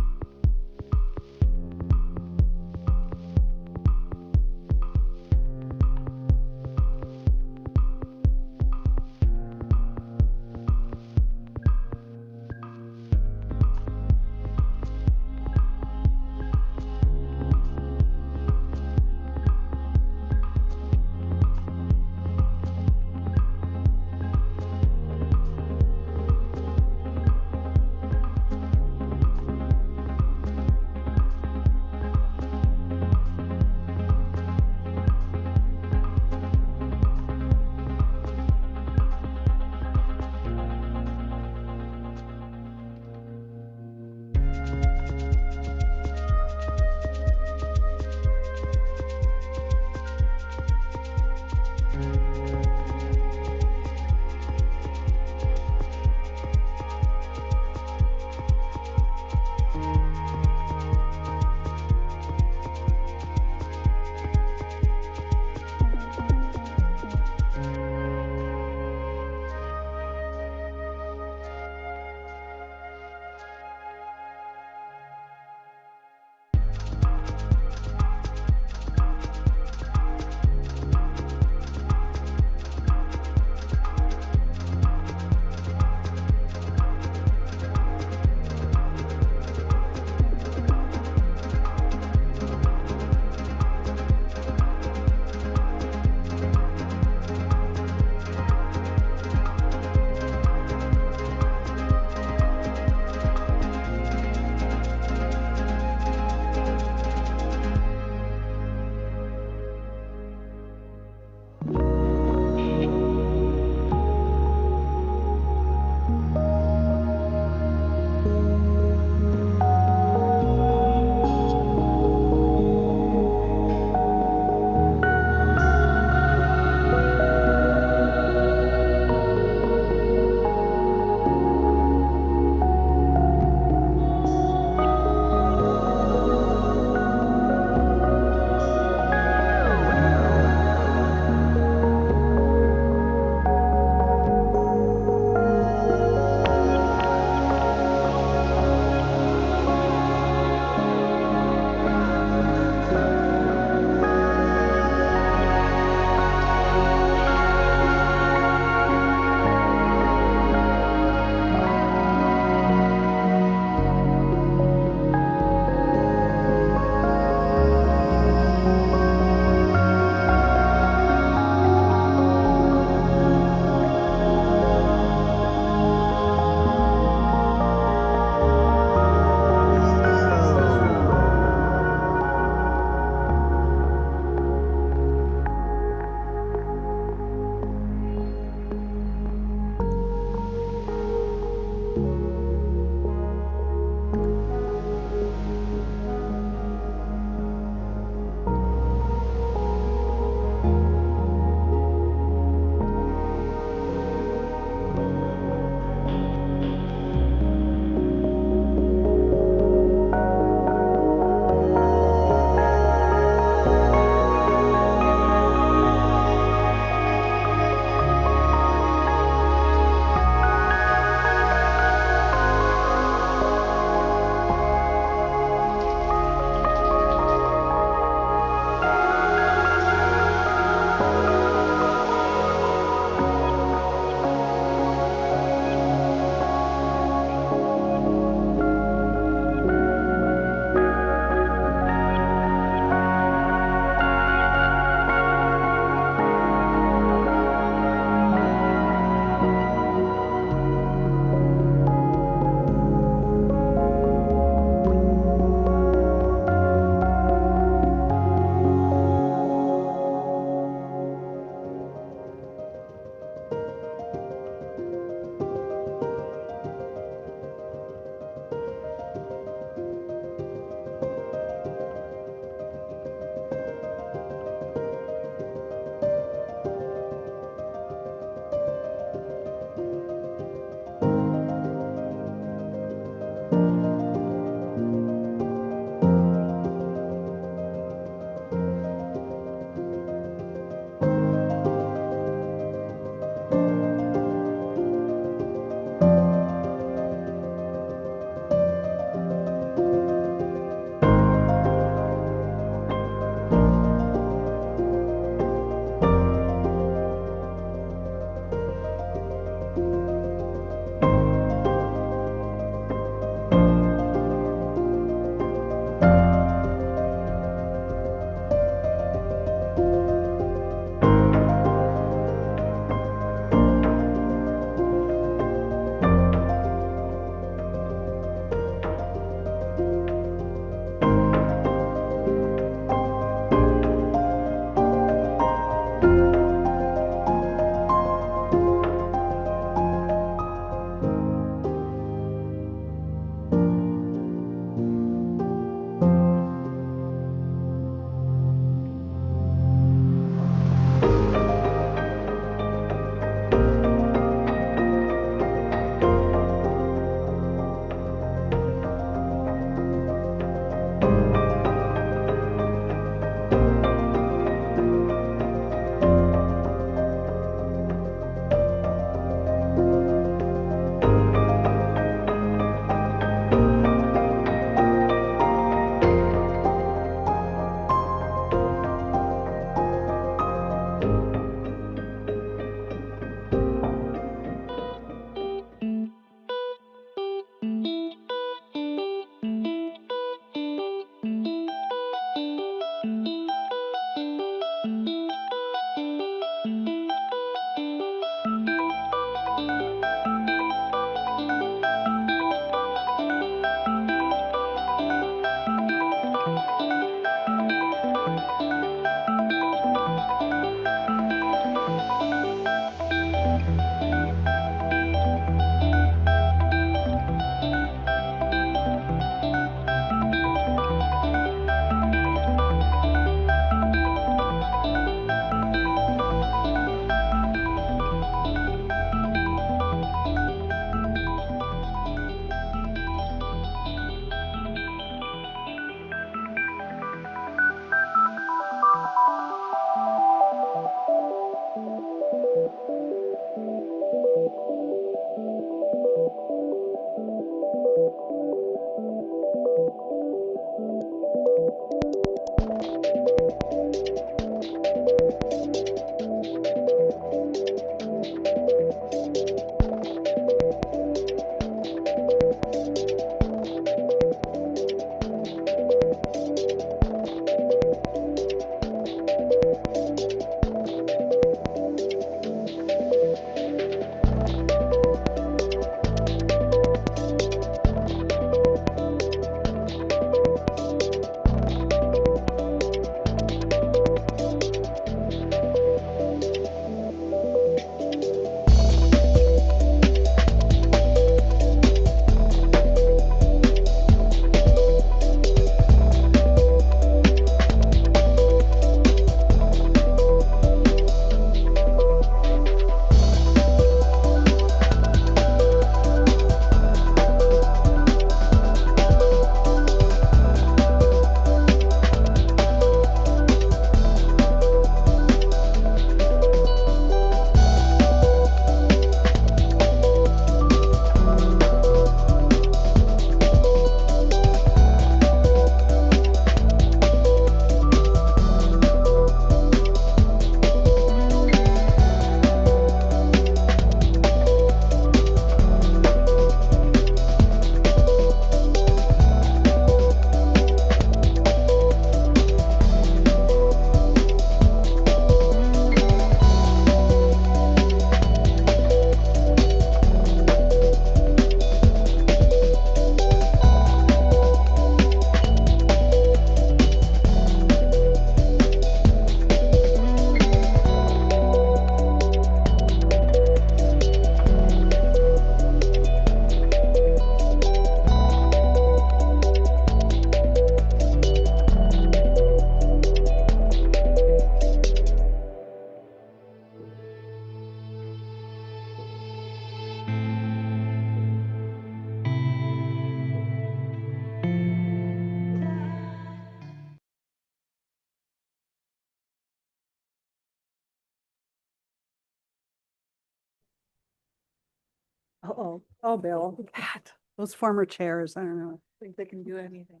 Oh, Bill, God, those former chairs, I don't know. Think they can do anything.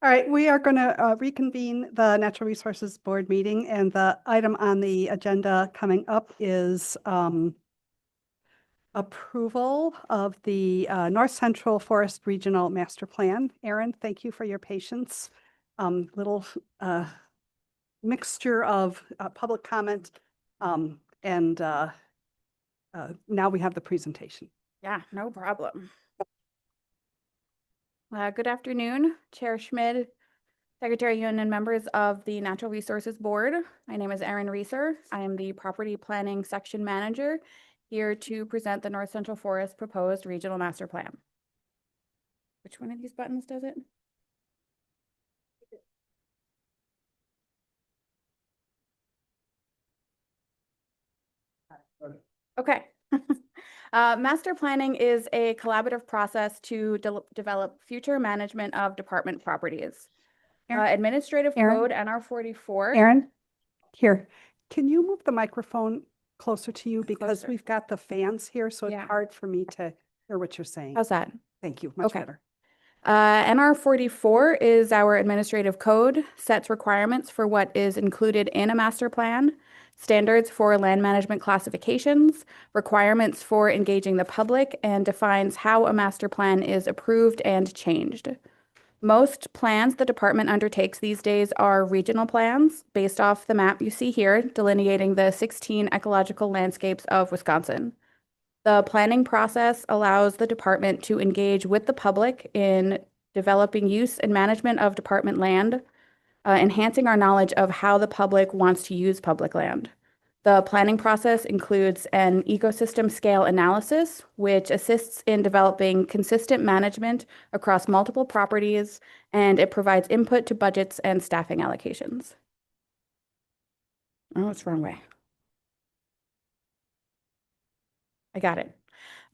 All right, we are going to reconvene the Natural Resources Board meeting, and the item on the agenda coming up is approval of the North Central Forest Regional Master Plan. Aaron, thank you for your patience. Little mixture of public comment and now we have the presentation. Yeah, no problem. Good afternoon, Chair Schmid, Secretary Yun, and members of the Natural Resources Board. My name is Erin Reeser. I am the Property Planning Section Manager here to present the North Central Forest Proposed Regional Master Plan. Which one of these buttons does it? Okay. Master planning is a collaborative process to develop future management of department properties. Administrative Code NR 44. Aaron, here, can you move the microphone closer to you because we've got the fans here, so it's hard for me to hear what you're saying. How's that? Thank you, much Okay. better. NR 44 is our administrative code, sets requirements for what is included in a master plan, standards for land management classifications, requirements for engaging the public, and defines how a master plan is approved and changed. Most plans the department undertakes these days are regional plans based off the map you see here, delineating the 16 ecological landscapes of Wisconsin. The planning process allows the department to engage with the public in developing use and management of department land, enhancing our knowledge of how the public wants to use public land. The planning process includes an ecosystem scale analysis, which assists in developing consistent management across multiple properties, and it provides input to budgets and staffing allocations. Oh, it's the wrong way. I got it.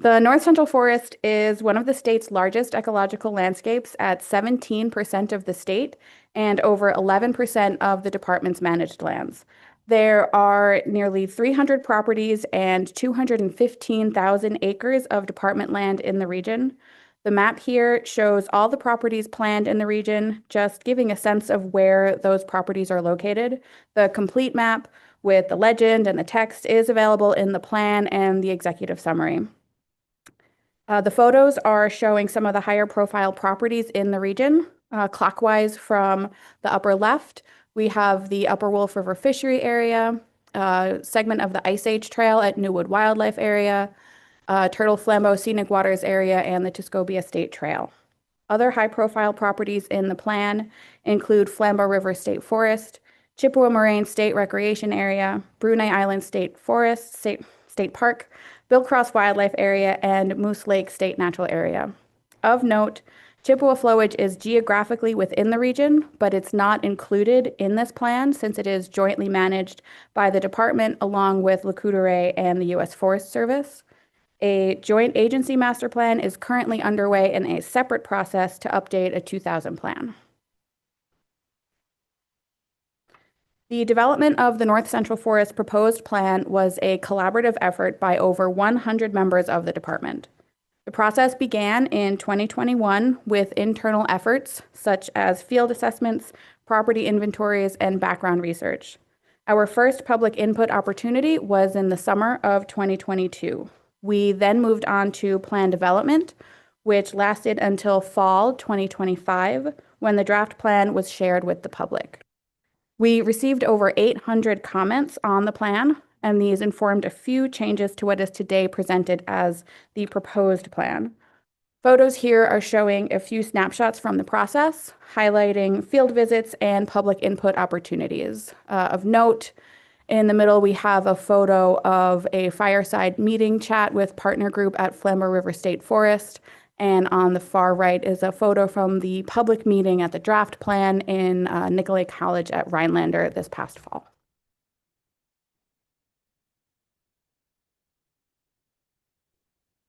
The North Central Forest is one of the state's largest ecological landscapes at 17% of the state and over 11% of the department's managed lands. There are nearly 300 properties and 215,000 acres of department land in the region. The map here shows all the properties planned in the region, just giving a sense of where those properties are located. The complete map with the legend and the text is available in the plan and the executive summary. The photos are showing some of the higher profile properties in the region. Clockwise from the upper left, we have the Upper Wolf River Fishery Area, segment of the Ice Age Trail at Newwood Wildlife Area, Turtle Flambeau Scenic Waters Area, and the Tuscobia State Trail. Other high-profile properties in the plan include Flambeau River State Forest, Chippewa Moraine State Recreation Area, Brunei Island State Forest, State Park, Bill Cross Wildlife Area, and Moose Lake State Natural Area. Of note, Chippewa flowage is geographically within the region, but it's not included in this plan since it is jointly managed by the department along with Le Coudray and the U.S. Forest Service. A joint agency master plan is currently underway in a separate process to update a 2000 plan. The development of the North Central Forest proposed plan was a collaborative effort by over 100 members of the department. The process began in 2021 with internal efforts such as field assessments, property inventories, and background research. Our first public input opportunity was in the summer of 2022. We then moved on to plan development, which lasted until fall 2025, when the draft plan was shared with the public. We received over 800 comments on the plan, and these informed a few changes to what is today presented as the proposed plan. Photos here are showing a few snapshots from the process, highlighting field visits and public input opportunities. Of note, in the middle, we have a photo of a fireside meeting chat with partner group at Flambeau River State Forest. And on the far right is a photo from the public meeting at the draft plan in Nicolay College at Rhinelander this past fall.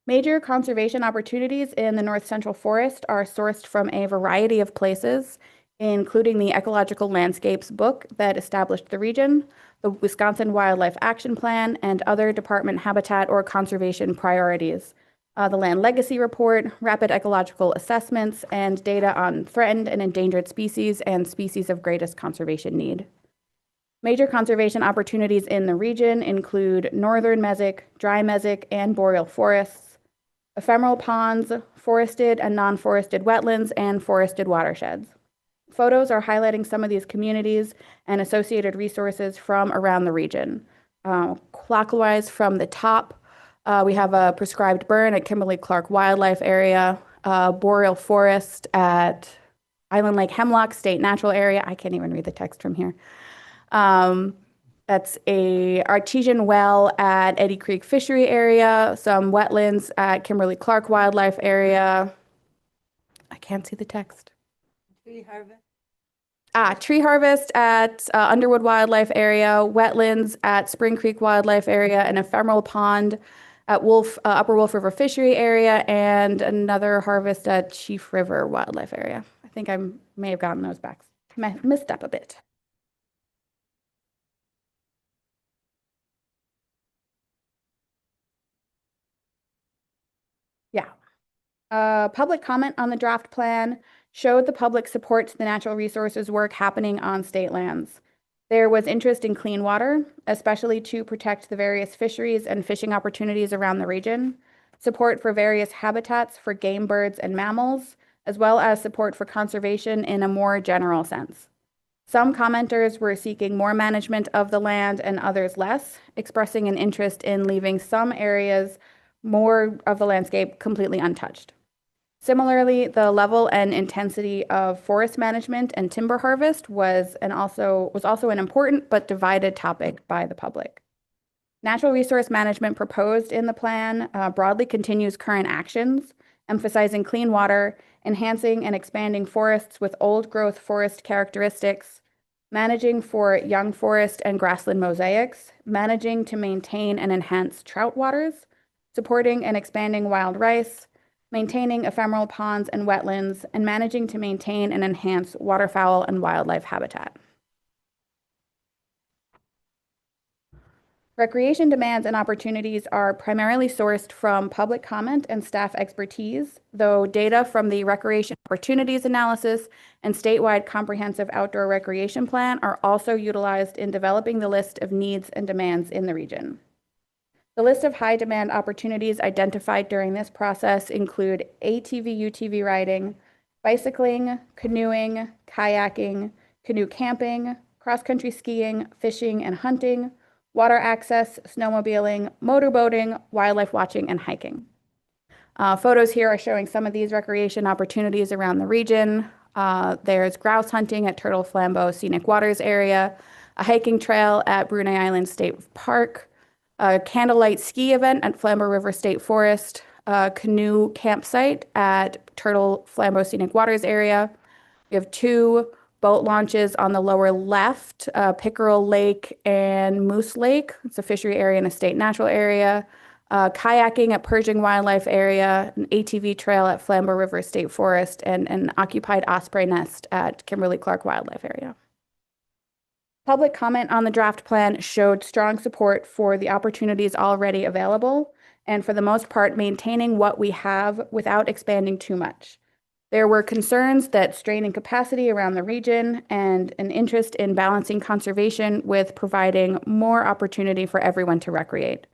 Major conservation opportunities in the North Central Forest are sourced from a variety of places, including the Ecological Landscapes book that established the region, the Wisconsin Wildlife Action Plan, and other department habitat or conservation priorities, the Land Legacy Report, rapid ecological assessments, and data on threatened and endangered species and species of greatest conservation need. Major conservation opportunities in the region include northern mesic, dry mesic, and boreal forests, ephemeral ponds, forested and non-forested wetlands, and forested watersheds. Photos are highlighting some of these communities and associated resources from around the region. Clockwise from the top, we have a prescribed burn at Kimberly-Clark Wildlife Area, boreal forest at Island Lake Hemlock State Natural Area. I can't even read the text from here. That's a artesian well at Eddy Creek Fishery Area, some wetlands at Kimberly-Clark Wildlife Area. I can't see the text. Tree harvest. Tree harvest at Underwood Wildlife Area, wetlands at Spring Creek Wildlife Area, an ephemeral pond at Upper Wolf River Fishery Area, and another harvest at Chief River Wildlife Area. I think I may have gotten those back, missed up a bit. Yeah. Public comment on the draft plan showed the public support to the natural resources work happening on state lands. There was interest in clean water, especially to protect the various fisheries and fishing opportunities around the region, support for various habitats for game birds and mammals, as well as support for conservation in a more general sense. Some commenters were seeking more management of the land and others less, expressing an interest in leaving some areas more of the landscape completely untouched. Similarly, the level and intensity of forest management and timber harvest was also an important but divided topic by the public. Natural resource management proposed in the plan broadly continues current actions, emphasizing clean water, enhancing and expanding forests with old growth forest characteristics, managing for young forest and grassland mosaics, managing to maintain and enhance trout waters, supporting and expanding wild rice, maintaining ephemeral ponds and wetlands, and managing to maintain and enhance waterfowl and wildlife habitat. Recreation demands and opportunities are primarily sourced from public comment and staff expertise, though data from the Recreation Opportunities Analysis and statewide comprehensive outdoor recreation plan are also utilized in developing the list of needs and demands in the region. The list of high demand opportunities identified during this process include ATV, UTV riding, bicycling, canoeing, kayaking, canoe camping, cross-country skiing, fishing and hunting, water access, snowmobiling, motorboating, wildlife watching, and hiking. Photos here are showing some of these recreation opportunities around the region. There's grouse hunting at Turtle Flambeau Scenic Waters area, a hiking trail at Brunei Island State Park, a candlelight ski event at Flambeau River State Forest, a canoe campsite at Turtle Flambeau Scenic Waters area. We have 2 boat launches on the lower left, Pickerel Lake and Moose Lake. It's a fishery area and a state natural area. Kayaking at Pershing Wildlife Area, an ATV trail at Flambeau River State Forest, and an occupied osprey nest at Kimberly-Clark Wildlife Area. Public comment on the draft plan showed strong support for the opportunities already available, and for the most part, maintaining what we have without expanding too much. There were concerns that straining capacity around the region and an interest in balancing conservation with providing more opportunity for everyone to recreate.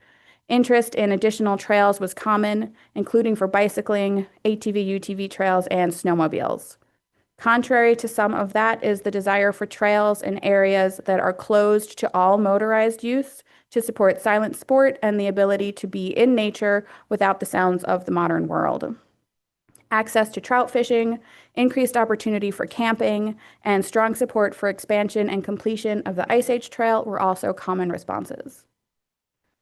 Interest in additional trails was common, including for bicycling, ATV, UTV trails, and snowmobiles. Contrary to some of that is the desire for trails in areas that are closed to all motorized use to support silent sport and the ability to be in nature without the sounds of the modern world. Access to trout fishing, increased opportunity for camping, and strong support for expansion and completion of the Ice Age Trail were also common responses.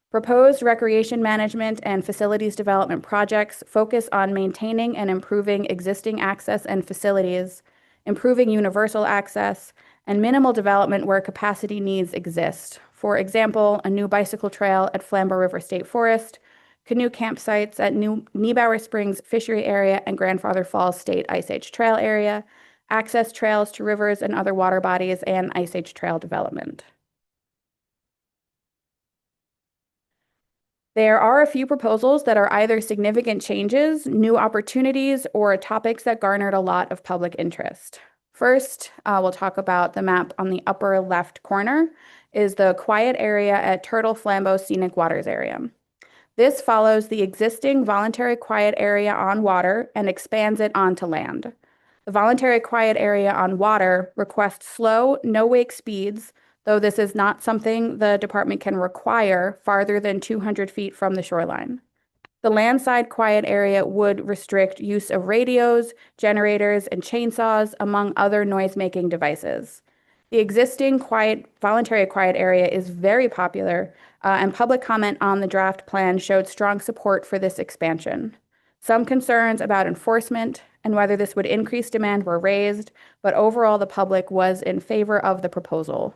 Proposed recreation management and facilities development projects focus on maintaining and improving existing access and facilities, improving universal access, and minimal development where capacity needs exist. For example, a new bicycle trail at Flambeau River State Forest, canoe campsites at New Niebauer Springs Fishery Area and Grandfather Falls State Ice Age Trail Area, access trails to rivers and other water bodies, and Ice Age trail development. There are a few proposals that are either significant changes, new opportunities, or topics that garnered a lot of public interest. First, we'll talk about the map on the upper left corner is the quiet area at Turtle Flambeau Scenic Waters area. This follows the existing voluntary quiet area on water and expands it onto land. The voluntary quiet area on water requests slow, no-wake speeds, though this is not something the department can require farther than 200 feet from the shoreline. The landside quiet area would restrict use of radios, generators, and chainsaws, among other noise-making devices. The existing voluntary quiet area is very popular, and public comment on the draft plan showed strong support for this expansion. Some concerns about enforcement and whether this would increase demand were raised, but overall the public was in favor of the proposal.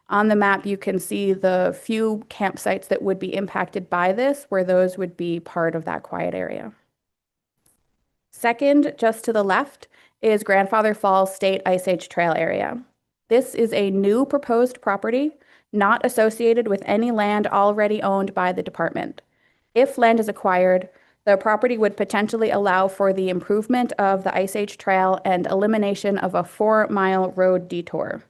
On the map, you can see the few campsites that would be impacted by this, where those would be part of that quiet area. Second, just to the left, is Grandfather Falls State Ice Age Trail area. This is a new proposed property, not associated with any land already owned by the department. If land is acquired, the property would potentially allow for the improvement of the Ice Age Trail and elimination of a 4-mile road detour.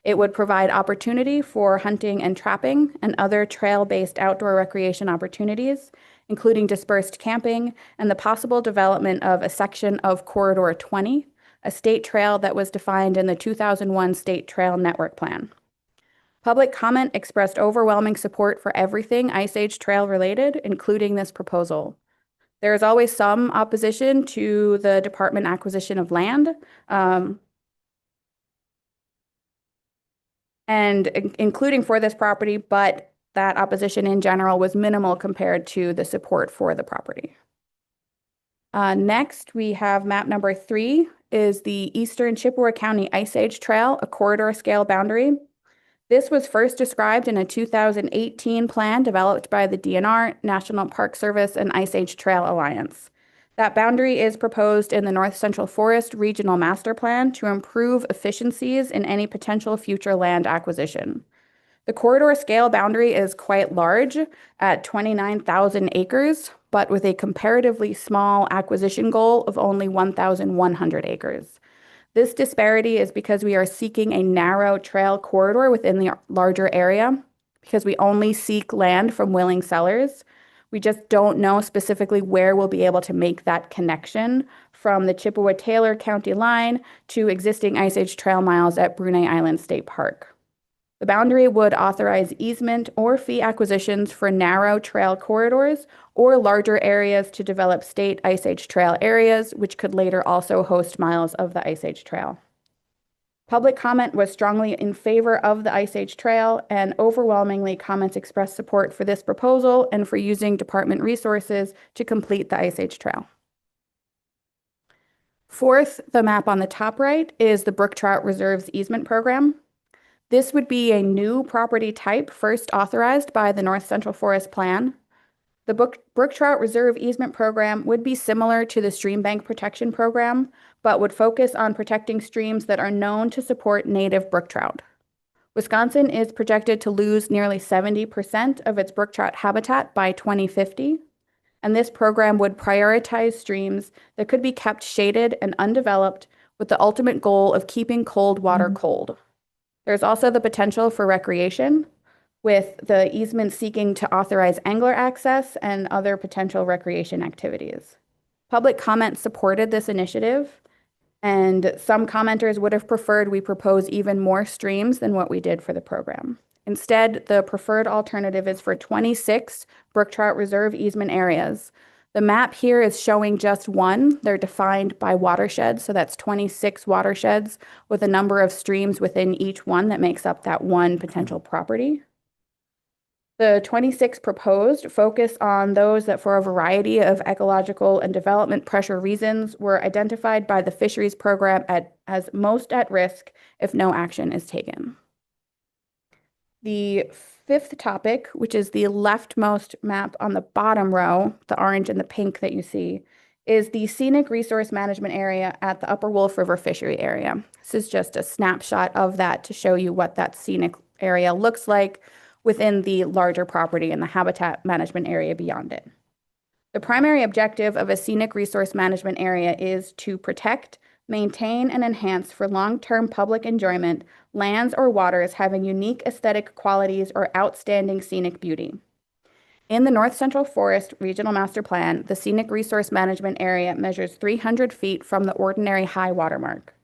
It would provide opportunity for hunting and trapping and other trail-based outdoor recreation opportunities, including dispersed camping and the possible development of a section of Corridor 20, a state trail that was defined in the 2001 State Trail Network Plan. Public comment expressed overwhelming support for everything Ice Age Trail related, including this proposal. There is always some opposition to the department acquisition of land, and including for this property, but that opposition in general was minimal compared to the support for the property. Next, we have map number 3 is the Eastern Chippewa County Ice Age Trail, a corridor scale boundary. This was first described in a 2018 plan developed by the DNR, National Park Service, and Ice Age Trail Alliance. That boundary is proposed in the North Central Forest Regional Master Plan to improve efficiencies in any potential future land acquisition. The corridor scale boundary is quite large at 29,000 acres, but with a comparatively small acquisition goal of only 1,100 acres. This disparity is because we are seeking a narrow trail corridor within the larger area, because we only seek land from willing sellers. We just don't know specifically where we'll be able to make that connection from the Chippewa-Taylor County line to existing Ice Age trail miles at Brunei Island State Park. The boundary would authorize easement or fee acquisitions for narrow trail corridors or larger areas to develop state Ice Age trail areas, which could later also host miles of the Ice Age trail. Public comment was strongly in favor of the Ice Age trail, and overwhelmingly comments expressed support for this proposal and for using department resources to complete the Ice Age trail. Fourth, the map on the top right is the Brook Trout Reserves Easement Program. This would be a new property type first authorized by the North Central Forest Plan. The Brook Trout Reserve Easement Program would be similar to the Stream Bank Protection Program, but would focus on protecting streams that are known to support native brook trout. Wisconsin is projected to lose nearly 70% of its brook trout habitat by 2050, and this program would prioritize streams that could be kept shaded and undeveloped with the ultimate goal of keeping cold water cold. There's also the potential for recreation, with the easement seeking to authorize angler access and other potential recreation activities. Public comment supported this initiative, and some commenters would have preferred we propose even more streams than what we did for the program. Instead, the preferred alternative is for 26 brook trout reserve easement areas. The map here is showing just one. They're defined by watersheds, so that's 26 watersheds with a number of streams within each one that makes up that one potential property. The 26 proposed focus on those that, for a variety of ecological and development pressure reasons, were identified by the fisheries program as most at risk if no action is taken. The fifth topic, which is the leftmost map on the bottom row, the orange and the pink that you see, is the Scenic Resource Management Area at the Upper Wolf River Fishery Area. This is just a snapshot of that to show you what that scenic area looks like within the larger property and the habitat management area beyond it. The primary objective of a scenic resource management area is to protect, maintain, and enhance for long-term public enjoyment lands or waters having unique aesthetic qualities or outstanding scenic beauty. In the North Central Forest Regional Master Plan, the Scenic Resource Management Area measures 300 feet from the ordinary high water mark.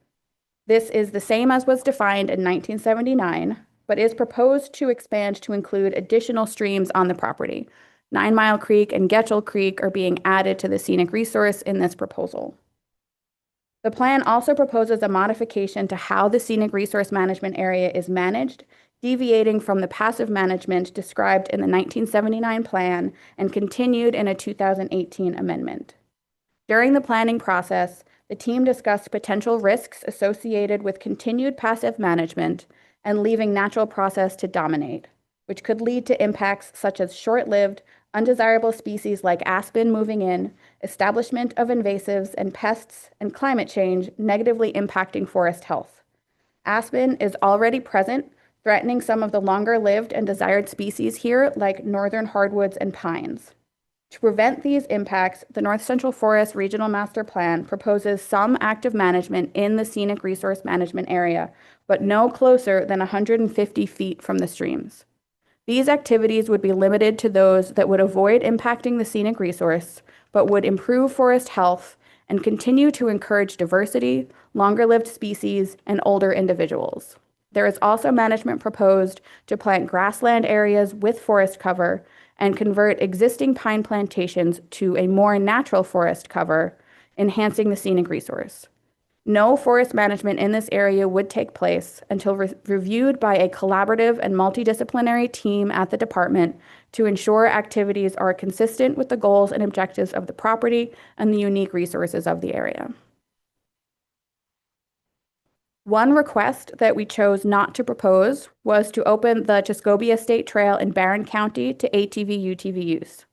This is the same as was defined in 1979, but is proposed to expand to include additional streams on the property. 9 Mile Creek and Getchell Creek are being added to the scenic resource in this proposal. The plan also proposes a modification to how the Scenic Resource Management Area is managed, deviating from the passive management described in the 1979 plan and continued in a 2018 amendment. During the planning process, the team discussed potential risks associated with continued passive management and leaving natural process to dominate, which could lead to impacts such as short-lived, undesirable species like aspen moving in, establishment of invasives and pests, and climate change negatively impacting forest health. Aspen is already present, threatening some of the longer-lived and desired species here, like northern hardwoods and pines. To prevent these impacts, the North Central Forest Regional Master Plan proposes some active management in the Scenic Resource Management Area, but no closer than 150 feet from the streams. These activities would be limited to those that would avoid impacting the scenic resource, but would improve forest health and continue to encourage diversity, longer-lived species, and older individuals. There is also management proposed to plant grassland areas with forest cover and convert existing pine plantations to a more natural forest cover, enhancing the scenic resource. No forest management in this area would take place until reviewed by a collaborative and multidisciplinary team at the department to ensure activities are consistent with the goals and objectives of the property and the unique resources of the area. One request that we chose not to propose was to open the Tuscobia State Trail in Barron County to ATV/UTV use.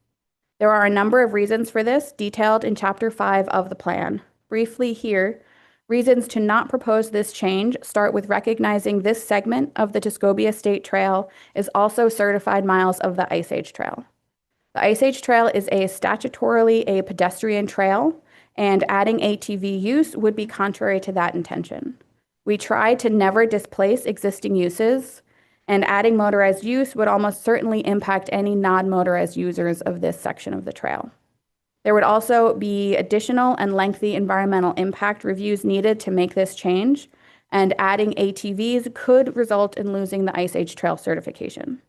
There are a number of reasons for this, detailed in Chapter 5 of the plan. Briefly here, reasons to not propose this change start with recognizing this segment of the Tuscobia State Trail is also certified miles of the Ice Age Trail. The Ice Age Trail is statutorily a pedestrian trail, and adding ATV use would be contrary to that intention. We try to never displace existing uses, and adding motorized use would almost certainly impact any non-motorized users of this section of the trail. There would also be additional and lengthy environmental impact reviews needed to make this change, and adding ATVs could result in losing the Ice Age Trail certification.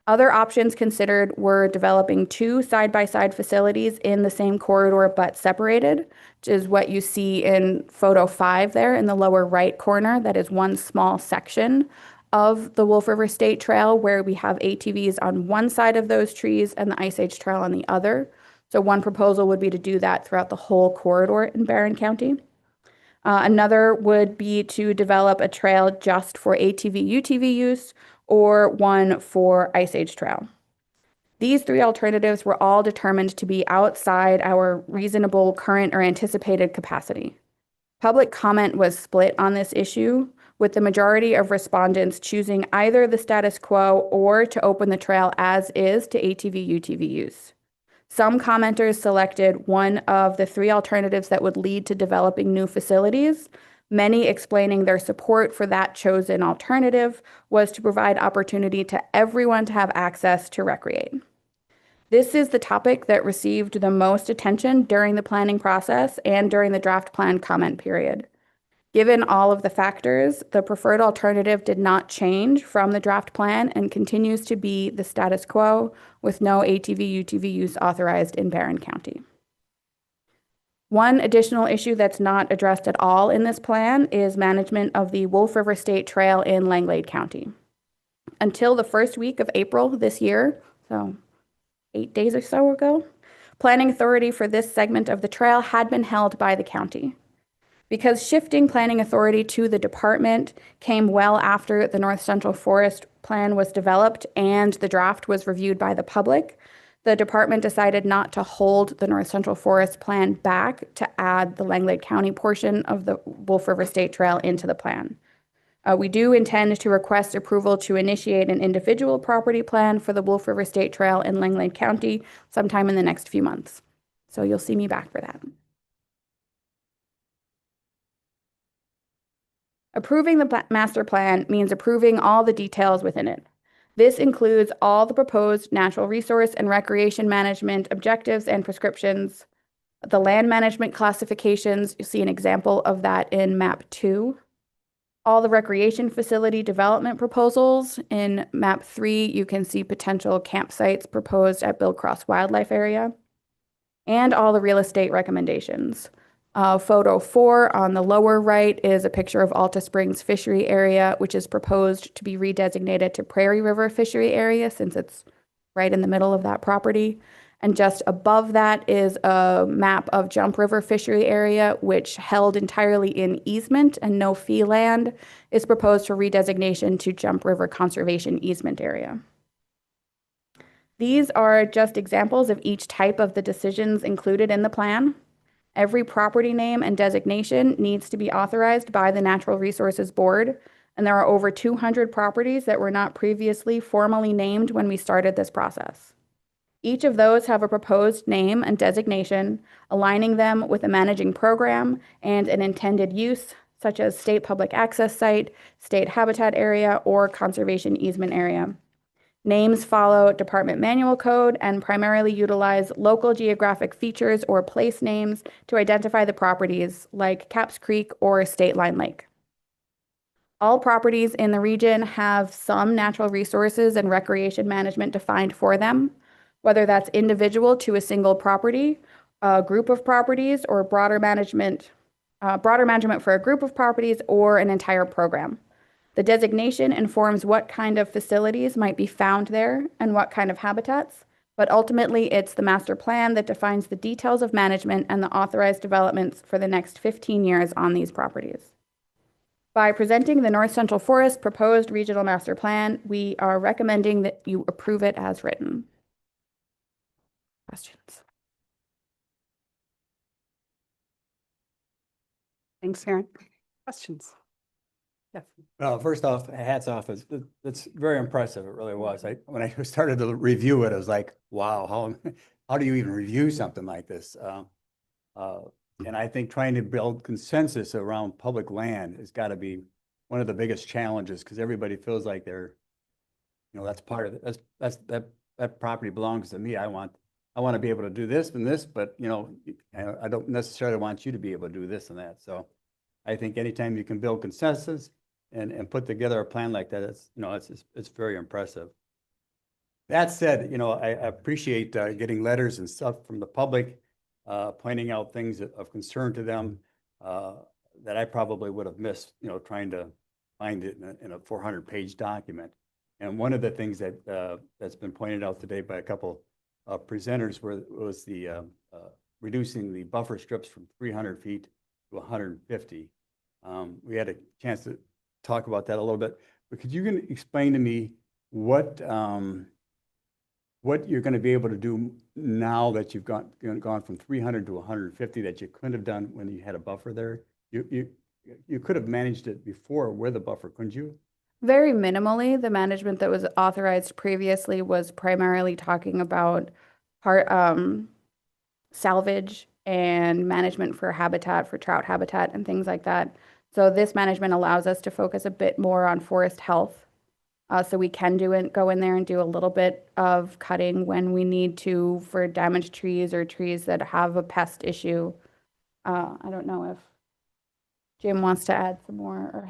Other options considered were developing 2 side-by-side facilities in the same corridor but separated, which is what you see in photo 5 there in the lower right corner. That is one small section of the Wolf River State Trail where we have ATVs on one side of those trees and the Ice Age Trail on the other. So one proposal would be to do that throughout the whole corridor in Barron County. Another would be to develop a trail just for ATV/UTV use, or one for Ice Age Trail. These 3 alternatives were all determined to be outside our reasonable current or anticipated capacity. Public comment was split on this issue, with the majority of respondents choosing either the status quo or to open the trail as is to ATV/UTV use. Some commenters selected one of the 3 alternatives that would lead to developing new facilities. Many explaining their support for that chosen alternative was to provide opportunity to everyone to have access to recreate. This is the topic that received the most attention during the planning process and during the draft plan comment period. Given all of the factors, the preferred alternative did not change from the draft plan and continues to be the status quo with no ATV/UTV use authorized in Barron County. One additional issue that's not addressed at all in this plan is management of the Wolf River State Trail in Langlade County. Until the first week of April this year, so 8 days or so ago, planning authority for this segment of the trail had been held by the county. Because shifting planning authority to the department came well after the North Central Forest Plan was developed and the draft was reviewed by the public, the department decided not to hold the North Central Forest Plan back to add the Langlade County portion of the Wolf River State Trail into the plan. We do intend to request approval to initiate an individual property plan for the Wolf River State Trail in Langlade County sometime in the next few months. So you'll see me back for that. Approving the master plan means approving all the details within it. This includes all the proposed natural resource and recreation management objectives and prescriptions, the land management classifications. You see an example of that in map 2. All the recreation facility development proposals. In map 3, you can see potential campsites proposed at Bill Cross Wildlife Area, and all the real estate recommendations. Photo 4 on the lower right is a picture of Alta Springs Fishery Area, which is proposed to be redesignated to Prairie River Fishery Area since it's right in the middle of that property. And just above that is a map of Jump River Fishery Area, which held entirely in easement and no fee land is proposed for redesignation to Jump River Conservation Easement Area. These are just examples of each type of the decisions included in the plan. Every property name and designation needs to be authorized by the Natural Resources Board, and there are over 200 properties that were not previously formally named when we started this process. Each of those have a proposed name and designation, aligning them with a managing program and an intended use, such as state public access site, state habitat area, or conservation easement area. Names follow department manual code and primarily utilize local geographic features or place names to identify the properties, like Caps Creek or State Line Lake. All properties in the region have some natural resources and recreation management defined for them, whether that's individual to a single property, a group of properties, or broader management for a group of properties or an entire program. The designation informs what kind of facilities might be found there and what kind of habitats, but ultimately it's the master plan that defines the details of management and the authorized developments for the next 15 years on these properties. By presenting the North Central Forest proposed regional master plan, we are recommending that you approve it as written. Questions? Thanks, Erin. Questions? Yes. Well, first off, hats off. It's very impressive. It really was. When I started to review it, I was like, wow, how do you even review something like this? And I think trying to build consensus around public land has got to be one of the biggest challenges, because everybody feels like they're, that's part of it. That property belongs to me. I want to be able to do this and this, but I don't necessarily want you to be able to do this and that. So I think anytime you can build consensus and put together a plan like that, it's very impressive. That said, I appreciate getting letters and stuff from the public, pointing out things of concern to them that I probably would have missed, trying to find it in a 400-page document. And one of the things that that's been pointed out today by a couple presenters was the reducing the buffer strips from 300 feet to 150. We had a chance to talk about that a little bit, but could you explain to me what you're going to be able to do now that you've gone from 300 to 150 that you couldn't have done when you had a buffer there? You could have managed it before with a buffer, couldn't you? Very minimally. The management that was authorized previously was primarily talking about salvage and management for habitat, for trout habitat and things like that. So this management allows us to focus a bit more on forest health. So we can go in there and do a little bit of cutting when we need to for damaged trees or trees that have a pest issue. I don't know if Jim wants to add some more, or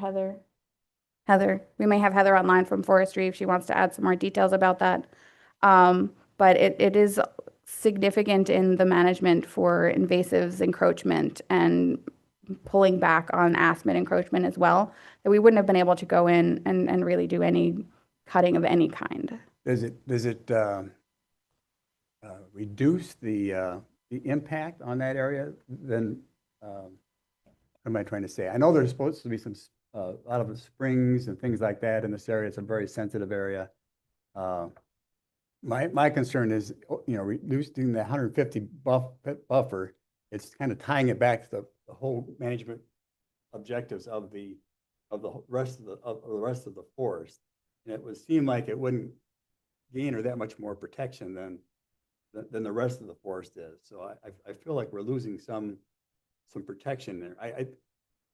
Heather. We may have Heather online from forestry if she wants to add some more details about that. But it is significant in the management for invasives encroachment and pulling back on aspen encroachment as well, that we wouldn't have been able to go in and really do any cutting of any kind. Does it reduce the impact on that area? Then what am I trying to say? I know there's supposed to be some a lot of springs and things like that in this area. It's a very sensitive area. My concern is, reducing the 150 buffer, it's kind of tying it back to the whole management objectives of the rest of the forest. And it would seem like it wouldn't gain or that much more protection than the rest of the forest is. So I feel like we're losing some protection there.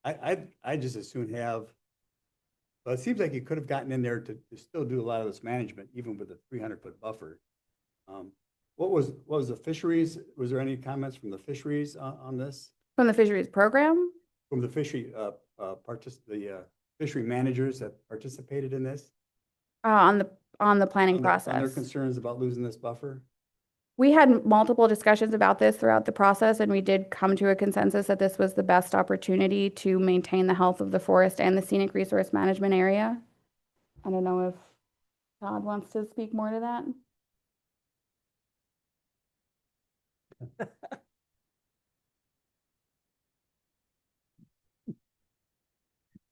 I just as soon have, well, it seems like you could have gotten in there to still do a lot of this management, even with a 300-foot buffer. What was the fisheries? Was there any comments from the fisheries on this? From the fisheries program? From the fishery, fishery managers that participated in this? On the planning On process. their concerns about losing this buffer? We had multiple discussions about this throughout the process, and we did come to a consensus that this was the best opportunity to maintain the health of the forest and the scenic resource management area. I don't know if Todd wants to speak more to that.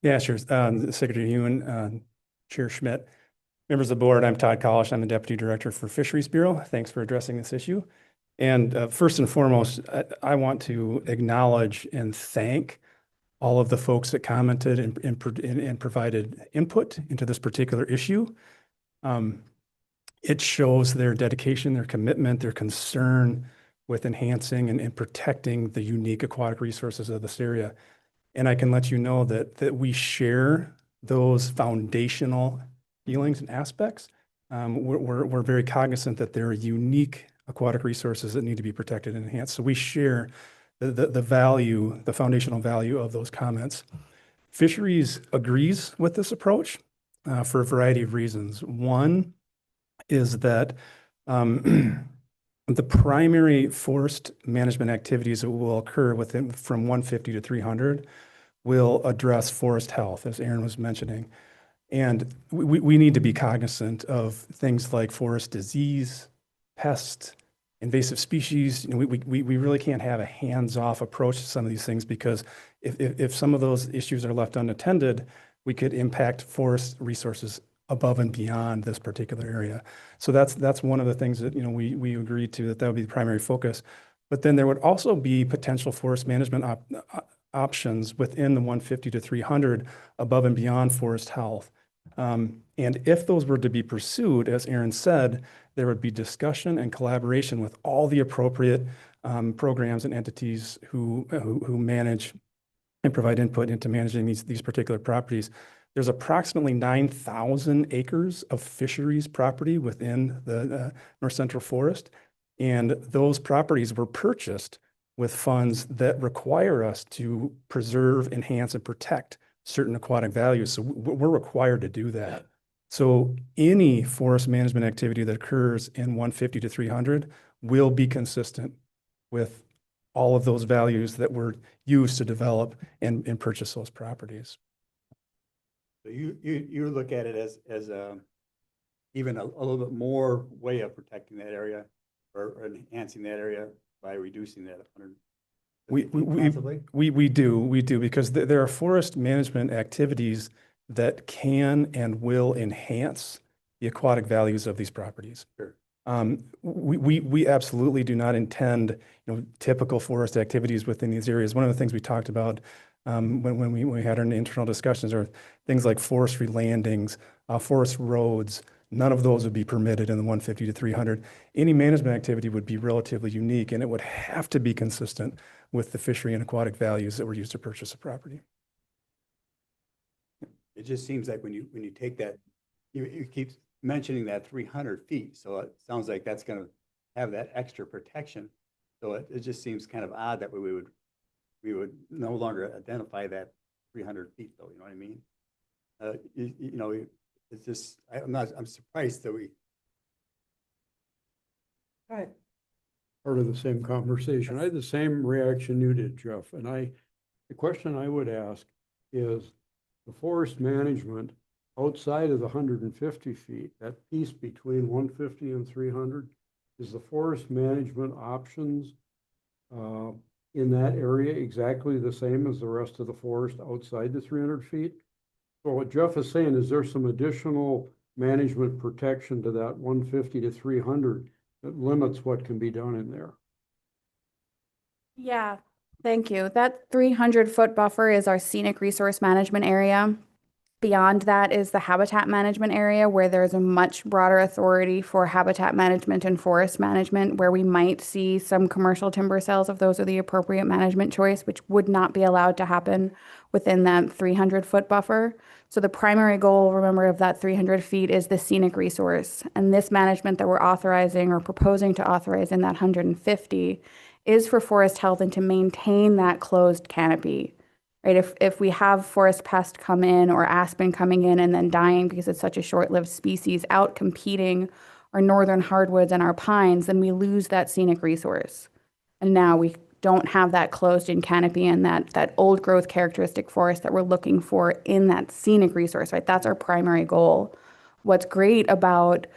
Yeah, sure. Secretary Hewen, Chair Schmidt, members of the board, I'm Todd Kalish. I'm the Deputy Director for Fisheries Bureau. Thanks for addressing this issue. And first and foremost, I want to acknowledge and thank all of the folks that commented and provided input into this particular issue. It shows their dedication, their commitment, their concern with enhancing and protecting the unique aquatic resources of this area. And I can let you know that we share those foundational feelings and aspects. We're very cognizant that there are unique aquatic resources that need to be protected and enhanced. So we share the value, the foundational value of those comments. Fisheries agrees with this approach for a variety of reasons. One is that the primary forest management activities that will occur from 150 to 300 will address forest health, as Aaron was mentioning. And we need to be cognizant of things like forest disease, pests, invasive species. We really can't have a hands-off approach to some of these things, because if some of those issues are left unattended, we could impact forest resources above and beyond this particular area. So that's one of the things that we agreed to, that would be the primary focus. But then there would also be potential forest management options within the 150 to 300 above and beyond forest health. And if those were to be pursued, as Aaron said, there would be discussion and collaboration with all the appropriate programs and entities who manage and provide input into managing these particular properties. There's approximately 9,000 acres of fisheries property within the North Central Forest, and those properties were purchased with funds that require us to preserve, enhance, and protect certain aquatic values. So we're required to do that. So any forest management activity that occurs in 150 to 300 will be consistent with all of those values that were used to develop and purchase those properties. So you look at it as even a little bit more way of protecting that area or enhancing that area by reducing that 100. We do, because there are forest management activities that can and will enhance the aquatic values of these properties. Sure. We absolutely do not intend typical forest activities within these areas. One of the things we talked about when we had our internal discussions are things like forestry landings, forest roads. None of those would be permitted in the 150 to 300. Any management activity would be relatively unique, and it would have to be consistent with the fishery and aquatic values that were used to purchase a property. It just seems like when you take that, you keep mentioning that 300 feet. So it sounds like that's going to have that extra protection. So it just seems kind of odd that we would no longer identify that 300 feet, though. You know what I mean? It's just, I'm surprised that we. Right. Part of the same conversation. I had the same reaction you did, Jeff. And the question I would ask is the forest management outside of the 150 feet, that piece between 150 and 300, is the forest management options in that area exactly the same as the rest of the forest outside the 300 feet? So what Jeff is saying is there's some additional management protection to that 150 to 300 that limits what can be done in there. Yeah, thank you. That 300-foot buffer is our scenic resource management area. Beyond that is the habitat management area, where there's a much broader authority for habitat management and forest management, where we might see some commercial timber sales if those are the appropriate management choice, which would not be allowed to happen within that 300-foot buffer. So the primary goal, remember, of that 300 feet is the scenic resource. And this management that we're authorizing or proposing to authorize in that 150 is for forest health and to maintain that closed canopy. Right, if we have forest pest come in or aspen coming in and then dying because it's such a short-lived species out competing our northern hardwoods and our pines, then we lose that scenic resource. And now we don't have that closed-in canopy and that old growth characteristic forest that we're looking for in that scenic resource, right? That's our primary goal. What's great about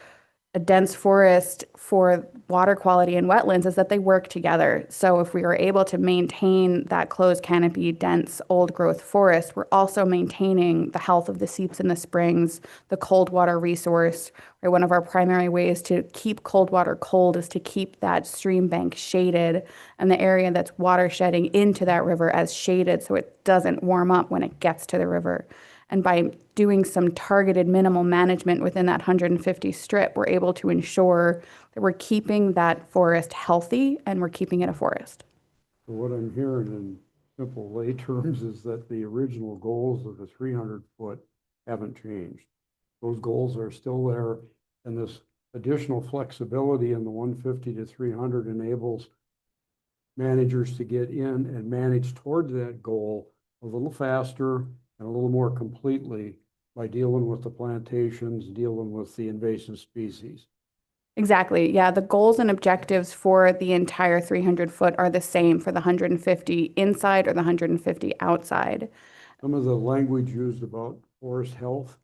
a dense forest for water quality and wetlands is that they work together. So if we are able to maintain that closed canopy, dense, old growth forest, we're also maintaining the health of the seeps and the springs, the cold water resource. Right? One of our primary ways to keep cold water cold is to keep that stream bank shaded and the area that's water shedding into that river as shaded so it doesn't warm up when it gets to the river. And by doing some targeted minimal management within that 150 strip, we're able to ensure that we're keeping that forest healthy and we're keeping it a forest. So what I'm hearing in simple lay terms is that the original goals of the 300-foot haven't changed. Those goals are still there, and this additional flexibility in the 150 to 300 enables managers to get in and manage towards that goal a little faster and a little more completely by dealing with the plantations, dealing with the invasive species. Exactly. Yeah, the goals and objectives for the entire 300-foot are the same for the 150 inside or the 150 outside. Some of the language used about forest health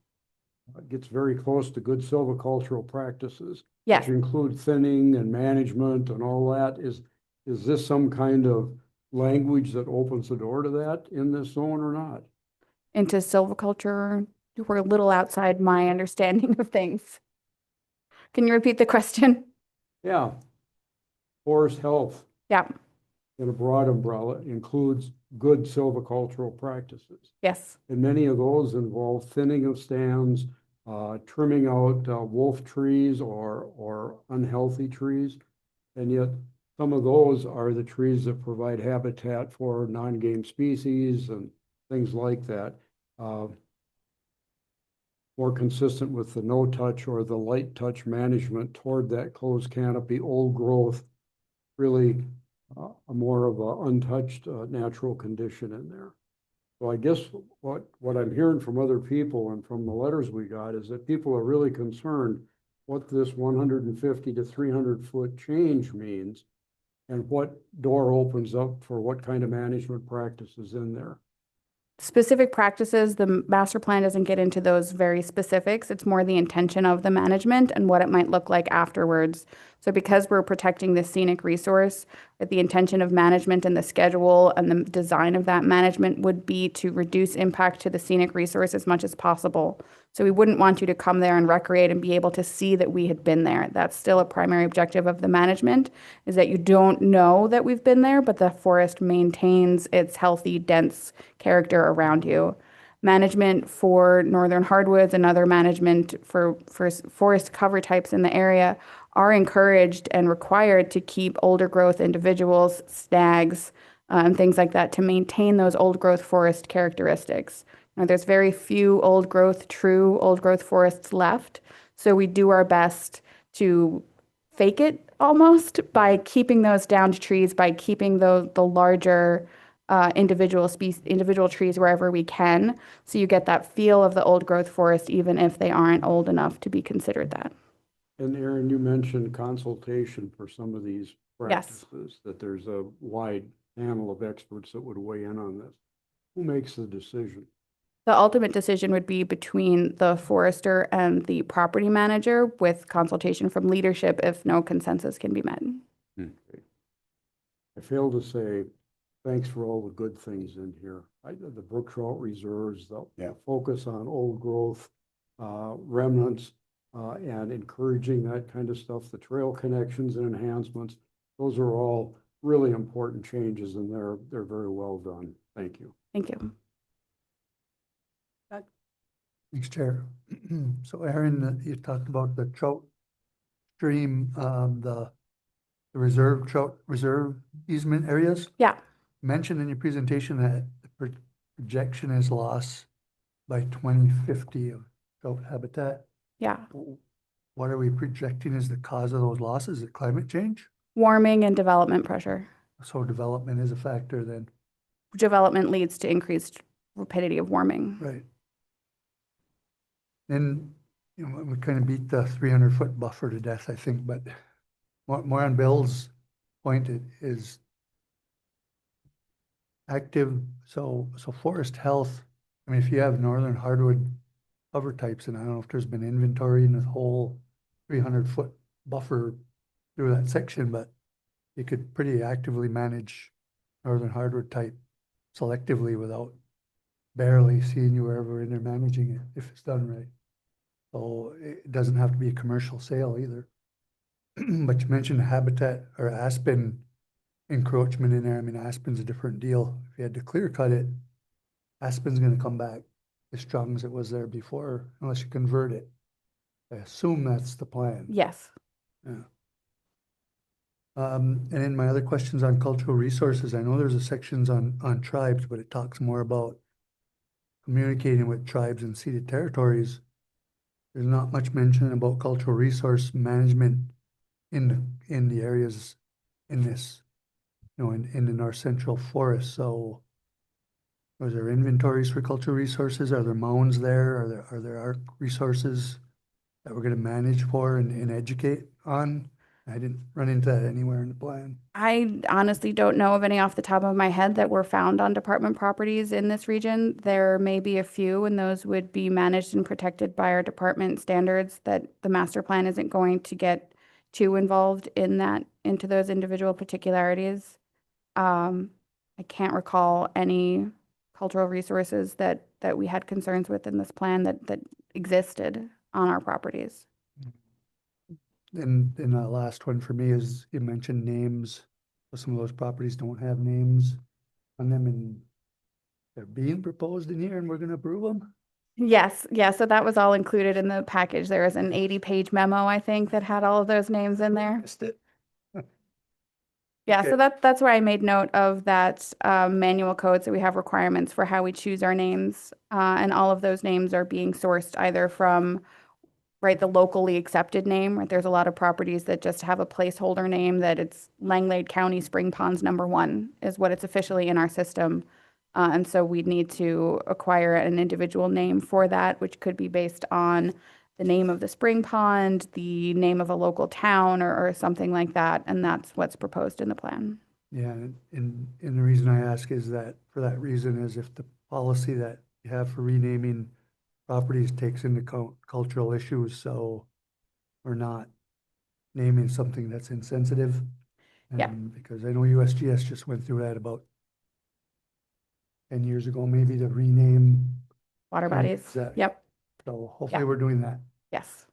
gets very close to good silvicultural practices, yes, which include thinning and management and all that. Is this some kind of language that opens the door to that in this zone or not? Into silviculture, we're a little outside my understanding of things. Can you repeat the question? Yeah. Forest health. Yeah. In a broad umbrella includes good silvicultural practices. Yes. And many of those involve thinning of stands, trimming out wolf trees or unhealthy trees. And yet some of those are the trees that provide habitat for non-game species and things like that. More consistent with the no-touch or the light touch management toward that closed canopy, old growth, really more of a untouched natural condition in there. So I guess what I'm hearing from other people and from the letters we got is that people are really concerned what this 150 to 300 foot change means and what door opens up for what kind of management practices in there. Specific practices, the master plan doesn't get into those very specifics. It's more the intention of the management and what it might look like afterwards. So because we're protecting the scenic resource, the intention of management and the schedule and the design of that management would be to reduce impact to the scenic resource as much as possible. So we wouldn't want you to come there and recreate and be able to see that we had been there. That's still a primary objective of the management, is that you don't know that we've been there, but the forest maintains its healthy, dense character around you. Management for northern hardwoods and other management for forest cover types in the area are encouraged and required to keep older growth individuals, snags, and things like that to maintain those old growth forest characteristics. Now, there's very few true old growth forests left, so we do our best to fake it almost by keeping those downed trees, by keeping the larger individual trees wherever we can, so you get that feel of the old growth forest even if they aren't old enough to be considered that. And Erin, you mentioned consultation for some of these practices, that there's a wide panel of experts that would weigh in on this. Who makes the decision? The ultimate decision would be between the forester and the property manager with consultation from leadership if no consensus can be met. I fail to say thanks for all the good things in here. The brook trout reserves, the focus on old growth, remnants, and encouraging that kind of stuff, the trail connections and enhancements. Those are all really important changes, and they're very well done. Thank you. Thank you. Thanks, Chair. So Aaron, you talked about the trout stream, the reserve easement areas. Yeah. Mentioned in your presentation that the projection is loss by 2050 of trout habitat. Yeah. What are we projecting as the cause of those losses? Is it climate change? Warming and development pressure. So development is a factor then. Development leads to increased rapidity of warming. Right. Then, you know, we kind of beat the 300-foot buffer to death, I think, but more on Bill's point is active. So forest health, I mean, if you have northern hardwood cover types, and I don't know if there's been inventory in the whole 300-foot buffer through that section, but you could pretty actively manage northern hardwood type selectively without barely seeing you ever in there managing it if it's done right. So it doesn't have to be a commercial sale either. But you mentioned habitat or aspen encroachment in there. I mean, aspen's a different deal. If you had to clear cut it, aspen's going to come back as strong as it was there before, unless you convert it. I assume that's the plan. Yes. Yeah. And then my other questions on cultural resources. I know there's a sections on tribes, but it talks more about communicating with tribes and ceded territories. There's not much mention about cultural resource management in the areas in this, you know, in the North Central Forest. So are there inventories for cultural resources? Are there mounds there? Are there ARC resources that we're going to manage for and educate on? I didn't run into that anywhere in the plan. I honestly don't know of any off the top of my head that were found on department properties in this region. There may be a few, and those would be managed and protected by our department standards that the master plan isn't going to get too involved in that, into those individual particularities. I can't recall any cultural resources that we had concerns with in this plan that existed on our properties. And the last one for me is you mentioned names. Some of those properties don't have names on them, and they're being proposed in here, and we're going to approve them. Yes, yeah, so that was all included in the package. There was an 80-page memo, I think, that had all of those names in there. Missed it. Yeah, Okay. so that's where I made note of that manual code. So we have requirements for how we choose our names. And all of those names are being sourced either from, right, the locally accepted name, right? There's a lot of properties that just have a placeholder name that it's Langlade County Spring Ponds #1 is what it's officially in our system. And so we'd need to acquire an individual name for that, which could be based on the name of the spring pond, the name of a local town, or something like that. And that's what's proposed in the plan. Yeah, and the reason I ask is that for that reason is if the policy that you have for renaming properties takes into account cultural issues, so we're not naming something that's insensitive. Yeah. Because I know USGS just went through that about 10 years ago, maybe, to rename Water kind of bodies. exact- Yep. So hopefully Yeah. we're doing that. Yes.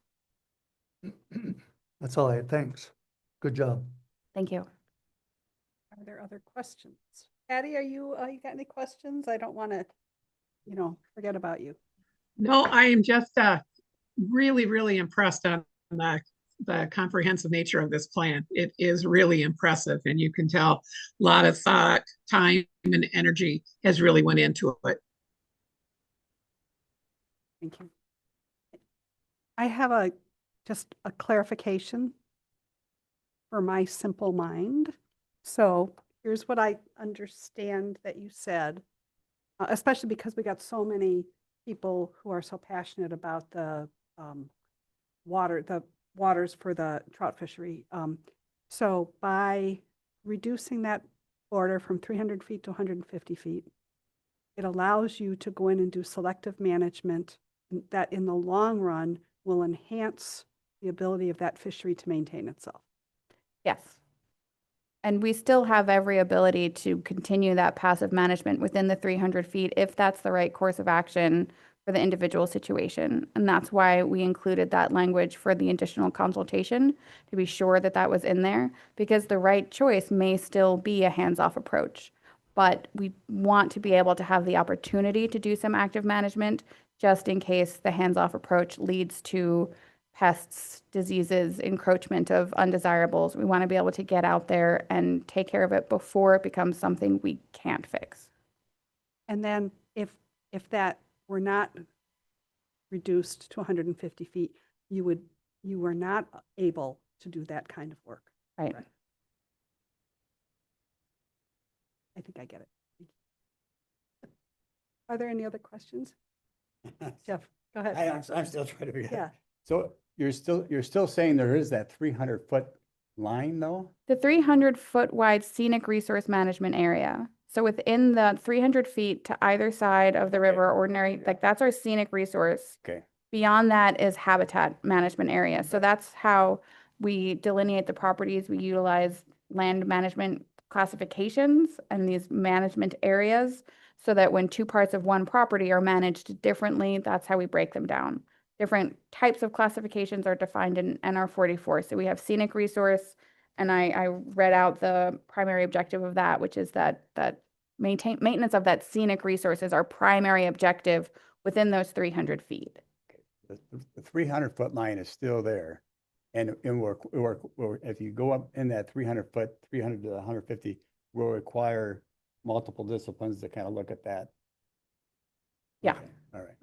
That's all I had. Thanks. Good job. Thank you. Are there other questions? Patty, you got any questions? I don't want to, forget about you. No, I am just really, really impressed on the comprehensive nature of this plan. It is really impressive, and you can tell a lot of thought, time, and energy has really went into it. Thank you. I have just a clarification for my simple mind. So here's what I understand that you said, especially because we got so many people who are so passionate about the waters for the trout fishery. So by reducing that border from 300 feet to 150 feet, it allows you to go in and do selective management that in the long run will enhance the ability of that fishery to maintain itself. Yes. And we still have every ability to continue that passive management within the 300 feet if that's the right course of action for the individual situation. And that's why we included that language for the additional consultation, to be sure that that was in there, because the right choice may still be a hands-off approach. But we want to be able to have the opportunity to do some active management just in case the hands-off approach leads to pests, diseases, encroachment of undesirables. We want to be able to get out there and take care of it before it becomes something we can't fix. And then if that were not reduced to 150 feet, you were not able to do that kind of work. Right. I think I get it. Are there any other questions? Jeff, go ahead. I'm still trying to figure Yeah. out. So you're still saying there is that 300-foot line though? The 300-foot wide scenic resource management area. So within the 300 feet to either side of the river, ordinary, like that's our scenic resource. Okay. Beyond that is habitat management area. So that's how we delineate the properties. We utilize land management classifications and these management areas so that when two parts of one property are managed differently, that's how we break them down. Different types of classifications are defined in NR 44. So we have scenic resource, and I read out the primary objective of that, which is that maintenance of that scenic resource is our primary objective within those 300 feet. The 300-foot line is still there. And if you go up in that 300-foot, 300 to 150, will require multiple disciplines to kind of look at that. Yeah. Okay. All right.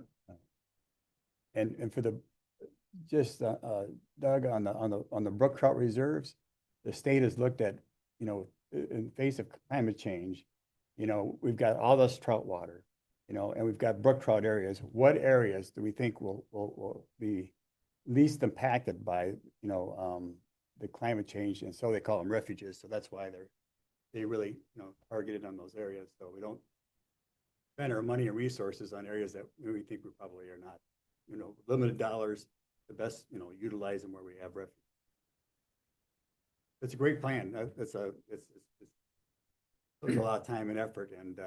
And for the, just Doug, on the brook trout reserves, the state has looked at, in face of climate change, we've got all this trout water, and we've got brook trout areas. What areas do we think will be least impacted by, the climate change? And so they call them refuges. So that's why they really, targeted on those areas. So we don't spend our money and resources on areas that we think we probably are not, limited dollars, the best, utilize them where we have refuge. It's a great plan. It's a lot of time and effort, and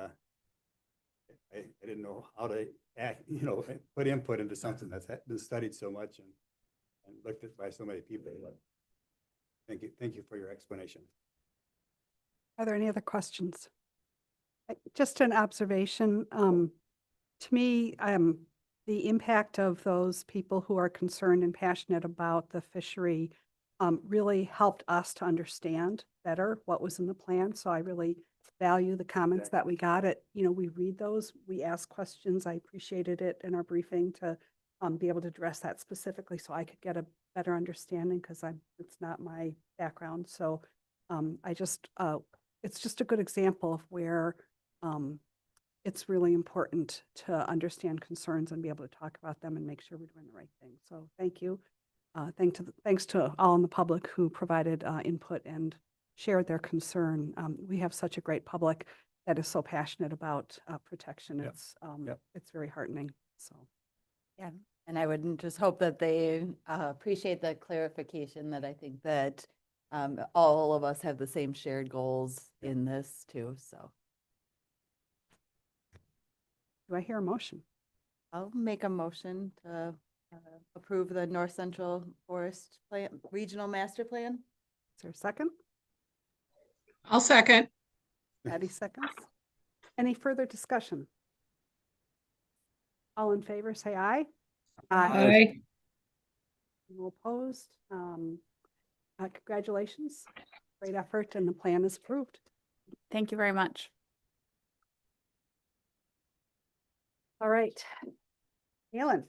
I didn't know how to act, put input into something that's been studied so much and looked at by so many people. Thank you for your explanation. Are there any other questions? Just an observation. To me, the impact of those people who are concerned and passionate about the fishery really helped us to understand better what was in the plan. So I really value the comments that we got. We read those, we ask questions. I appreciated it in our briefing to be able to address that specifically so I could get a better understanding, because it's not my background. So it's just a good example of where it's really important to understand concerns and be able to talk about them and make sure we're doing the right thing. So thank you. Thanks to all in the public who provided input and shared their concern. We have such a great public that is so passionate about protection. Yep. It's very heartening. So. Yeah, and I would just hope that they appreciate the clarification that I think that all of us have the same shared goals in this too, so. Do I hear a motion? I'll make a motion to approve the North Central Forest Plan, Regional Master Plan. Is there a second? I'll second. Patty seconds. Any further discussion? All in favor, say aye. Aye. No opposed. Congratulations. Great effort, and the plan is approved. Thank you very much. All right. Alan.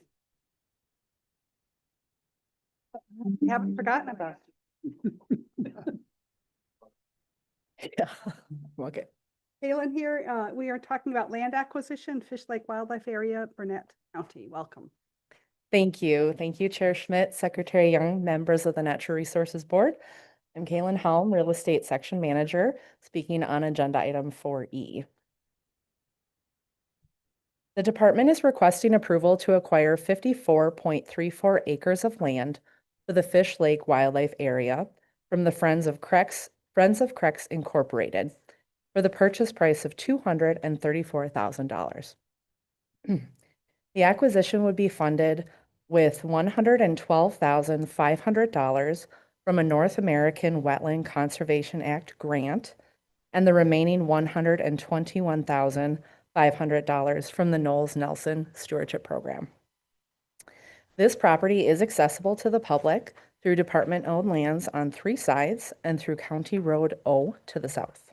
We haven't forgotten about you. Okay. Kaylin here. We are talking about land acquisition, Fish Lake Wildlife Area, Burnett County. Welcome. Thank you. Thank you, Chair Schmidt, Secretary Young, members of the Natural Resources Board. I'm Kaylin Helm, Real Estate Section Manager, speaking on agenda item 4E. The department is requesting approval to acquire 54.34 acres of land for the Fish Lake Wildlife Area from the Friends of Creeks Incorporated for the purchase price of $234,000. The acquisition would be funded with $112,500 from a North American Wetland Conservation Act grant and the remaining $121,500 from the Knowles Nelson Stewardship Program. This property is accessible to the public through department-owned lands on 3 sides and through County Road O to the south.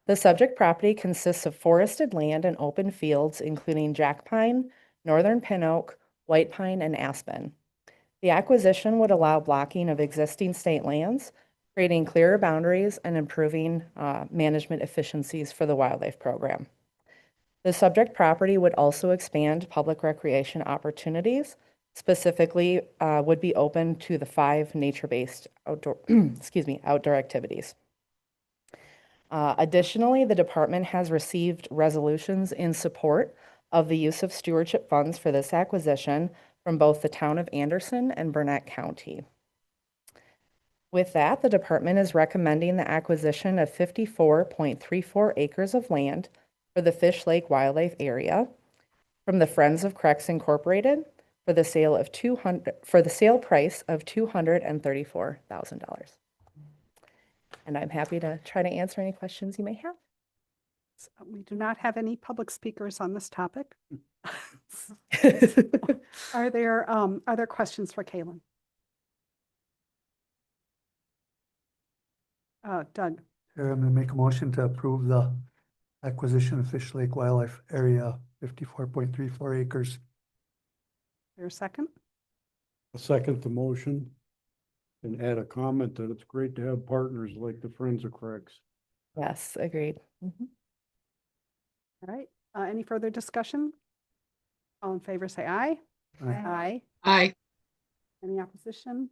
The subject property consists of forested land and open fields, including jack pine, northern pin oak, white pine, and aspen. The acquisition would allow blocking of existing state lands, creating clearer boundaries and improving management efficiencies for the wildlife program. The subject property would also expand public recreation opportunities, specifically would be open to the 5 nature-based outdoor, outdoor activities. Additionally, the department has received resolutions in support of the use of stewardship funds for this acquisition from both the town of Anderson and Burnett County. With that, the department is recommending the acquisition of 54.34 acres of land for the Fish Lake Wildlife Area from the Friends of Crex Incorporated for the sale price of $234,000. And I'm happy to try to answer any questions you may have. So we do not have any public speakers on this topic. Are there questions for Kaylin? Doug? Chair, I'm going to make a motion to approve the acquisition of Fish Lake Wildlife Area, 54.34 acres. Is there a second? I'll second the motion and add a comment that it's great to have partners like the Friends of Crex. Yes, agreed. All right. Any further discussion? All in favor, say aye. Aye. Aye. Aye. Any opposition?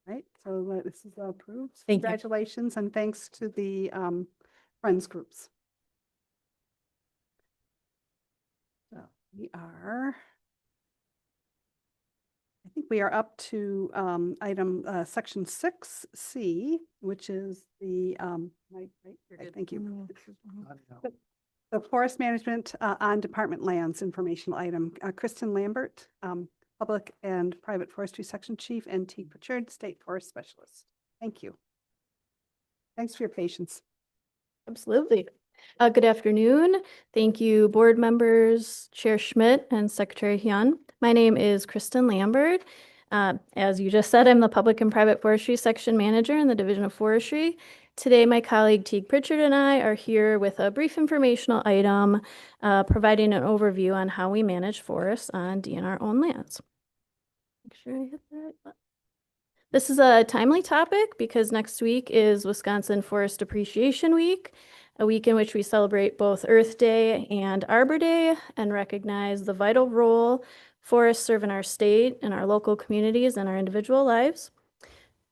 Right, so this is approved. Thank you. Congratulations and thanks to the Friends groups. So we are, I think we are up to item section 6C, which is the, thank you. The forest management on department lands informational item. Kristen Lambert, Public and Private Forestry Section Chief, and Teague Pritchard, State Forest Specialist. Thank you. Thanks for your patience. Absolutely. Good afternoon. Thank you, board members, Chair Schmidt and Secretary Hyun. My name is Kristen Lambert. As you just said, I'm the Public and Private Forestry Section Manager in the Division of Forestry. Today, my colleague Teague Pritchard and I are here with a brief informational item providing an overview on how we manage forests on DNR-owned lands. Make sure I hit that button. This is a timely topic because next week is Wisconsin Forest Appreciation Week, a week in which we celebrate both Earth Day and Arbor Day and recognize the vital role forests serve in our state, in our local communities, and our individual lives.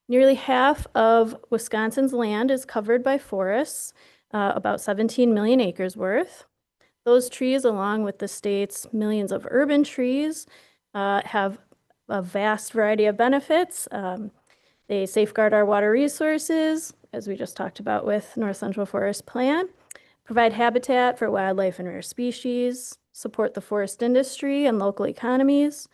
Nearly half of Wisconsin's land is covered by forests, about 17 million acres worth. Those trees, along with the state's millions of urban trees, have a vast variety of benefits. They safeguard our water resources, as we just talked about with North Central Forest Plan, provide habitat for wildlife and rare species, support the forest industry and local economies,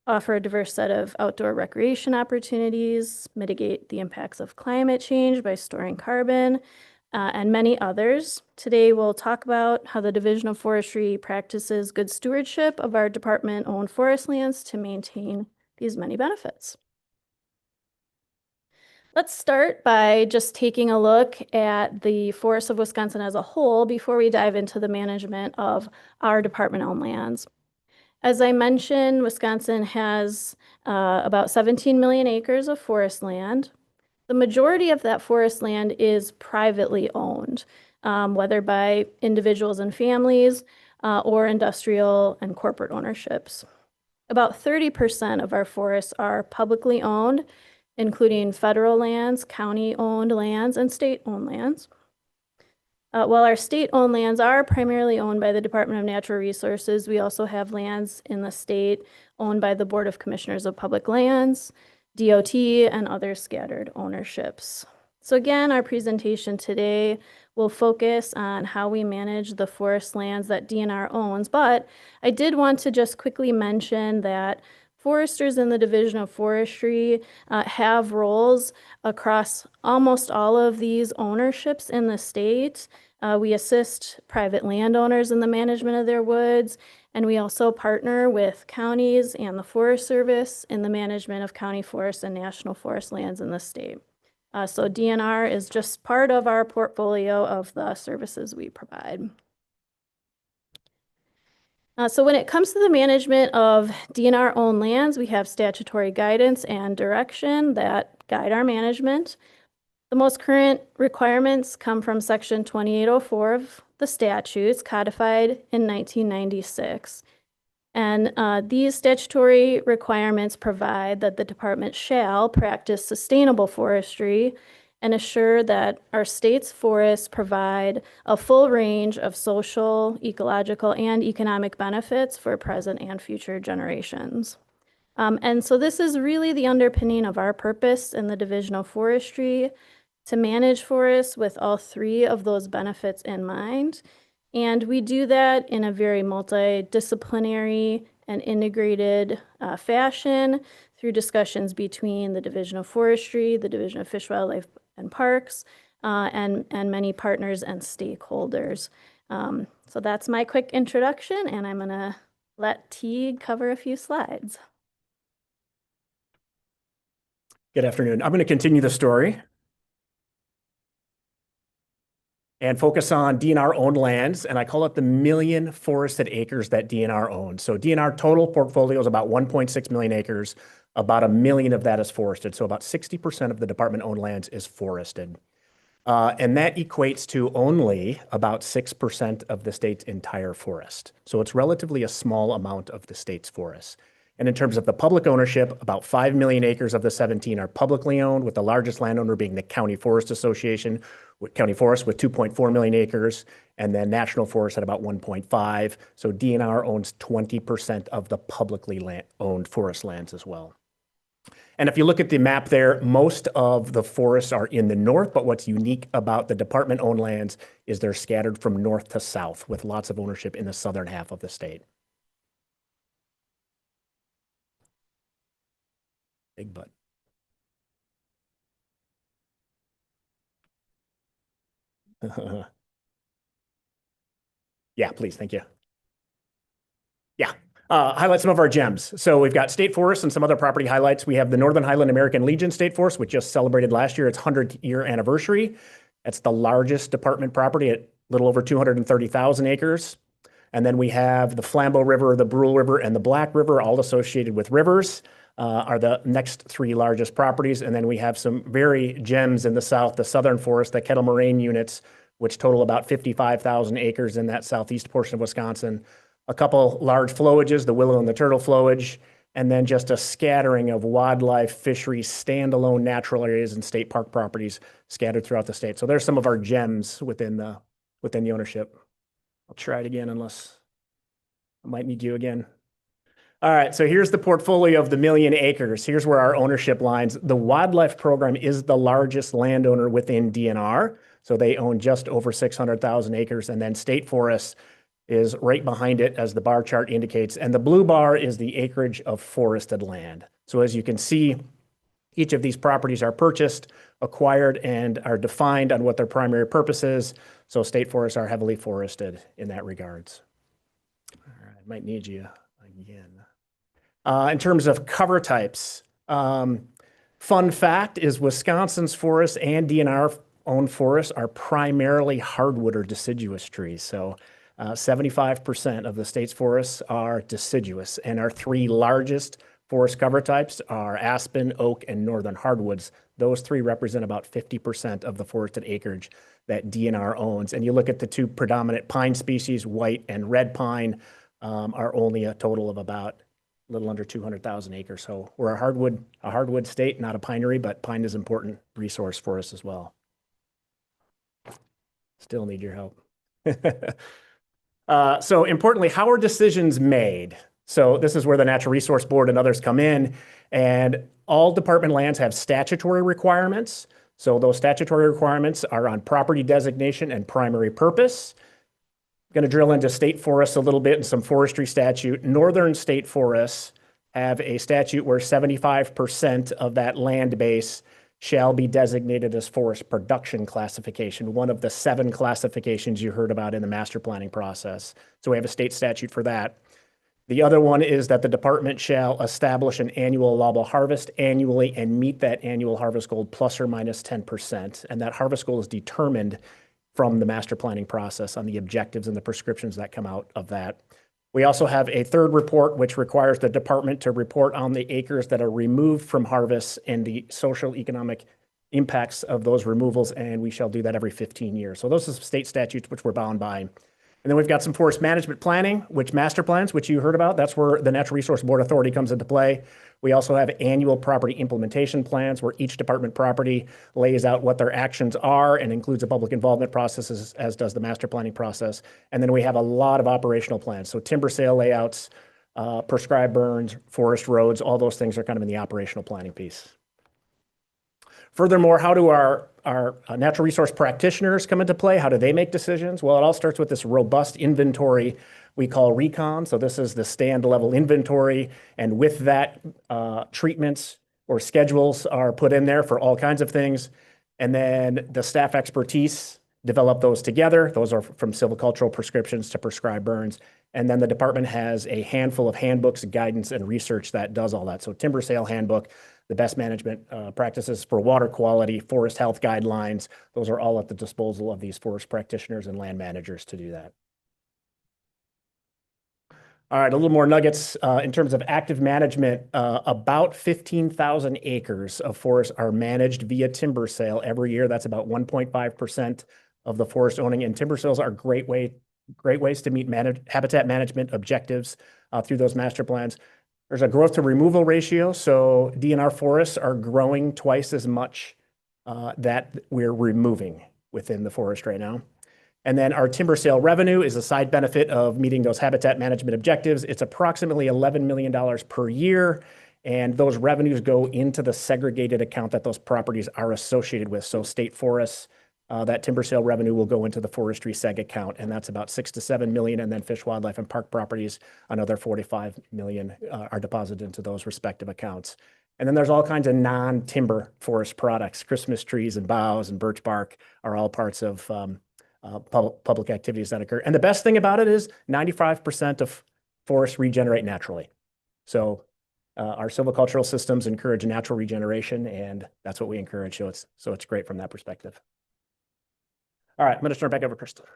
offer a diverse set of outdoor recreation opportunities, mitigate the impacts of climate change by storing carbon, and many others. Today, we'll talk about how the Division of Forestry practices good stewardship of our department-owned forest lands to maintain these many benefits. Let's start by just taking a look at the forests of Wisconsin as a whole before we dive into the management of our department-owned lands. As I mentioned, Wisconsin has about 17 million acres of forest land. The majority of that forest land is privately owned, whether by individuals and families or industrial and corporate ownerships. About 30% of our forests are publicly owned, including federal lands, county-owned lands, and state-owned lands. While our state-owned lands are primarily owned by the Department of Natural Resources, we also have lands in the state owned by the Board of Commissioners of Public Lands, DOT, and other scattered ownerships. So again, our presentation today will focus on how we manage the forest lands that DNR owns, but I did want to just quickly mention that foresters in the Division of Forestry have roles across almost all of these ownerships in the state. We assist private landowners in the management of their woods, and we also partner with counties and the Forest Service in the management of county forests and national forest lands in the state. So DNR is just part of our portfolio of the services we provide. So when it comes to the management of DNR-owned lands, we have statutory guidance and direction that guide our management. The most current requirements come from Section 2804 of the statutes codified in 1996. And these statutory requirements provide that the department shall practice sustainable forestry and assure that our state's forests provide a full range of social, ecological, and economic benefits for present and future generations. And so this is really the underpinning of our purpose in the Division of Forestry, to manage forests with all three of those benefits in mind. And we do that in a very multidisciplinary and integrated fashion through discussions between the Division of Forestry, the Division of Fish, Wildlife, and Parks, and many partners and stakeholders. So that's my quick introduction, and I'm gonna let Teague cover a few slides. Good afternoon. I'm going to continue the story and focus on DNR-owned lands, and I call it the million forested acres that DNR owns. So DNR total portfolio is about 1.6 million acres. About 1 million of that is forested. So about 60% of the department-owned lands is forested. And that equates to only about 6% of the state's entire forest. So it's relatively a small amount of the state's forests. And in terms of the public ownership, about 5 million acres of the 17 are publicly owned, with the largest landowner being the County Forest Association, County Forest with 2.4 million acres, and then National Forest at about 1.5. So DNR owns 20% of the publicly owned forest lands as well. And if you look at the map there, most of the forests are in the north, but what's unique about the department-owned lands is they're scattered from north to south, with lots of ownership in the southern half of the state. Big butt. Yeah, please. Thank you. Yeah. Highlight some of our gems. So we've got state forests and some other property highlights. We have the Northern Highland American Legion State Forest, which just celebrated last year its 100-year anniversary. That's the largest department property at a little over 230,000 acres. And then we have the Flambeau River, the Brule River, and the Black River, all associated with rivers. Are the next three largest properties. And then we have some very gems in the south, the Southern Forest, the Kettle Moraine units, which total about 55,000 acres in that southeast portion of Wisconsin. A couple large flowages, the willow and the turtle flowage, and then just a scattering of wildlife, fisheries, standalone natural areas and state park properties scattered throughout the state. So there's some of our gems within the ownership. I'll try it again unless I might need you again. All right, so here's the portfolio of the million acres. Here's where our ownership lines. The wildlife program is the largest landowner within DNR. So they own just over 600,000 acres. And then state forests is right behind it, as the bar chart indicates. And the blue bar is the acreage of forested land. So as you can see, each of these properties are purchased, acquired, and are defined on what their primary purpose is. So state forests are heavily forested in that regards. All right, I might need you again. In terms of cover types, fun fact is Wisconsin's forests and DNR-owned forests are primarily hardwood or deciduous trees. So 75% of the state's forests are deciduous, and our three largest forest cover types are aspen, oak, and northern hardwoods. Those three represent about 50% of the forested acreage that DNR owns. And you look at the two predominant pine species, white and red pine, are only a total of about a little under 200,000 acres. So we're a hardwood state, not a pinery, but pine is an important resource for us as well. Still need your help. So importantly, how are decisions made? So this is where the Natural Resource Board and others come in, and all department lands have statutory requirements. So those statutory requirements are on property designation and primary purpose. Going to drill into state forests a little bit and some forestry statute. Northern state forests have a statute where 75% of that land base shall be designated as forest production classification, one of the 7 classifications you heard about in the master planning process. So we have a state statute for that. The other one is that the department shall establish an annual allowable harvest annually and meet that annual harvest goal plus or minus 10%. And that harvest goal is determined from the master planning process on the objectives and the prescriptions that come out of that. We also have a third report, which requires the department to report on the acres that are removed from harvest and the social economic impacts of those removals, and we shall do that every 15 years. So those are some state statutes which we're bound by. And then we've got some forest management planning, which master plans, which you heard about. That's where the Natural Resource Board Authority comes into play. We also have annual property implementation plans where each department property lays out what their actions are and includes a public involvement process, as does the master planning process. And then we have a lot of operational plans. So timber sale layouts, prescribed burns, forest roads, all those things are kind of in the operational planning piece. Furthermore, how do our natural resource practitioners come into play? How do they make decisions? Well, it all starts with this robust inventory we call recon. So this is the stand level inventory. And with that, treatments or schedules are put in there for all kinds of things. And then the staff expertise develop those together. Those are from silvicultural prescriptions to prescribed burns. And then the department has a handful of handbooks, guidance, and research that does all that. So timber sale handbook, the best management practices for water quality, forest health guidelines, those are all at the disposal of these forest practitioners and land managers to do that. All right, a little more nuggets in terms of active management. About 15,000 acres of forest are managed via timber sale every year. That's about 1.5% of the forest owning, and timber sales are great ways to meet habitat management objectives through those master plans. There's a growth to removal ratio. So DNR forests are growing twice as much that we're removing within the forest right now. And then our timber sale revenue is a side benefit of meeting those habitat management objectives. It's approximately $11 million per year. And those revenues go into the segregated account that those properties are associated with. So state forests, that timber sale revenue will go into the forestry seg account, and that's about 6 to 7 million. And then fish, wildlife, and park properties, another 45 million are deposited into those respective accounts. And then there's all kinds of non-timber forest products. Christmas trees and boughs and birch bark are all parts of public activities that occur. And the best thing about it is 95% of forests regenerate naturally. So our silvicultural systems encourage natural regeneration, and that's what we encourage. So it's great from that perspective. All right, I'm going to turn it back over to Crystal.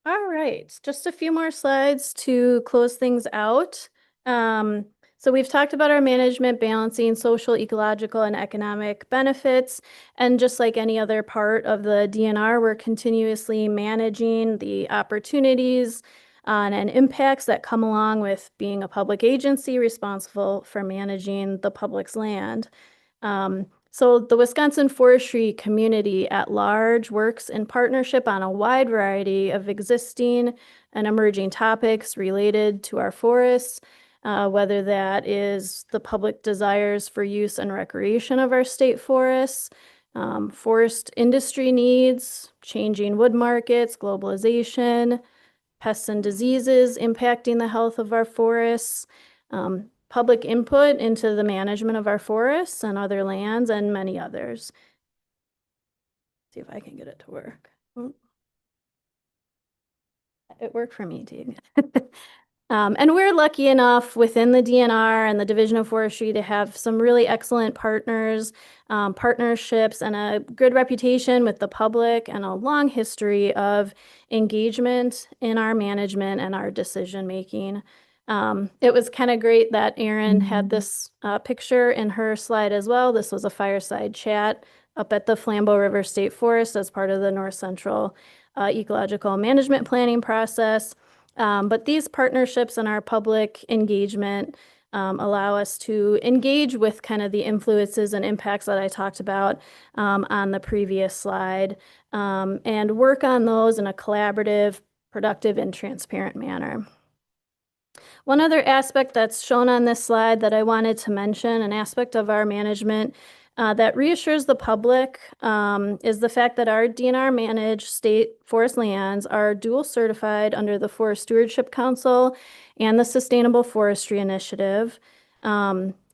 All right, just a few more slides to close things out. So we've talked about our management balancing social, ecological, and economic benefits. And just like any other part of the DNR, we're continuously managing the opportunities and impacts that come along with being a public agency responsible for managing the public's land. So the Wisconsin forestry community at large works in partnership on a wide variety of existing and emerging topics related to our forests, whether that is the public desires for use and recreation of our state forests, forest industry needs, changing wood markets, globalization, pests and diseases impacting the health of our forests, public input into the management of our forests and other lands, and many others. See if I can get it to work. It worked for me, too. And we're lucky enough within the DNR and the Division of Forestry to have some really excellent partners, partnerships, and a good reputation with the public and a long history of engagement in our management and our decision-making. It was kind of great that Erin had this picture in her slide as well. This was a fireside chat up at the Flambeau River State Forest as part of the North Central Ecological Management Planning process. But these partnerships and our public engagement allow us to engage with kind of the influences and impacts that I talked about on the previous slide, and work on those in a collaborative, productive, and transparent manner. One other aspect that's shown on this slide that I wanted to mention, an aspect of our management that reassures the public is the fact that our DNR managed state forest lands are dual certified under the Forest Stewardship Council and the Sustainable Forestry Initiative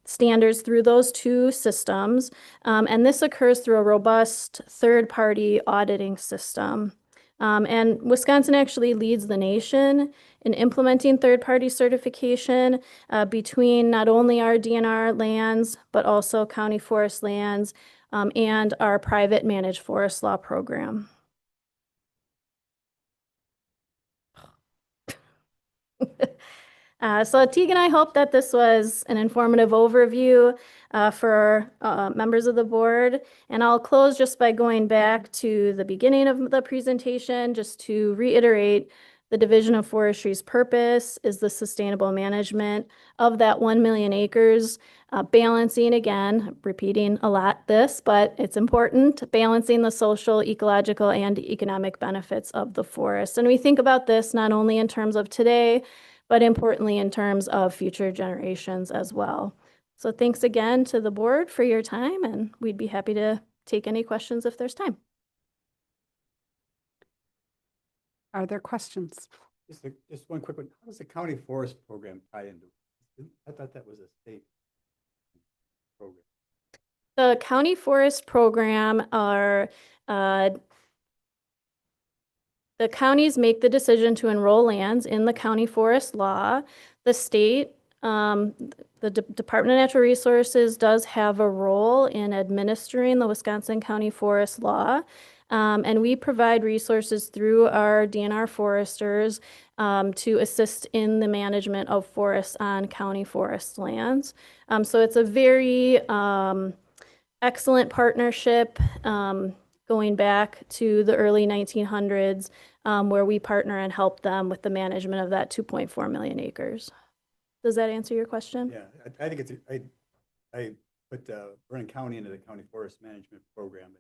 standards through those two systems. And this occurs through a robust third-party auditing system. And Wisconsin actually leads the nation in implementing third-party certification between not only our DNR lands, but also county forest lands and our private managed forest law program. So Teague and I hope that this was an informative overview for members of the board. And I'll close just by going back to the beginning of the presentation, just to reiterate the Division of Forestry's purpose is the sustainable management of that 1 million acres, balancing, again, repeating a lot this, but it's important, balancing the social, ecological, and economic benefits of the forest. And we think about this not only in terms of today, but importantly in terms of future generations as well. So thanks again to the board for your time, and we'd be happy to take any questions if there's time. Are there questions? Just one quick one. How does the county forest program tie into? I thought that was a state program. The county forest program are the counties make the decision to enroll lands in the county forest law. The state, the Department of Natural Resources does have a role in administering the Wisconsin County Forest Law. And we provide resources through our DNR foresters to assist in the management of forests on county forest lands. So it's a very excellent partnership going back to the early 1900s where we partner and help them with the management of that 2.4 million acres. Does that answer your question? Yeah, I think it's, I put Vernon County into the county forest management program, and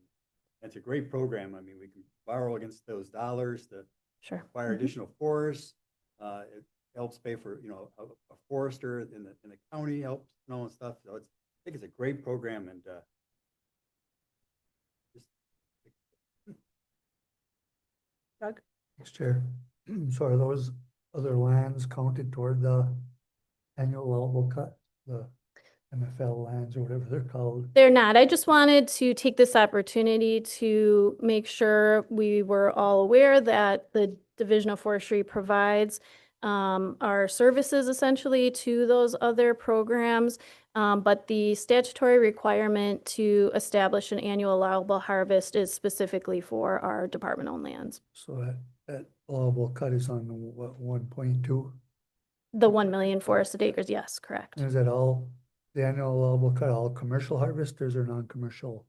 it's a great program. I mean, we can borrow against those dollars to acquire additional forests. It helps pay for, you know, a forester in the county helps, you know, and stuff. So it's, I think it's a great program, and Doug? Thanks, Chair. So are those other lands counted toward the annual allowable cut, the MFL lands or whatever they're called? They're not. I just wanted to take this opportunity to make sure we were all aware that the Division of Forestry provides our services essentially to those other programs. But the statutory requirement to establish an annual allowable harvest is specifically for our department-owned lands. So that allowable cut is on what, 1.2? The 1 million forested acres, yes, correct. Is that all, the annual allowable cut, all commercial harvesters or non-commercial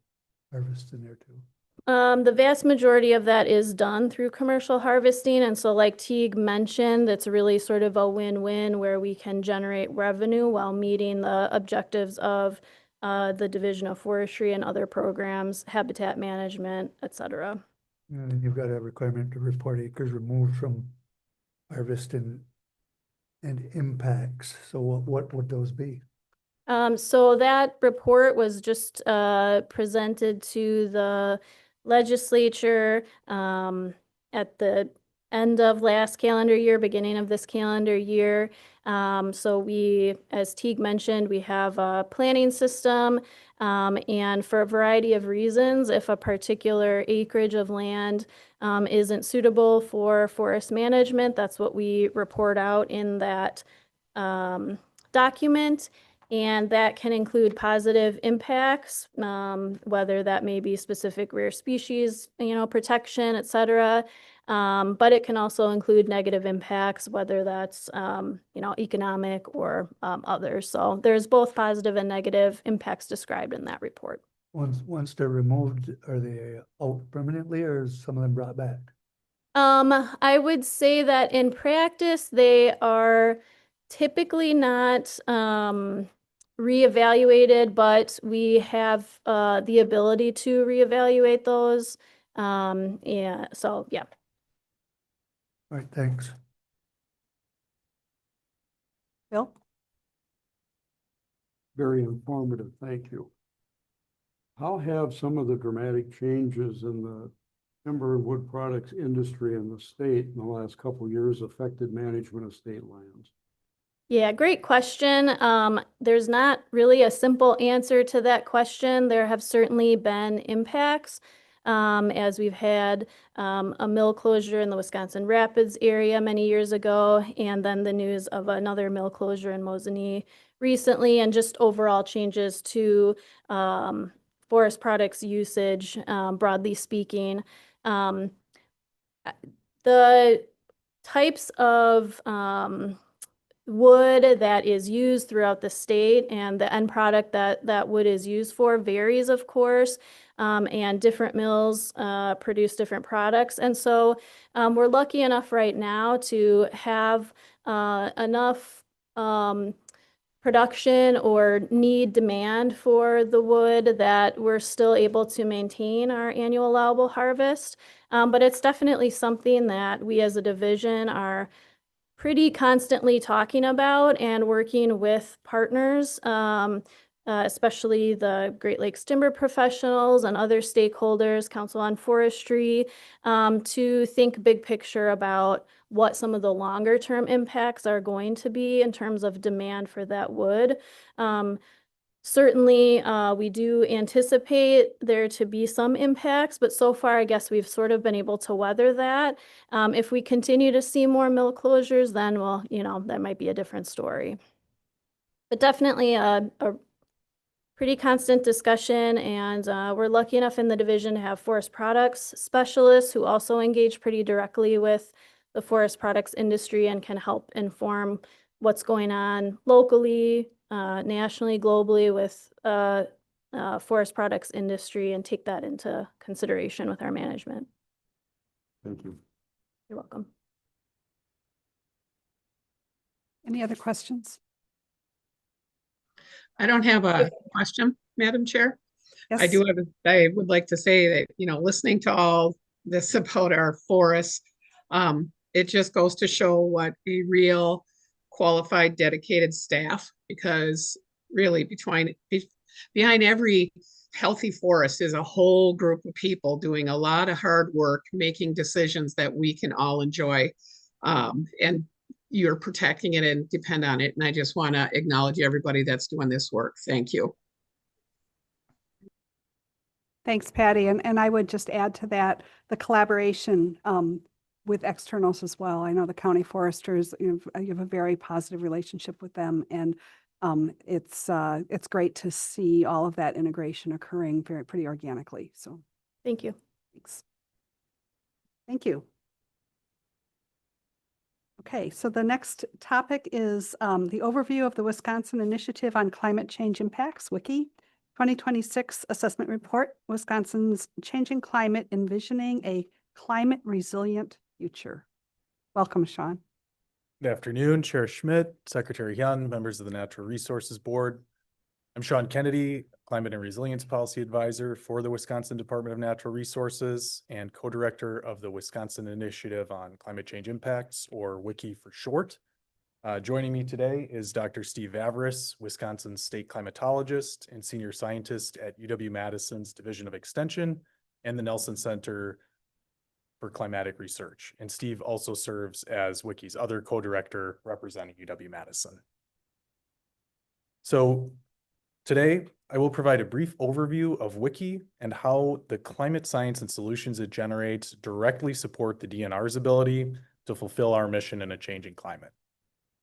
harvests in there too? The vast majority of that is done through commercial harvesting. And so like Teague mentioned, it's really sort of a win-win where we can generate revenue while meeting the objectives of the Division of Forestry and other programs, habitat management, et cetera. And then you've got a requirement to report acres removed from harvest and impacts. So what would those be? So that report was just presented to the legislature at the end of last calendar year, beginning of this calendar year. So we, as Teague mentioned, we have a planning system, and for a variety of reasons, if a particular acreage of land isn't suitable for forest management, that's what we report out in that document. And that can include positive impacts, whether that may be specific rare species, you know, protection, et cetera. But it can also include negative impacts, whether that's, you know, economic or others. So there's both positive and negative impacts described in that report. Once they're removed, are they out permanently or is some of them brought back? I would say that in practice, they are typically not reevaluated, but we have the ability to reevaluate those. Yeah, so yeah. All right, thanks. Bill? Very informative, thank you. How have some of the dramatic changes in the timber and wood products industry in the state in the last couple of years affected management of state lands? Yeah, great question. There's not really a simple answer to that question. There have certainly been impacts, as we've had a mill closure in the Wisconsin Rapids area many years ago, and then the news of another mill closure in Mosinee recently, and just overall changes to forest products usage, broadly speaking. The types of wood that is used throughout the state and the end product that wood is used for varies, of course, and different mills produce different products. And so we're lucky enough right now to have enough production or demand for the wood that we're still able to maintain our annual allowable harvest. But it's definitely something that we as a division are pretty constantly talking about and working with partners, especially the Great Lakes timber professionals and other stakeholders, Council on Forestry, to think big picture about what some of the longer term impacts are going to be in terms of demand for that wood. Certainly, we do anticipate there to be some impacts, but so far, I guess we've sort of been able to weather that. If we continue to see more mill closures, then, well, that might be a different story. But definitely a pretty constant discussion, and we're lucky enough in the division to have forest products specialists who also engage pretty directly with the forest products industry and can help inform what's going on locally, nationally, globally with forest products industry, and take that into consideration with our management. Thank you. You're welcome. Any other questions? I don't have a question, Madam Chair. Yes. I would like to say that, listening to all this about our forests, it just goes to show what a real qualified, dedicated staff, because really behind every healthy forest is a whole group of people doing a lot of hard work, making decisions that we can all enjoy. And you're protecting it and depend on it. And I just want to acknowledge everybody that's doing this work. Thank you. Thanks, Patty. And I would just add to that the collaboration with externals as well. I know the county foresters, you have a very positive relationship with them, and it's great to see all of that integration occurring pretty organically. So thank you. Thanks. Thank you. Okay, so the next topic is the overview of the Wisconsin Initiative on Climate Change Impacts, WICCI, 2026 Assessment Report, Wisconsin's Changing Climate, Envisioning a Climate Resilient Future. Welcome, Sean. Good afternoon, Chair Schmidt, Secretary Hyun, members of the Natural Resources Board. I'm Sean Kennedy, Climate and Resilience Policy Advisor for the Wisconsin Department of Natural Resources and co-director of the Wisconsin Initiative on Climate Change Impacts, or WICCI for short. Joining me today is Dr. Steve Vavris, Wisconsin's state climatologist and senior scientist at UW-Madison's Division of Extension and the Nelson Center for Climatic Research. And Steve also serves as WICCI's other co-director representing UW-Madison. So today, I will provide a brief overview of WICCI and how the climate science and solutions it generates directly support the DNR's ability to fulfill our mission in a changing climate.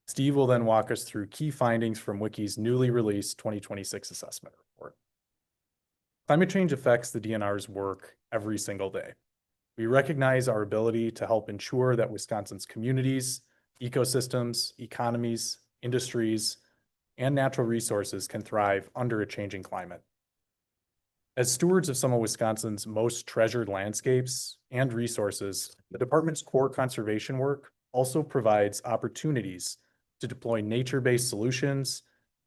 Steve will then walk us through key findings from WICCI's newly released 2026 assessment report. Climate change affects the DNR's work every single day. We recognize our ability to help ensure that Wisconsin's communities, ecosystems, economies, industries, and natural resources can thrive under a changing climate. As stewards of some of Wisconsin's most treasured landscapes and resources, the department's core conservation work also provides opportunities to deploy nature-based solutions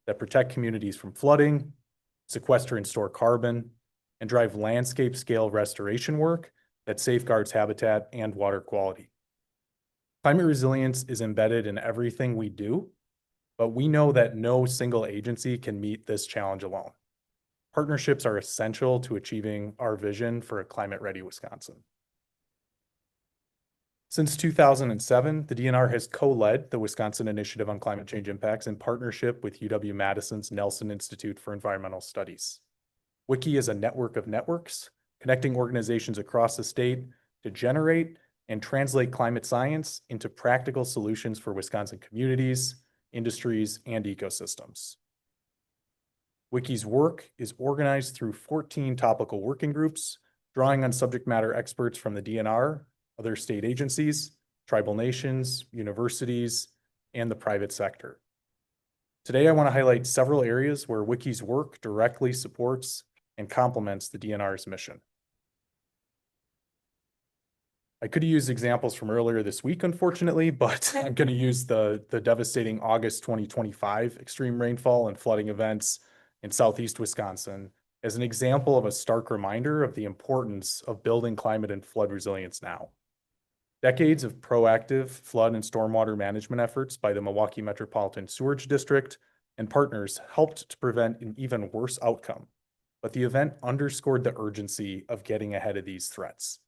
that protect communities from flooding, sequester and store carbon, and drive landscape-scale restoration work that safeguards habitat and water quality. Climate resilience is embedded in everything we do, but we know that no single agency can meet this challenge alone. Partnerships are essential to achieving our vision for a climate-ready Wisconsin. Since 2007, the DNR has co-led the Wisconsin Initiative on Climate Change Impacts in partnership with UW-Madison's Nelson Institute for Environmental Studies. WICI is a network of networks connecting organizations across the state to generate and translate climate science into practical solutions for Wisconsin communities, industries, and ecosystems. WICI's work is organized through 14 topical working groups, drawing on subject matter experts from the DNR, other state agencies, tribal nations, universities, and the private sector. Today, I want to highlight several areas where WICI's work directly supports and complements the DNR's mission. I could use examples from earlier this week, unfortunately, but I'm going to use the devastating August 2025 extreme rainfall and flooding events in southeast Wisconsin as an example of a stark reminder of the importance of building climate and flood resilience now. Decades of proactive flood and stormwater management efforts by the Milwaukee Metropolitan Sewerage District and partners helped to prevent an even worse outcome, but the event underscored the urgency of getting ahead of these threats.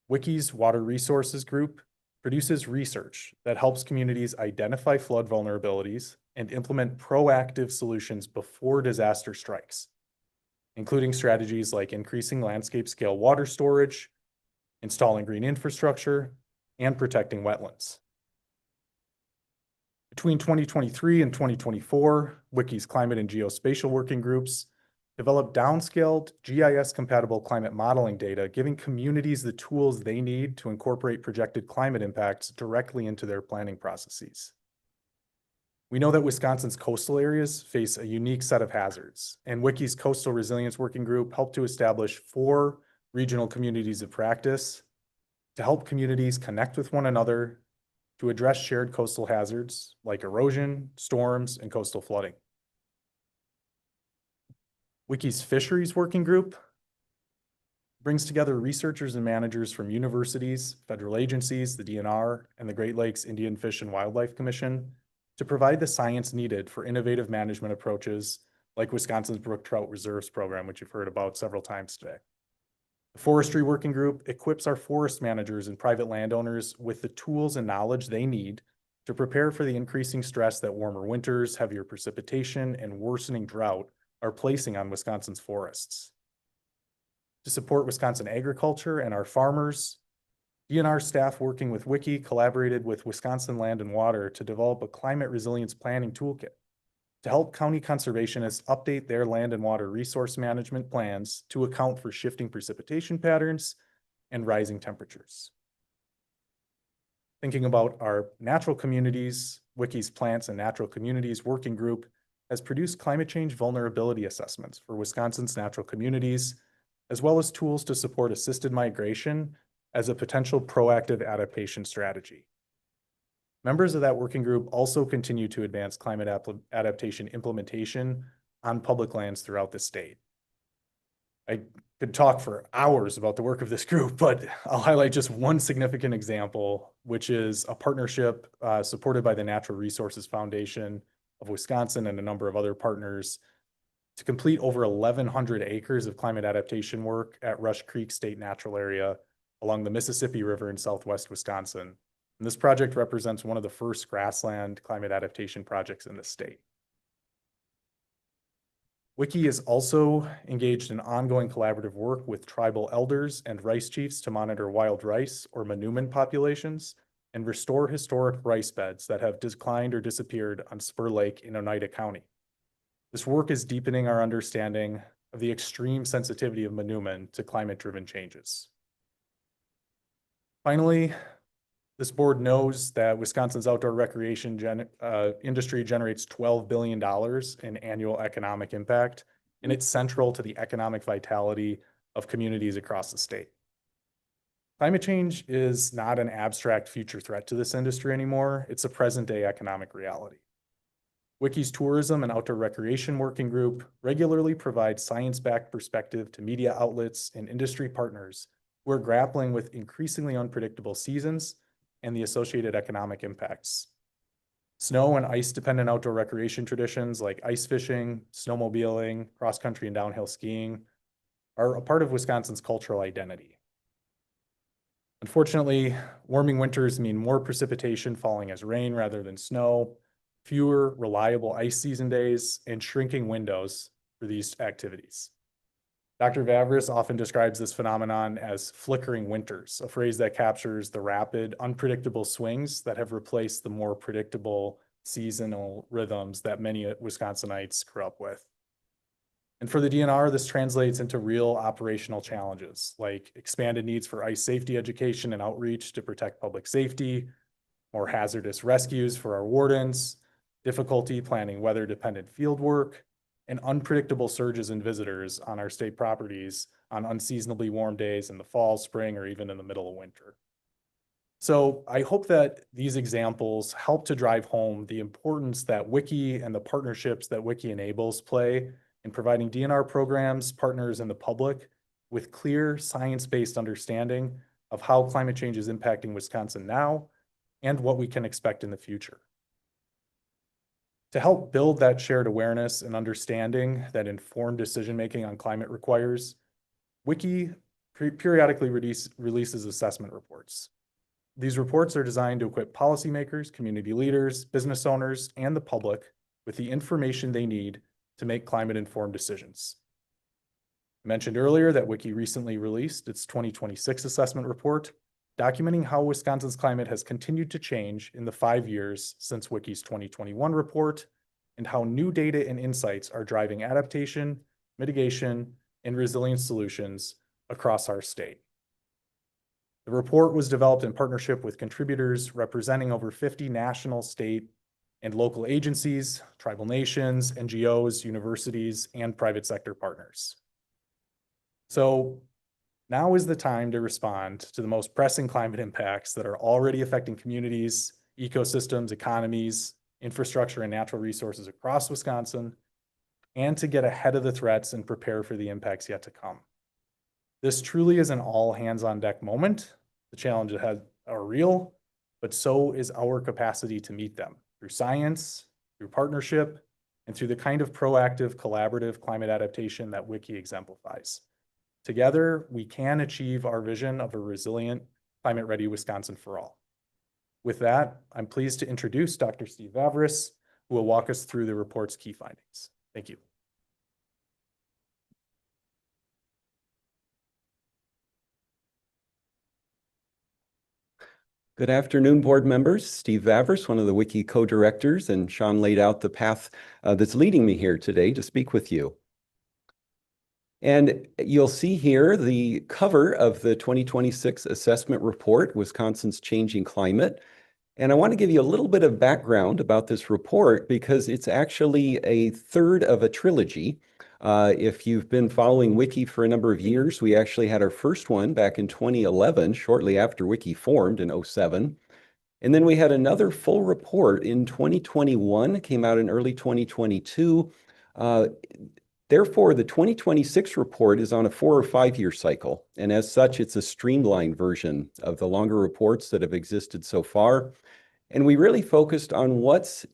WICI's Water Resources Group produces research that helps communities identify flood vulnerabilities and implement proactive solutions before disaster strikes, including strategies like increasing landscape scale water storage, installing green infrastructure, and protecting wetlands. Between 2023 and 2024, WICI's climate and geospatial working groups developed downscaled GIS-compatible climate modeling data, giving communities the tools they need to incorporate projected climate impacts directly into their planning processes. We know that Wisconsin's coastal areas face a unique set of hazards, and WICI's Coastal Resilience Working Group helped to establish 4 regional communities of practice to help communities connect with one another to address shared coastal hazards like erosion, storms, and coastal flooding. WICI's Fisheries Working Group brings together researchers and managers from universities, federal agencies, the DNR, and the Great Lakes Indian Fish and Wildlife Commission to provide the science needed for innovative management approaches like Wisconsin's Brook Trout Reserves Program, which you've heard about several times today. The Forestry Working Group equips our forest managers and private landowners with the tools and knowledge they need to prepare for the increasing stress that warmer winters, heavier precipitation, and worsening drought are placing on Wisconsin's forests. To support Wisconsin agriculture and our farmers, DNR staff working with WICI collaborated with Wisconsin Land and Water to develop a climate resilience planning toolkit to help county conservationists update their land and water resource management plans to account for shifting precipitation patterns and rising temperatures. Thinking about our natural communities, WICI's Plants and Natural Communities Working Group has produced climate change vulnerability assessments for Wisconsin's natural communities, as well as tools to support assisted migration as a potential proactive adaptation strategy. Members of that working group also continue to advance climate adaptation implementation on public lands throughout the state. I could talk for hours about the work of this group, but I'll highlight just one significant example, which is a partnership supported by the Natural Resources Foundation of Wisconsin and a number of other partners to complete over 1,100 acres of climate adaptation work at Rush Creek State Natural Area along the Mississippi River in southwest Wisconsin. And this project represents one of the first grassland climate adaptation projects in the state. WICI is also engaged in ongoing collaborative work with tribal elders and rice chiefs to monitor wild rice or manoomin populations and restore historic rice beds that have declined or disappeared on Spur Lake in Oneida County. This work is deepening our understanding of the extreme sensitivity of manoomin to climate-driven changes. Finally, this board knows that Wisconsin's outdoor recreation industry generates $12 billion in annual economic impact, and it's central to the economic vitality of communities across the state. Climate change is not an abstract future threat to this industry anymore. It's a present-day economic reality. WICI's Tourism and Outdoor Recreation Working Group regularly provides science-backed perspective to media outlets and industry partners who are grappling with increasingly unpredictable seasons and the associated economic impacts. Snow and ice-dependent outdoor recreation traditions like ice fishing, snowmobiling, cross-country and downhill skiing are a part of Wisconsin's cultural identity. Unfortunately, warming winters mean more precipitation falling as rain rather than snow, fewer reliable ice season days, and shrinking windows for these activities. Dr. Vavris often describes this phenomenon as flickering winters, a phrase that captures the rapid, unpredictable swings that have replaced the more predictable seasonal rhythms that many Wisconsinites grew up with. And for the DNR, this translates into real operational challenges like expanded needs for ice safety education and outreach to protect public safety, more hazardous rescues for our wardens, difficulty planning weather-dependent field work, and unpredictable surges in visitors on our state properties on unseasonably warm days in the fall, spring, or even in the middle of winter. So I hope that these examples help to drive home the importance that Wiki and the partnerships that Wiki enables play in providing DNR programs, partners, and the public with clear science-based understanding of how climate change is impacting Wisconsin now and what we can expect in the future. To help build that shared awareness and understanding that informed decision-making on climate requires, Wiki periodically releases assessment reports. These reports are designed to equip policymakers, community leaders, business owners, and the public with the information they need to make climate-informed decisions. I mentioned earlier that Wiki recently released its 2026 assessment report, documenting how Wisconsin's climate has continued to change in the 5 years since Wiki's 2021 report, and how new data and insights are driving adaptation, mitigation, and resilience solutions across our state. The report was developed in partnership with contributors representing over 50 national, state, and local agencies, tribal nations, NGOs, universities, and private sector partners. So now is the time to respond to the most pressing climate impacts that are already affecting communities, ecosystems, economies, infrastructure, and natural resources across Wisconsin, and to get ahead of the threats and prepare for the impacts yet to come. This truly is an all hands on deck moment. The challenges are real, but so is our capacity to meet them through science, through partnership, and through the kind of proactive, collaborative climate adaptation that Wiki exemplifies. Together, we can achieve our vision of a resilient, climate-ready Wisconsin for all. With that, I'm pleased to introduce Dr. Steve Vavris, who will walk us through the report's key findings. Thank you. Good afternoon, board members. Steve Vavris, one of the Wiki co-directors, and Sean laid out the path that's leading me here today to speak with you. And you'll see here the cover of the 2026 assessment report, Wisconsin's Changing Climate. And I want to give you a little bit of background about this report because it's actually a third of a trilogy. If you've been following Wiki for a number of years, we actually had our first one back in 2011, shortly after Wiki formed in 2007. And then we had another full report in 2021, came out in early 2022. Therefore, the 2026 report is on a 4 or 5 year cycle. And as such, it's a streamlined version of the longer reports that have existed so far. And we really focused on what's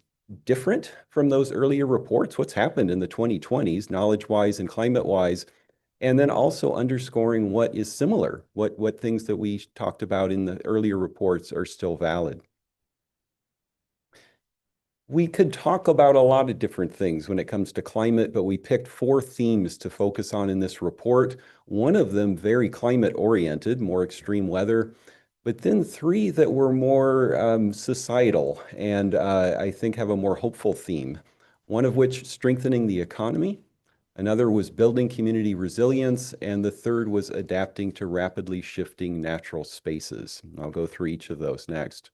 different from those earlier reports, what's happened in the 2020s, knowledge-wise and climate-wise, and then also underscoring what is similar, what things that we talked about in the earlier reports are still valid. We could talk about a lot of different things when it comes to climate, but we picked 4 themes to focus on in this report. One of them very climate-oriented, more extreme weather, but then 3 that were more societal and I think have a more hopeful theme. One of which, strengthening the economy. Another was building community resilience. And the third was adapting to rapidly shifting natural spaces. I'll go through each of those next.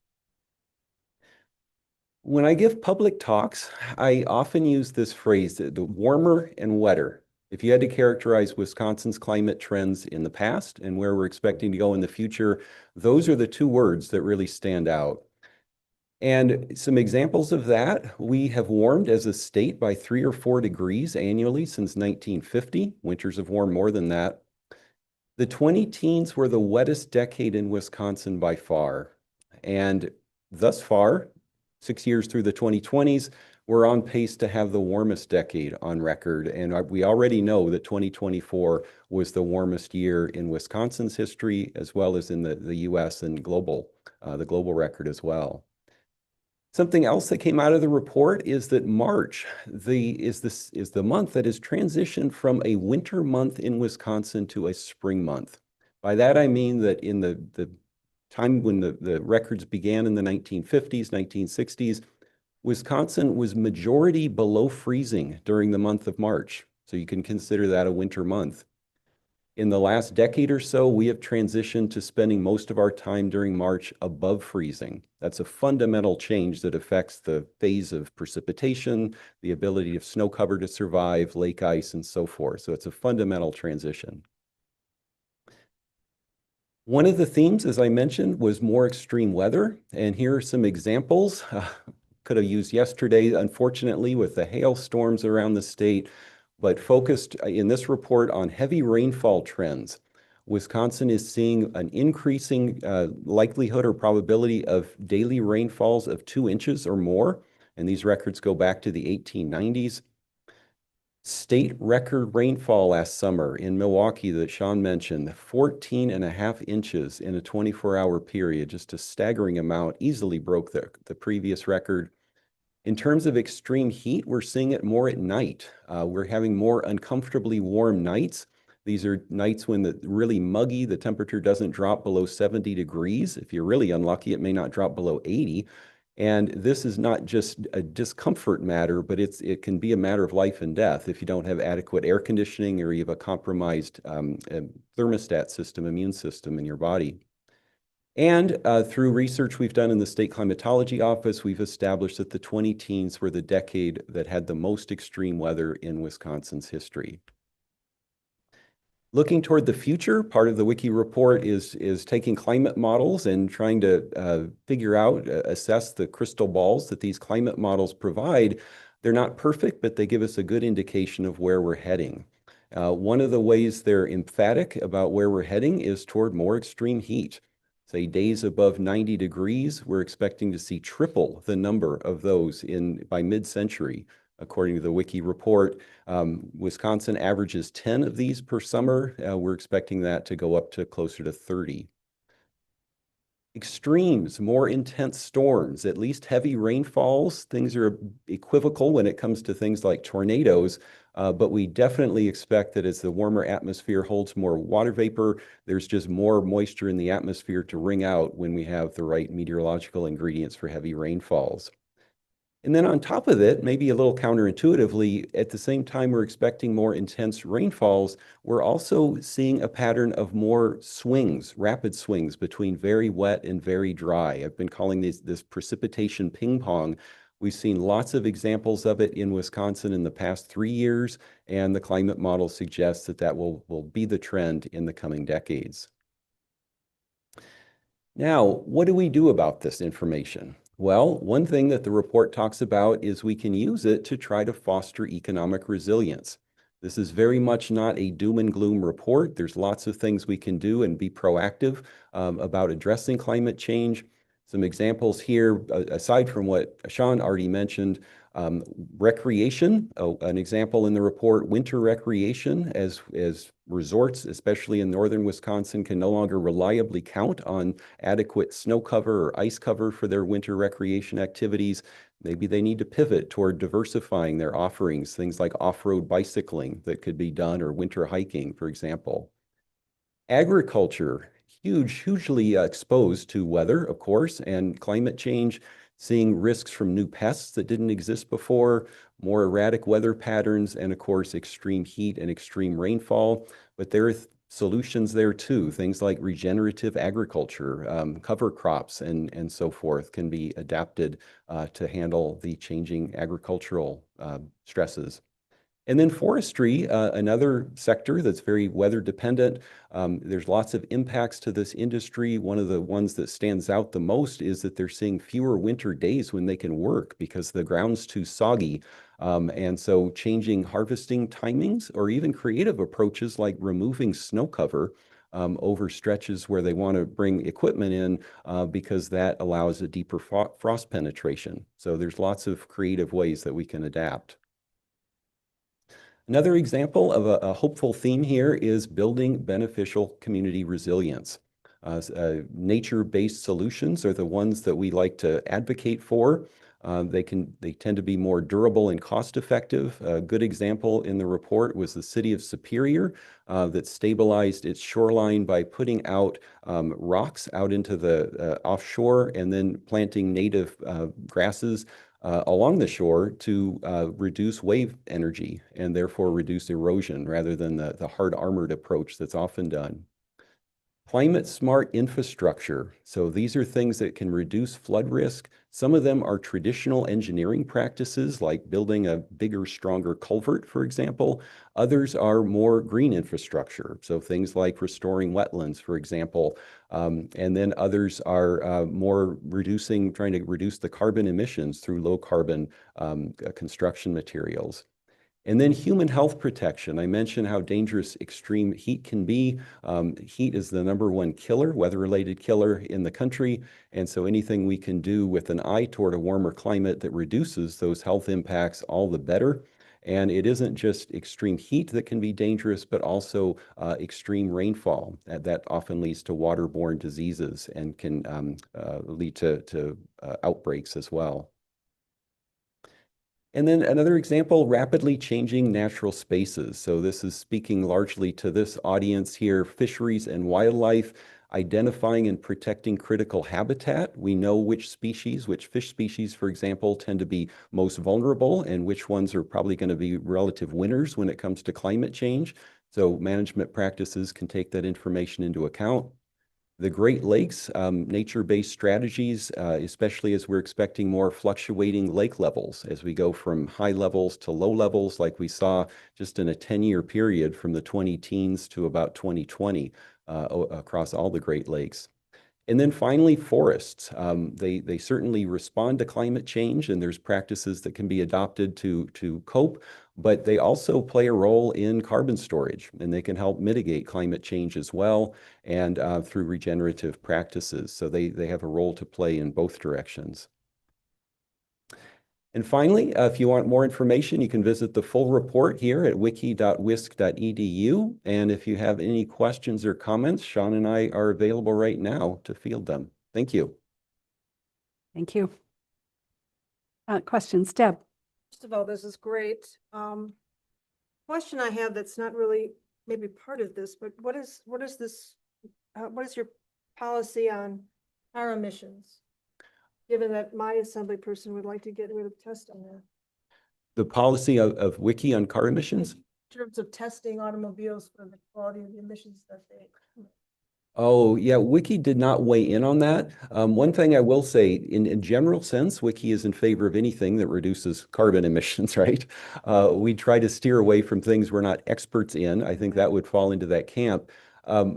When I give public talks, I often use this phrase, the warmer and wetter. If you had to characterize Wisconsin's climate trends in the past and where we're expecting to go in the future, those are the 2 words that really stand out. And some examples of that, we have warmed as a state by 3 or 4 degrees annually since 1950. Winters have warmed more than that. The 2010s were the wettest decade in Wisconsin by far. And thus far, 6 years through the 2020s, we're on pace to have the warmest decade on record. And we already know that 2024 was the warmest year in Wisconsin's history, as well as in the US and the global record as well. Something else that came out of the report is that March is the month that has transitioned from a winter month in Wisconsin to a spring month. By that, I mean that in the time when the records began in the 1950s, 1960s, Wisconsin was majority below freezing during the month of March. So you can consider that a winter month. In the last decade or so, we have transitioned to spending most of our time during March above freezing. That's a fundamental change that affects the phase of precipitation, the ability of snow cover to survive, lake ice, and so forth. So it's a fundamental transition. One of the themes, as I mentioned, was more extreme weather. And here are some examples. Could have used yesterday, unfortunately, with the hailstorms around the state, but focused in this report on heavy rainfall trends. Wisconsin is seeing an increasing likelihood or probability of daily rainfalls of 2 inches or more, and these records go back to the 1890s. State record rainfall last summer in Milwaukee that Sean mentioned, 14.5 inches in a 24-hour period, just a staggering amount, easily broke the previous record. In terms of extreme heat, we're seeing it more at night. We're having more uncomfortably warm nights. These are nights when the really muggy, the temperature doesn't drop below 70 degrees. If you're really unlucky, it may not drop below 80. And this is not just a discomfort matter, but it can be a matter of life and death if you don't have adequate air conditioning or you have a compromised thermostat system, immune system in your body. And through research we've done in the State Climatology Office, we've established that the 2010s were the decade that had the most extreme weather in Wisconsin's history. Looking toward the future, part of the Wiki report is taking climate models and trying to figure out, assess the crystal balls that these climate models provide. They're not perfect, but they give us a good indication of where we're heading. One of the ways they're emphatic about where we're heading is toward more extreme heat. Say days above 90 degrees, we're expecting to see triple the number of those by mid-century. According to the Wiki report, Wisconsin averages 10 of these per summer. We're expecting that to go up to closer to 30. Extremes, more intense storms, at least heavy rainfalls. Things are equivocal when it comes to things like tornadoes, but we definitely expect that as the warmer atmosphere holds more water vapor, there's just more moisture in the atmosphere to wring out when we have the right meteorological ingredients for heavy rainfalls. And then on top of it, maybe a little counterintuitively, at the same time we're expecting more intense rainfalls, we're also seeing a pattern of more swings, rapid swings between very wet and very dry. I've been calling this precipitation ping pong. We've seen lots of examples of it in Wisconsin in the past 3 years, and the climate model suggests that will be the trend in the coming decades. Now, what do we do about this information? Well, one thing that the report talks about is we can use it to try to foster economic resilience. This is very much not a doom and gloom report. There's lots of things we can do and be proactive about addressing climate change. Some examples here, aside from what Sean already mentioned, recreation, an example in the report, winter recreation, as resorts, especially in northern Wisconsin, can no longer reliably count on adequate snow cover or ice cover for their winter recreation activities. Maybe they need to pivot toward diversifying their offerings, things like off-road bicycling that could be done, or winter hiking, for example. Agriculture, hugely exposed to weather, of course, and climate change, seeing risks from new pests that didn't exist before, more erratic weather patterns, and of course, extreme heat and extreme rainfall. But there are solutions there too. Things like regenerative agriculture, cover crops, and so forth can be adapted to handle the changing agricultural stresses. And then forestry, another sector that's very weather dependent. There's lots of impacts to this industry. One of the ones that stands out the most is that they're seeing fewer winter days when they can work because the ground's too soggy. And so changing harvesting timings or even creative approaches like removing snow cover over stretches where they want to bring equipment in because that allows a deeper frost penetration. So there's lots of creative ways that we can adapt. Another example of a hopeful theme here is building beneficial community resilience. Nature-based solutions are the ones that we like to advocate for. They tend to be more durable and cost-effective. A good example in the report was the city of Superior that stabilized its shoreline by putting out rocks out into the offshore and then planting native grasses along the shore to reduce wave energy and therefore reduce erosion rather than the hard armored approach that's often done. Climate smart infrastructure. So these are things that can reduce flood risk. Some of them are traditional engineering practices like building a bigger, stronger culvert, for example. Others are more green infrastructure. So things like restoring wetlands, for example. And then others are more trying to reduce the carbon emissions through low carbon construction materials. And then human health protection. I mentioned how dangerous extreme heat can be. Heat is the #1 killer, weather-related killer in the country. And so anything we can do with an eye toward a warmer climate that reduces those health impacts, all the better. And it isn't just extreme heat that can be dangerous, but also extreme rainfall. That often leads to waterborne diseases and can lead to outbreaks as well. And then another example, rapidly changing natural spaces. So this is speaking largely to this audience here, fisheries and wildlife, identifying and protecting critical habitat. We know which species, which fish species, for example, tend to be most vulnerable and which ones are probably going to be relative winners when it comes to climate change. So management practices can take that information into account. The Great Lakes, nature-based strategies, especially as we're expecting more fluctuating lake levels as we go from high levels to low levels, like we saw just in a 10-year period from the 2010s to about 2020 across all the Great Lakes. And then finally, forests. They certainly respond to climate change, and there's practices that can be adopted to cope, but they also play a role in carbon storage, and they can help mitigate climate change as well, and through regenerative practices. So they have a role to play in both directions. And finally, if you want more information, you can visit the full report here at wiki.wisc.edu. And if you have any questions or comments, Sean and I are available right now to field them. Thank you. Thank you. Questions, Deb? First of all, this is great. Question I have that's not really maybe part of this, but what is your policy on car emissions? Given that my assembly person would like to get rid of testing there. The policy of Wiki on car emissions? In terms of testing automobiles for the quality of the emissions that they. Oh, yeah, Wiki did not weigh in on that. One thing I will say, in general sense, Wiki is in favor of anything that reduces carbon emissions, right? We try to steer away from things we're not experts in. I think that would fall into that camp.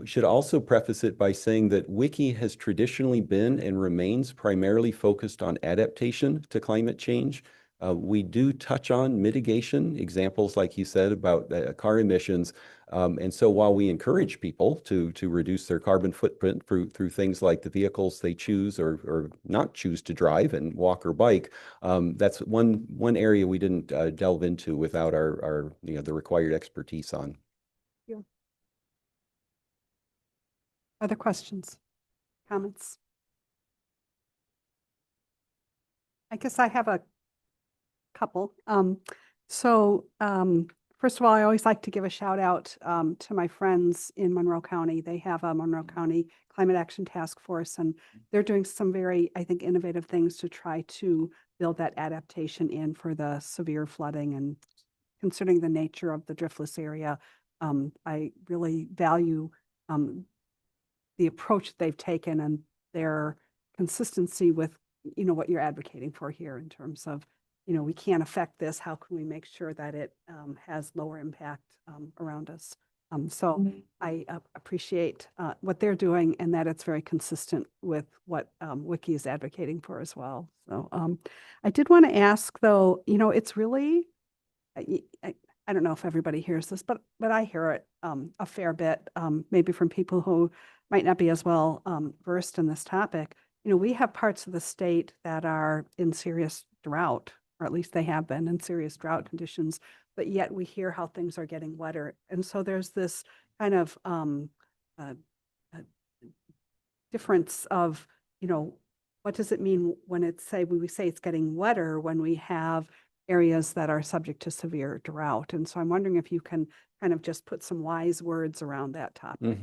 Should also preface it by saying that Wiki has traditionally been and remains primarily focused on adaptation to climate change. We do touch on mitigation, examples like you said about car emissions. And so while we encourage people to reduce their carbon footprint through things like the vehicles they choose or not choose to drive and walk or bike, that's one area we didn't delve into without our the required expertise on. Other questions, comments? I guess I have a couple. First of all, I always like to give a shout out to my friends in Monroe County. They have a Monroe County Climate Action Task Force, and they're doing some very, I think, innovative things to try to build that adaptation in for the severe flooding. And considering the nature of the driftless area, I really value the approach they've taken and their consistency with, what you're advocating for here in terms of, we can't affect this. How can we make sure that it has lower impact around us? I appreciate what they're doing and that it's very consistent with what Wiki is advocating for as well. So I did want to ask though, it's really, I don't know if everybody hears this, but I hear it a fair bit, maybe from people who might not be as well versed in this topic. You know, we have parts of the state that are in serious drought, or at least they have been in serious drought conditions, but yet we hear how things are getting wetter. And so there's this kind of difference of, you know, what does it mean when we say it's getting wetter when we have areas that are subject to severe drought? And so I'm wondering if you can kind of just put some wise words around that topic.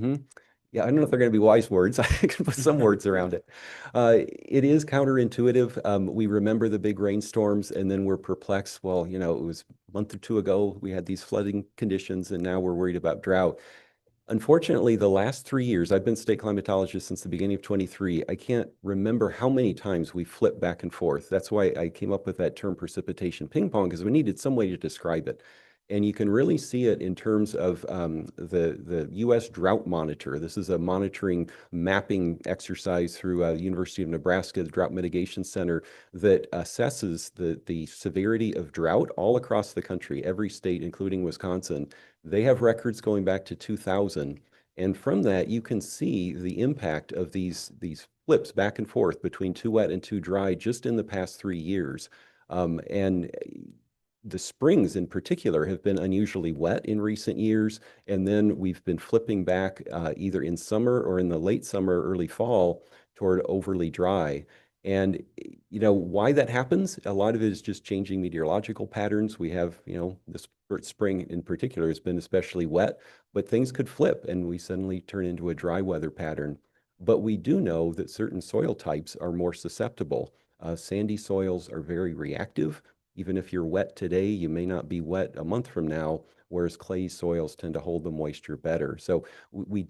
Yeah, I don't know if they're going to be wise words. I can put some words around it. It is counterintuitive. We remember the big rainstorms and then we're perplexed. Well, you know, it was a month or two ago, we had these flooding conditions and now we're worried about drought. Unfortunately, the last 3 years, I've been state climatologist since the beginning of 23. I can't remember how many times we flipped back and forth. That's why I came up with that term precipitation ping pong, because we needed some way to describe it. And you can really see it in terms of the U.S. Drought Monitor. This is a monitoring mapping exercise through University of Nebraska, the Drought Mitigation Center, that assesses the severity of drought all across the country, every state, including Wisconsin. They have records going back to 2000. And from that, you can see the impact of these flips back and forth between too wet and too dry just in the past 3 years. And the springs in particular have been unusually wet in recent years. And then we've been flipping back either in summer or in the late summer, early fall toward overly dry. And you know why that happens? A lot of it is just changing meteorological patterns. We have, you know, this spring in particular has been especially wet, but things could flip and we suddenly turn into a dry weather pattern. But we do know that certain soil types are more susceptible. Sandy soils are very reactive. Even if you're wet today, you may not be wet a month from now, whereas clay soils tend to hold the moisture better. So we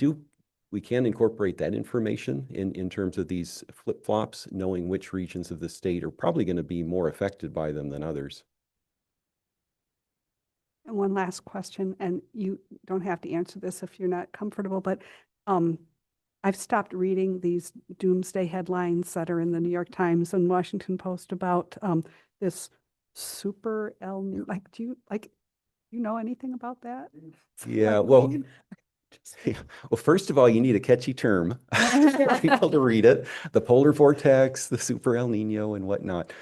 can incorporate that information in terms of these flip-flops, knowing which regions of the state are probably going to be more affected by them than others. And one last question, and you don't have to answer this if you're not comfortable, but I've stopped reading these doomsday headlines that are in the New York Times and Washington Post about this super El Niño. Like, do you know anything about that? Yeah, Like, well, well, first of all, you need a catchy term for people to read it. The polar vortex, the super El Nino and whatnot.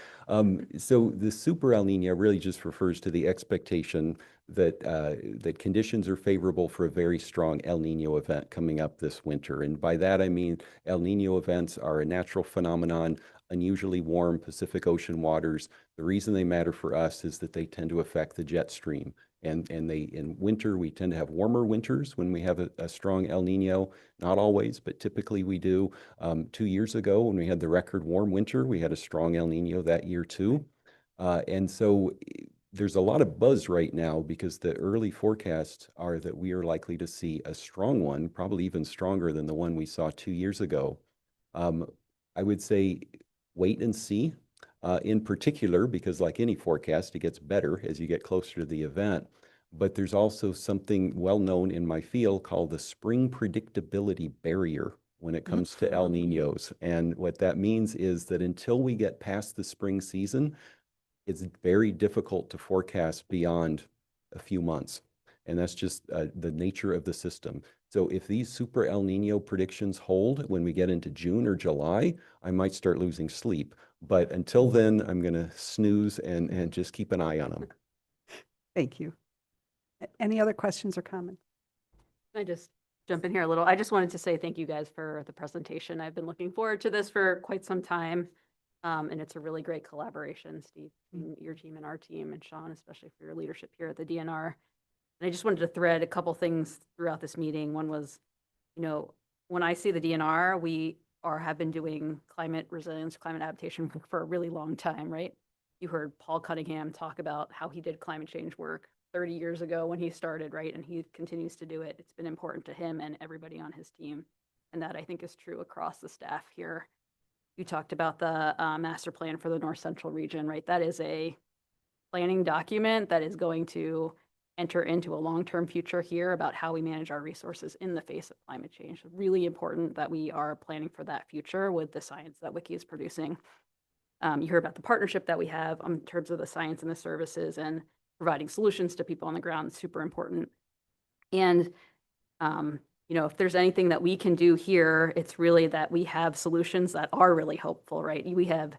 So the super El Nino really just refers to the expectation that that conditions are favorable for a very strong El Nino event coming up this winter. And by that, I mean El Nino events are a natural phenomenon, unusually warm Pacific Ocean waters. The reason they matter for us is that they tend to affect the jet stream. And in winter, we tend to have warmer winters when we have a strong El Nino. Not always, but typically we do. 2 years ago, when we had the record warm winter, we had a strong El Nino that year too. And so there's a lot of buzz right now because the early forecasts are that we are likely to see a strong one, probably even stronger than the one we saw 2 years ago. I would say wait and see. In particular, because like any forecast, it gets better as you get closer to the event. But there's also something well known in my field called the spring predictability barrier when it comes to El Niños. And what that means is that until we get past the spring season, it's very difficult to forecast beyond a few months. And that's just the nature of the system. So if these super El Nino predictions hold when we get into June or July, I might start losing sleep. But until then, I'm going to snooze and just keep an eye on them. Thank you. Any other questions or comments? Can I just jump in here a little? I just wanted to say thank you guys for the presentation. I've been looking forward to this for quite some time. And it's a really great collaboration, Steve, your team and our team, and Sean, especially for your leadership here at the DNR. And I just wanted to thread a couple things throughout this meeting. One was, you know, when I see the DNR, we have been doing climate resilience, climate adaptation for a really long time, right? You heard Paul Cunningham talk about how he did climate change work 30 years ago when he started, right? And he continues to do it. It's been important to him and everybody on his team. And that I think is true across the staff here. You talked about the master plan for the North Central region, right? That is a planning document that is going to enter into a long-term future here about how we manage our resources in the face of climate change. Really important that we are planning for that future with the science that WICCI is producing. You heard about the partnership that we have in terms of the science and the services, and providing solutions to people on the ground is super important. And, you know, if there's anything that we can do here, it's really that we have solutions that are really hopeful, right? We have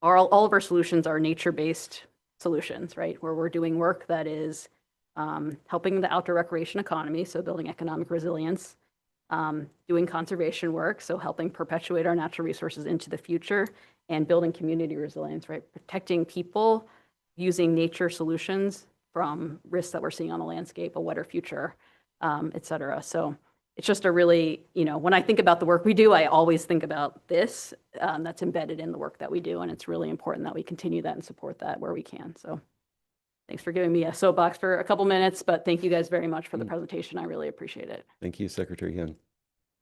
all of our solutions are nature-based solutions, right? Where we're doing work that is helping the outdoor recreation economy, so building economic resilience, doing conservation work, so helping perpetuate our natural resources into the future, and building community resilience, right? Protecting people using nature solutions from risks that we're seeing on the landscape, a wetter future, et cetera. So it's just a really, you know, when I think about the work we do, I always think about this that's embedded in the work that we do. And it's really important that we continue that and support that where we can. So thanks for giving me a soapbox for a couple minutes, but thank you guys very much for the presentation. I really appreciate it. Thank you, Secretary Hyun.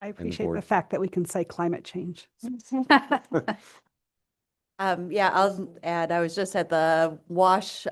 I appreciate the board. fact that we can say climate change. Yeah, I'll add, I was just at the WASH,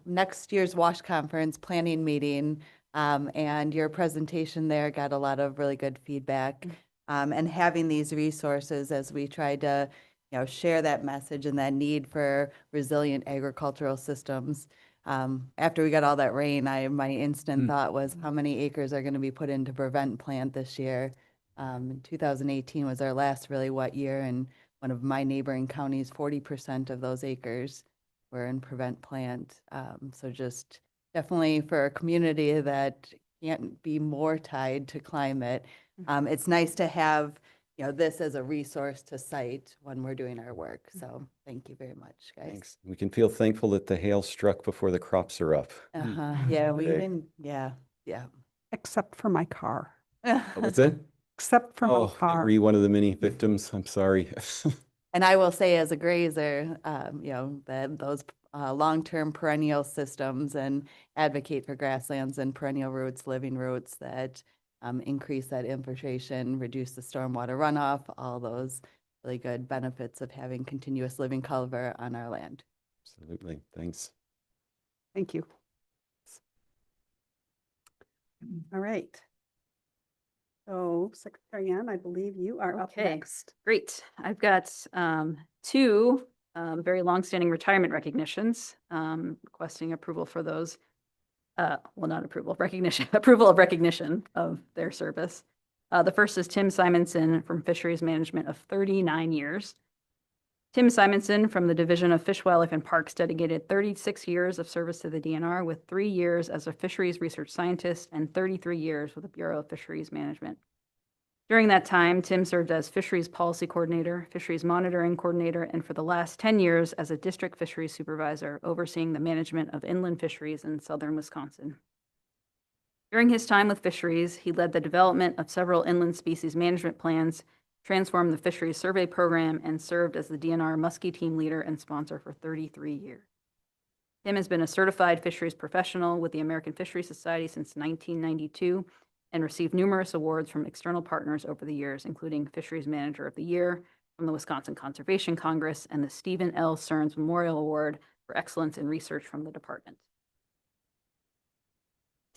next year's WASH conference planning meeting, and your presentation there got a lot of really good feedback. And having these resources as we try to, you know, share that message and that need for resilient agricultural systems. After we got all that rain, my instant thought was how many acres are going to be put into prevent plant this year. 2018 was our last really wet year, and one of my neighboring counties, 40% of those acres were in prevent plant. So just definitely for a community that can't be more tied to climate, it's nice to have, you know, this as a resource to cite when we're doing our work. So thank you very much, guys. Thanks. We can feel thankful that the hail struck before the crops are up. Yeah, we today. didn't, yeah. Except for my car. What's it? Except for my Oh, car. were you one of the many victims? I'm sorry. And I will say, as a grazer, you know, that those long-term perennial systems and advocate for grasslands and perennial roots, living roots that increase that infiltration, reduce the stormwater runoff, all those really good benefits of having continuous living cover on our land. Absolutely. Thanks. Thank you. All right. So Secretary Yan, I believe you are up Okay, next. great. I've got two very longstanding retirement recognitions, requesting approval for those. Well, not approval, recognition, approval of recognition of their service. The first is Tim Simonson from Fisheries Management of 39 years. Tim Simonson from the Division of Fish, Wildlife, and Parks dedicated 36 years of service to the DNR, with 3 years as a fisheries research scientist and 33 years with the Bureau of Fisheries Management. During that time, Tim served as Fisheries Policy Coordinator, Fisheries Monitoring Coordinator, and for the last 10 years as a District Fisheries Supervisor, overseeing the management of inland fisheries in southern Wisconsin. During his time with fisheries, he led the development of several inland species management plans, transformed the Fisheries Survey Program, and served as the DNR Muskie Team Leader and sponsor for 33 years. Tim has been a certified fisheries professional with the American Fisheries Society since 1992 and received numerous awards from external partners over the years, including Fisheries Manager of the Year from the Wisconsin Conservation Congress and the Stephen L. Stearns Memorial Award for Excellence in Research from the department.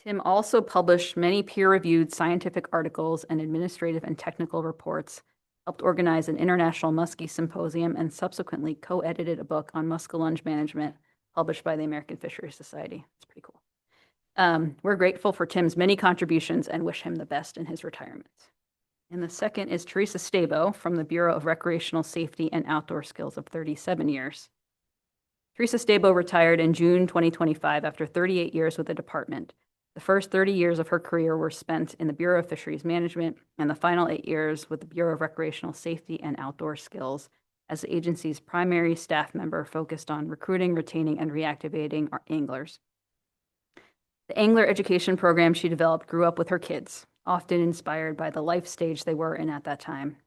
Tim also published many peer-reviewed scientific articles and administrative and technical reports, helped organize an international muskie symposium, and subsequently co-edited a book on muskellunge management published by the American Fisheries Society. It's pretty cool. We're grateful for Tim's many contributions and wish him the best in his retirement. And the second is Teresa Stabo from the Bureau of Recreational Safety and Outdoor Skills of 37 years. Teresa Stabo retired in June 2025 after 38 years with the department. The first 30 years of her career were spent in the Bureau of Fisheries Management, and the final 8 years with the Bureau of Recreational Safety and Outdoor Skills as the agency's primary staff member focused on recruiting, retaining, and reactivating our anglers. The angler education program she developed grew up with her kids, often inspired by the life stage they were in at that time.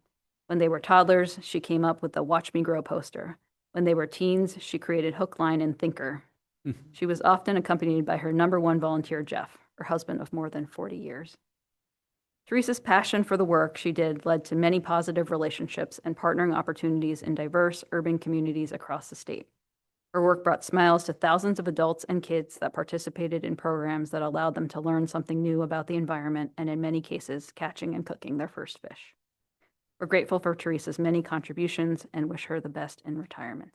When they were toddlers, she came up with the Watch Me Grow poster. When they were teens, she created Hook, Line, and Thinker. She was often accompanied by her #1 volunteer, Jeff, her husband of more than 40 years. Teresa's passion for the work she did led to many positive relationships and partnering opportunities in diverse urban communities across the state. Her work brought smiles to thousands of adults and kids that participated in programs that allowed them to learn something new about the environment and, in many cases, catching and cooking their first fish. We're grateful for Teresa's many contributions and wish her the best in retirement.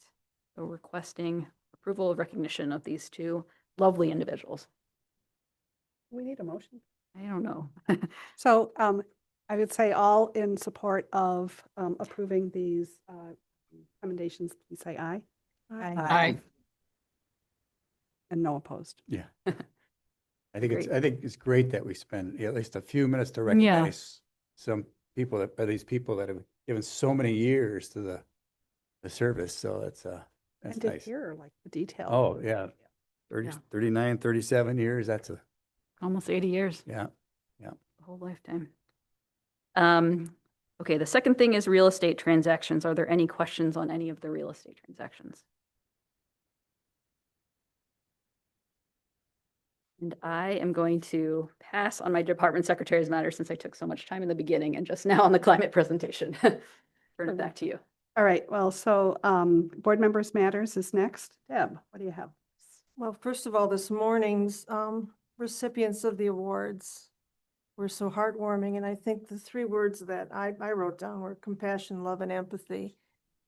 So requesting approval of recognition of these two lovely individuals. We need a motion. I don't know. So I would say all in support of approving these recommendations, please say aye. Aye. And no opposed. Yeah. I Great. think it's great that we spend at least a few minutes to Yeah. recognize some people these people that have given so many years to the service. So that's And to nice. hear like the detail. Oh, yeah. 39, 37 years. That's Almost 80 years. yeah. A whole lifetime. Okay, the second thing is real estate transactions. Are there any questions on any of the real estate transactions? And I am going to pass on my department secretary's matter since I took so much time in the beginning and just now on the climate presentation. Turn it back to you. All right, well, so board members matters is next. Deb, what do you have? Well, first of all, this morning's recipients of the awards were so heartwarming. And I think the three words that I wrote down were compassion, love, and empathy.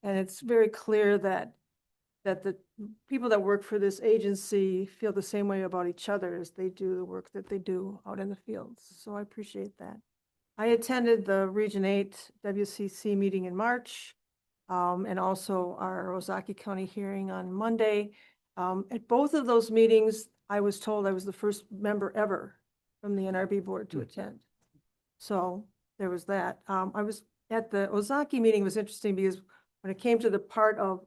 And it's very clear that the people that work for this agency feel the same way about each other as they do the work that they do out in the fields. So I appreciate that. I attended the Region 8 WCC meeting in March, and also our Ozaki County hearing on Monday. At both of those meetings, I was told I was the first member ever from the NRB board to attend. So there was that. I was at the Ozaki meeting. It was interesting because when it came to the part of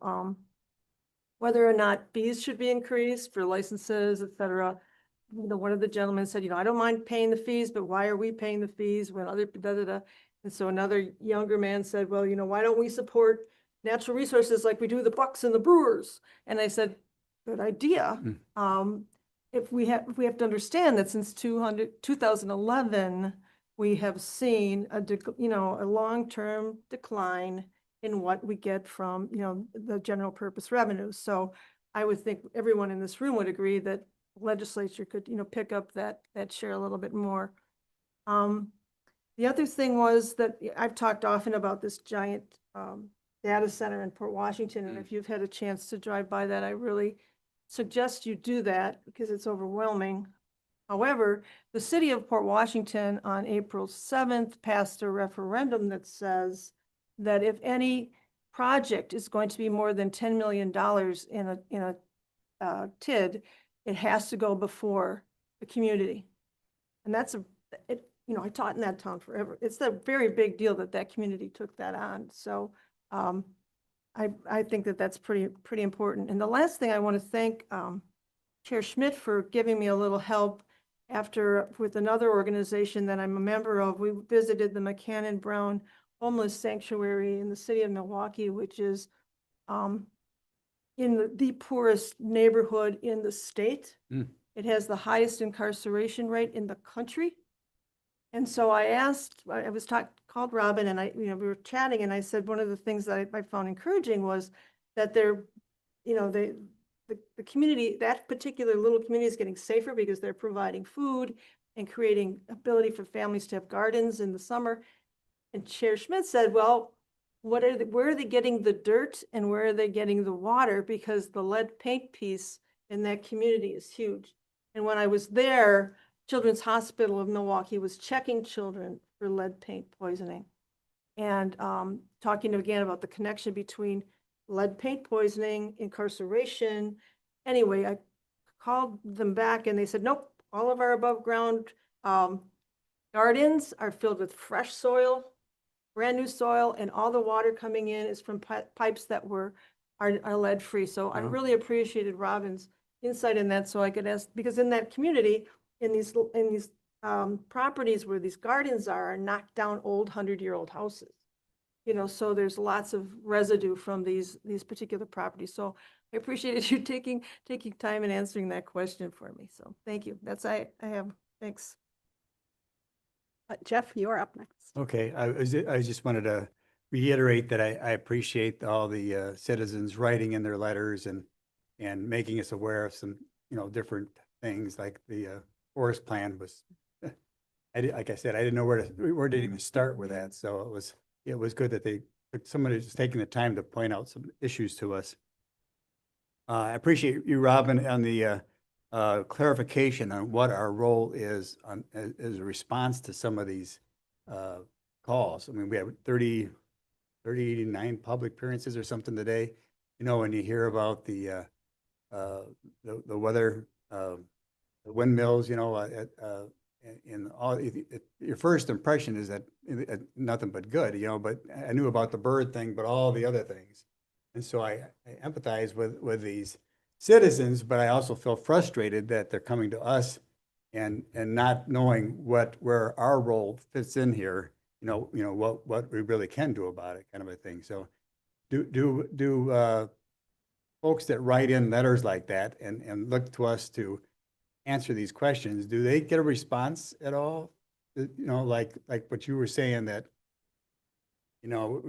whether or not fees should be increased for licenses, et cetera, one of the gentlemen said, I don't mind paying the fees, but why are we paying the fees when other da-da-da? And so another younger man said, well, why don't we support natural resources like we do the Bucks and the Brewers? And I said, good idea. If we have to understand that since 2011, we have seen a long-term decline in what we get from, the general purpose revenues. So I would think everyone in this room would agree that the legislature could, pick up that share a little bit more. The other thing was that I've talked often about this giant data center in Port Washington. And if you've had a chance to drive by that, I really suggest you do that because it's overwhelming. However, the city of Port Washington on April 7th passed a referendum that says that if any project is going to be more than $10 million in a TID, it has to go before the community. And that's I taught in that town forever. It's a very big deal that community took that on. So I think that's pretty important. And the last thing I want to thank Chair Schmidt for giving me a little help with another organization that I'm a member of. We visited the McCannon Brown Homeless Sanctuary in the city of Milwaukee, which is in the poorest neighborhood in the state. It has the highest incarceration rate in the country. And so called Robin and we were chatting and I said, one of the things that I found encouraging was that the community, that particular little community is getting safer because they're providing food and creating ability for families to have gardens in the summer. And Chair Schmidt said, well, where are they getting the dirt and where are they getting the water? Because the lead paint piece in that community is huge. And when I was there, Children's Hospital of Milwaukee was checking children for lead paint poisoning and talking again about the connection between lead paint poisoning, incarceration. Anyway, I called them back and they said, nope, all of our above ground gardens are filled with fresh soil, brand new soil, and all the water coming in is from pipes that are lead free. So I really appreciated Robin's insight in that. So I could ask, because in that community, in these properties where these gardens are knocked down old 100-year-old houses, so there's lots of residue from these particular properties. So I appreciated you taking time and answering that question for me. So thank you. That's I have. Thanks. Jeff, you're up next. Okay, I just wanted to reiterate that I appreciate all the citizens writing in their letters and making us aware of some, different things like the forest plan was, like I said, I didn't know where to even start with that. So it was good that somebody was taking the time to point out some issues to us. I appreciate you, Robin, on the clarification on what our role is on, as a response to some of these calls. I mean, we have 39 public appearances or something today. You know, when you hear about the weather, the windmills, you know, in all, your first impression is that nothing but good, you know, but I knew about the bird thing, but all the other things. And so I empathize with these citizens, but I also feel frustrated that they're coming to us and not knowing where our role fits in here, you know, what we really can do about it, kind of a thing. So do folks that write in letters like that and look to us to answer these questions, do they get a response at all? You know, like what you were saying, that, you know,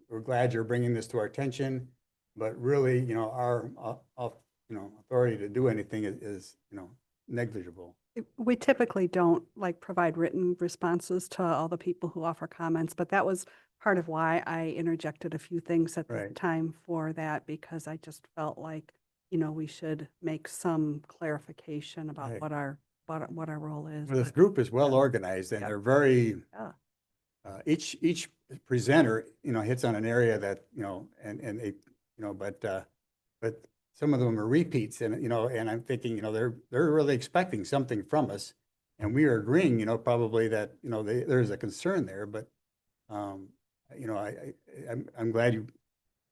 we're glad you're bringing this to our attention, but really, you know, our authority to do anything is, you know, negligible. We typically don't like provide written responses to all the people who offer comments, but that was part of why I interjected a few things at the Right. time for that, because I just felt like, you know, we should make some clarification about Right. what our role is. Well, this group is well organized and they're very, Yeah. each presenter, you know, hits on an area that, you know, and they, you know, but some of them are repeats, and, you know, and I'm thinking, you know, they're really expecting something from us. And we are agreeing, you know, probably that, you know, there's a concern there, but, you know, I'm glad you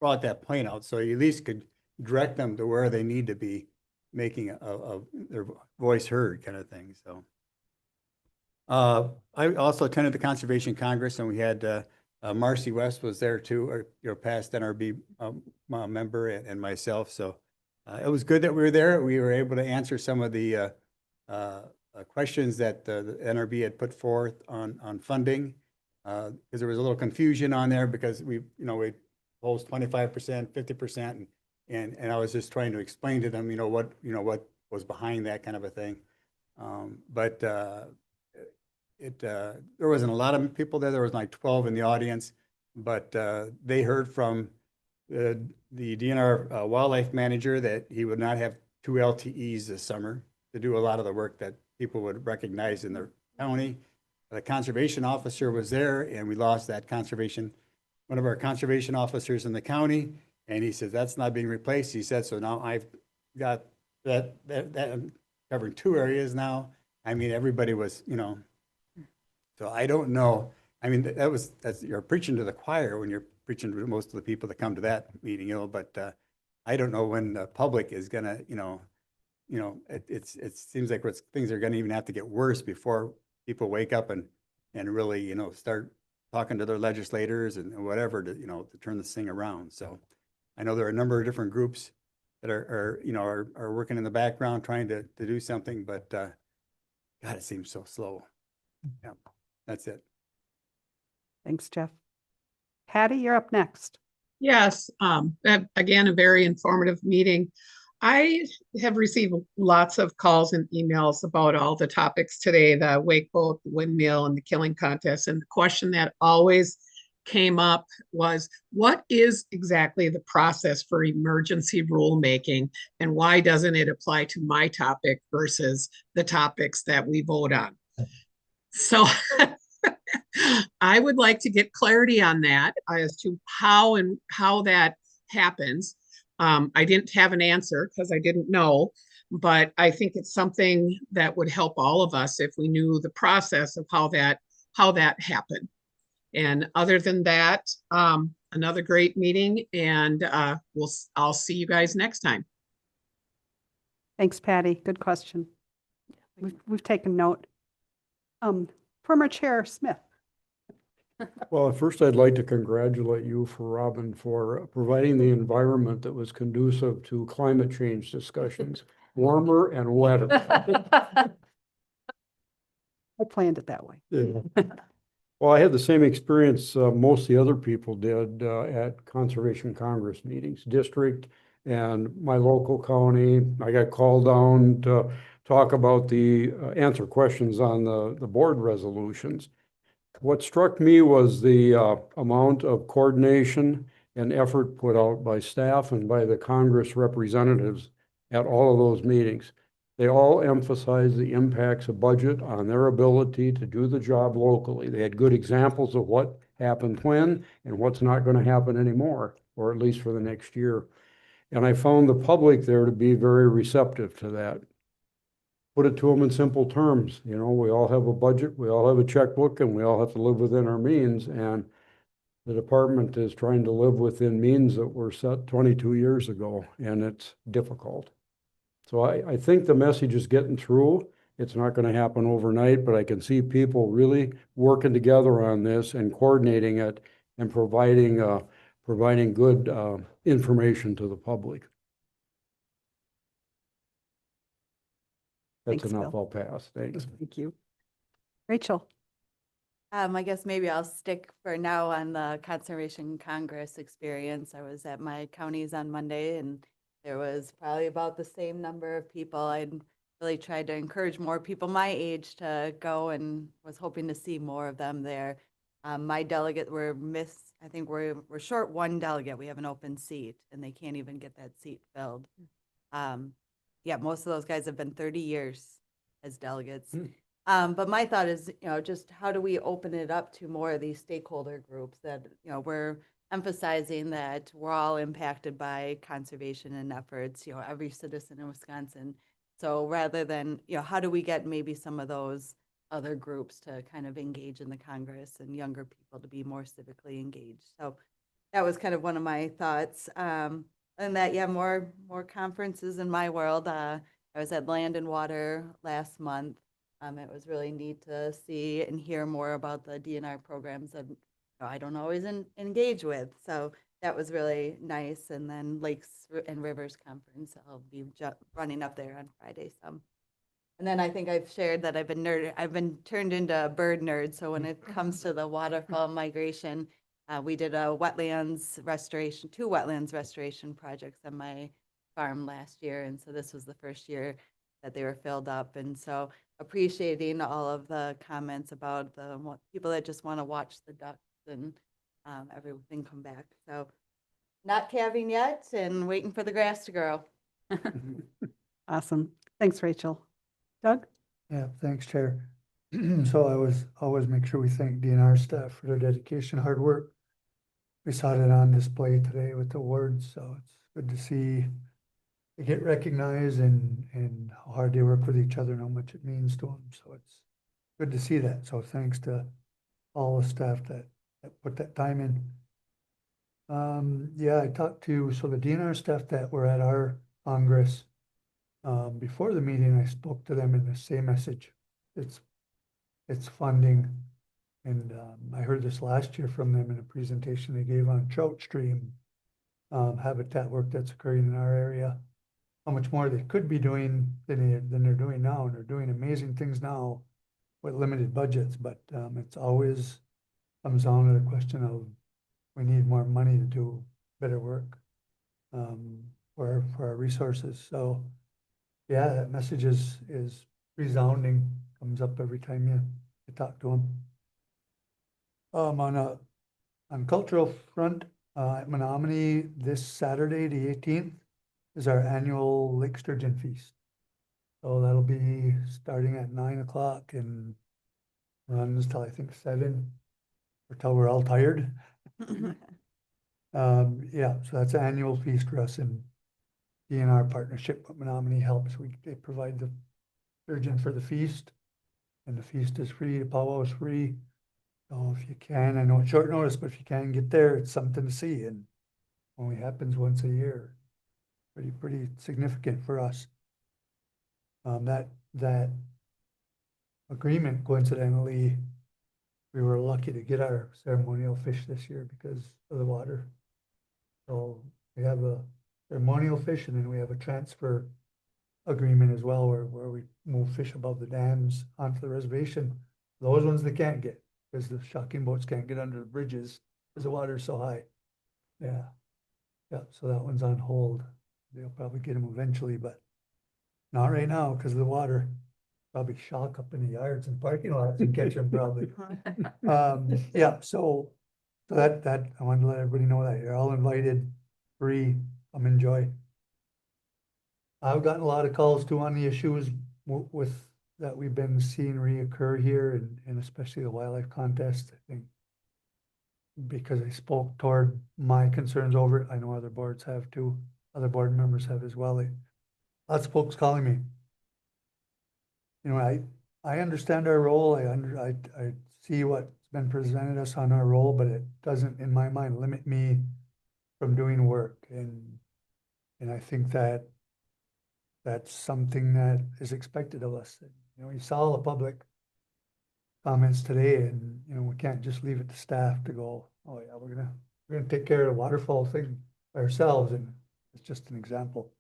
brought that point out, so you at least could direct them to where they need to be making their voice heard, kind of thing, so. I also attended the Conservation Congress, and we had Marcy West was there too, or, you know, past NRB member, and myself. So it was good that we were there. We were able to answer some of the questions that the NRB had put forth on funding, because there was a little confusion on there, because we proposed 25%, 50%, and I was just trying to explain to them, what was behind that kind of a thing. But there wasn't a lot of people there. There was like 12 in the audience, but they heard from the DNR wildlife manager that he would not have 2 LTEs this summer to do a lot of the work that people would recognize in their county. The conservation officer was there, and we lost that one of our conservation officers in the county, and he says that's not being replaced. He said, so now I've got that I'm covering 2 areas now. I mean, everybody was, so I don't know. I mean, that's you're preaching to the choir when you're preaching to most of the people that come to that meeting, but I don't know when the public is gonna, it seems like things are gonna even have to get worse before people wake up and really, start talking to their legislators and whatever to turn this thing around. So I know there are a number of different groups that are working in the background trying to do something, but God, it seems so slow. Yeah, that's it. Thanks, Jeff. Patty, you're up next. Yes, again, a very informative meeting. I have received lots of calls and emails about all the topics today, the wake boat, the windmill, and the killing contest. And the question that always came up was, what is exactly the process for emergency rulemaking, and why doesn't it apply to my topic versus the topics that we vote on? So I would like to get clarity on that as to how that happens. I didn't have an answer because I didn't know, but I think it's something that would help all of us if we knew the process of how that happened. And other than that, another great meeting, and I'll see you guys next time. Thanks, Patty. Good question. We've taken note. Former Chair Smith. Well, at first I'd like to congratulate you, Robin, for providing the environment that was conducive to climate change discussions, warmer and wetter. I planned it that way. Yeah. Well, I had the same experience most of the other people did at Conservation Congress meetings, district and my local county. I got called down to talk about answer questions on the board resolutions. What struck me was the amount of coordination and effort put out by staff and by the Congress representatives at all of those meetings. They all emphasize the impacts of budget on their ability to do the job locally. They had good examples of what happened when and what's not going to happen anymore, or at least for the next year. And I found the public there to be very receptive to that. Put it to them in simple terms, you know, we all have a budget, we all have a checkbook, and we all have to live within our means. And the department is trying to live within means that were set 22 years ago, and it's difficult. So I think the message is getting through. It's not going to happen overnight, but I can see people really working together on this and coordinating it and providing good information to the public. That's Thanks, enough. Bill. I'll pass. Thanks. Thank you. Rachel? I guess maybe I'll stick for now on the Conservation Congress experience. I was at my counties on Monday, and there was probably about the same number of people. I really tried to encourage more people my age to go, and was hoping to see more of them there. My delegate I think we're short one delegate. We have an open seat, and they can't even get that seat filled. Yeah, most of those guys have been 30 years as delegates. But my thought is, just how do we open it up to more of these stakeholder groups that, we're emphasizing that we're all impacted by conservation and efforts, every citizen in Wisconsin. So rather than, how do we get maybe some of those other groups to kind of engage in the Congress and younger people to be more civically engaged? So that was kind of one of my thoughts. And that, yeah, more conferences in my world. I was at Land and Water last month. It was really neat to see and hear more about the DNR programs that I don't always engage with. So that was really nice. And then Lakes and Rivers Conference, I'll be running up there on Friday some. And then I think I've shared that I've been turned into a bird nerd. So when it comes to the waterfowl migration, we did a two wetlands restoration projects on my farm last year. And so this was the first year that they were filled up. And so appreciating all of the comments about the people that just want to watch the ducks and everything come back. So not calving yet and waiting for the grass to grow. Awesome. Thanks, Rachel. Doug? Yeah, thanks, Chair. So I always make sure we thank DNR staff for their dedication, hard work. We saw it on display today with the awards, so it's good to see they get recognized and how hard they work with each other and how much it means to them. So it's good to see that. So thanks to all the staff that put that time in. Yeah, I talked to the DNR staff that were at our Congress. Before the meeting, I spoke to them in the same message. It's funding. And I heard this last year from them in a presentation they gave on trout stream habitat work that's occurring in our area. How much more they could be doing than they're doing now, and they're doing amazing things now with limited budgets. But it's always comes down to the question of we need more money to do better work for our resources. So yeah, that message is resounding. Comes up every time you talk to them. On cultural front, at Menominee this Saturday, the 18th, is our annual Lake Sturgeon Feast. So that'll be starting at 9 o'clock and runs till I think 7 or till we're all tired. Yeah, so that's an annual feast for us, and DNR partnership with Menominee helps. They provide the sturgeon for the feast, and the feast is free. The powwow is free. So if you can, I know it's short notice, but if you can get there, it's something to see, and only happens once a year. Pretty significant for us. That agreement, coincidentally, we were lucky to get our ceremonial fish this year because of the water. So we have a ceremonial fish, and then we have a transfer agreement as well, where we move fish above the dams onto the reservation. Those ones they can't get because the shocking boats can't get under the bridges because the water is so high. Yeah, so that one's on hold. They'll probably get them eventually, but not right now because of the water. Probably shock up in the yards and parking lots and catch them probably. Yeah, so that I wanted to let everybody know that you're all invited, free, come enjoy. I've gotten a lot of calls too on the issues with, that we've been seeing reoccur here and especially the wildlife contest, I think. Because I spoke toward my concerns over it. I know other boards have too, other board members have as well. Lots of folks calling me. You know, I understand our role. I see what's been presented us on our role, but it doesn't, in my mind, limit me from doing work. And I think that that's something that is expected of us. You know, you saw the public comments today, and you know, we can't just leave it to staff to go, oh yeah, we're gonna take care of the waterfall thing by ourselves, and it's just an example.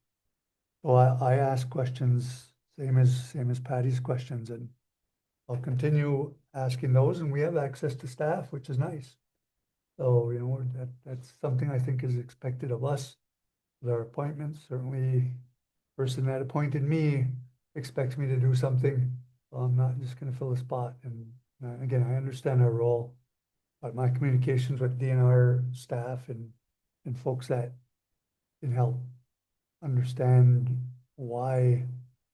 So I ask questions, same as Patty's questions, and I'll continue asking those, and we have access to staff, which is nice. So, you know, that's something I think is expected of us with our appointments. Certainly, person that appointed me expects me to do something. So I'm not just gonna fill a spot. And again, I understand our role, but my communications with DNR staff and folks that can help understand why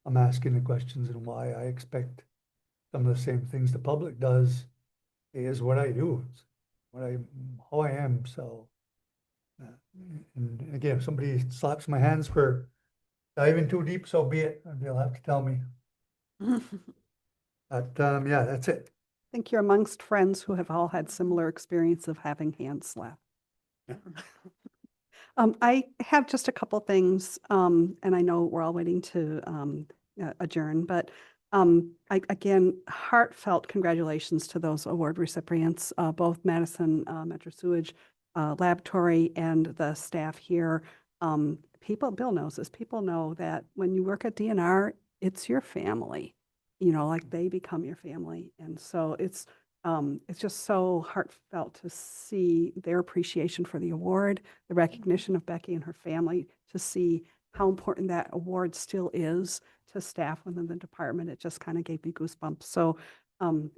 I'm asking the questions and why I expect some of the same things the public does is what I do, how I am. So, and again, if somebody slaps my hands for diving too deep, so be it. They'll have to tell me. But yeah, that's it. I think you're amongst friends who have all had similar experience of having hands slapped. I have just a couple things, and I know we're all waiting to adjourn, but again, heartfelt congratulations to those award recipients, both Madison Metro Sewage Laboratory and the staff here. Bill knows this, people know that when you work at DNR, it's your family, you know, like they become your family. And so it's just so heartfelt to see their appreciation for the award, the recognition of Becky and her family, to see how important that award still is to staff within the department. It just kind of gave me goosebumps. So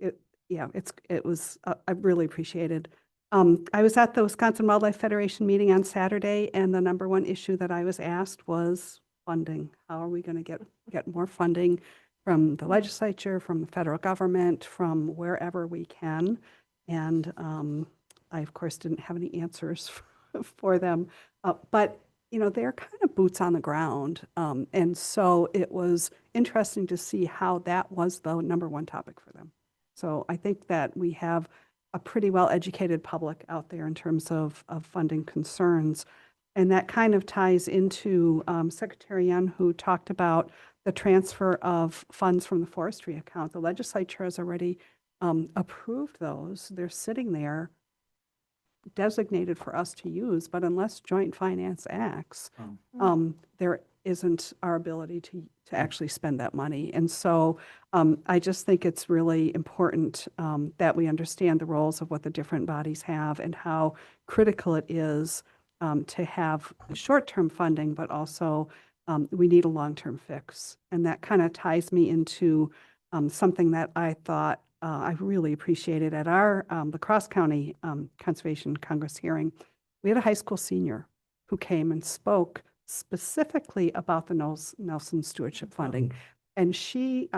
it was, I really appreciated. I was at the Wisconsin Wildlife Federation meeting on Saturday, and the number one issue that I was asked was funding. How are we going to get more funding from the legislature, from the federal government, from wherever we can? And I, of course, didn't have any answers for them. But, you know, they're kind of boots on the ground. And so it was interesting to see how that was the number one topic for them. So I think that we have a pretty well-educated public out there in terms of funding concerns. And that kind of ties into Secretary Young, who talked about the transfer of funds from the forestry account. The legislature has already approved those. They're sitting there designated for us to use, but unless joint finance acts, there isn't our ability to actually spend that money. And so I just think it's really important that we understand the roles of what the different bodies have and how critical it is to have short-term funding, but also we need a long-term fix. And that kind of ties me into something that I thought I really appreciated at our La Crosse County Conservation Congress hearing. We had a high school senior who came and spoke specifically about the Nelson Stewardship Funding. And she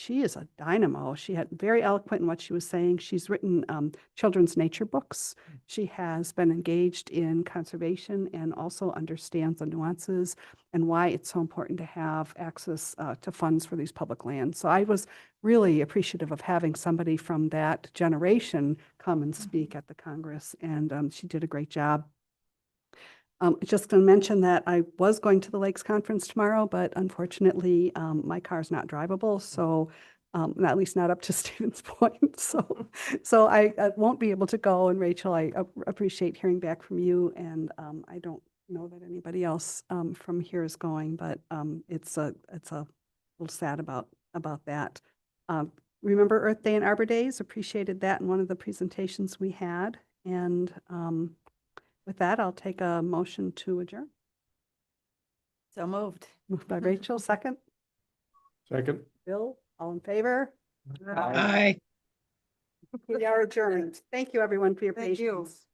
is a dynamo. She had very eloquent in what she was saying. She's written children's nature books. She has been engaged in conservation and also understands the nuances and why it's so important to have access to funds for these public lands. So I was really appreciative of having somebody from that generation come and speak at the Congress, and she did a great job. Just to mention that I was going to the Lakes Conference tomorrow, but unfortunately, my car's not drivable, so at least not up to Stevens Point. So I won't be able to go. And Rachel, I appreciate hearing back from you, and I don't know that anybody else from here is going, but it's a little sad about that. Remember Earth Day and Arbor Days? Appreciated that in one of the presentations we had, and with that, I'll take a motion to adjourn. So moved. Moved by Rachel, second. Second. Bill, all in favor? Aye. We are adjourned. Thank you, everyone, for your Thank you. patience.